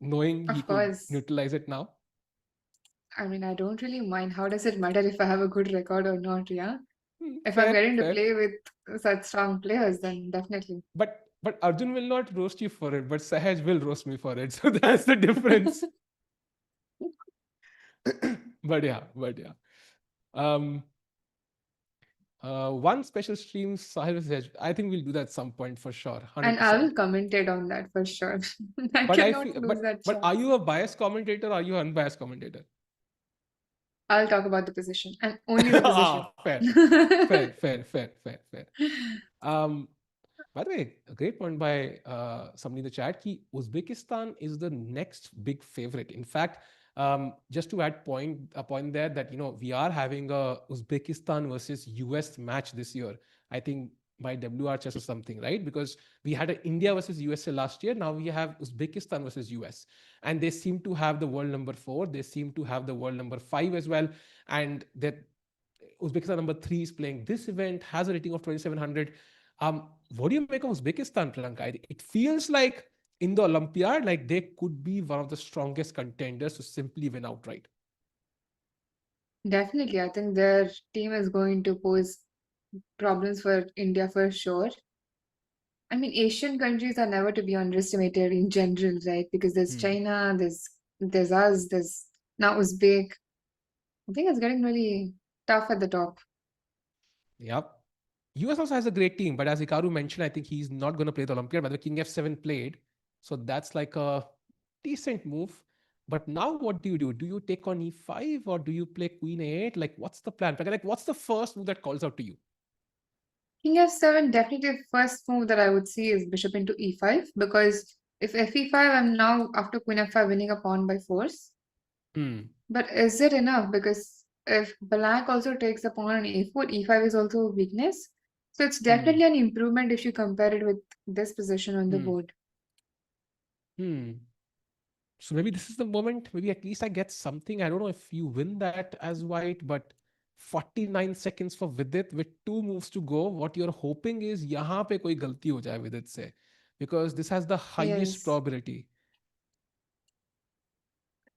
[SPEAKER 1] knowing he
[SPEAKER 3] Of
[SPEAKER 1] could
[SPEAKER 3] course.
[SPEAKER 1] neutralize it now?
[SPEAKER 3] I mean, I don't really mind. How does it matter if I have a good record or not, yeah? If I'm
[SPEAKER 1] Fair,
[SPEAKER 3] getting to
[SPEAKER 1] fair.
[SPEAKER 3] play with such strong players, then definitely.
[SPEAKER 1] But Arjun will not roast you for it, but Sahaj will roast me for it. So that's the difference. But yeah. Um, one special stream, Sahil Sahaj. I think we'll do that at some point for sure,
[SPEAKER 3] And I will
[SPEAKER 1] 100%.
[SPEAKER 3] commentate on that for sure. I
[SPEAKER 1] But I
[SPEAKER 3] cannot
[SPEAKER 1] feel,
[SPEAKER 3] lose that
[SPEAKER 1] but are
[SPEAKER 3] chance.
[SPEAKER 1] you a biased commentator or are you an unbiased commentator?
[SPEAKER 3] I'll talk about the position and only the position.
[SPEAKER 1] Fair, fair. Um, by the way, a great point by somebody in the chat. Ki Uzbekistan is the next big favorite. In fact, just to add a point there that we are having a Uzbekistan versus US match this year. I think by WRChess or something, right? Because we had an India versus USA last year. Now we have Uzbekistan versus US, and they seem to have the world number 4. They seem to have the world number 5 as well, and that Uzbekistan number 3 is playing this event, has a rating of 2700. What do you make of Uzbekistan, Priyanka? It feels like in the Olympiad, like they could be one of the strongest contenders to simply win outright.
[SPEAKER 3] Definitely, I think their team is going to pose problems for India for sure. I mean, Asian countries are never to be underestimated in general, right? Because there's China, there's us, there's now Uzbek. I think it's getting really tough at the top.
[SPEAKER 1] Yep. US also has a great team, but as Hikaru mentioned, I think he's not going to play the Olympiad, but the King F7 played. So that's like a decent move. But now what do you do? Do you take on E5 or do you play Queen A8? Like, what's the plan? Like, what's the first move that calls out to you?
[SPEAKER 3] King F7, definitely the first move that I would see is bishop into E5 because if FE5, I'm now after Queen F5 winning a pawn by force. But is it enough? Because if black also takes a pawn on A4, E5 is also a weakness. So it's definitely an improvement if you compare it with this position on the board.
[SPEAKER 1] So maybe this is the moment, maybe at least I get something. I don't know if you win that as white, but 49 seconds for Vidit with 2 moves to go. What you're hoping is यहाँ पे कोई गलती हो जाए Vidit से, because this has the highest
[SPEAKER 3] Yes.
[SPEAKER 1] probability.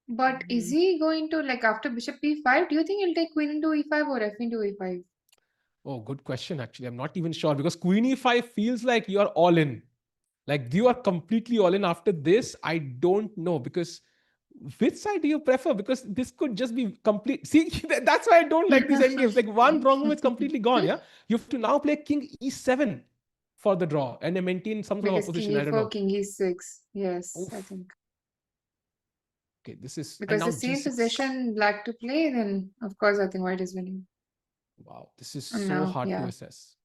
[SPEAKER 3] But is he going to, like after bishop E5, do you think he'll take queen into E5 or F into E5?
[SPEAKER 1] Oh, good question actually. I'm not even sure because Queen E5 feels like you are all in. Like you are completely all in after this. I don't know because which side do you prefer? Because this could just be complete. See, that's why I don't like these endgames. Like one wrong move is completely gone. Yeah, you have to now play King E7 for the draw and then maintain some sort of
[SPEAKER 3] Because King
[SPEAKER 1] opposition. I don't
[SPEAKER 3] E4,
[SPEAKER 1] know.
[SPEAKER 3] King E6. Yes, I
[SPEAKER 1] Oof.
[SPEAKER 3] think.
[SPEAKER 1] Okay, this is and
[SPEAKER 3] Because
[SPEAKER 1] now
[SPEAKER 3] the same
[SPEAKER 1] G6.
[SPEAKER 3] position black to play, then of course I think white is winning.
[SPEAKER 1] Wow, this is
[SPEAKER 3] And
[SPEAKER 1] so
[SPEAKER 3] now,
[SPEAKER 1] hard to
[SPEAKER 3] yeah.
[SPEAKER 1] assess.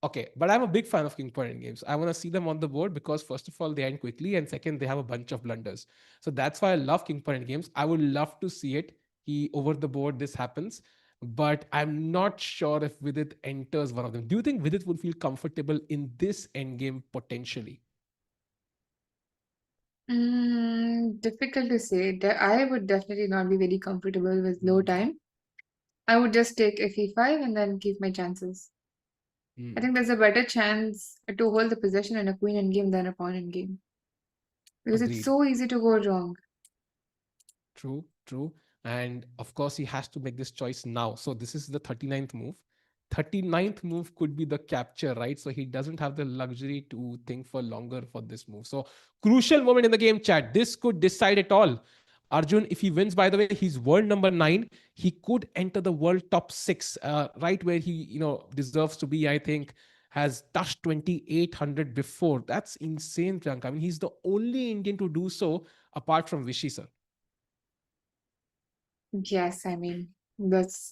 [SPEAKER 1] Okay, but I'm a big fan of king point games. I want to see them on the board because first of all, they end quickly, and second, they have a bunch of blunders. So that's why I love king point games. I would love to see it. He over the board, this happens, but I'm not sure if Vidit enters one of them. Do you think Vidit would feel comfortable in this endgame potentially?
[SPEAKER 3] Difficult to say. I would definitely not be very comfortable with low time. I would just take FE5 and then keep my chances. I think there's a better chance to hold the possession in a queen endgame than a pawn endgame. Because it's
[SPEAKER 1] Agreed.
[SPEAKER 3] so easy to go wrong.
[SPEAKER 1] True. And of course, he has to make this choice now. So this is the 39th move. 39th move could be the capture, right? So he doesn't have the luxury to think for longer for this move. So crucial moment in the game, chat. This could decide it all. Arjun, if he wins, by the way, he's world number 9. He could enter the world top 6, right where he, deserves to be, I think. Has touched 2800 before. That's insane, Priyanka. I mean, he's the only Indian to do so apart from Vishy, sir.
[SPEAKER 3] Yes, I mean,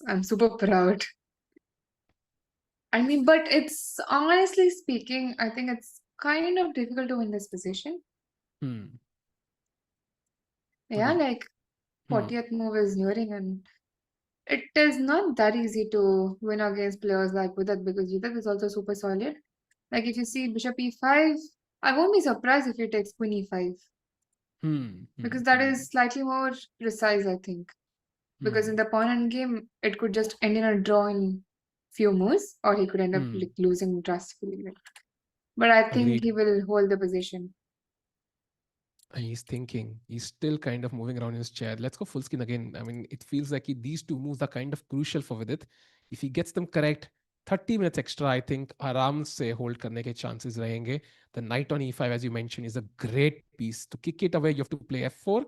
[SPEAKER 3] I'm super proud. I mean, but it's honestly speaking, I think it's kind of difficult to win this position.
[SPEAKER 1] Hmm.
[SPEAKER 3] Yeah,
[SPEAKER 1] Agreed.
[SPEAKER 3] like
[SPEAKER 1] Hmm.
[SPEAKER 3] 40th move is nearing, and it is not that easy to win against players like Vidat, because Vidat is also super solid. Like if you see Bishop e5, I won't be surprised if he takes Queen e5,
[SPEAKER 1] Hmm. Hmm.
[SPEAKER 3] because that
[SPEAKER 1] Hmm.
[SPEAKER 3] is slightly more precise, I think. Because in
[SPEAKER 1] Hmm.
[SPEAKER 3] the pawn end game, it could just end in a draw in few moves, or he could end up
[SPEAKER 1] Hmm.
[SPEAKER 3] like losing drastically. But I think
[SPEAKER 1] Agreed.
[SPEAKER 3] he will hold the position.
[SPEAKER 1] And he's thinking. He's still kind of moving around in his chair. Let's go full screen again. I mean, it feels like these two moves are kind of crucial for Vidit. If he gets them correct, 30 minutes extra, I think, आराम से hold करने के chances रहेंगे. The knight on e5, as you mentioned, is a great piece. To kick it away, you have to play f4,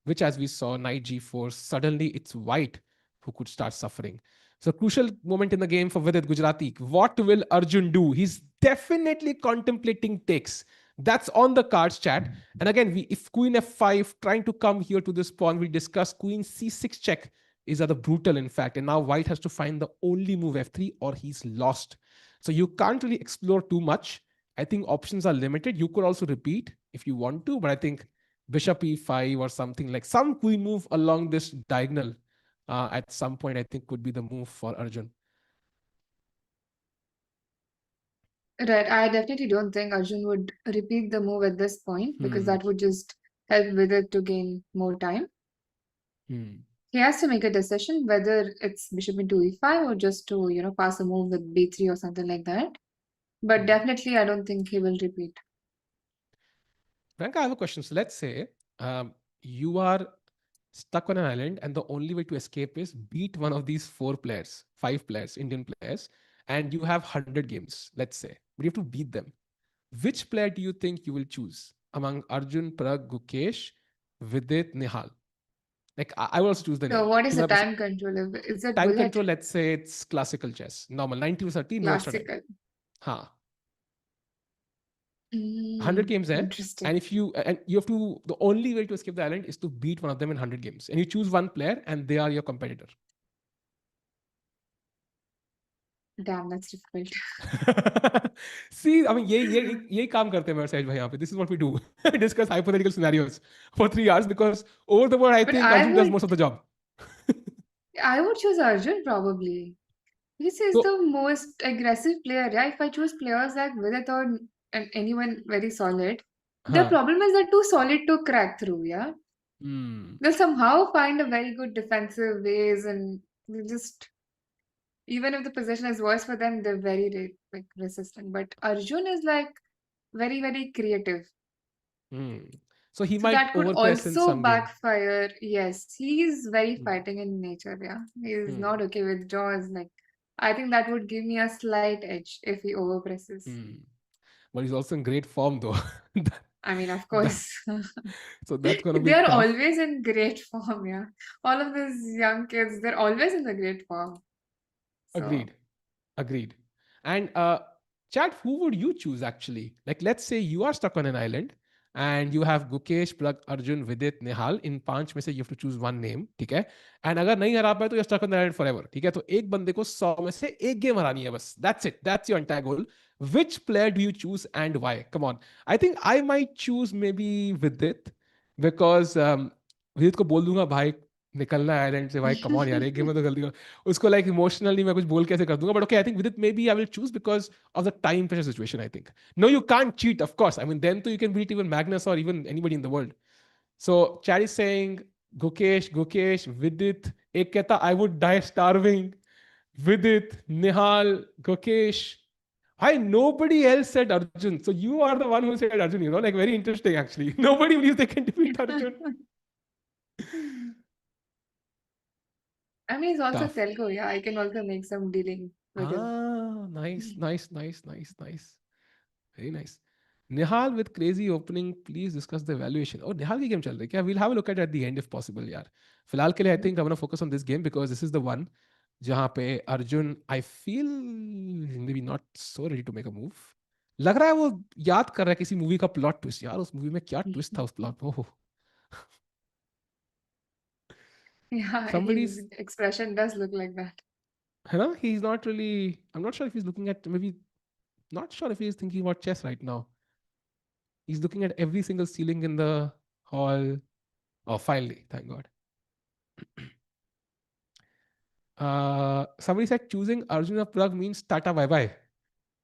[SPEAKER 1] which, as we saw, knight g4. Suddenly, it's white who could start suffering. So, crucial moment in the game for Vidit Gujarati. What will Arjun do? He's definitely contemplating takes. That's on the cards, chat. And again, if queen f5 trying to come here to this pawn, we discuss queen c6 check is rather brutal, in fact. And now white has to find the only move f3 or he's lost. So you can't really explore too much. I think options are limited. You could also repeat if you want to, but I think bishop e5 or something like some queen move along this diagonal at some point, I think could be the move for Arjun.
[SPEAKER 3] Right, I definitely don't think Arjun would repeat the move at this point, because
[SPEAKER 1] Hmm.
[SPEAKER 3] that would just help Vidit to gain more time.
[SPEAKER 1] Hmm.
[SPEAKER 3] He has to make a decision whether it's bishop into e5 or just to, pass a move with b3 or something like that. But
[SPEAKER 1] Hmm.
[SPEAKER 3] definitely, I don't think he will repeat.
[SPEAKER 1] Priyanka, I have a question. So let's say you are stuck on an island, and the only way to escape is beat one of these four players, five players, Indian players, and you have 100 games, let's say, but you have to beat them. Which player do you think you will choose among Arjun, Prag, Gukesh, Vidit, Nihal? Like, I will also choose the
[SPEAKER 3] So,
[SPEAKER 1] name.
[SPEAKER 3] what is the
[SPEAKER 1] Two
[SPEAKER 3] time control? Is it
[SPEAKER 1] time
[SPEAKER 3] bullet
[SPEAKER 1] control, let's say it's classical chess, normal 90 to 30, no extra time.
[SPEAKER 3] classical?
[SPEAKER 1] Huh. 100
[SPEAKER 3] Mm,
[SPEAKER 1] games there.
[SPEAKER 3] interesting.
[SPEAKER 1] And you have to, the only way to escape the island is to beat one of them in 100 games, and you choose one player and they are your competitor.
[SPEAKER 3] Damn, that's difficult.
[SPEAKER 1] See, I mean, यही काम करते हैं मेरे भाई यहाँ पे. This is what we do. Discuss hypothetical scenarios for 3 hours because over the board, I
[SPEAKER 3] But
[SPEAKER 1] think
[SPEAKER 3] I
[SPEAKER 1] Arjun does
[SPEAKER 3] would,
[SPEAKER 1] most of the job.
[SPEAKER 3] I would choose Arjun probably. This is
[SPEAKER 1] So,
[SPEAKER 3] the most aggressive player. Yeah, if I choose players like Vidit or anyone very solid, the
[SPEAKER 1] huh.
[SPEAKER 3] problem is they're too solid to crack through. Yeah,
[SPEAKER 1] Hmm.
[SPEAKER 3] they'll somehow find a very good defensive ways, and they just, even if the position is worse for them, they're very like resistant. But Arjun is like very very creative,
[SPEAKER 1] Hmm. So he
[SPEAKER 3] so
[SPEAKER 1] might
[SPEAKER 3] that could
[SPEAKER 1] overpress in
[SPEAKER 3] also
[SPEAKER 1] some game.
[SPEAKER 3] backfire. Yes, he is very
[SPEAKER 1] Hmm.
[SPEAKER 3] fighting in nature. Yeah, he is
[SPEAKER 1] Hmm.
[SPEAKER 3] not okay with draws. Like, I think that would give me a slight edge if he overpresses.
[SPEAKER 1] Hmm. But he's also in great form though. that,
[SPEAKER 3] I mean, of
[SPEAKER 1] that,
[SPEAKER 3] course,
[SPEAKER 1] so that's gonna
[SPEAKER 3] they
[SPEAKER 1] be
[SPEAKER 3] are
[SPEAKER 1] tough.
[SPEAKER 3] always in great form. Yeah, all of these young kids, they're always in the great form. So,
[SPEAKER 1] Agreed. Agreed. And chat, who would you choose actually? Like, let's say you are stuck on an island and you have Gukesh, Plug, Arjun, Vidit, Nihal. In पांच में से you have to choose one name, ठीक है? And अगर नहीं हरा पाए तो you're stuck on the island forever, ठीक है? तो एक बंदे को 100 में से एक गेम हरानी है बस. That's it. That's your entire goal. Which player do you choose and why? Come on. I think I might choose maybe Vidit because Vidit को बोल दूंगा भाई निकलना है आइलैंड से भाई कम ऑन यार एक गेम में तो गलती उसको लाइक इमोशनली मैं कुछ बोल कैसे कर दूंगा but okay I think with it maybe I will choose because of the time pressure situation I think no you can't cheat of course I mean then तो you can beat even Magnus और even anybody in the world so chat is saying Gukesh Vidit एक कहता I would die starving विदित निहाल Gukesh Hi, nobody else said Arjun. So you are the one who said Arjun, like very interesting actually. Nobody believes they can defeat Arjun.
[SPEAKER 3] I mean, it's also
[SPEAKER 1] Tough.
[SPEAKER 3] Telugu. Yeah, I can also make some dealing with him.
[SPEAKER 1] Ah, nice. Very nice. Nihal with crazy opening. Please discuss the evaluation. Oh, Nihal की game चल रही है क्या? We'll have a look at the end if possible, यार. फिलहाल के लिए I think I'm gonna focus on this game because this is the one जहाँ पे Arjun I feel maybe not so ready to make a move. लग रहा है वो याद कर रहा है किसी मूवी का प्लॉट ट्विस्ट यार उस मूवी में क्या ट्विस्ट था उस प्लॉट में ओह
[SPEAKER 3] Yeah, his
[SPEAKER 1] somebody's
[SPEAKER 3] expression does look like that.
[SPEAKER 1] You know, he's not really. I'm not sure if he's looking at, maybe not sure if he's thinking about chess right now. He's looking at every single ceiling in the hall. Oh, finally, thank God. Somebody said choosing Arjun or Prague means Tata bye bye.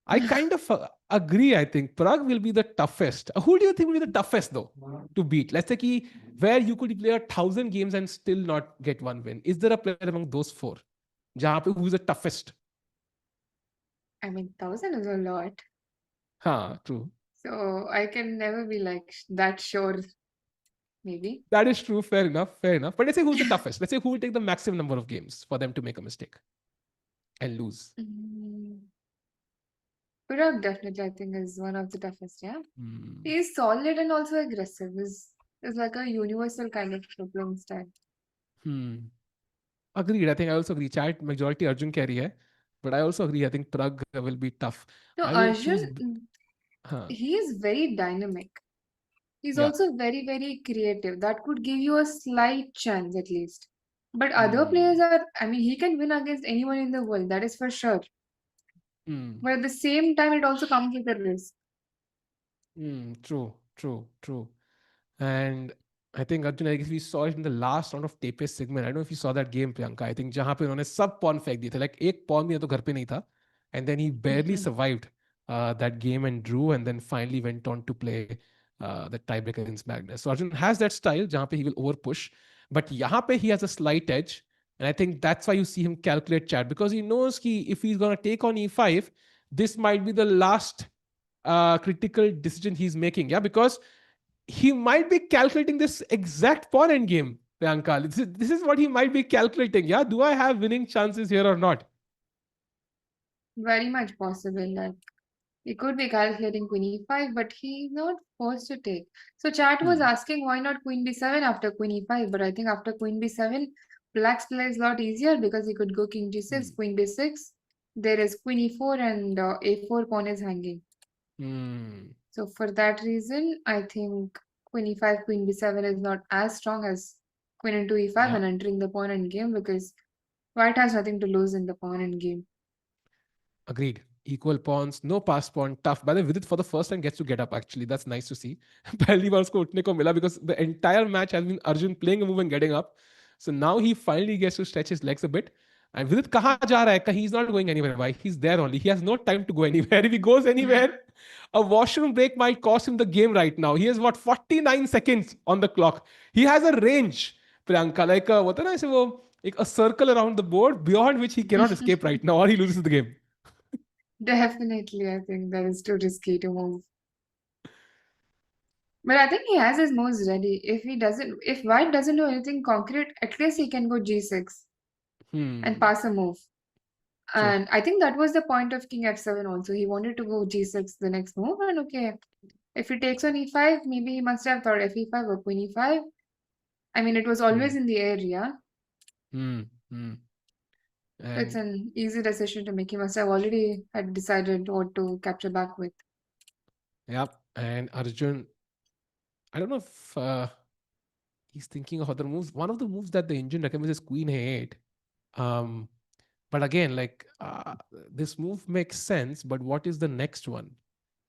[SPEAKER 1] I kind of agree. I think Prague will be the toughest. Who do you think will be the toughest though to beat? Let's say where you could play 1,000 games and still not get one win. Is there a player among those four? जहाँ पे who is the toughest?
[SPEAKER 3] I mean, 1,000 is a lot.
[SPEAKER 1] Huh, true.
[SPEAKER 3] So I can never be like that sure, maybe.
[SPEAKER 1] That is true. Fair enough. Fair enough. But let's say who's the toughest. Let's say who will take the maximum number of games for them to make a mistake and lose.
[SPEAKER 3] Mm. Urag definitely, I think, is one of the toughest, yeah.
[SPEAKER 1] Hmm.
[SPEAKER 3] He is solid and also aggressive. Is like a universal kind of playing style.
[SPEAKER 1] Hmm. Agreed. I think I also agree. Chat majority Arjun carry hai. But I also agree. I think Prague will be tough.
[SPEAKER 3] No,
[SPEAKER 1] I will choose.
[SPEAKER 3] Arjun,
[SPEAKER 1] Huh.
[SPEAKER 3] he is very dynamic. He's
[SPEAKER 1] Yeah.
[SPEAKER 3] also very, very creative. That could give you a slight chance at least. But other
[SPEAKER 1] Hmm.
[SPEAKER 3] players are, I mean, he can win against anyone in the world, that is for sure.
[SPEAKER 1] Hmm.
[SPEAKER 3] But at the same time, it also comes with a risk.
[SPEAKER 1] Hmm. True. True. True. And I think Arjun, I guess we saw it in the last round of Tape's segment. I don't know if you saw that game, Priyanka. I think जहाँ पे उन्होंने सब pawn फेंक दिए थे. Like एक pawn भी तो घर पे नहीं था. And then he barely survived that game and drew, and then finally went on to play the tiebreak against Magnus. So Arjun has that style जहाँ पे he will over push, but यहाँ पे he has a slight edge, and I think that's why you see him calculate chat, because he knows कि if he's gonna take on e5, this might be the last critical decision he's making. Yeah, because he might be calculating this exact pawn end game, Priyanka. This is what he might be calculating. Yeah, do I have winning chances here or not?
[SPEAKER 3] Very much possible. Like he could be calculating queen e5, but he's not forced to take. So chat was
[SPEAKER 1] Hmm.
[SPEAKER 3] asking why not queen b7 after queen e5, but I think after queen b7, black's play is a lot easier because he could go king g6,
[SPEAKER 1] Hmm.
[SPEAKER 3] queen b6. There is queen e4 and a4 pawn is hanging.
[SPEAKER 1] Hmm.
[SPEAKER 3] So for that reason, I think queen e5, queen b7 is not as strong as queen into e5
[SPEAKER 1] Yeah.
[SPEAKER 3] and entering the pawn endgame because white has nothing to lose in the pawn endgame.
[SPEAKER 1] Agreed. Equal pawns, no pass pawn, tough. By the way, Vidit for the first time gets to get up actually. That's nice to see. पहली बार उसको उठने को मिला because the entire match has been Arjun playing a move and getting up. So now he finally gets to stretch his legs a bit. And Vidit कहाँ जा रहा है? He's not going anywhere. Why? He's there only. He has no time to go anywhere. If he goes anywhere, a washroom break might cost him the game right now. He has what 49 seconds on the clock. He has a range, Priyanka, like what है ना ऐसे वो एक a circle around the board beyond which he cannot escape right now, or he loses the game.
[SPEAKER 3] Definitely, I think that is too risky to move. But I think he has his moves ready. If white doesn't do anything concrete, at least he can go g6 and
[SPEAKER 1] Hmm.
[SPEAKER 3] pass a move.
[SPEAKER 1] True.
[SPEAKER 3] And I think that was the point of king f7 also. He wanted to go g6 the next move. And okay, if he takes on e5, maybe he must have thought f e5 or queen e5. I mean, it was always
[SPEAKER 1] Hmm.
[SPEAKER 3] in the air, yeah.
[SPEAKER 1] Hmm. Hmm.
[SPEAKER 3] It's
[SPEAKER 1] And
[SPEAKER 3] an easy decision to make. He must have already had decided what to capture back with.
[SPEAKER 1] yeah, and Arjun, I don't know if he's thinking of other moves. One of the moves that the engine recommends is Queen A8. Um, but again, like this move makes sense. But what is the next one?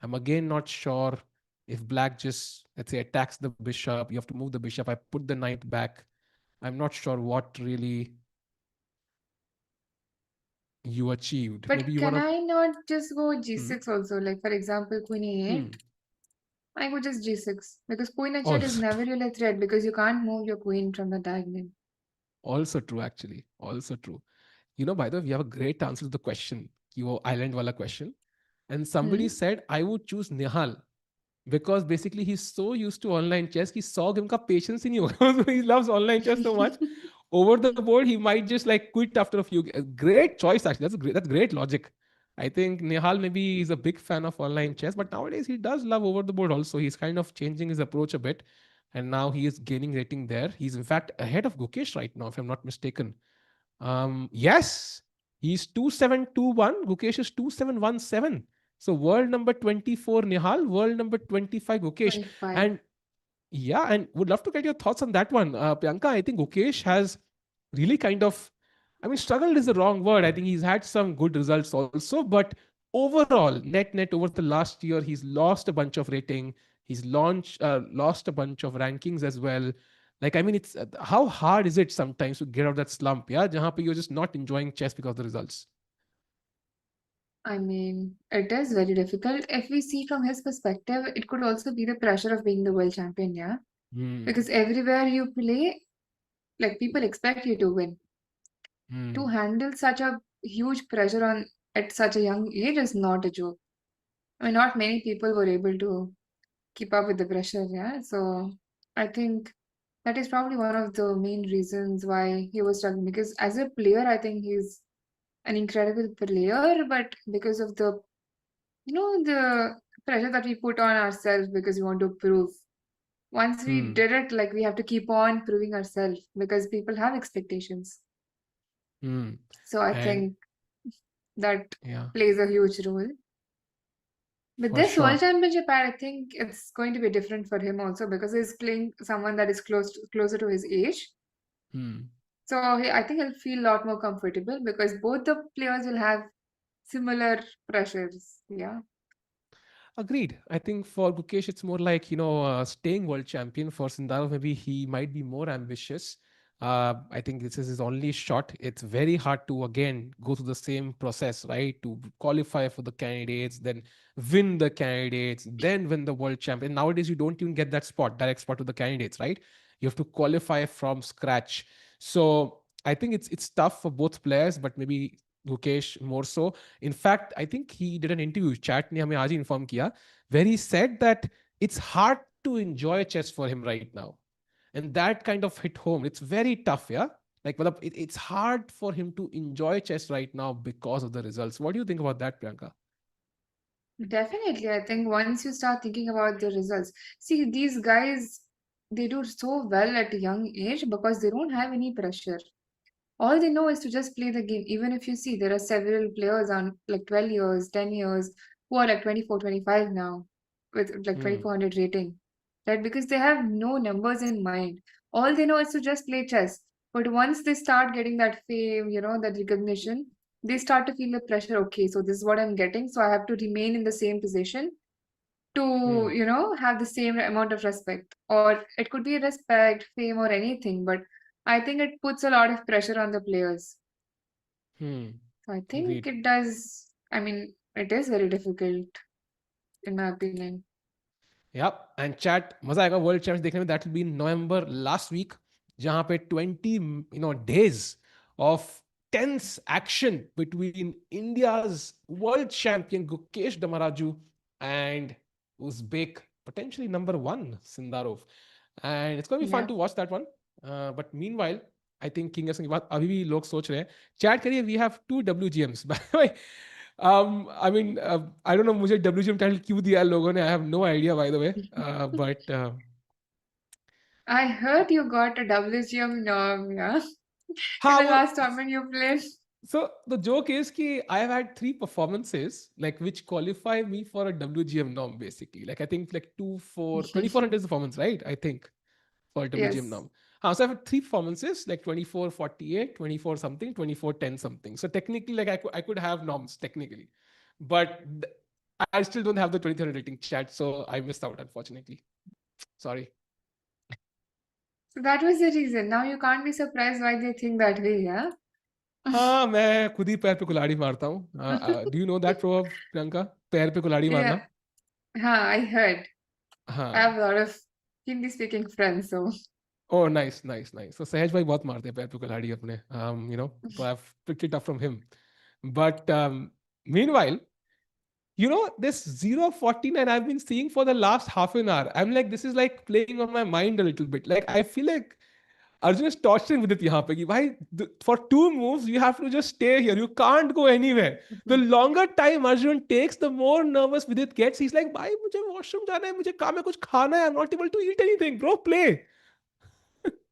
[SPEAKER 1] I'm again not sure if Black just let's say attacks the bishop. You have to move the bishop. I put the knight back. I'm not sure what really you achieved.
[SPEAKER 3] But
[SPEAKER 1] Maybe you
[SPEAKER 3] can
[SPEAKER 1] wanna.
[SPEAKER 3] I not just go
[SPEAKER 1] Hmm.
[SPEAKER 3] g6 also? Like, for example, queen
[SPEAKER 1] Hmm.
[SPEAKER 3] e8. I go just g6 because queen h8 is
[SPEAKER 1] Also,
[SPEAKER 3] never really a threat because you can't move your queen from the diagonal.
[SPEAKER 1] also true. Actually, also true. You know, by the way, we have a great answer to the question, your island wala question. And somebody
[SPEAKER 3] Hmm?
[SPEAKER 1] said, I would choose Nihal because basically he's so used to online chess, he saw him ka patience in you. He loves online chess so much. Over the board, he might just like quit after a few. Great choice, actually. That's great logic. I think Nihal maybe is a big fan of online chess, but nowadays he does love over the board also. He's kind of changing his approach a bit. And now he is gaining rating there. He's in fact ahead of Gukesh right now, if I'm not mistaken. Yes, he's 2721. Gukesh is 2717. So world number 24 Nihal, world number 25 Gukesh.
[SPEAKER 3] 25.
[SPEAKER 1] And yeah, and would love to get your thoughts on that one. Priyanka, I think Gukesh has really kind of I mean, struggled is the wrong word. I think he's had some good results also, but overall, net over the last year, he's lost a bunch of rating. He's lost a bunch of rankings as well. Like, I mean, it's how hard is it sometimes to get out of that slump? Yeah, jahan pe you're just not enjoying chess because of the results.
[SPEAKER 3] I mean, it is very difficult. If we see from his perspective, it could also be the pressure of being the world champion, yeah?
[SPEAKER 1] Hmm.
[SPEAKER 3] Because everywhere you play, like people expect you to win. To
[SPEAKER 1] Hmm.
[SPEAKER 3] handle such a huge pressure on at such a young age is not a joke. I mean, not many people were able to keep up with the pressure, yeah? So I think that is probably one of the main reasons why he was struggling. Because as a player, I think he's an incredible player, but because of the pressure that we put on ourselves because we want to prove. Once we
[SPEAKER 1] Hmm.
[SPEAKER 3] did it, like we have to keep on proving ourselves because people have expectations.
[SPEAKER 1] Hmm.
[SPEAKER 3] So I
[SPEAKER 1] And
[SPEAKER 3] think that
[SPEAKER 1] yeah,
[SPEAKER 3] plays a huge role. But
[SPEAKER 1] for
[SPEAKER 3] this World
[SPEAKER 1] sure.
[SPEAKER 3] Championship, I think it's going to be different for him also because he's playing someone that is closer to his age.
[SPEAKER 1] Hmm.
[SPEAKER 3] So I think he'll feel a lot more comfortable because both the players will have similar pressures. Yeah,
[SPEAKER 1] Agreed. I think for Gukesh, it's more like, staying world champion. For Sindaro, maybe he might be more ambitious. I think this is his only shot. It's very hard to, again, go through the same process, right? To qualify for the candidates, then win the candidates, then win the world champion. Nowadays, you don't even get that direct spot to the candidates, right? You have to qualify from scratch. So I think it's tough for both players, but maybe Gukesh more so. In fact, I think he did an interview, chat ने हमें आज ही inform किया, where he said that it's hard to enjoy chess for him right now. And that kind of hit home. It's very tough, yeah? Like, it's hard for him to enjoy chess right now because of the results. What do you think about that, Priyanka?
[SPEAKER 3] definitely. I think once you start thinking about the results, see, these guys, they do so well at a young age because they don't have any pressure. All they know is to just play the game. Even if you see, there are several players on like 12 years, 10 years, who are like 24, 25 now with like
[SPEAKER 1] Hmm.
[SPEAKER 3] 2400 rating, right? Because they have no numbers in mind. All they know is to just play chess. But once they start getting that fame, that recognition, they start to feel the pressure. Okay, so this is what I'm getting. So I have to remain in the same position to,
[SPEAKER 1] Hmm.
[SPEAKER 3] have the same amount of respect. Or it could be respect, fame, or anything. But I think it puts a lot of pressure on the players.
[SPEAKER 1] Hmm.
[SPEAKER 3] So I think
[SPEAKER 1] Agreed.
[SPEAKER 3] it does. I mean, it is very difficult, in my opinion.
[SPEAKER 1] Yep. And chat मजा आएगा world champions देखने में. That will be in November last week, जहाँ पे 20 days of tense action between India's world champion Gukesh Damaraju and Uzbek potentially number one Sindarov, and it's going to be fun
[SPEAKER 3] Yeah.
[SPEAKER 1] to watch that one. But meanwhile, I think King Singh के बाद अभी भी लोग सोच रहे हैं. Chat करिए, we have two WGMs by the way. I mean, I don't know मुझे WGM टाइटल क्यों दिया है लोगों ने. I have no idea by the way. But
[SPEAKER 3] I heard you got a WGM norm, yeah, in
[SPEAKER 1] हाँ
[SPEAKER 3] the
[SPEAKER 1] वो,
[SPEAKER 3] last tournament you played.
[SPEAKER 1] so the joke is कि I have had 3 performances like which qualify me for a WGM norm basically. Like I think like 2400 is the performance, right? I think for WGM
[SPEAKER 3] Yes.
[SPEAKER 1] norm. So I have 3 performances like 2448, 24 something, 2410 something. So technically, like I could have norms technically, but I still don't have the 2300 rating chat, so I missed out unfortunately. Sorry.
[SPEAKER 3] So that was the reason. Now you can't be surprised why they think that way, yeah?
[SPEAKER 1] हाँ मैं खुद ही पैर पे कुल्हाड़ी मारता हूँ. Do you know that proverb, Priyanka? पैर पे कुल्हाड़ी
[SPEAKER 3] Yeah.
[SPEAKER 1] मारना.
[SPEAKER 3] Huh, I heard. I
[SPEAKER 1] हाँ.
[SPEAKER 3] have a lot of Hindi speaking friends, so
[SPEAKER 1] Oh, nice, nice, nice. So Sahaj भाई बहुत मारते हैं पैर पे कुल्हाड़ी अपने. So I've picked it up from him. But meanwhile, this 049 I've been seeing for the last half an hour. I'm like, this is like playing on my mind a little bit. Like, I feel like Arjun is torturing with it यहाँ पे कि भाई, for 2 moves you have to just stay here. You can't go anywhere. The longer time Arjun takes, the more nervous Vidit gets. He's like, भाई मुझे washroom जाना है, मुझे काम में कुछ खाना है. I'm not able to eat anything. Bro, play.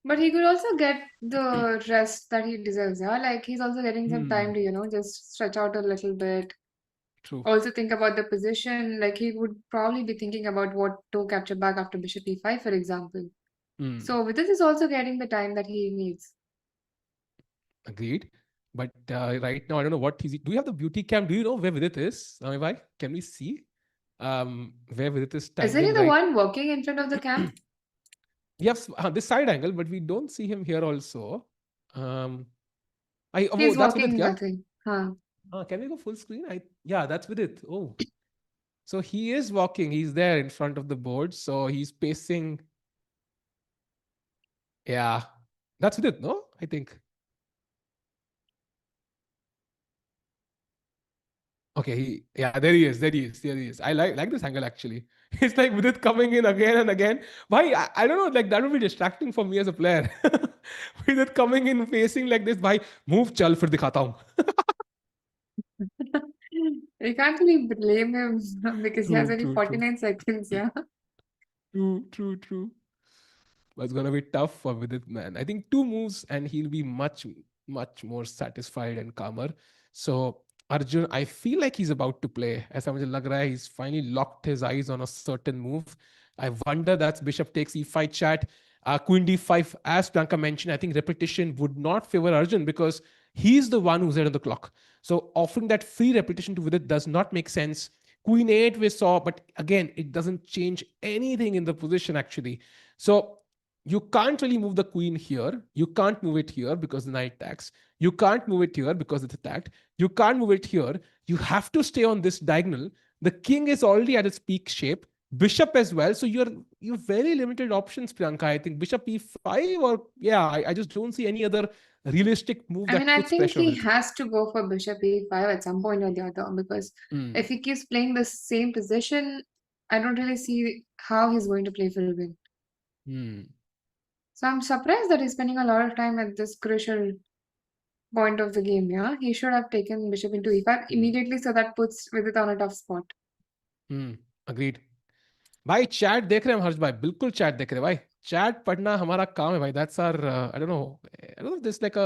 [SPEAKER 3] but he could also get the rest that he deserves, yeah? Like he's also getting some time
[SPEAKER 1] Hmm.
[SPEAKER 3] to, just stretch out a little bit.
[SPEAKER 1] True.
[SPEAKER 3] Also think about the position. Like he would probably be thinking about what to capture back after bishop e5, for example.
[SPEAKER 1] Hmm.
[SPEAKER 3] So with this is also getting the time that he needs.
[SPEAKER 1] Agreed. But right now, I don't know what he's. Do you have the beauty cam? Do you know where Vidit is? Bhai, can we see where Vidit is
[SPEAKER 3] Isn't he
[SPEAKER 1] standing
[SPEAKER 3] the
[SPEAKER 1] right?
[SPEAKER 3] one walking in front of the camp?
[SPEAKER 1] We have this side angle, but we don't see him here also. Um,
[SPEAKER 3] He's
[SPEAKER 1] that's Vidit,
[SPEAKER 3] walking,
[SPEAKER 1] yeah?
[SPEAKER 3] I think. Huh.
[SPEAKER 1] Can we go full screen? Yeah, that's Vidit. Oh, so he is walking. He's there in front of the board. So he's pacing. Yeah, that's Vidit, no? I think. Okay, yeah, there he is, there he is, there he is. I like this angle actually. It's like with it coming in again and again. Why? I don't know, like that would be distracting for me as a player. With it coming in facing like this, bhai, move chal fir dikhata hu.
[SPEAKER 3] We can't really blame him because he has
[SPEAKER 1] True,
[SPEAKER 3] only
[SPEAKER 1] true, true.
[SPEAKER 3] 49 seconds, yeah.
[SPEAKER 1] True, true, true. But it's gonna be tough for Vidit, man. I think two moves and he'll be much, much more satisfied and calmer. So Arjun, I feel like he's about to play. ऐसा मुझे लग रहा है he's finally locked his eyes on a certain move. I wonder that's Bishop takes E5 chat. Queen D5, as Priyanka mentioned, I think repetition would not favor Arjun because he's the one who's ahead of the clock. So offering that free repetition to Vidit does not make sense. Queen 8 we saw, but again, it doesn't change anything in the position actually. So you can't really move the queen here. You can't move it here because the knight attacks. You can't move it here because it's attacked. You can't move it here. You have to stay on this diagonal. The king is already at its peak shape. Bishop as well. So you're very limited options, Priyanka. I think bishop e5 or yeah, I just don't see any other realistic move
[SPEAKER 3] I mean,
[SPEAKER 1] that
[SPEAKER 3] I
[SPEAKER 1] puts
[SPEAKER 3] think
[SPEAKER 1] pressure on
[SPEAKER 3] he
[SPEAKER 1] it.
[SPEAKER 3] has to go for bishop e5 at some point or the other because if
[SPEAKER 1] Mm,
[SPEAKER 3] he keeps playing the same position, I don't really see how he's going to play for a win.
[SPEAKER 1] mm,
[SPEAKER 3] So I'm surprised that he's spending a lot of time at this crucial point of the game, yeah? He should have taken bishop into e5
[SPEAKER 1] mm,
[SPEAKER 3] immediately so that puts Vidit on a tough spot.
[SPEAKER 1] agreed. भाई chat देख रहे हैं हम हर्ष भाई बिल्कुल chat देख रहे हैं भाई चैट पढ़ना हमारा काम है भाई that's our I don't know this like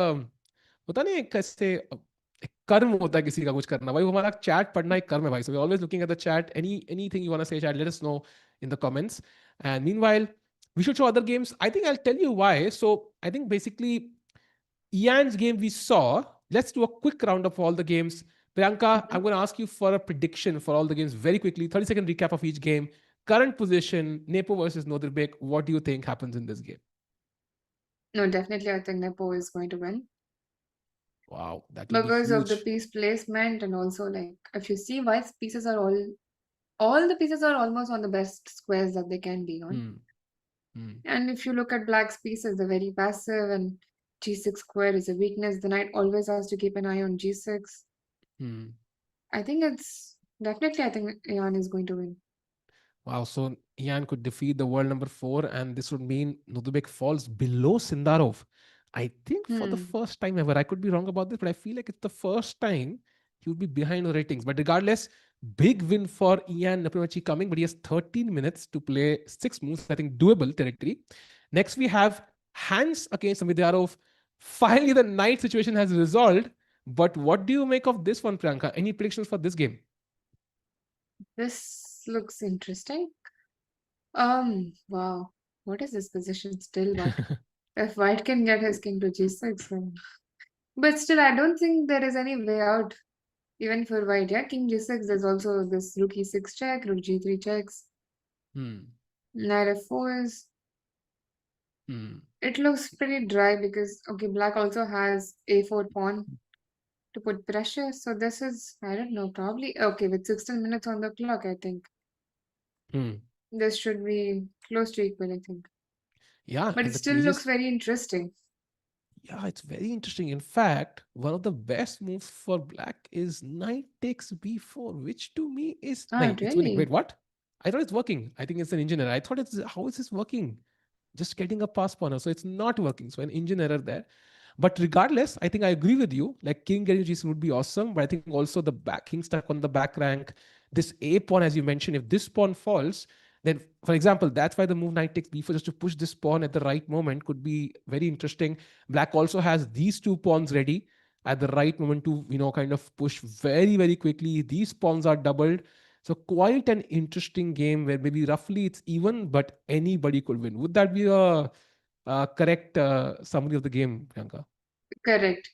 [SPEAKER 1] होता नहीं एक कैसे एक कर्म होता है किसी का कुछ करना भाई वो हमारा चैट पढ़ना एक कर्म है भाई so we always looking at the chat anything you want to say chat let us know in the comments and meanwhile we should show other games. I think I'll tell you why. So I think basically Ian's game we saw. Let's do a quick round of all the games. Priyanka, I'm going to ask you for a prediction for all the games very quickly. 30-second recap of each game. Current position, Nepo versus Nodirbek. What do you think happens in this game?
[SPEAKER 3] No, definitely I think Nepo is going to win
[SPEAKER 1] Wow, that will be
[SPEAKER 3] because of the
[SPEAKER 1] huge.
[SPEAKER 3] piece placement and also like if you see White's pieces are all the pieces are almost on the best squares that they can be on.
[SPEAKER 1] Hmm. Hmm.
[SPEAKER 3] And if you look at Black's pieces, they're very passive and G6 square is a weakness. The knight always has to keep an eye on G6.
[SPEAKER 1] Hmm.
[SPEAKER 3] I think it's definitely I think Ian is going to win.
[SPEAKER 1] Wow, so Ian could defeat the world number 4, and this would mean Nodubek falls below Sindarov. I think for the
[SPEAKER 3] Hmm.
[SPEAKER 1] first time ever, I could be wrong about this, but I feel like it's the first time he would be behind the ratings. But regardless, big win for Ian Naprimachi coming, but he has 13 minutes to play 6 moves, I think doable territory. Next, we have Hans against Samidyarov. Finally, the knight situation has resolved. But what do you make of this one, Priyanka? Any predictions for this game?
[SPEAKER 3] This looks interesting. Wow. What is this position still? But if White can get his king to G6, then... But still, I don't think there is any way out, even for White. Yeah, King G6, there's also this Rook E6 check, Rook G3 checks,
[SPEAKER 1] Hmm.
[SPEAKER 3] Knight F4 is...
[SPEAKER 1] Hmm.
[SPEAKER 3] It looks pretty dry because, okay, Black also has A4 pawn to put pressure. So this is, I don't know, probably, okay, with 16 minutes on the clock, I think
[SPEAKER 1] Hmm.
[SPEAKER 3] this should be close to equal, I think.
[SPEAKER 1] Yeah,
[SPEAKER 3] But
[SPEAKER 1] and
[SPEAKER 3] it
[SPEAKER 1] the
[SPEAKER 3] still looks
[SPEAKER 1] craziest,
[SPEAKER 3] very interesting.
[SPEAKER 1] yeah, it's very interesting. In fact, one of the best moves for black is knight takes b4, which to me is
[SPEAKER 3] Ah,
[SPEAKER 1] no, it's winning.
[SPEAKER 3] really?
[SPEAKER 1] Wait, what? I thought it's working. I think it's an engine error. I thought it's how is this working? Just getting a pass spawner, so it's not working. So an engine error there. But regardless, I think I agree with you. Like king getting g7 would be awesome, but I think also the back king stuck on the back rank. This a pawn, as you mentioned, if this pawn falls, then for example, that's why the move knight takes b4 just to push this pawn at the right moment could be very interesting. Black also has these two pawns ready at the right moment to kind of push very very quickly. These pawns are doubled, so quite an interesting game where maybe roughly it's even, but anybody could win. Would that be a correct summary of the game, Priyanka?
[SPEAKER 3] Correct.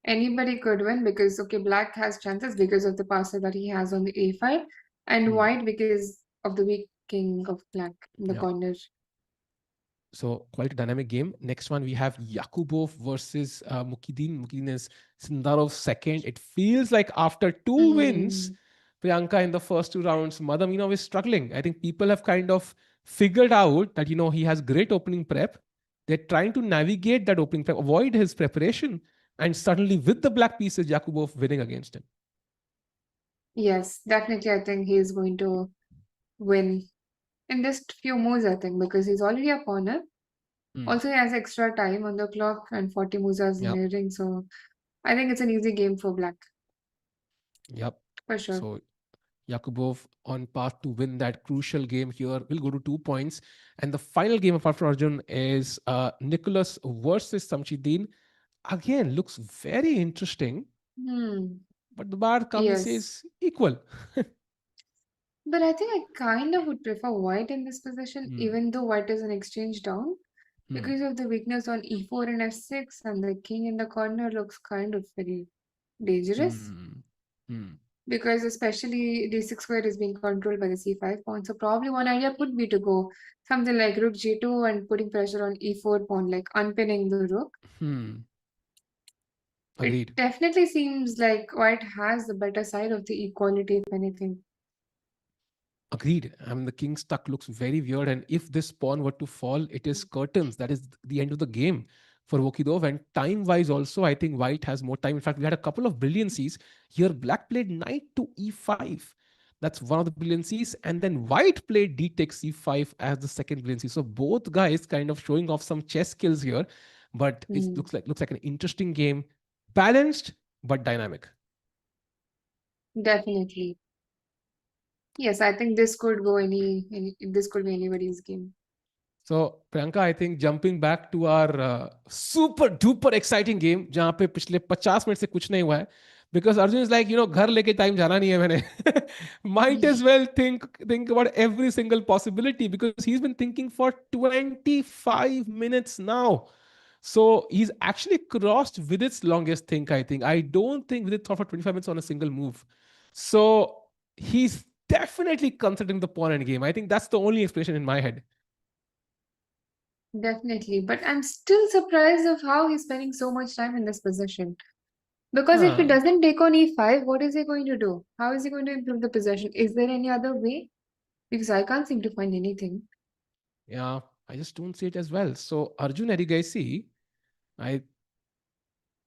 [SPEAKER 3] Anybody could win because, okay, black has chances because of the passer that he has on the a5, and
[SPEAKER 1] Hmm.
[SPEAKER 3] white because of the weak king of black in the
[SPEAKER 1] Yeah.
[SPEAKER 3] corner.
[SPEAKER 1] So quite a dynamic game. Next one we have Yakubov versus Mukidin. Mukidin is Sindarov's second. It feels like after two wins,
[SPEAKER 3] Mm,
[SPEAKER 1] Priyanka in the first two rounds, Madaminov is struggling. I think people have kind of figured out that he has great opening prep. They're trying to navigate that opening prep, avoid his preparation, and suddenly with the black pieces, Yakubov winning against him.
[SPEAKER 3] yes, definitely. I think he is going to win in just few moves. I think because he's already a pawn.
[SPEAKER 1] Hmm.
[SPEAKER 3] Also, he has extra time on the clock and 40 moves are
[SPEAKER 1] Yep.
[SPEAKER 3] nearing. So I think it's an easy game for black
[SPEAKER 1] Yep.
[SPEAKER 3] for sure.
[SPEAKER 1] So Yakubov on path to win that crucial game here. Will go to 2 points. And the final game apart from Arjun is Nicholas versus Samshideen. Again, looks very interesting,
[SPEAKER 3] Hmm.
[SPEAKER 1] but the bar comes
[SPEAKER 3] Yes.
[SPEAKER 1] says equal.
[SPEAKER 3] But I think I kind of would prefer white in this position,
[SPEAKER 1] Hmm.
[SPEAKER 3] even though white is an exchange down,
[SPEAKER 1] Hmm.
[SPEAKER 3] because of the weakness on e4 and f6, and the king in the corner looks kind of very dangerous.
[SPEAKER 1] Hmm. Hmm.
[SPEAKER 3] Because especially d6 square is being controlled by the c5 pawn. So probably one idea could be to go something like rook g2 and putting pressure on e4 pawn, like unpinning the rook.
[SPEAKER 1] Hmm.
[SPEAKER 3] It
[SPEAKER 1] Agreed.
[SPEAKER 3] definitely seems like white has the better side of the equality, if anything.
[SPEAKER 1] Agreed. I mean, the king's tuck looks very weird, and if this pawn were to fall, it is curtains. That is the end of the game for Vokidov. And time-wise, also, I think White has more time. In fact, we had a couple of brilliancies here. Black played knight to e5. That's one of the brilliancies, and then White played d takes c5 as the second brilliancy. So both guys kind of showing off some chess skills here, but it
[SPEAKER 3] Hmm,
[SPEAKER 1] looks like an interesting game, balanced but dynamic.
[SPEAKER 3] definitely. Yes, I think this could go any this could be anybody's game.
[SPEAKER 1] So Priyanka, I think jumping back to our super duper exciting game जहाँ पे पिछले 50 minute से कुछ नहीं हुआ है because Arjun is like घर लेके टाइम जाना नहीं है मैंने might as well think about every single possibility because he's been thinking for 25 minutes now. So he's actually crossed Vidit's longest think, I think. I don't think Vidit thought for 25 minutes on a single move. So he's definitely considering the pawn end game. I think that's the only explanation in my head.
[SPEAKER 3] Definitely. But I'm still surprised of how he's spending so much time in this position. Because if he
[SPEAKER 1] Huh.
[SPEAKER 3] doesn't take on e5, what is he going to do? How is he going to improve the possession? Is there any other way? Because I can't seem to find anything.
[SPEAKER 1] Yeah, I just don't see it as well. So Arjun Erigasi, I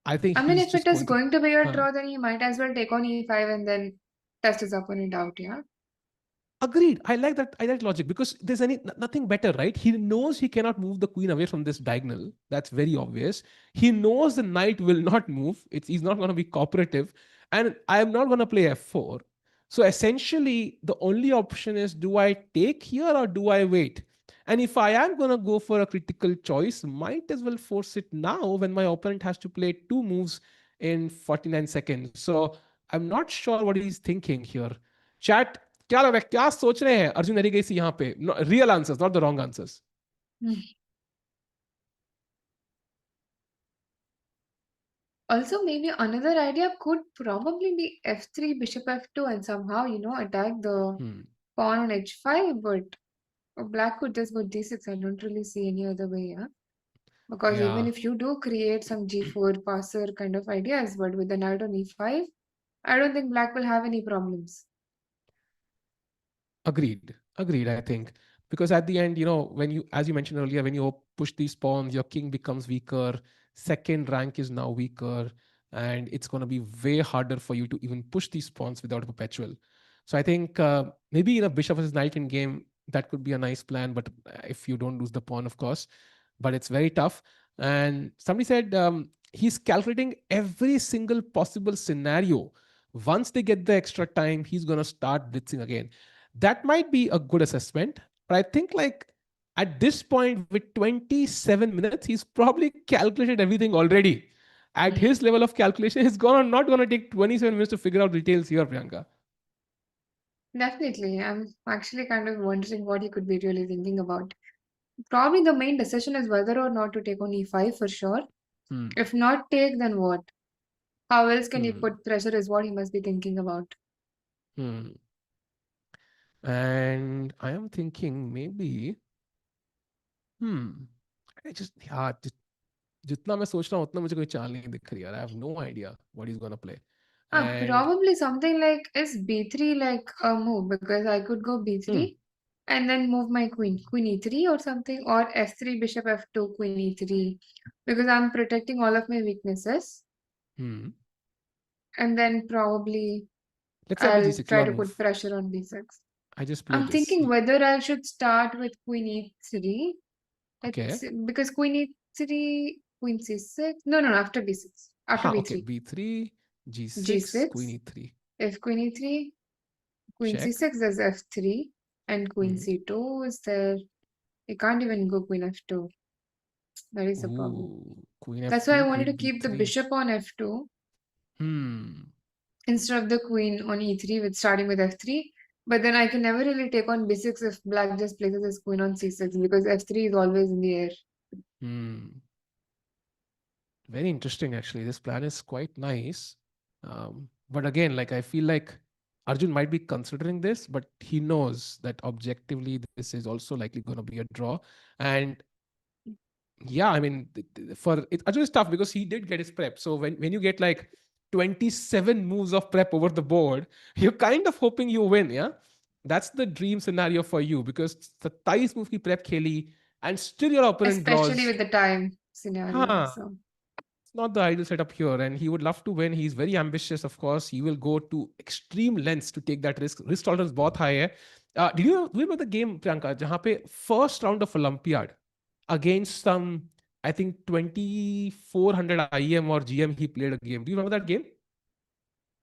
[SPEAKER 1] I think
[SPEAKER 3] I mean,
[SPEAKER 1] he's
[SPEAKER 3] if it
[SPEAKER 1] just
[SPEAKER 3] is
[SPEAKER 1] going to.
[SPEAKER 3] going to be a
[SPEAKER 1] Huh.
[SPEAKER 3] draw, then he might as well take on e5 and then test his opponent out, yeah?
[SPEAKER 1] Agreed. I like that. I like logic because there's nothing better, right? He knows he cannot move the queen away from this diagonal. That's very obvious. He knows the knight will not move. He's not going to be cooperative, and I am not going to play f4. So essentially, the only option is: do I take here or do I wait? And if I am going to go for a critical choice, might as well force it now when my opponent has to play two moves in 49 seconds. So I'm not sure what he's thinking here. Chat, क्या लग रहा है क्या सोच रहे हैं अर्जुन एरिगेसी यहाँ पे real answers not the wrong answers
[SPEAKER 3] Also, maybe another idea could probably be f3, bishop f2, and somehow, attack the pawn on h5, but black could just go d6. I don't really see any other way, yeah? Because even
[SPEAKER 1] या
[SPEAKER 3] if you do create some g4 passer kind of ideas, but with the knight on e5, I don't think black will have any problems.
[SPEAKER 1] Agreed, I think. Because at the end, when you, as you mentioned earlier, when you push these pawns, your king becomes weaker, second rank is now weaker, and it's going to be way harder for you to even push these pawns without a perpetual. So I think maybe in a bishop versus knight in game, that could be a nice plan, but if you don't lose the pawn, of course. But it's very tough. And somebody said he's calculating every single possible scenario. Once they get the extra time, he's going to start blitzing again. That might be a good assessment, but I think like at this point with 27 minutes he's probably calculated everything already. At his level of calculation he's gonna not going to take 27 minutes to figure out details here, Priyanka.
[SPEAKER 3] Definitely. I'm actually kind of wondering what he could be really thinking about. Probably the main decision is whether or not to take on e5 for sure.
[SPEAKER 1] Hmm.
[SPEAKER 3] If not take, then what? How else can he
[SPEAKER 1] Hmm.
[SPEAKER 3] put pressure is what he must be thinking about.
[SPEAKER 1] Hmm. And I am thinking maybe, hmm, I just, yeah, जितना मैं सोच रहा हूँ उतना मुझे कोई चाल नहीं दिख रही यार. I have no idea what he's gonna play. And
[SPEAKER 3] Probably something like is b3 like a move because I could go
[SPEAKER 1] hmm,
[SPEAKER 3] b3 and then move my queen, queen e3 or something, or f3, bishop f2, queen e3 because I'm protecting all of my weaknesses.
[SPEAKER 1] hmm.
[SPEAKER 3] And then probably
[SPEAKER 1] Let's say आपने
[SPEAKER 3] I'll
[SPEAKER 1] g6
[SPEAKER 3] try
[SPEAKER 1] your
[SPEAKER 3] to
[SPEAKER 1] move.
[SPEAKER 3] put pressure on b6.
[SPEAKER 1] I just played
[SPEAKER 3] I'm
[SPEAKER 1] this.
[SPEAKER 3] thinking whether I should start with queen e3.
[SPEAKER 1] Okay.
[SPEAKER 3] Because queen e3, queen c6. No, no, after b6. After
[SPEAKER 1] हाँ, okay.
[SPEAKER 3] b3.
[SPEAKER 1] b3, g6, queen
[SPEAKER 3] g6.
[SPEAKER 1] e3.
[SPEAKER 3] If queen e3, queen
[SPEAKER 1] Check.
[SPEAKER 3] c6, there's f3. And queen
[SPEAKER 1] Hmm.
[SPEAKER 3] c2 is there. You can't even go queen f2. That is the problem.
[SPEAKER 1] Ooh, queen
[SPEAKER 3] That's why I
[SPEAKER 1] f2,
[SPEAKER 3] wanted to
[SPEAKER 1] queen
[SPEAKER 3] keep the
[SPEAKER 1] b3.
[SPEAKER 3] bishop on f2
[SPEAKER 1] Hmm.
[SPEAKER 3] instead of the queen on e3 with starting with f3. But then I can never really take on b6 if black just places his queen on c6 because f3 is always in the air.
[SPEAKER 1] Hmm. Very interesting, actually. This plan is quite nice. But again, like I feel like Arjun might be considering this, but he knows that objectively this is also likely going to be a draw. And yeah, I mean, for it, Arjun is tough because he did get his prep. So when you get like 27 moves of prep over the board, you're kind of hoping you win. Yeah, that's the dream scenario for you because the 27 move की prep खेली and still your opponent
[SPEAKER 3] Especially
[SPEAKER 1] draws.
[SPEAKER 3] with the time scenario.
[SPEAKER 1] Huh.
[SPEAKER 3] So
[SPEAKER 1] It's not the ideal setup here, and he would love to win. He's very ambitious, of course. He will go to extreme lengths to take that risk. Risk tolerance बहुत high है. Did you remember the game, Priyanka, जहाँ पे first round of Olympiad against some, I think 2400 IM or GM he played a game. Do you remember that game?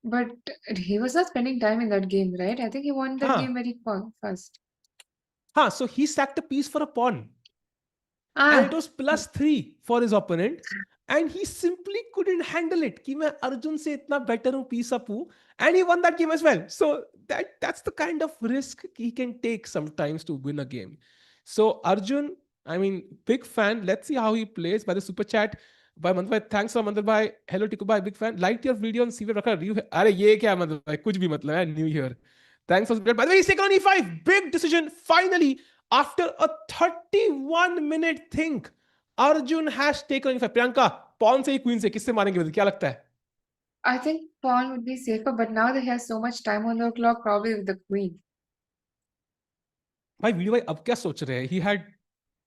[SPEAKER 3] but he was not spending time in that game, right? I think he won that
[SPEAKER 1] Huh.
[SPEAKER 3] game very fast.
[SPEAKER 1] Huh. So he sacked a piece for a pawn. And it
[SPEAKER 3] Ah,
[SPEAKER 1] was +3 for his opponent. And he simply couldn't handle it. कि मैं अर्जुन से इतना better हूँ, piece up हूँ. And he won that game as well. So that's the kind of risk he can take sometimes to win a game. So Arjun, I mean, big fan. Let's see how he plays. By the super chat by Mandar bhai, thanks for Mandar bhai. Hello Tiku bhai, big fan. Liked your video on CV Rakha. अरे ये क्या Mandar bhai? कुछ भी मतलब है. New year. Thanks for by the way, he's taken on E5. Big decision. Finally, after a 31-minute think, Arjun has taken on E5. Priyanka, pawn से ही queen से किससे मारेंगे? क्या लगता है?
[SPEAKER 3] I think pawn would be safer, but now that he has so much time on the clock, probably with the queen.
[SPEAKER 1] भाई video भाई अब क्या सोच रहे हैं? He had,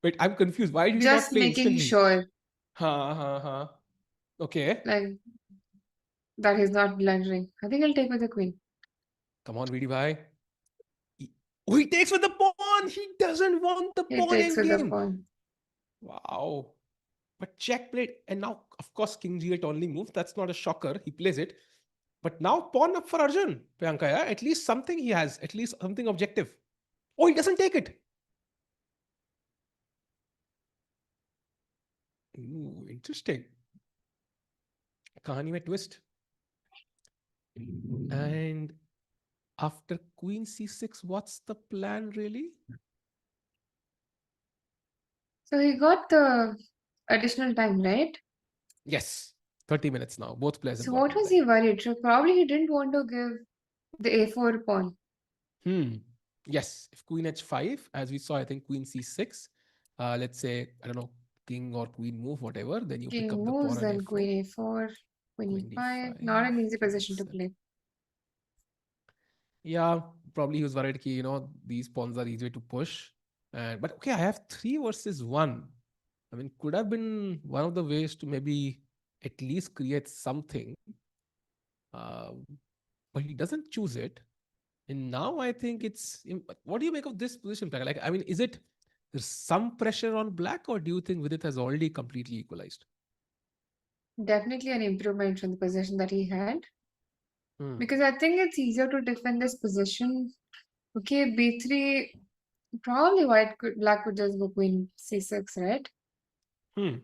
[SPEAKER 1] wait, I'm confused. Why did he not
[SPEAKER 3] Just
[SPEAKER 1] play
[SPEAKER 3] making
[SPEAKER 1] instantly?
[SPEAKER 3] sure,
[SPEAKER 1] हाँ. Okay.
[SPEAKER 3] like, that he's not blundering. I think he'll take with the queen.
[SPEAKER 1] Come on, VD bhai. Oh, he takes with the pawn. He doesn't want the
[SPEAKER 3] He
[SPEAKER 1] pawn
[SPEAKER 3] takes
[SPEAKER 1] end
[SPEAKER 3] with the
[SPEAKER 1] game.
[SPEAKER 3] pawn.
[SPEAKER 1] Wow. But check played, and now, of course, King G8 only moves. That's not a shocker. He plays it. But now pawn up for Arjun, Priyanka. Yeah? At least something he has. At least something objective. Oh, he doesn't take it. Ooh, interesting. कहानी में twist. And after Queen C6, what's the plan really?
[SPEAKER 3] So he got the additional time, right?
[SPEAKER 1] Yes, 30 minutes now. Both players have
[SPEAKER 3] So what
[SPEAKER 1] gotten
[SPEAKER 3] was
[SPEAKER 1] that.
[SPEAKER 3] he worried? So probably he didn't want to give the a4 pawn.
[SPEAKER 1] Yes, if Queen H5, as we saw, I think Queen C6. Let's say, I don't know, King or Queen move, whatever. Then you pick
[SPEAKER 3] King
[SPEAKER 1] up the pawn
[SPEAKER 3] moves,
[SPEAKER 1] on
[SPEAKER 3] then
[SPEAKER 1] A4.
[SPEAKER 3] queen a4, queen
[SPEAKER 1] Queen
[SPEAKER 3] e5.
[SPEAKER 1] D5,
[SPEAKER 3] Not an easy
[SPEAKER 1] King
[SPEAKER 3] position to
[SPEAKER 1] H7.
[SPEAKER 3] play.
[SPEAKER 1] Yeah, probably he was worried that, these pawns are easy to push. But okay, I have 3 versus 1. I mean, could have been one of the ways to maybe at least create something. But he doesn't choose it. And now I think what do you make of this position, Black? Like, I mean, is it there's some pressure on Black, or do you think Vidit has already completely equalized?
[SPEAKER 3] Definitely an improvement from the position that he had.
[SPEAKER 1] Hmm.
[SPEAKER 3] Because I think it's easier to defend this position. Okay, b3, probably black could just go queen c6, right?
[SPEAKER 1] Hmm.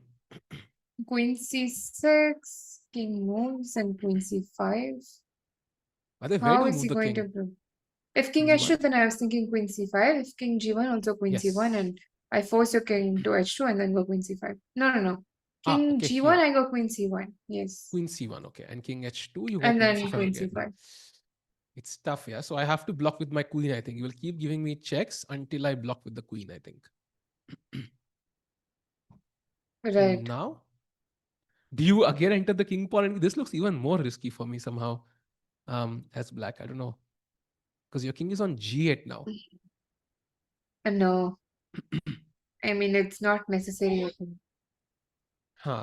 [SPEAKER 3] Queen c6, king moves, and queen c5.
[SPEAKER 1] Where
[SPEAKER 3] How
[SPEAKER 1] do you
[SPEAKER 3] is
[SPEAKER 1] move
[SPEAKER 3] he
[SPEAKER 1] the
[SPEAKER 3] going to
[SPEAKER 1] king?
[SPEAKER 3] improve? If king
[SPEAKER 1] G1?
[SPEAKER 3] h2, then I was thinking queen c5. If king g1, also queen c1,
[SPEAKER 1] Yes.
[SPEAKER 3] and I force your king to h2 and then go queen c5. No. King
[SPEAKER 1] Okay,
[SPEAKER 3] G1,
[SPEAKER 1] here.
[SPEAKER 3] I go Queen C1. Yes.
[SPEAKER 1] Queen C1, okay. And King H2, you go
[SPEAKER 3] And
[SPEAKER 1] Queen
[SPEAKER 3] then
[SPEAKER 1] C5
[SPEAKER 3] Queen
[SPEAKER 1] again.
[SPEAKER 3] C5.
[SPEAKER 1] It's tough, yeah. So I have to block with my queen, I think. You will keep giving me checks until I block with the queen, I think.
[SPEAKER 3] Right.
[SPEAKER 1] Now, do you again enter the king pawn? And this looks even more risky for me somehow. As black, I don't know. Because your king is on G8 now.
[SPEAKER 3] No. I mean, it's not necessary. I think.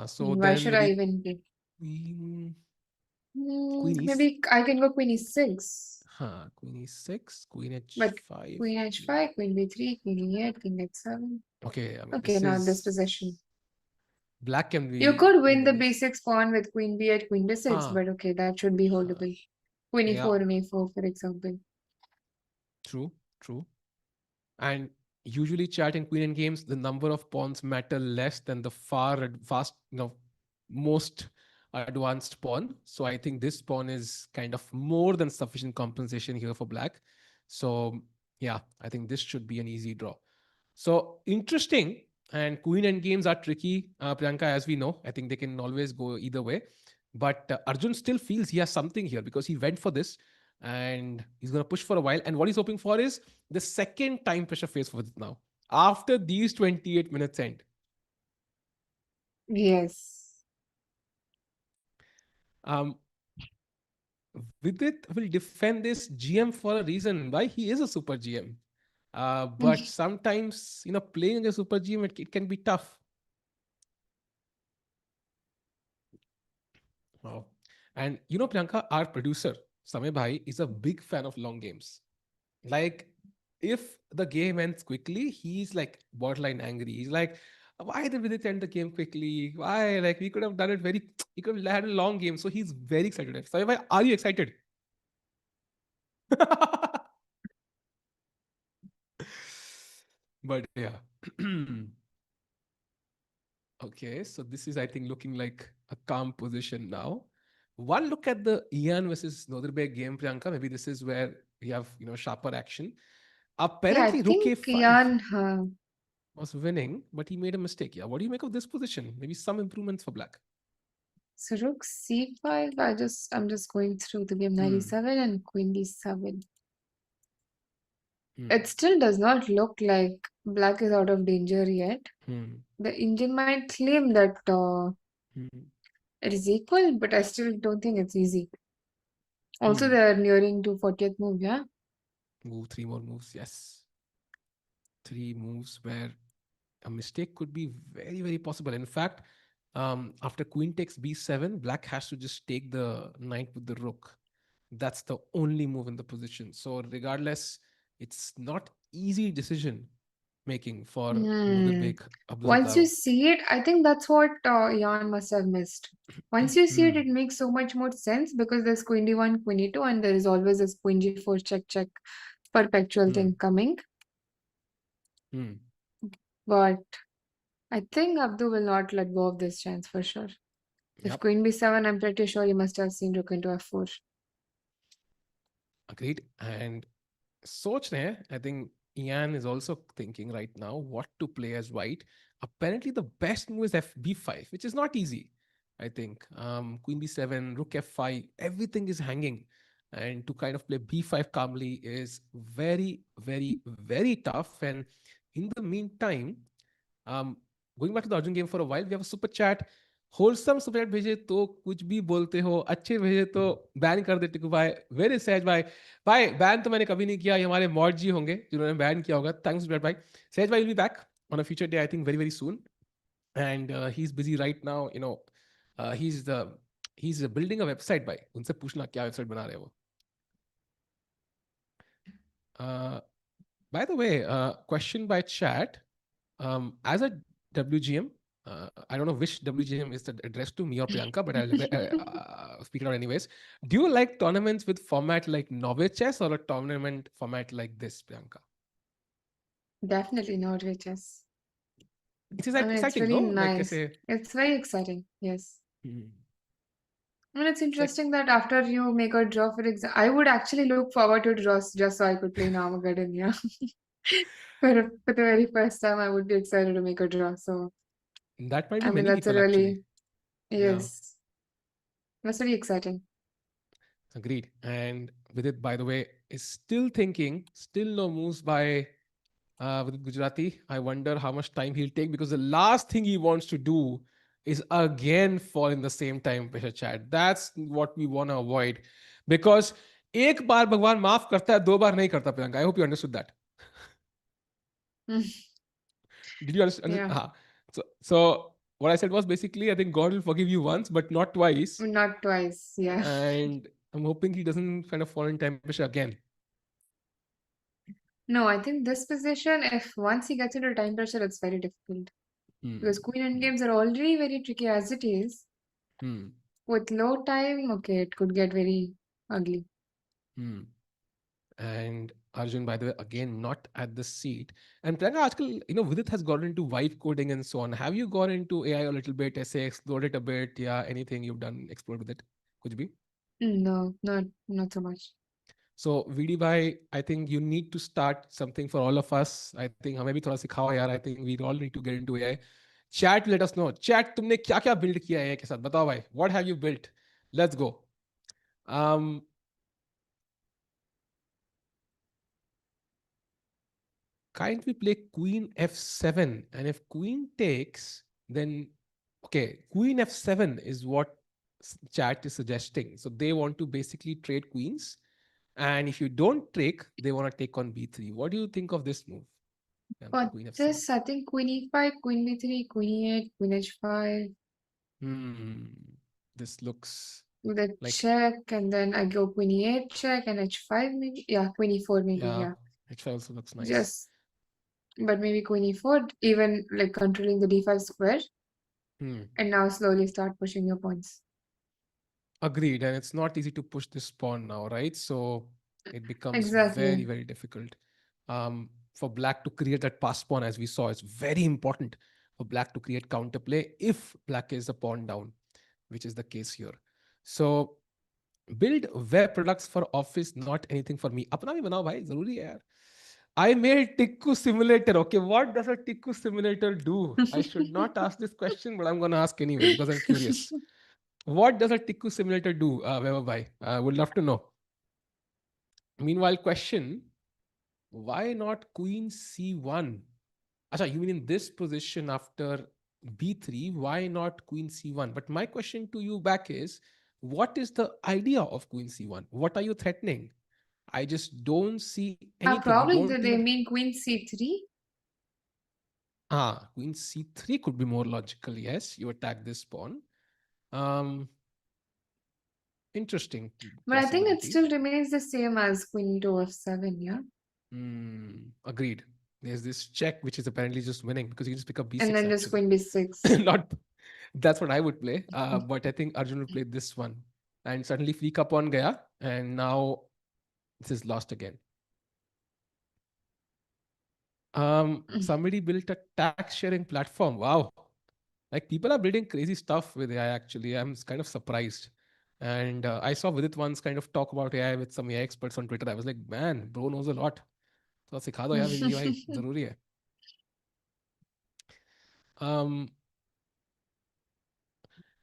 [SPEAKER 1] So
[SPEAKER 3] Why
[SPEAKER 1] then
[SPEAKER 3] should I
[SPEAKER 1] maybe
[SPEAKER 3] even be?
[SPEAKER 1] queen, queen E6.
[SPEAKER 3] Maybe I can go Queen E6.
[SPEAKER 1] Queen E6, Queen
[SPEAKER 3] But
[SPEAKER 1] H5.
[SPEAKER 3] Queen H5, Queen B3, Queen E8, King H7.
[SPEAKER 1] Okay, I mean,
[SPEAKER 3] Okay,
[SPEAKER 1] this
[SPEAKER 3] now this
[SPEAKER 1] is...
[SPEAKER 3] position.
[SPEAKER 1] Black can
[SPEAKER 3] You
[SPEAKER 1] be
[SPEAKER 3] could win
[SPEAKER 1] winning
[SPEAKER 3] the
[SPEAKER 1] this.
[SPEAKER 3] B6 pawn with Queen B8, Queen D6,
[SPEAKER 1] Huh,
[SPEAKER 3] but okay, that should be
[SPEAKER 1] huh.
[SPEAKER 3] holdable. Queen
[SPEAKER 1] Yeah,
[SPEAKER 3] E4 and A4, for example.
[SPEAKER 1] true, true. And usually chat in queen and games, the number of pawns matter less than the fast, most advanced pawn. So I think this pawn is kind of more than sufficient compensation here for black. So yeah, I think this should be an easy draw. So interesting. And queen end games are tricky, Priyanka, as we know. I think they can always go either way. But Arjun still feels he has something here because he went for this and he's going to push for a while. And what he's hoping for is the second time pressure phase for it now. After these 28 minutes end.
[SPEAKER 3] Yes.
[SPEAKER 1] Um, Vidit will defend this GM for a reason. Why? He is a super GM. But sometimes, playing a super GM, it can be tough. Wow. And Priyanka, our producer, Samay Bhai, is a big fan of long games. Like, if the game ends quickly, he's like borderline angry. He's like, why did we end the game quickly? Why? Like, we could have done it we could have had a long game. So he's very excited. Samay Bhai, are you excited? But yeah. Okay, so this is, I think, looking like a calm position now. One look at the Ian versus Noderberg game, Priyanka. Maybe this is where we have, sharper action.
[SPEAKER 3] Yeah, I
[SPEAKER 1] Apparently, Rook
[SPEAKER 3] think
[SPEAKER 1] A5
[SPEAKER 3] Jan,
[SPEAKER 1] was winning, but he made a mistake. Yeah, what do you make of this position? Maybe some improvements for black.
[SPEAKER 3] so Rook C5, I'm just going through the game. Knight
[SPEAKER 1] Hmm.
[SPEAKER 3] E7 and Queen D7.
[SPEAKER 1] Hmm.
[SPEAKER 3] It still does not look like black is out of danger yet.
[SPEAKER 1] Hmm.
[SPEAKER 3] The engine might claim that
[SPEAKER 1] Hmm.
[SPEAKER 3] it is equal, but I still don't think it's easy. Also,
[SPEAKER 1] Hmm.
[SPEAKER 3] they're nearing to 40th move, yeah?
[SPEAKER 1] Move 3 more moves. Yes, 3 moves where a mistake could be very, very possible. In fact, after queen takes b7, black has to just take the knight with the rook. That's the only move in the position. So regardless, it's not easy decision making for
[SPEAKER 3] Hmm.
[SPEAKER 1] Noderbek
[SPEAKER 3] Once you
[SPEAKER 1] Abdulgao.
[SPEAKER 3] see it, I think that's what Jan must have missed. Once you see it,
[SPEAKER 1] Hmm.
[SPEAKER 3] it makes so much more sense because there's Queen D1, Queen E2, and there is always this Queen G4 check check perpetual
[SPEAKER 1] Hmm.
[SPEAKER 3] thing coming.
[SPEAKER 1] Hmm.
[SPEAKER 3] But I think Abdu will not let go of this chance for sure. If
[SPEAKER 1] Yep.
[SPEAKER 3] Queen B7, I'm pretty sure you must have seen Rook into F4.
[SPEAKER 1] Agreed. And सोच रहे हैं, I think Ian is also thinking right now what to play as white. Apparently, the best move is b5, which is not easy. I think Queen b7, Rook f5, everything is hanging, and to kind of play b5 calmly is very, very, very tough. And in the meantime, um, going back to the Arjun game for a while, we have a super chat. Wholesome super chat भेजे तो कुछ भी बोलते हो, अच्छे भेजे तो ban कर देते टिकू भाई। वेरी सहज भाई, भाई बैन तो मैंने कभी नहीं किया, ये हमारे मॉड जी होंगे जिन्होंने बैन किया होगा। थैंक्स भाई। सहज भाई will be back on a future day, I think very very soon. And he is busy right now, he is building a website. भाई उनसे पूछना क्या वेबसाइट बना रहे हैं वो। Bye the way, question by chat, as a WGM, I don't know which WGM is addressed to me or Priyanka, but I'll speak it out anyways. Do you like tournaments with format like Norway chess or a tournament format like this, Priyanka?
[SPEAKER 3] Definitely not VHS.
[SPEAKER 1] It's
[SPEAKER 3] I mean, it's
[SPEAKER 1] exciting,
[SPEAKER 3] really
[SPEAKER 1] no? Like I
[SPEAKER 3] nice.
[SPEAKER 1] say.
[SPEAKER 3] It's very exciting, yes.
[SPEAKER 1] Hmm.
[SPEAKER 3] I mean, it's
[SPEAKER 1] Like,
[SPEAKER 3] interesting that after you make a draw, for example, I would actually look forward to draws just so I could play in Armageddon, yeah. For the very first time, I would be excited to make a draw. So
[SPEAKER 1] That might be
[SPEAKER 3] I mean,
[SPEAKER 1] many
[SPEAKER 3] that's a
[SPEAKER 1] people actually.
[SPEAKER 3] really,
[SPEAKER 1] Yeah,
[SPEAKER 3] yes, that's very exciting.
[SPEAKER 1] agreed. And Vidit, by the way, is still thinking, still no moves by with Gujarati. I wonder how much time he'll take because the last thing he wants to do is again fall in the same time pressure chat. That's what we want to avoid because एक बार भगवान माफ करता है, दो बार नहीं करता Priyanka. I hope you understood that. Did you understand?
[SPEAKER 3] Yeah,
[SPEAKER 1] So what I said was basically I think God will forgive you once, but not twice.
[SPEAKER 3] not twice. Yeah.
[SPEAKER 1] And I'm hoping he doesn't kind of fall in time pressure again.
[SPEAKER 3] No, I think this position, if once he gets into time pressure, it's very difficult
[SPEAKER 1] Hmm.
[SPEAKER 3] because queen end games are already very tricky as it is.
[SPEAKER 1] Hmm.
[SPEAKER 3] With low time, okay, it could get very ugly.
[SPEAKER 1] Hmm. And Arjun, by the way, again, not at the seat. And Priyanka, aajkal, Vidit has gone into vibe coding and so on. Have you gone into AI a little bit, essay, explored it a bit? Yeah, anything you've done, explored with it? Could be.
[SPEAKER 3] No, not so much.
[SPEAKER 1] So, VD bhai, I think you need to start something for all of us. I think हमें भी थोड़ा सिखाओ यार. I think we all need to get into AI. Chat, let us know. Chat, तुमने क्या क्या build किया है AI के साथ? बताओ भाई. What have you built? Let's go. Um, Can't we play queen f7? And if queen takes, then okay, queen f7 is what chat is suggesting. So they want to basically trade queens. And if you don't take, they want to take on b3. What do you think of this move?
[SPEAKER 3] For
[SPEAKER 1] Queen f7.
[SPEAKER 3] this, I think queen e5, queen b3, queen e8, queen h5,
[SPEAKER 1] Hmm. This looks
[SPEAKER 3] with a
[SPEAKER 1] like,
[SPEAKER 3] check, and then I go queen e8 check and h5 maybe. Yeah, queen e4 maybe.
[SPEAKER 1] yeah,
[SPEAKER 3] Yeah,
[SPEAKER 1] h5 also looks nice.
[SPEAKER 3] just but maybe queen e4, even like controlling the d5 square,
[SPEAKER 1] Hmm.
[SPEAKER 3] and now slowly start pushing your points.
[SPEAKER 1] Agreed. And it's not easy to push this pawn now, right? So it becomes very,
[SPEAKER 3] Exactly.
[SPEAKER 1] very difficult. For black to create that pass pawn, as we saw, it's very important for black to create counterplay if black is a pawn down, which is the case here. So build web products for office, not anything for me. अपना भी बनाओ भाई, जरूरी है यार. I made Tikku simulator. Okay, what does a Tikku simulator do? I should not ask this question, but I'm gonna ask anyway because I'm curious. What does a Tikku simulator do, Weber bhai? I would love to know. Meanwhile, question: why not Queen C1? Acha, you mean in this position after B3? Why not Queen C1? But my question to you back is: what is the idea of Queen C1? What are you threatening? I just don't see anything. You
[SPEAKER 3] Probably
[SPEAKER 1] don't
[SPEAKER 3] they
[SPEAKER 1] even.
[SPEAKER 3] mean queen c3.
[SPEAKER 1] Queen C3 could be more logical. Yes, you attack this pawn. Um, Interesting
[SPEAKER 3] But I think it
[SPEAKER 1] possibility.
[SPEAKER 3] still remains the same as queen e2 f7, yeah?
[SPEAKER 1] Agreed. There's this check which is apparently just winning because you can just pick up
[SPEAKER 3] And
[SPEAKER 1] b6
[SPEAKER 3] then just
[SPEAKER 1] actually.
[SPEAKER 3] queen b6.
[SPEAKER 1] Not that's what I would play. But I think Arjun will play this one. And suddenly free cup on gaya. And now this is lost again. Somebody built a tax sharing platform. Wow. Like people are building crazy stuff with AI actually. I'm kind of surprised. And I saw Vidit once kind of talk about AI with some AI experts on Twitter. I was like, man, bro knows a lot. तो सिखा दो यार विधि भाई जरूरी है. Um,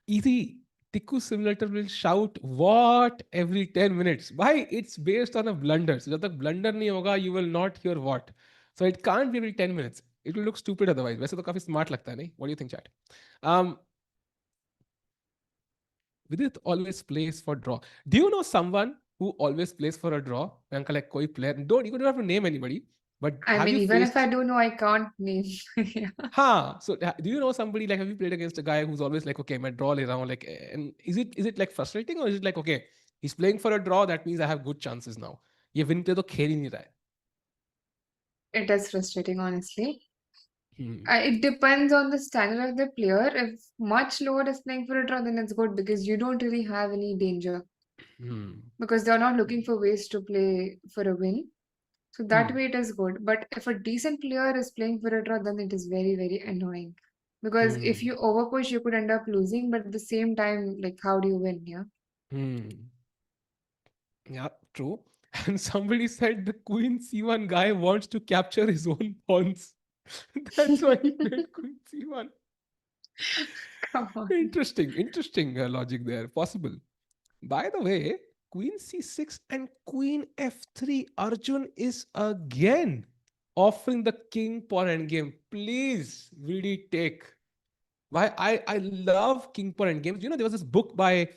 [SPEAKER 1] Easy. Tikku simulator will shout what every 10 minutes. Why? It's based on a blunder. So जब तक blunder नहीं होगा, you will not hear what. So it can't be every 10 minutes. It will look stupid otherwise. वैसे तो काफी smart लगता है नहीं? What do you think, chat? Um, Vidit always plays for draw. Do you know someone who always plays for a draw? Priyanka, like कोई player. You don't have to name anybody. But
[SPEAKER 3] I
[SPEAKER 1] have
[SPEAKER 3] mean,
[SPEAKER 1] you
[SPEAKER 3] even if I
[SPEAKER 1] faced?
[SPEAKER 3] do know, I can't name. Yeah.
[SPEAKER 1] So do you know somebody like have you played against a guy who's always like okay मैं draw ले रहा हूँ like and is it like frustrating or is it like okay he's playing for a draw that means I have good chances now ये win पे तो खेल ही नहीं रहा है.
[SPEAKER 3] It is frustrating, honestly.
[SPEAKER 1] Hmm.
[SPEAKER 3] It depends on the standard of the player. If much lower is playing for a draw, then it's good because you don't really have any danger
[SPEAKER 1] Hmm.
[SPEAKER 3] because they're not looking for ways to play for a win. So that
[SPEAKER 1] Hmm.
[SPEAKER 3] way it is good. But if a decent player is playing for a draw, then it is very, very annoying. Because if
[SPEAKER 1] Hmm.
[SPEAKER 3] you overpush, you could end up losing. But at the same time, like, how do you win? Yeah.
[SPEAKER 1] Hmm. Yeah, true. And somebody said the queen c1 guy wants to capture his own pawns. That's why he played queen c1.
[SPEAKER 3] Come on.
[SPEAKER 1] Interesting logic there. Possible. By the way, Queen C6 and Queen F3. Arjun is again offering the king pawn endgame. Please, really take. Why I love king pawn endgames. You know, there was this book by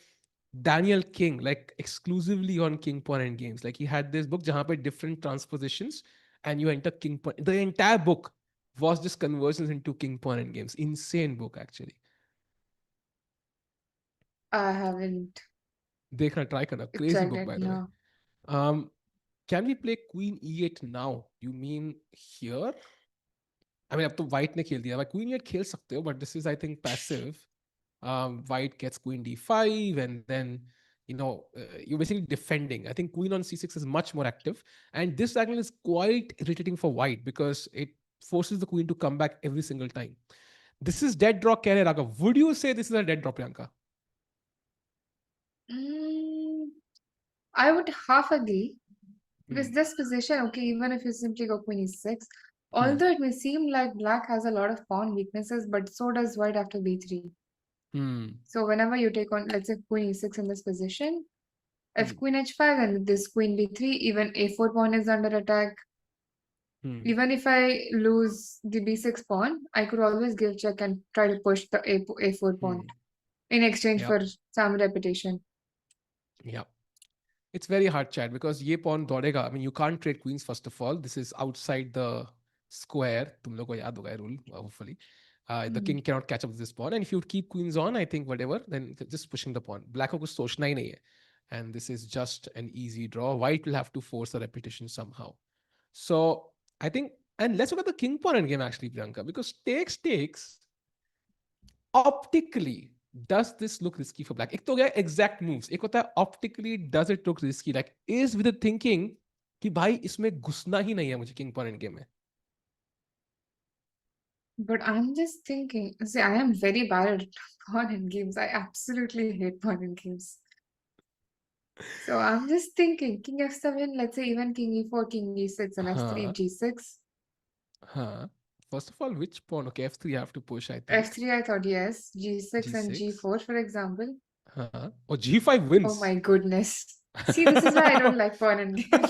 [SPEAKER 1] Daniel King, like exclusively on king pawn endgames. Like he had this book, jahan pe different transpositions, and you enter king pawn. The entire book was just conversions into king pawn endgames. Insane book, actually.
[SPEAKER 3] I haven't
[SPEAKER 1] देखना try करना. Crazy
[SPEAKER 3] checked
[SPEAKER 1] book,
[SPEAKER 3] it
[SPEAKER 1] by the way.
[SPEAKER 3] now.
[SPEAKER 1] Can we play Queen E8 now? You mean here? I mean, अब तो white ने खेल दिया. भाई Queen E8 खेल सकते हो, but this is I think passive. White gets Queen D5, and then you're basically defending. I think Queen on C6 is much more active, and this diagonal is quite irritating for White because it forces the Queen to come back every single time. This is dead draw, Kere Raghav. Would you say this is a dead draw, Priyanka?
[SPEAKER 3] Mm, I would half agree. Because
[SPEAKER 1] Hmm.
[SPEAKER 3] this position, okay, even if you simply go queen e6,
[SPEAKER 1] Hmm.
[SPEAKER 3] although it may seem like black has a lot of pawn weaknesses, but so does white after b3.
[SPEAKER 1] Hmm.
[SPEAKER 3] So whenever you take on, let's say, queen e6 in this position, if
[SPEAKER 1] Hmm.
[SPEAKER 3] queen h5, then this queen b3, even a4 pawn is under attack.
[SPEAKER 1] Hmm.
[SPEAKER 3] Even if I lose the b6 pawn, I could always give check and try to push the a4 pawn
[SPEAKER 1] Hmm.
[SPEAKER 3] in exchange
[SPEAKER 1] Yep.
[SPEAKER 3] for some repetition.
[SPEAKER 1] Yep. It's very hard, Chad, because ये pawn दौड़ेगा. I mean, you can't trade queens first of all. This is outside the square. तुम लोग को याद होगा ये rule, hopefully. The
[SPEAKER 3] Mm.
[SPEAKER 1] king cannot catch up with this pawn, and if you keep queens on, I think whatever, then just pushing the pawn. Black को कुछ सोचना ही नहीं है, and this is just an easy draw. White will have to force a repetition somehow. So I think, and let's look at the king pawn endgame actually, Priyanka, because takes optically does this look risky for black? एक तो हो गया exact moves, एक होता है optically does it look risky, like is with the thinking कि भाई इसमें घुसना ही नहीं है मुझे king pawn endgame में.
[SPEAKER 3] But I'm just thinking, see, I am very bad at pawn in games. I absolutely hate pawn in games. So I'm just thinking, king f7, let's say even king e4, king e6, and f3,
[SPEAKER 1] हाँ
[SPEAKER 3] g6.
[SPEAKER 1] हाँ. First of all, which pawn? Okay, f3 you have to push, I think.
[SPEAKER 3] f3, I thought yes. g6 and
[SPEAKER 1] G6.
[SPEAKER 3] g4, for example.
[SPEAKER 1] हाँ. Or g5
[SPEAKER 3] Oh
[SPEAKER 1] wins.
[SPEAKER 3] my goodness. See, this is why I don't like pawn in games.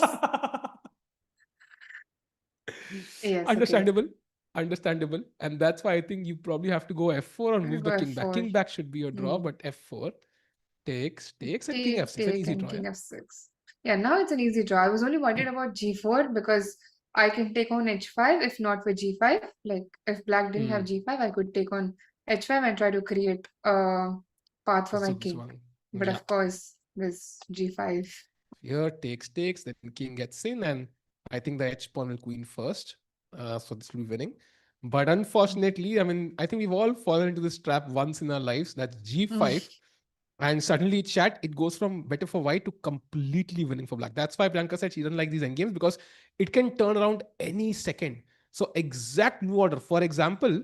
[SPEAKER 3] Yes, okay.
[SPEAKER 1] Understandable. Understandable. And that's why I think you probably have to go f4 or
[SPEAKER 3] I'll
[SPEAKER 1] move
[SPEAKER 3] go
[SPEAKER 1] the king back.
[SPEAKER 3] f4.
[SPEAKER 1] King back should be your draw,
[SPEAKER 3] Hmm.
[SPEAKER 1] but f4 takes and king
[SPEAKER 3] Take,
[SPEAKER 1] f6. An
[SPEAKER 3] take,
[SPEAKER 1] easy
[SPEAKER 3] and
[SPEAKER 1] draw, yeah?
[SPEAKER 3] king f6. Yeah, now it's an easy draw. I was only worried about g4 because I can take on h5 if not with g5. Like if black didn't have
[SPEAKER 1] Hmm.
[SPEAKER 3] g5, I could take on h5 and try to create a path for my
[SPEAKER 1] Zug
[SPEAKER 3] king.
[SPEAKER 1] zwang.
[SPEAKER 3] But
[SPEAKER 1] Yeah.
[SPEAKER 3] of course, this g5.
[SPEAKER 1] Here takes, then king gets in, and I think the H pawn will queen first. So this will be winning. But unfortunately, I mean, I think we've all fallen into this trap once in our lives. That's G5. And suddenly, chat, it goes from better for white to completely winning for black. That's why Priyanka said she doesn't like these endgames because it can turn around any second. So exact move order. For example,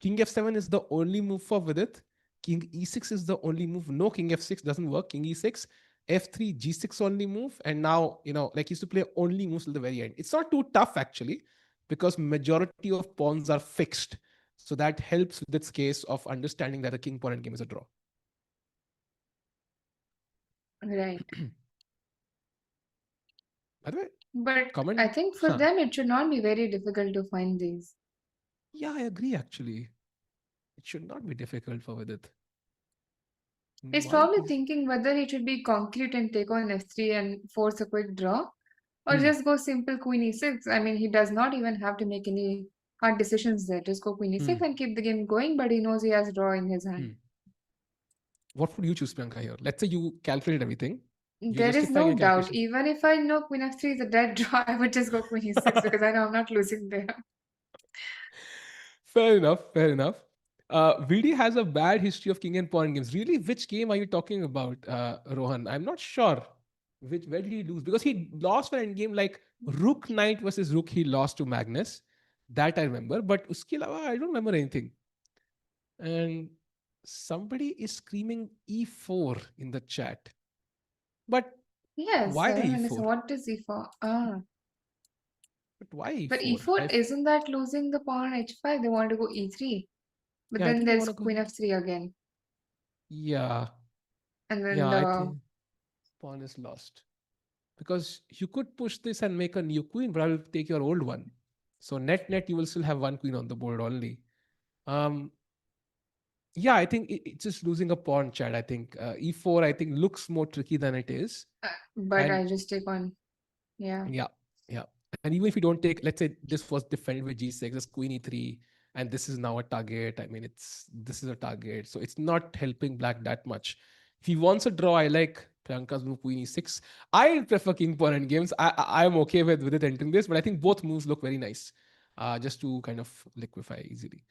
[SPEAKER 1] king f7 is the only move for Vidit. King e6 is the only move. No, king f6 doesn't work. King e6, f3, g6 only move. And now, like he used to play only moves till the very end. It's not too tough actually because majority of pawns are fixed. So that helps with its case of understanding that a king pawn endgame is a draw.
[SPEAKER 3] Right.
[SPEAKER 1] By the way,
[SPEAKER 3] But I
[SPEAKER 1] comment.
[SPEAKER 3] think for
[SPEAKER 1] Huh.
[SPEAKER 3] them, it should not be very difficult to find these.
[SPEAKER 1] Yeah, I agree actually. It should not be difficult for Vidit.
[SPEAKER 3] He's
[SPEAKER 1] Why
[SPEAKER 3] probably
[SPEAKER 1] is
[SPEAKER 3] thinking whether he should be concrete and take on f3 and force a quick draw, or
[SPEAKER 1] hmm,
[SPEAKER 3] just go simple queen e6. I mean, he does not even have to make any hard decisions there. Just go queen e6
[SPEAKER 1] hmm,
[SPEAKER 3] and keep the game going, but he knows he has draw in his hand.
[SPEAKER 1] hmm. What would you choose, Priyanka, here? Let's say you calculate everything. You're
[SPEAKER 3] There is
[SPEAKER 1] justifying
[SPEAKER 3] no
[SPEAKER 1] your
[SPEAKER 3] doubt.
[SPEAKER 1] calculation.
[SPEAKER 3] Even if I know queen f3 is a dead draw, I would just go queen e6 because I know I'm not losing there.
[SPEAKER 1] Fair enough. Fair enough. VD has a bad history of king and pawn games. Really, which game are you talking about, Rohan? I'm not sure. Where did he lose? Because he lost for an endgame like Rook Knight versus Rook. He lost to Magnus. That I remember. But uske alawa, I don't remember anything. And somebody is screaming E4 in the chat. But
[SPEAKER 3] Yes,
[SPEAKER 1] why
[SPEAKER 3] I don't understand.
[SPEAKER 1] E4?
[SPEAKER 3] What is e4?
[SPEAKER 1] But why
[SPEAKER 3] But
[SPEAKER 1] E4?
[SPEAKER 3] e4 isn't that losing the pawn on h5? They want to go e3. But
[SPEAKER 1] Yeah, I
[SPEAKER 3] then
[SPEAKER 1] think I
[SPEAKER 3] there's
[SPEAKER 1] want to go.
[SPEAKER 3] queen f3 again.
[SPEAKER 1] Yeah,
[SPEAKER 3] And then
[SPEAKER 1] yeah, I
[SPEAKER 3] the
[SPEAKER 1] think pawn is lost because you could push this and make a new queen, but I will take your old one. So net net, you will still have one queen on the board only. Um, yeah, I think it's just losing a pawn, Chad. I think e4, I think looks more tricky than it is,
[SPEAKER 3] but
[SPEAKER 1] and
[SPEAKER 3] I just take on. Yeah.
[SPEAKER 1] yeah, yeah. And even if you don't take, let's say this was defended with g6, this queen e3, and this is now a target. I mean, this is a target, so it's not helping black that much. If he wants a draw, I like Priyanka's move queen e6. I prefer king pawn end games. I am okay with it entering this, but I think both moves look very nice, just to kind of liquefy easily.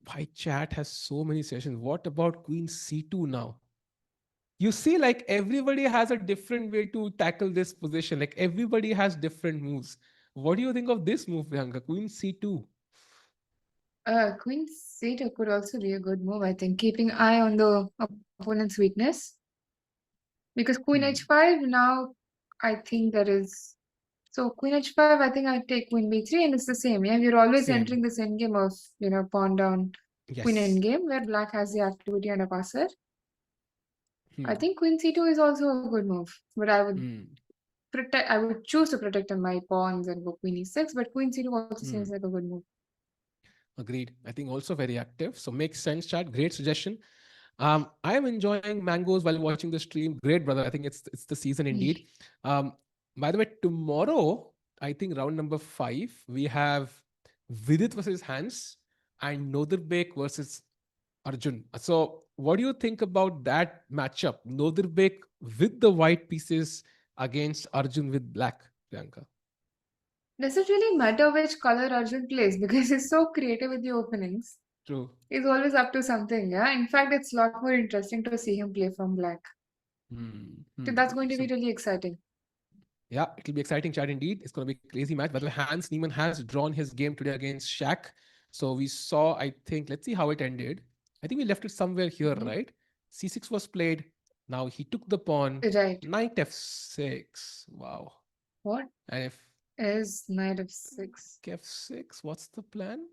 [SPEAKER 1] Why chat has so many sessions? What about queen c2 now? You see, like everybody has a different way to tackle this position. Like everybody has different moves. What do you think of this move, Priyanka? Queen c2.
[SPEAKER 3] Queen c2 could also be a good move, I think, keeping eye on the opponent's weakness. Because queen
[SPEAKER 1] Hmm.
[SPEAKER 3] h5 now, I think there is. So queen h5, I think I take queen b3, and it's the same. Yeah, we're always
[SPEAKER 1] Same.
[SPEAKER 3] entering this endgame of pawn down, queen
[SPEAKER 1] Yes.
[SPEAKER 3] endgame where black has the activity and a passer. I
[SPEAKER 1] Hmm.
[SPEAKER 3] think queen c2 is also a good move, but I would
[SPEAKER 1] Hmm.
[SPEAKER 3] protect. I would choose to protect my pawns and go queen e6. But queen c2 also seems
[SPEAKER 1] Hmm.
[SPEAKER 3] like a good move.
[SPEAKER 1] Agreed. I think also very active. So makes sense, chat. Great suggestion. I am enjoying mangoes while watching the stream. Great, brother. I think it's the season indeed. Um, by the way, tomorrow, I think round number 5, we have Vidit versus Hans and Noderbek versus Arjun. So, what do you think about that matchup? Noderbek with the white pieces against Arjun with black, Priyanka.
[SPEAKER 3] Does it really matter which color Arjun plays? Because he's so creative with the openings.
[SPEAKER 1] True.
[SPEAKER 3] He's always up to something, yeah. In fact, it's a lot more interesting to see him play from black.
[SPEAKER 1] Hmm.
[SPEAKER 3] So
[SPEAKER 1] Hmm.
[SPEAKER 3] that's going to be
[SPEAKER 1] So
[SPEAKER 3] really exciting.
[SPEAKER 1] yeah, it'll be exciting chat indeed. It's going to be a crazy match. By the way, Hans Niemann has drawn his game today against Shaq. So we saw, I think, let's see how it ended. I think we left it somewhere here,
[SPEAKER 3] Mhm.
[SPEAKER 1] right? C6 was played. Now he took the pawn.
[SPEAKER 3] Right.
[SPEAKER 1] Knight f6. Wow.
[SPEAKER 3] What
[SPEAKER 1] And if
[SPEAKER 3] is knight of 6?
[SPEAKER 1] f6, what's the plan?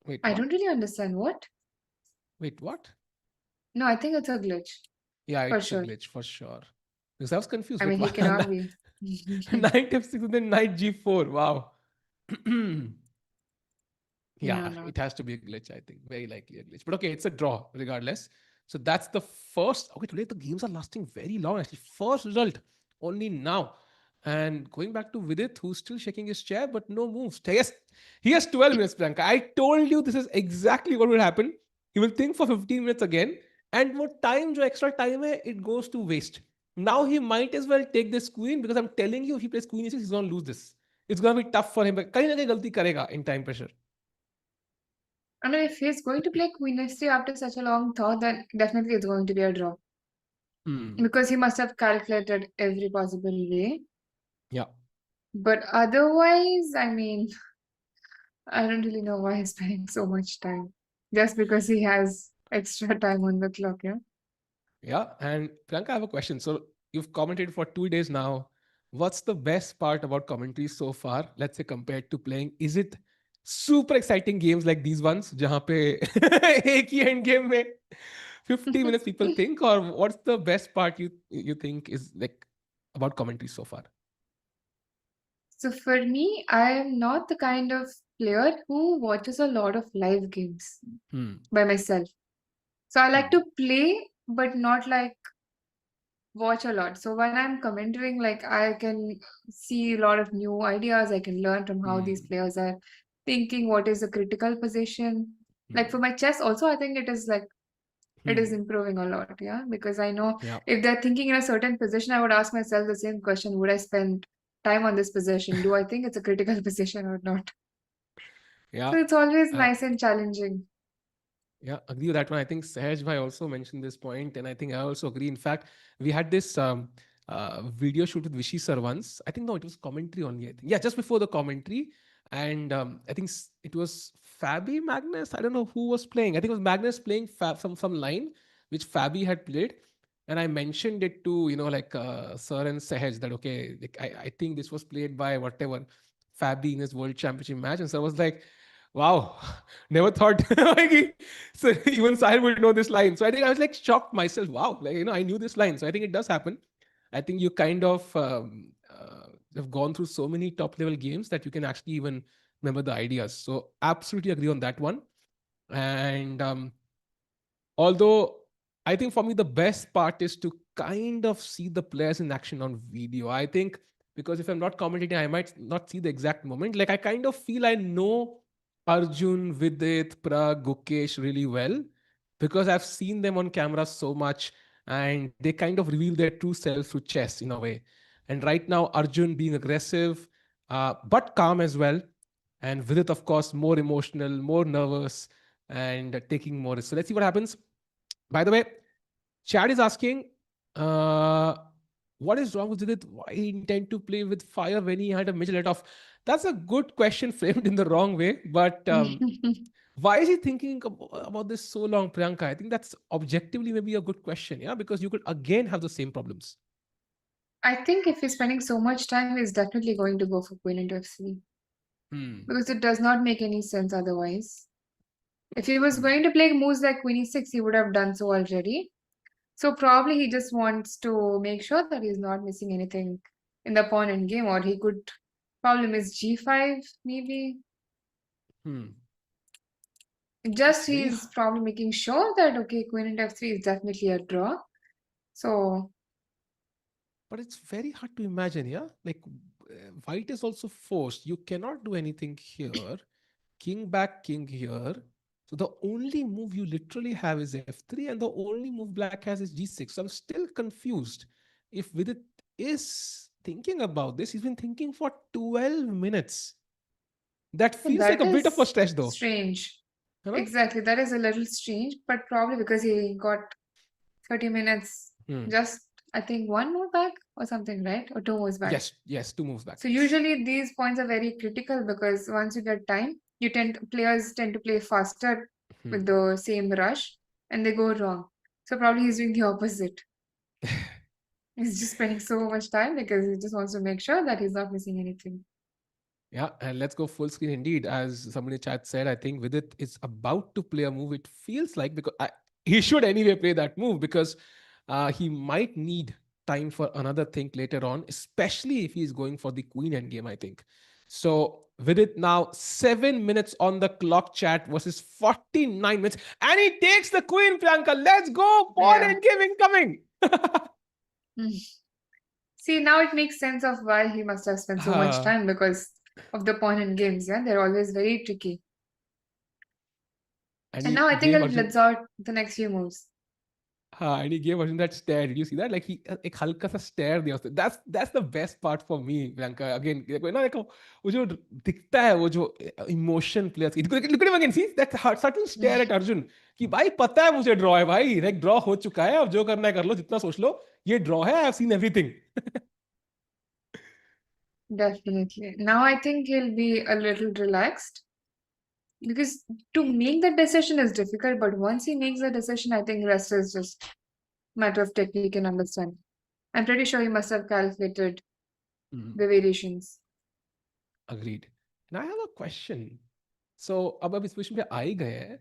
[SPEAKER 1] Wait,
[SPEAKER 3] I
[SPEAKER 1] what?
[SPEAKER 3] don't really understand what.
[SPEAKER 1] Wait, what?
[SPEAKER 3] No, I think it's a glitch
[SPEAKER 1] Yeah,
[SPEAKER 3] for
[SPEAKER 1] it's a
[SPEAKER 3] sure.
[SPEAKER 1] glitch for sure. Because I was confused.
[SPEAKER 3] I
[SPEAKER 1] Wait,
[SPEAKER 3] mean, he
[SPEAKER 1] what?
[SPEAKER 3] cannot be.
[SPEAKER 1] Knight f6 and then knight g4. Wow.
[SPEAKER 3] No,
[SPEAKER 1] Yeah,
[SPEAKER 3] no.
[SPEAKER 1] it has to be a glitch, I think. Very likely a glitch. But okay, it's a draw regardless. So that's the first. Okay, today the games are lasting very long, actually. First result only now. And going back to Vidit, who's still shaking his chair, but no moves. Yes, he has 12 minutes, Priyanka. I told you this is exactly what will happen. He will think for 15 minutes again. And more time, jo extra time, hai, it goes to waste. Now he might as well take this queen because I'm telling you, if he plays queen e6, he's going to lose this. It's going to be tough for him. But kahin na kahin galti karega in time pressure.
[SPEAKER 3] I mean, if he's going to play queen h3 after such a long thought, then definitely it's going to be a draw.
[SPEAKER 1] Hmm.
[SPEAKER 3] Because he must have calculated every possible way.
[SPEAKER 1] Yeah.
[SPEAKER 3] But otherwise, I mean, I don't really know why he's spending so much time. Just because he has extra time on the clock, yeah?
[SPEAKER 1] Yeah. And Priyanka, I have a question. So you've commented for 2 days now. What's the best part about commentary so far? Let's say compared to playing. Is it super exciting games like these ones? जहाँ पे एक ही end game में 50 minutes people think, or what's the best part you think is like about commentary so far?
[SPEAKER 3] So for me, I am not the kind of player who watches a lot of live games
[SPEAKER 1] Hmm.
[SPEAKER 3] by myself. So I like
[SPEAKER 1] Hmm.
[SPEAKER 3] to play, but not like watch a lot. So when I'm commentating, like I can see a lot of new ideas. I can learn from how these
[SPEAKER 1] Hmm.
[SPEAKER 3] players are thinking, what is the critical position. Like for
[SPEAKER 1] Hmm.
[SPEAKER 3] my chess, also, I think it is like it is
[SPEAKER 1] Hmm.
[SPEAKER 3] improving a lot, yeah. Because I know
[SPEAKER 1] Yeah.
[SPEAKER 3] if they're thinking in a certain position, I would ask myself the same question: would I spend time on this position? Do I think it's a critical position or not?
[SPEAKER 1] Yeah.
[SPEAKER 3] So it's always
[SPEAKER 1] Uh,
[SPEAKER 3] nice and challenging.
[SPEAKER 1] Yeah, agree with that one. I think Sahaj Bhai also mentioned this point, and I think I also agree. In fact, we had this video shoot with Vishy sir once. I think no, it was commentary only. I think yeah, just before the commentary, and I think it was Fabi Magnus. I don't know who was playing. I think it was Magnus playing some line which Fabi had played, and I mentioned it to like Sir and Sahaj that okay, like, I think this was played by whatever. Fabi in his world championship match. And so I was like, wow, never thought like so even Sahil would know this line. So I think I was like shocked myself. Wow, like I knew this line. So I think it does happen. I think you kind of have gone through so many top level games that you can actually even remember the ideas. So absolutely agree on that one. And although I think for me the best part is to kind of see the players in action on video. I think because if I'm not commentating, I might not see the exact moment. Like I kind of feel I know Arjun, Vidit, Prag, Gukesh really well because I've seen them on camera so much and they kind of reveal their true selves through chess in a way. And right now, Arjun being aggressive, but calm as well. And Vidit, of course, more emotional, more nervous, and taking more risks. So let's see what happens. By the way, Chad is asking, uh, what is wrong with Vidit? Why he intend to play with fire when he had a major let off? That's a good question framed in the wrong way. But why is he thinking about this so long, Priyanka? I think that's objectively maybe a good question, yeah, because you could again have the same problems.
[SPEAKER 3] I think if he's spending so much time, he's definitely going to go for queen into f3
[SPEAKER 1] Hmm.
[SPEAKER 3] because it does not make any sense otherwise. If he was
[SPEAKER 1] Hmm.
[SPEAKER 3] going to play moves like queen e6, he would have done so already. So probably he just wants to make sure that he's not missing anything in the pawn end game, or he could probably miss g5 maybe.
[SPEAKER 1] Hmm. It's
[SPEAKER 3] Just
[SPEAKER 1] very
[SPEAKER 3] he's probably making sure that okay, queen into f3 is definitely a draw. So
[SPEAKER 1] but it's very hard to imagine, yeah? Like, white is also forced. You cannot do anything here. King back, king here. So the only move you literally have is f3, and the only move black has is g6. So I'm still confused. If Vidit is thinking about this, he's been thinking for 12 minutes. That feels like
[SPEAKER 3] that
[SPEAKER 1] a bit of a
[SPEAKER 3] is
[SPEAKER 1] stretch, though.
[SPEAKER 3] strange.
[SPEAKER 1] You know?
[SPEAKER 3] Exactly, that is a little strange, but probably because he got 30 minutes,
[SPEAKER 1] Hmm.
[SPEAKER 3] just I think one more back or something, right? Or two moves back.
[SPEAKER 1] Yes, yes, two moves back,
[SPEAKER 3] So
[SPEAKER 1] yes.
[SPEAKER 3] usually these points are very critical because once you get time, players tend to play faster
[SPEAKER 1] Hmm.
[SPEAKER 3] with the same rush and they go wrong. So probably he's doing the opposite. He's just spending so much time because he just wants to make sure that he's not missing anything.
[SPEAKER 1] Yeah, and let's go full screen indeed. As somebody in chat said, I think Vidit is about to play a move. It feels like because he should anyway play that move because he might need time for another thing later on, especially if he's going for the queen endgame, I think. So Vidit now 7 minutes on the clock, chat, versus 49 minutes. And he takes the queen, Priyanka. Let's go. Pawn
[SPEAKER 3] Yeah.
[SPEAKER 1] endgame incoming.
[SPEAKER 3] Mm. See, now it makes sense of why he must have spent so much
[SPEAKER 1] Ah,
[SPEAKER 3] time because of the pawn and games. Yeah, they're always very tricky.
[SPEAKER 1] and
[SPEAKER 3] And
[SPEAKER 1] he
[SPEAKER 3] now I think
[SPEAKER 1] gave
[SPEAKER 3] I'll
[SPEAKER 1] Arjun.
[SPEAKER 3] blitz out the next few moves.
[SPEAKER 1] हाँ and he gave Arjun that stare. Did you see that? Like he एक हल्का सा stare दिया उसने. That's the best part for me, Priyanka. Again, ना देखो वो जो दिखता है वो जो emotion players की. Look at him again. See that subtle stare at Arjun कि भाई पता है मुझे draw है भाई. Like draw हो चुका है. अब जो करना है कर लो. जितना सोच लो. ये draw है. I've seen everything.
[SPEAKER 3] Definitely. Now I think he'll be a little relaxed because to make that decision is difficult, but once he makes the decision, I think rest is just matter of technique and understand. I'm pretty sure he must have calculated
[SPEAKER 1] Hmm.
[SPEAKER 3] the variations.
[SPEAKER 1] Agreed. And I have a question. So अब इस question पे आ ही गए हैं.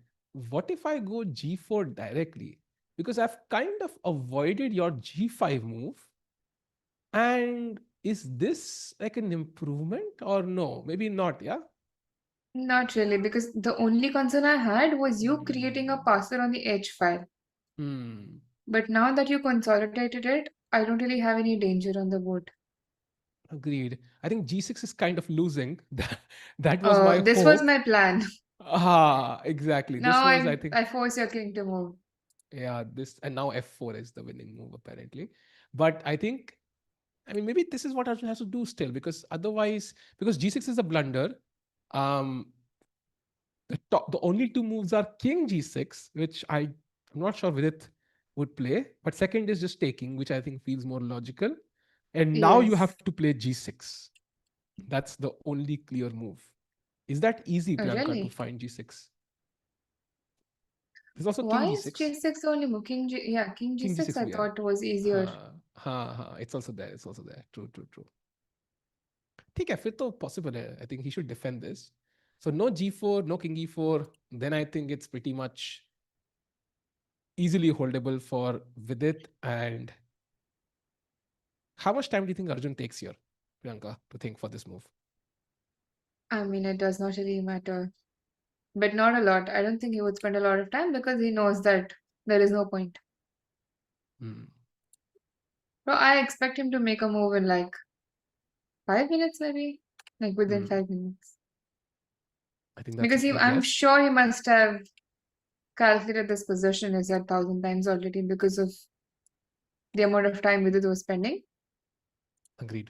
[SPEAKER 1] What if I go G4 directly? Because I've kind of avoided your G5 move. And is this like an improvement or no? Maybe not, yeah?
[SPEAKER 3] Not really, because the only concern I had was you creating a passer on the edge file.
[SPEAKER 1] Hmm.
[SPEAKER 3] But now that you consolidated it, I don't really have any danger on the board.
[SPEAKER 1] Agreed. I think G6 is kind of losing. That was my
[SPEAKER 3] This was
[SPEAKER 1] hope.
[SPEAKER 3] my plan.
[SPEAKER 1] Ah, exactly. This
[SPEAKER 3] Now
[SPEAKER 1] was, I think,
[SPEAKER 3] I force your king to move.
[SPEAKER 1] yeah, this, and now F4 is the winning move, apparently. But I think, I mean, maybe this is what Arjun has to do still, because otherwise, because G6 is a blunder, um, the only two moves are king g6, which I'm not sure Vidit would play, but second is just taking, which I think feels more logical. And now you
[SPEAKER 3] Yes.
[SPEAKER 1] have to play g6. That's the only clear move. Is that easy,
[SPEAKER 3] Oh,
[SPEAKER 1] Priyanka, to
[SPEAKER 3] really?
[SPEAKER 1] find g6? There's also king
[SPEAKER 3] Why is
[SPEAKER 1] g6.
[SPEAKER 3] G6 only move? Yeah, King
[SPEAKER 1] King
[SPEAKER 3] G6
[SPEAKER 1] g6
[SPEAKER 3] I
[SPEAKER 1] bhi hai.
[SPEAKER 3] thought was easier.
[SPEAKER 1] Ha, ha, ha. It's also there. It's also there. True, true, true. ठीक है, फिर तो possible है. I think he should defend this. So no g4, no king e4. Then I think it's pretty much easily holdable for Vidit. And how much time do you think Arjun takes here, Priyanka, to think for this move?
[SPEAKER 3] I mean, it does not really matter, but not a lot. I don't think he would spend a lot of time because he knows that there is no point.
[SPEAKER 1] Hmm.
[SPEAKER 3] So I expect him to make a move in like 5 minutes, maybe, like within
[SPEAKER 1] Hmm.
[SPEAKER 3] 5 minutes.
[SPEAKER 1] I think that's a
[SPEAKER 3] Because
[SPEAKER 1] good
[SPEAKER 3] I'm
[SPEAKER 1] guess.
[SPEAKER 3] sure he must have calculated this position is a 1,000 times already because of the amount of time Vidit was spending.
[SPEAKER 1] Agreed.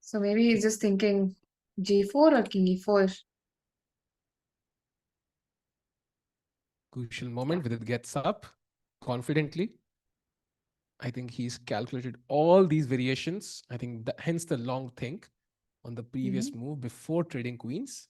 [SPEAKER 3] So maybe he's just thinking g4 or king e4.
[SPEAKER 1] Crucial moment. Vidit gets up confidently. I think he's calculated all these variations. I think hence the long think on the previous move before trading queens.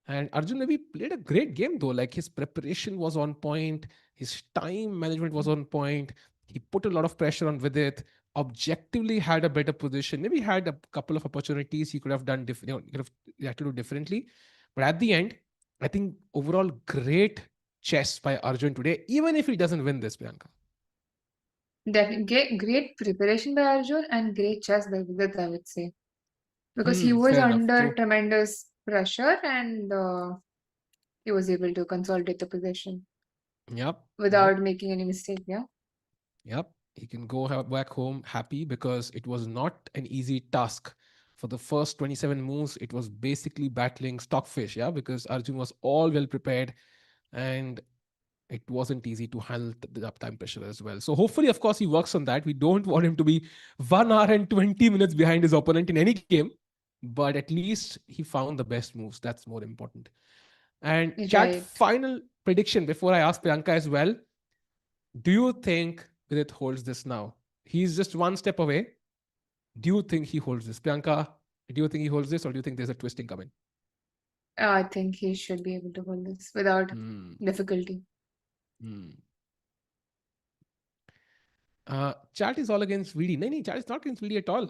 [SPEAKER 1] And Arjun maybe played a great game though. Like his preparation was on point, his time management was on point. He put a lot of pressure on Vidit. Objectively had a better position. Maybe had a couple of opportunities he could have done different. He could have reacted to differently. But at the end, I think overall great chess by Arjun today. Even if he doesn't win this, Priyanka.
[SPEAKER 3] Definitely great preparation by Arjun and great chess by Vidit, I would say. Because he was
[SPEAKER 1] Fair enough.
[SPEAKER 3] under
[SPEAKER 1] True.
[SPEAKER 3] tremendous pressure and he was able to consolidate the position
[SPEAKER 1] Yep.
[SPEAKER 3] without making any mistake. Yeah.
[SPEAKER 1] Yep. He can go back home happy because it was not an easy task. For the first 27 moves, it was basically battling stockfish, yeah, because Arjun was all well prepared and it wasn't easy to handle the uptime pressure as well. So hopefully, of course, he works on that. We don't want him to be 1 hour and 20 minutes behind his opponent in any game, but at least he found the best moves. That's more important. And chat
[SPEAKER 3] Right.
[SPEAKER 1] final prediction before I ask Priyanka as well. Do you think Vidit holds this now? He's just one step away. Do you think he holds this? Priyanka, do you think he holds this or do you think there's a twisting coming?
[SPEAKER 3] I think he should be able to hold this without
[SPEAKER 1] Hmm.
[SPEAKER 3] difficulty.
[SPEAKER 1] Hmm. Chat is all against VD. नहीं chat is not against VD at all.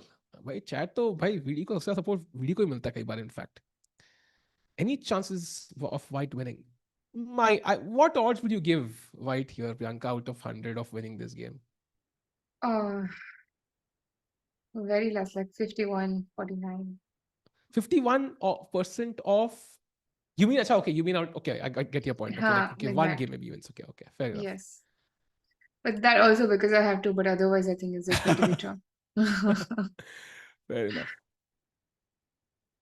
[SPEAKER 1] भाई chat तो भाई VD को सबसे support VD को ही मिलता है कई बार in fact. Any chances of White winning? What odds would you give White here, Priyanka, out of 100 of winning this game?
[SPEAKER 3] Uh, very less, like 51-49.
[SPEAKER 1] 51% of. You mean, acha, okay, you mean out, okay, I get your point. Okay, like, okay,
[SPEAKER 3] Like
[SPEAKER 1] one
[SPEAKER 3] that.
[SPEAKER 1] game maybe wins. Okay, fair enough.
[SPEAKER 3] Yes. But that also because I have to, but otherwise I think it's just going to be draw.
[SPEAKER 1] Fair enough.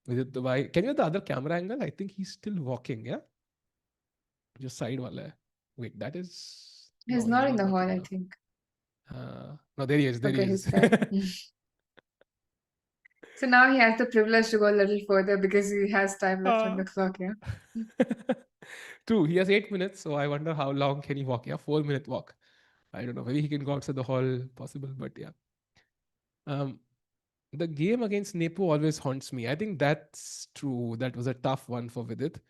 [SPEAKER 1] Can you have the other camera angle? I think he's still walking, yeah? Just side wala hai. Wait, that is.
[SPEAKER 3] He's
[SPEAKER 1] No, he's
[SPEAKER 3] not in
[SPEAKER 1] not
[SPEAKER 3] the hall,
[SPEAKER 1] walking
[SPEAKER 3] I
[SPEAKER 1] now.
[SPEAKER 3] think.
[SPEAKER 1] No, there he is. There he
[SPEAKER 3] Okay,
[SPEAKER 1] is.
[SPEAKER 3] he's there. So now he has the privilege to go a little further because he has time left on
[SPEAKER 1] Uh,
[SPEAKER 3] the clock, yeah?
[SPEAKER 1] True, he has 8 minutes, so I wonder how long can he walk? Yeah, 4 minute walk. I don't know. Maybe he can go outside the hall, possible, but yeah. Um, the game against Nepo always haunts me. I think that's true. That was a tough one for Vidit,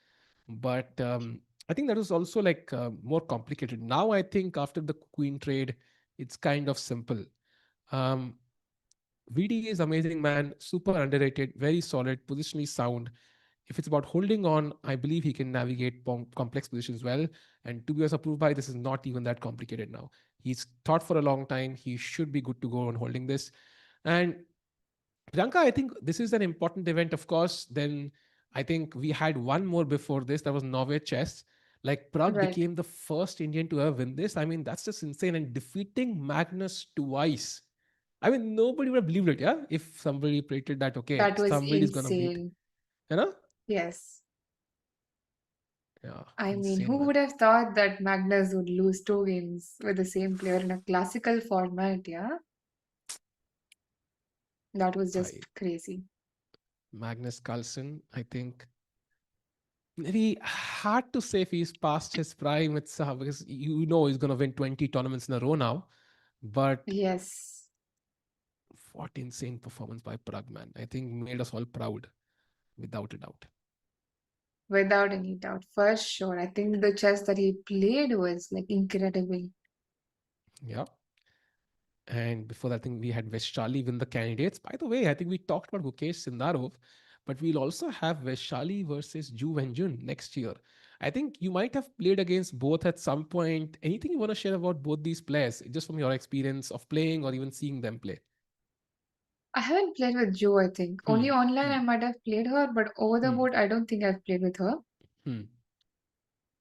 [SPEAKER 1] but I think that was also like more complicated. Now I think after the Queen trade, it's kind of simple. Um, VD is amazing, man. Super underrated, very solid, positionally sound. If it's about holding on, I believe he can navigate complex positions well. And to be approved by, this is not even that complicated now. He's thought for a long time. He should be good to go on holding this. And Priyanka, I think this is an important event, of course. Then I think we had one more before this. That was Norway chess. Like Prague
[SPEAKER 3] Right.
[SPEAKER 1] became the first Indian to ever win this. I mean, that's just insane. And defeating Magnus twice. I mean, nobody would have believed it, yeah? If somebody predicted that, okay,
[SPEAKER 3] That was
[SPEAKER 1] somebody's gonna beat,
[SPEAKER 3] insane.
[SPEAKER 1] you know?
[SPEAKER 3] Yes.
[SPEAKER 1] Yeah,
[SPEAKER 3] I mean,
[SPEAKER 1] insane,
[SPEAKER 3] who
[SPEAKER 1] man.
[SPEAKER 3] would have thought that Magnus would lose two games with the same player in a classical format, yeah? That was
[SPEAKER 1] I
[SPEAKER 3] just crazy.
[SPEAKER 1] Magnus Carlsen, I think maybe hard to say if he's past his prime. It's because he's gonna win 20 tournaments in a row now. But
[SPEAKER 3] Yes,
[SPEAKER 1] what insane performance by Prag, man. I think made us all proud, without a doubt.
[SPEAKER 3] without any doubt, for sure. I think the chess that he played was like incredible.
[SPEAKER 1] Yeah. And before that, I think we had Vaishali win the candidates. By the way, I think we talked about Gukesh Sindarov, but we'll also have Vaishali versus Ju Wenjun next year. I think you might have played against both at some point. Anything you want to share about both these players, just from your experience of playing or even seeing them play?
[SPEAKER 3] I haven't played with Jo, I think. Only
[SPEAKER 1] Hmm.
[SPEAKER 3] online
[SPEAKER 1] Hmm.
[SPEAKER 3] I might have played her, but over the
[SPEAKER 1] Hmm.
[SPEAKER 3] board, I don't think I've played with her.
[SPEAKER 1] Hmm.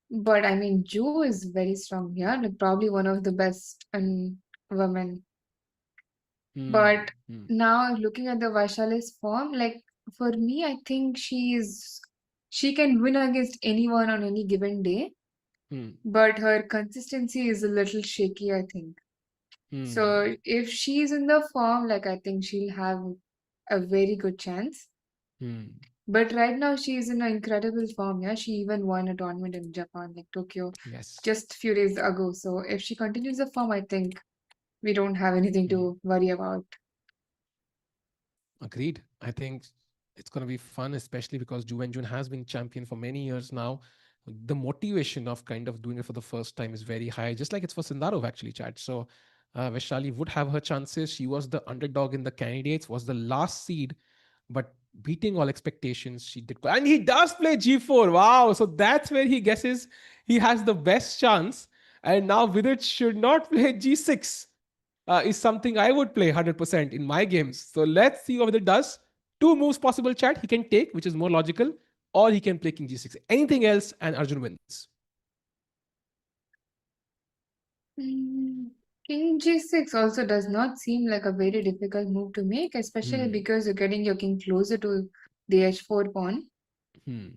[SPEAKER 3] But I mean, Jo is very strong, yeah, like probably one of the best women.
[SPEAKER 1] Hmm.
[SPEAKER 3] But
[SPEAKER 1] Hmm.
[SPEAKER 3] now looking at the Vaishali's form, like for me, I think she can win against anyone on any given day,
[SPEAKER 1] Hmm.
[SPEAKER 3] but her consistency is a little shaky, I think.
[SPEAKER 1] Hmm.
[SPEAKER 3] So if she's in the form, like I think she'll have a very good chance.
[SPEAKER 1] Hmm.
[SPEAKER 3] But right now she's in an incredible form. Yeah, she even won a tournament in Japan, like Tokyo,
[SPEAKER 1] Yes.
[SPEAKER 3] just a few days ago. So if she continues the form, I think we don't have anything
[SPEAKER 1] Hmm.
[SPEAKER 3] to worry about.
[SPEAKER 1] Agreed. I think it's going to be fun, especially because Ju Jun has been champion for many years now. The motivation of kind of doing it for the first time is very high, just like it's for Sindarov actually, Chad. So Vaishali would have her chances. She was the underdog in the candidates, was the last seed, but beating all expectations, she did. And he does play G4. Wow. So that's where he guesses he has the best chance. And now Vidit should not play G6 is something I would play 100% in my games. So let's see what it does. Two moves possible, chat. He can take, which is more logical, or he can play King G6. Anything else, and Arjun wins.
[SPEAKER 3] Mm, King G6 also does not seem like a very difficult move to make, especially
[SPEAKER 1] Hmm.
[SPEAKER 3] because you're getting your king closer to the H4 pawn.
[SPEAKER 1] Hmm.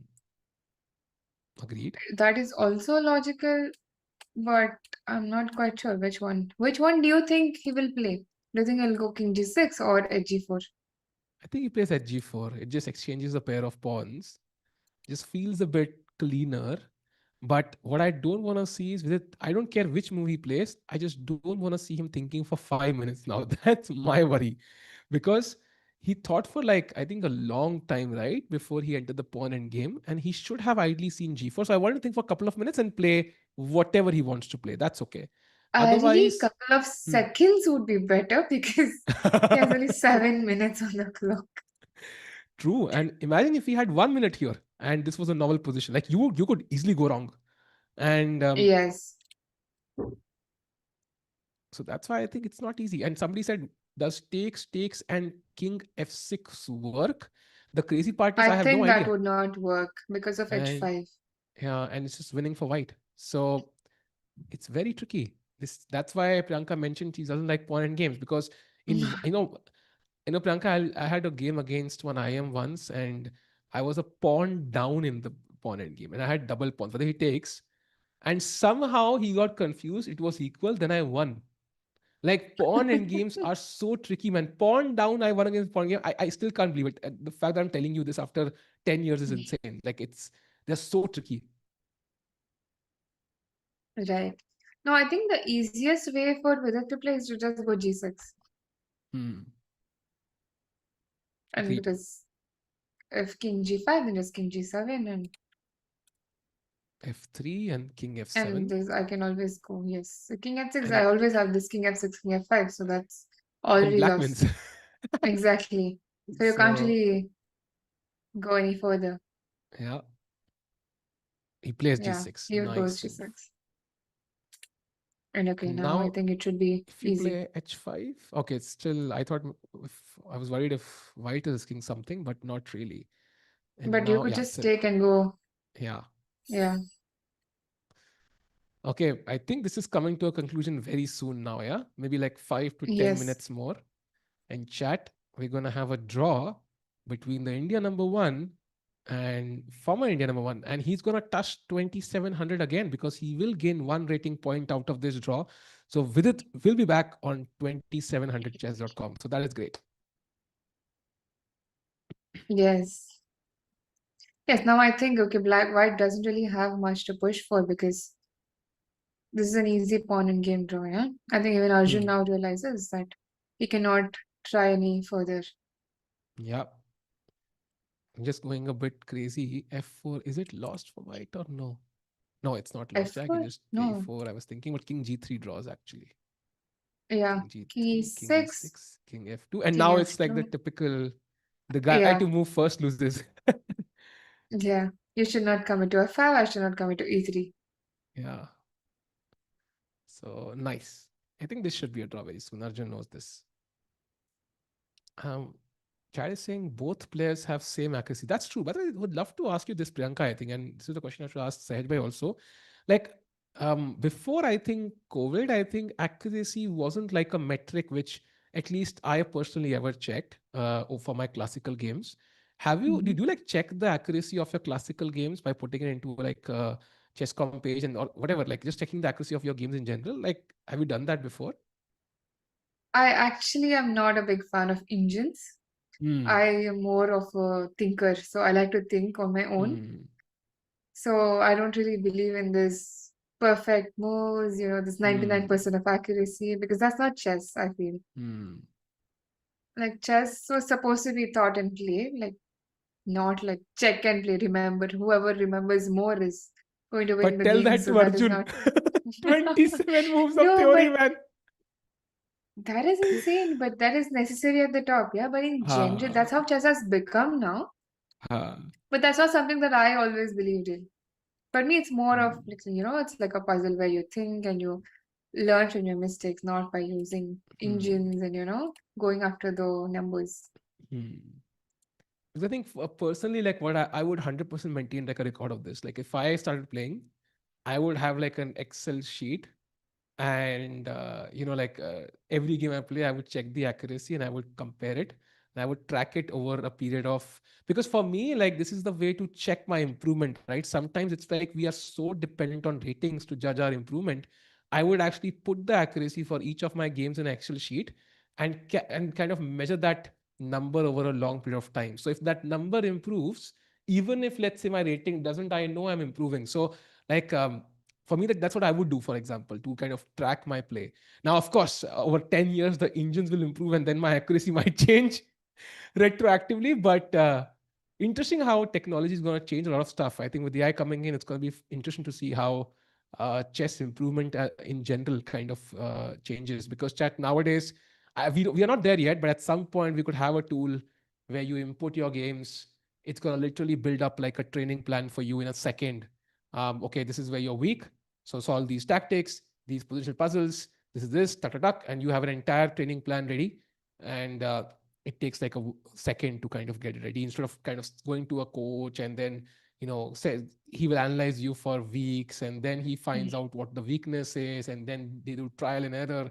[SPEAKER 1] Agreed.
[SPEAKER 3] That is also logical, but I'm not quite sure which one. Which one do you think he will play? Do you think he'll go King G6 or H4?
[SPEAKER 1] I think he plays at G4. It just exchanges a pair of pawns. Just feels a bit cleaner. But what I don't want to see is with it, I don't care which move he plays. I just don't want to see him thinking for 5 minutes now. That's my worry. Because he thought for like, I think a long time, right? Before he entered the pawn end game. And he should have ideally seen G4. So I want to think for a couple of minutes and play whatever he wants to play. That's okay.
[SPEAKER 3] Ideally,
[SPEAKER 1] Otherwise,
[SPEAKER 3] couple of
[SPEAKER 1] hmm.
[SPEAKER 3] seconds would be better because he has only 7 minutes on the clock.
[SPEAKER 1] True. And imagine if he had 1 minute here and this was a novel position. Like you could easily go wrong. And
[SPEAKER 3] Yes,
[SPEAKER 1] so that's why I think it's not easy. And somebody said, does takes and king f6 work? The crazy part is
[SPEAKER 3] I
[SPEAKER 1] I have no
[SPEAKER 3] think that
[SPEAKER 1] idea.
[SPEAKER 3] would not work because of
[SPEAKER 1] And
[SPEAKER 3] H5.
[SPEAKER 1] yeah, and it's just winning for white. So it's very tricky. That's why Priyanka mentioned she doesn't like pawn end games because in Priyanka, I had a game against one IM once and I was a pawn down in the pawn end game and I had double pawns. Whether he takes and somehow he got confused. It was equal. Then I won. Like pawn end games are so tricky, man. Pawn down, I won against pawn game. I still can't believe it. The fact that I'm telling you this after 10 years is insane. Like they're so tricky.
[SPEAKER 3] Right. No, I think the easiest way for Vidit to play is to just go G6.
[SPEAKER 1] Hmm.
[SPEAKER 3] And
[SPEAKER 1] Agreed.
[SPEAKER 3] because if King G5, then just King G7,
[SPEAKER 1] F3 and King
[SPEAKER 3] and
[SPEAKER 1] F7.
[SPEAKER 3] this I can always go, yes. So King F6,
[SPEAKER 1] And
[SPEAKER 3] I always have this King F6, King F5, so that's
[SPEAKER 1] then
[SPEAKER 3] already
[SPEAKER 1] black
[SPEAKER 3] lost.
[SPEAKER 1] wins.
[SPEAKER 3] Exactly. So you can't
[SPEAKER 1] So
[SPEAKER 3] really go any further.
[SPEAKER 1] yeah, he plays
[SPEAKER 3] Yeah,
[SPEAKER 1] G6.
[SPEAKER 3] here goes
[SPEAKER 1] Nice move.
[SPEAKER 3] G6. And okay,
[SPEAKER 1] And
[SPEAKER 3] now I
[SPEAKER 1] now
[SPEAKER 3] think it should be
[SPEAKER 1] if you
[SPEAKER 3] easy.
[SPEAKER 1] play H5, okay, it's still I thought if I was worried if white is king something, but not really. And
[SPEAKER 3] But you
[SPEAKER 1] now,
[SPEAKER 3] could
[SPEAKER 1] yeah,
[SPEAKER 3] just
[SPEAKER 1] so
[SPEAKER 3] take and go.
[SPEAKER 1] yeah.
[SPEAKER 3] Yeah.
[SPEAKER 1] Okay, I think this is coming to a conclusion very soon now, yeah? Maybe like 5 to 10
[SPEAKER 3] Yes.
[SPEAKER 1] minutes more. And chat, we're gonna have a draw between the India number one and former India number one. And he's gonna touch 2700 again because he will gain one rating point out of this draw. So Vidit will be back on 2700chess.com. So that is great.
[SPEAKER 3] Yes. Yes, now I think okay, black white doesn't really have much to push for because this is an easy pawn and game draw, yeah? I think even Arjun
[SPEAKER 1] Hmm.
[SPEAKER 3] now realizes that he cannot try any further.
[SPEAKER 1] Yeah. I'm just going a bit crazy. F4, is it lost for white or no? No, it's not lost. I can
[SPEAKER 3] F4?
[SPEAKER 1] just play
[SPEAKER 3] No.
[SPEAKER 1] e4. I was thinking what king g3 draws actually.
[SPEAKER 3] Yeah.
[SPEAKER 1] King
[SPEAKER 3] Key
[SPEAKER 1] G3, King
[SPEAKER 3] 6,
[SPEAKER 1] E6, King F2. And
[SPEAKER 3] King
[SPEAKER 1] now it's like the
[SPEAKER 3] F2.
[SPEAKER 1] typical, the guy
[SPEAKER 3] Yeah.
[SPEAKER 1] to move first loses.
[SPEAKER 3] Yeah. You should not come into F5. I should not come into E3.
[SPEAKER 1] Yeah. So nice. I think this should be a draw very soon. Arjun knows this. Um, Chad is saying both players have same accuracy. That's true. But I would love to ask you this, Priyanka, I think, and this is the question I should ask Sahaj Bhai also. Like, before I think COVID, I think accuracy wasn't like a metric which at least I personally ever checked for my classical games. Did you like check the accuracy of your classical games by putting it into like a chess.com page and or whatever, like just checking the accuracy of your games in general? Like, have you done that before?
[SPEAKER 3] I actually am not a big fan of engines.
[SPEAKER 1] Hmm.
[SPEAKER 3] I am more of a thinker, so I like to think on my own.
[SPEAKER 1] Hmm.
[SPEAKER 3] So I don't really believe in this perfect moves, this
[SPEAKER 1] Hmm.
[SPEAKER 3] 99% of accuracy, because that's not chess, I feel.
[SPEAKER 1] Hmm.
[SPEAKER 3] Like chess was supposed to be thought and play, like not like check and play. Remember, whoever remembers more is going to win
[SPEAKER 1] But
[SPEAKER 3] the
[SPEAKER 1] tell
[SPEAKER 3] game.
[SPEAKER 1] that
[SPEAKER 3] So
[SPEAKER 1] to
[SPEAKER 3] that is
[SPEAKER 1] Arjun.
[SPEAKER 3] not.
[SPEAKER 1] 27 moves of
[SPEAKER 3] No,
[SPEAKER 1] theory,
[SPEAKER 3] but
[SPEAKER 1] man.
[SPEAKER 3] that is insane. But that is necessary at the top, yeah. But in general,
[SPEAKER 1] Ha,
[SPEAKER 3] that's how chess has become now.
[SPEAKER 1] ha.
[SPEAKER 3] But that's not something that I always believed in. For me, it's more of
[SPEAKER 1] Hmm.
[SPEAKER 3] like, it's like a puzzle where you think and you learn from your mistakes, not by using
[SPEAKER 1] Hmm.
[SPEAKER 3] engines and, going after the numbers.
[SPEAKER 1] Hmm. Because I think personally, like what I would 100% maintain like a record of this. Like if I started playing, I would have like an Excel sheet and like every game I play I would check the accuracy and I would compare it and I would track it over a period of, because for me like this is the way to check my improvement, right? Sometimes it's like we are so dependent on ratings to judge our improvement. I would actually put the accuracy for each of my games in an Excel sheet and and kind of measure that number over a long period of time. So if that number improves, even if let's say my rating doesn't, I know I'm improving. So like for me that's what I would do, for example, to kind of track my play. Now of course over 10 years the engines will improve and then my accuracy might change retroactively. But interesting how technology is going to change a lot of stuff. I think with the AI coming in, it's going to be interesting to see how chess improvement in general kind of changes, because chat nowadays we are not there yet, but at some point we could have a tool where you input your games. It's going to literally build up like a training plan for you in a second. Okay, this is where you're weak, so solve these tactics, these positional puzzles, this is this tuck, tuck, tuck, and you have an entire training plan ready. And it takes like a second to kind of get it ready, instead of kind of going to a coach and then says he will analyze you for weeks and then he finds out what the weakness is and then they do trial and error.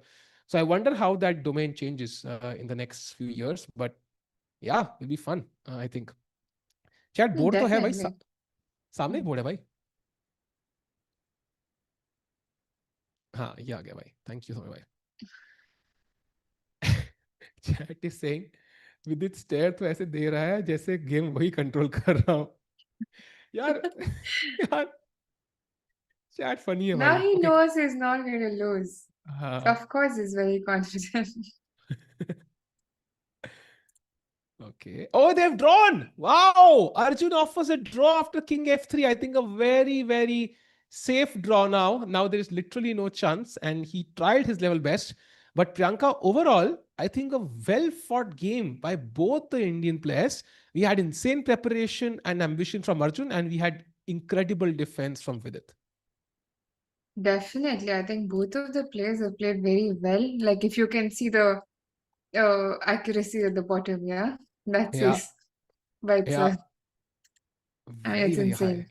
[SPEAKER 1] So I wonder how that domain changes in the next few years. But yeah, it'll be fun, I think. Chat board तो है भाई
[SPEAKER 3] Definitely.
[SPEAKER 1] सामने
[SPEAKER 3] Mm.
[SPEAKER 1] Board है भाई. हाँ ये आ गया भाई, थैंक यू सो मच भाई. चैट इज सेइंग विदित स्टेयर तो ऐसे दे रहा है जैसे गेम वही कंट्रोल कर रहा हूँ यार. यार चैट फनी है
[SPEAKER 3] Now
[SPEAKER 1] भाई.
[SPEAKER 3] he
[SPEAKER 1] okay.
[SPEAKER 3] knows he's not going to lose. So
[SPEAKER 1] हाँ.
[SPEAKER 3] of course he's very confident.
[SPEAKER 1] Okay. Oh, they've drawn. Wow. Arjun offers a draw after King F3. I think a very, very safe draw now. Now there is literally no chance. And he tried his level best. But Priyanka, overall, I think a well fought game by both the Indian players. We had insane preparation and ambition from Arjun, and we had incredible defense from Vidit.
[SPEAKER 3] Definitely. I think both of the players have played very well. Like if you can see the accuracy at the bottom, yeah, that
[SPEAKER 1] Yeah.
[SPEAKER 3] says by
[SPEAKER 1] Yeah.
[SPEAKER 3] itself. I mean,
[SPEAKER 1] Very,
[SPEAKER 3] it's
[SPEAKER 1] very
[SPEAKER 3] insane.
[SPEAKER 1] high.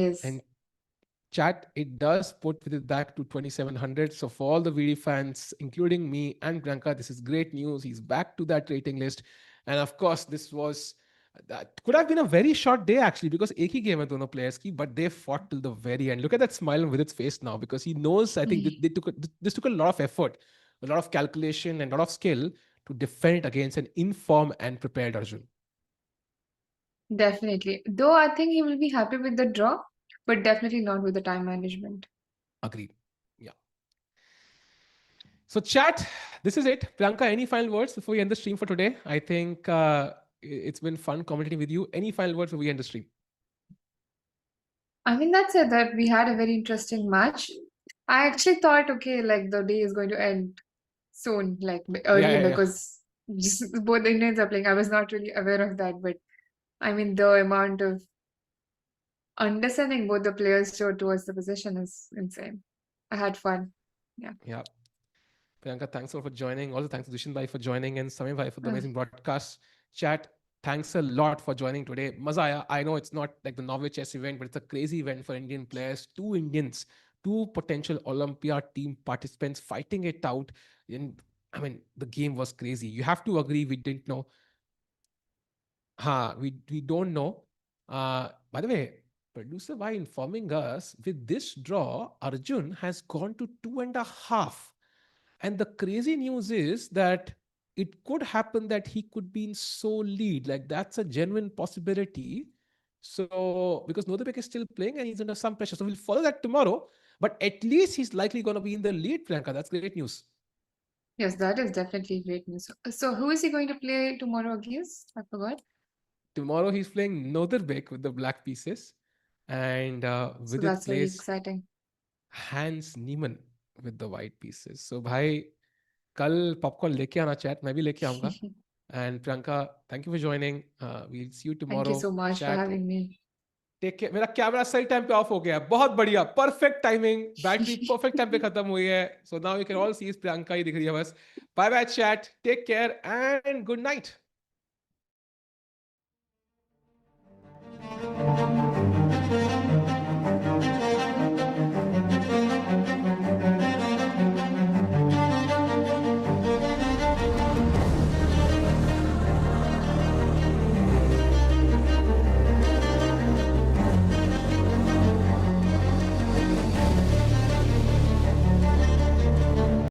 [SPEAKER 3] Yes.
[SPEAKER 1] And chat, it does put it back to 2700. So for all the VD fans, including me and Priyanka, this is great news. He's back to that rating list. And of course, this was that could have been a very short day actually, because एक ही game है दोनों players की, but they fought till the very end. Look at that smile with its face now, because he knows. I think this took a lot of effort, a lot of calculation, and a lot of skill to defend it against an informed and prepared Arjun.
[SPEAKER 3] Definitely. Though I think he will be happy with the draw, but definitely not with the time management.
[SPEAKER 1] Agreed. Yeah. So, chat, this is it. Priyanka, any final words before we end the stream for today? I think it's been fun commenting with you. Any final words before we end the stream?
[SPEAKER 3] I mean, that's it, that we had a very interesting match. I actually thought, okay, like the day is going to end soon, like
[SPEAKER 1] Yeah,
[SPEAKER 3] early,
[SPEAKER 1] yeah, yeah.
[SPEAKER 3] because just both the Indians are playing. I was not really aware of that, but I mean, the amount of understanding both the players show towards the position is insane. I had fun. Yeah.
[SPEAKER 1] Yeah. Priyanka, thanks a lot for joining. Also, thanks to Dushin Bhai for joining and Samir Bhai for the
[SPEAKER 3] Uh,
[SPEAKER 1] amazing broadcast. Chat, thanks a lot for joining today. Maza aaya. I know it's not like the Norway chess event, but it's a crazy event for Indian players. Two Indians, two potential Olympia team participants fighting it out. And I mean, the game was crazy. You have to agree, we didn't know. We don't know. By the way, producer by informing us with this draw, Arjun has gone to 2.5. And the crazy news is that it could happen that he could be in sole lead. Like that's a genuine possibility. So because Nodebek is still playing and he's under some pressure. So we'll follow that tomorrow. But at least he's likely going to be in the lead, Priyanka. That's great news.
[SPEAKER 3] yes, that is definitely great news. So, who is he going to play tomorrow against? I forgot.
[SPEAKER 1] Tomorrow he's playing Nodebek with the black pieces. And
[SPEAKER 3] So
[SPEAKER 1] Vidit
[SPEAKER 3] that's very
[SPEAKER 1] plays
[SPEAKER 3] exciting.
[SPEAKER 1] Hans Niemann with the white pieces. So भाई कल popcorn लेके आना chat, मैं भी लेके आऊँगा. And Priyanka, thank you for joining. We'll see you
[SPEAKER 3] Thank you
[SPEAKER 1] tomorrow.
[SPEAKER 3] so much for
[SPEAKER 1] Chat.
[SPEAKER 3] having me.
[SPEAKER 1] Take care. मेरा camera सही टाइम पे ऑफ हो गया है. बहुत बढ़िया. Perfect timing. Battery perfect time पे खत्म हुई है. So now you can all see Priyanka ही दिख रही है बस. Bye bye chat. Take care and good night.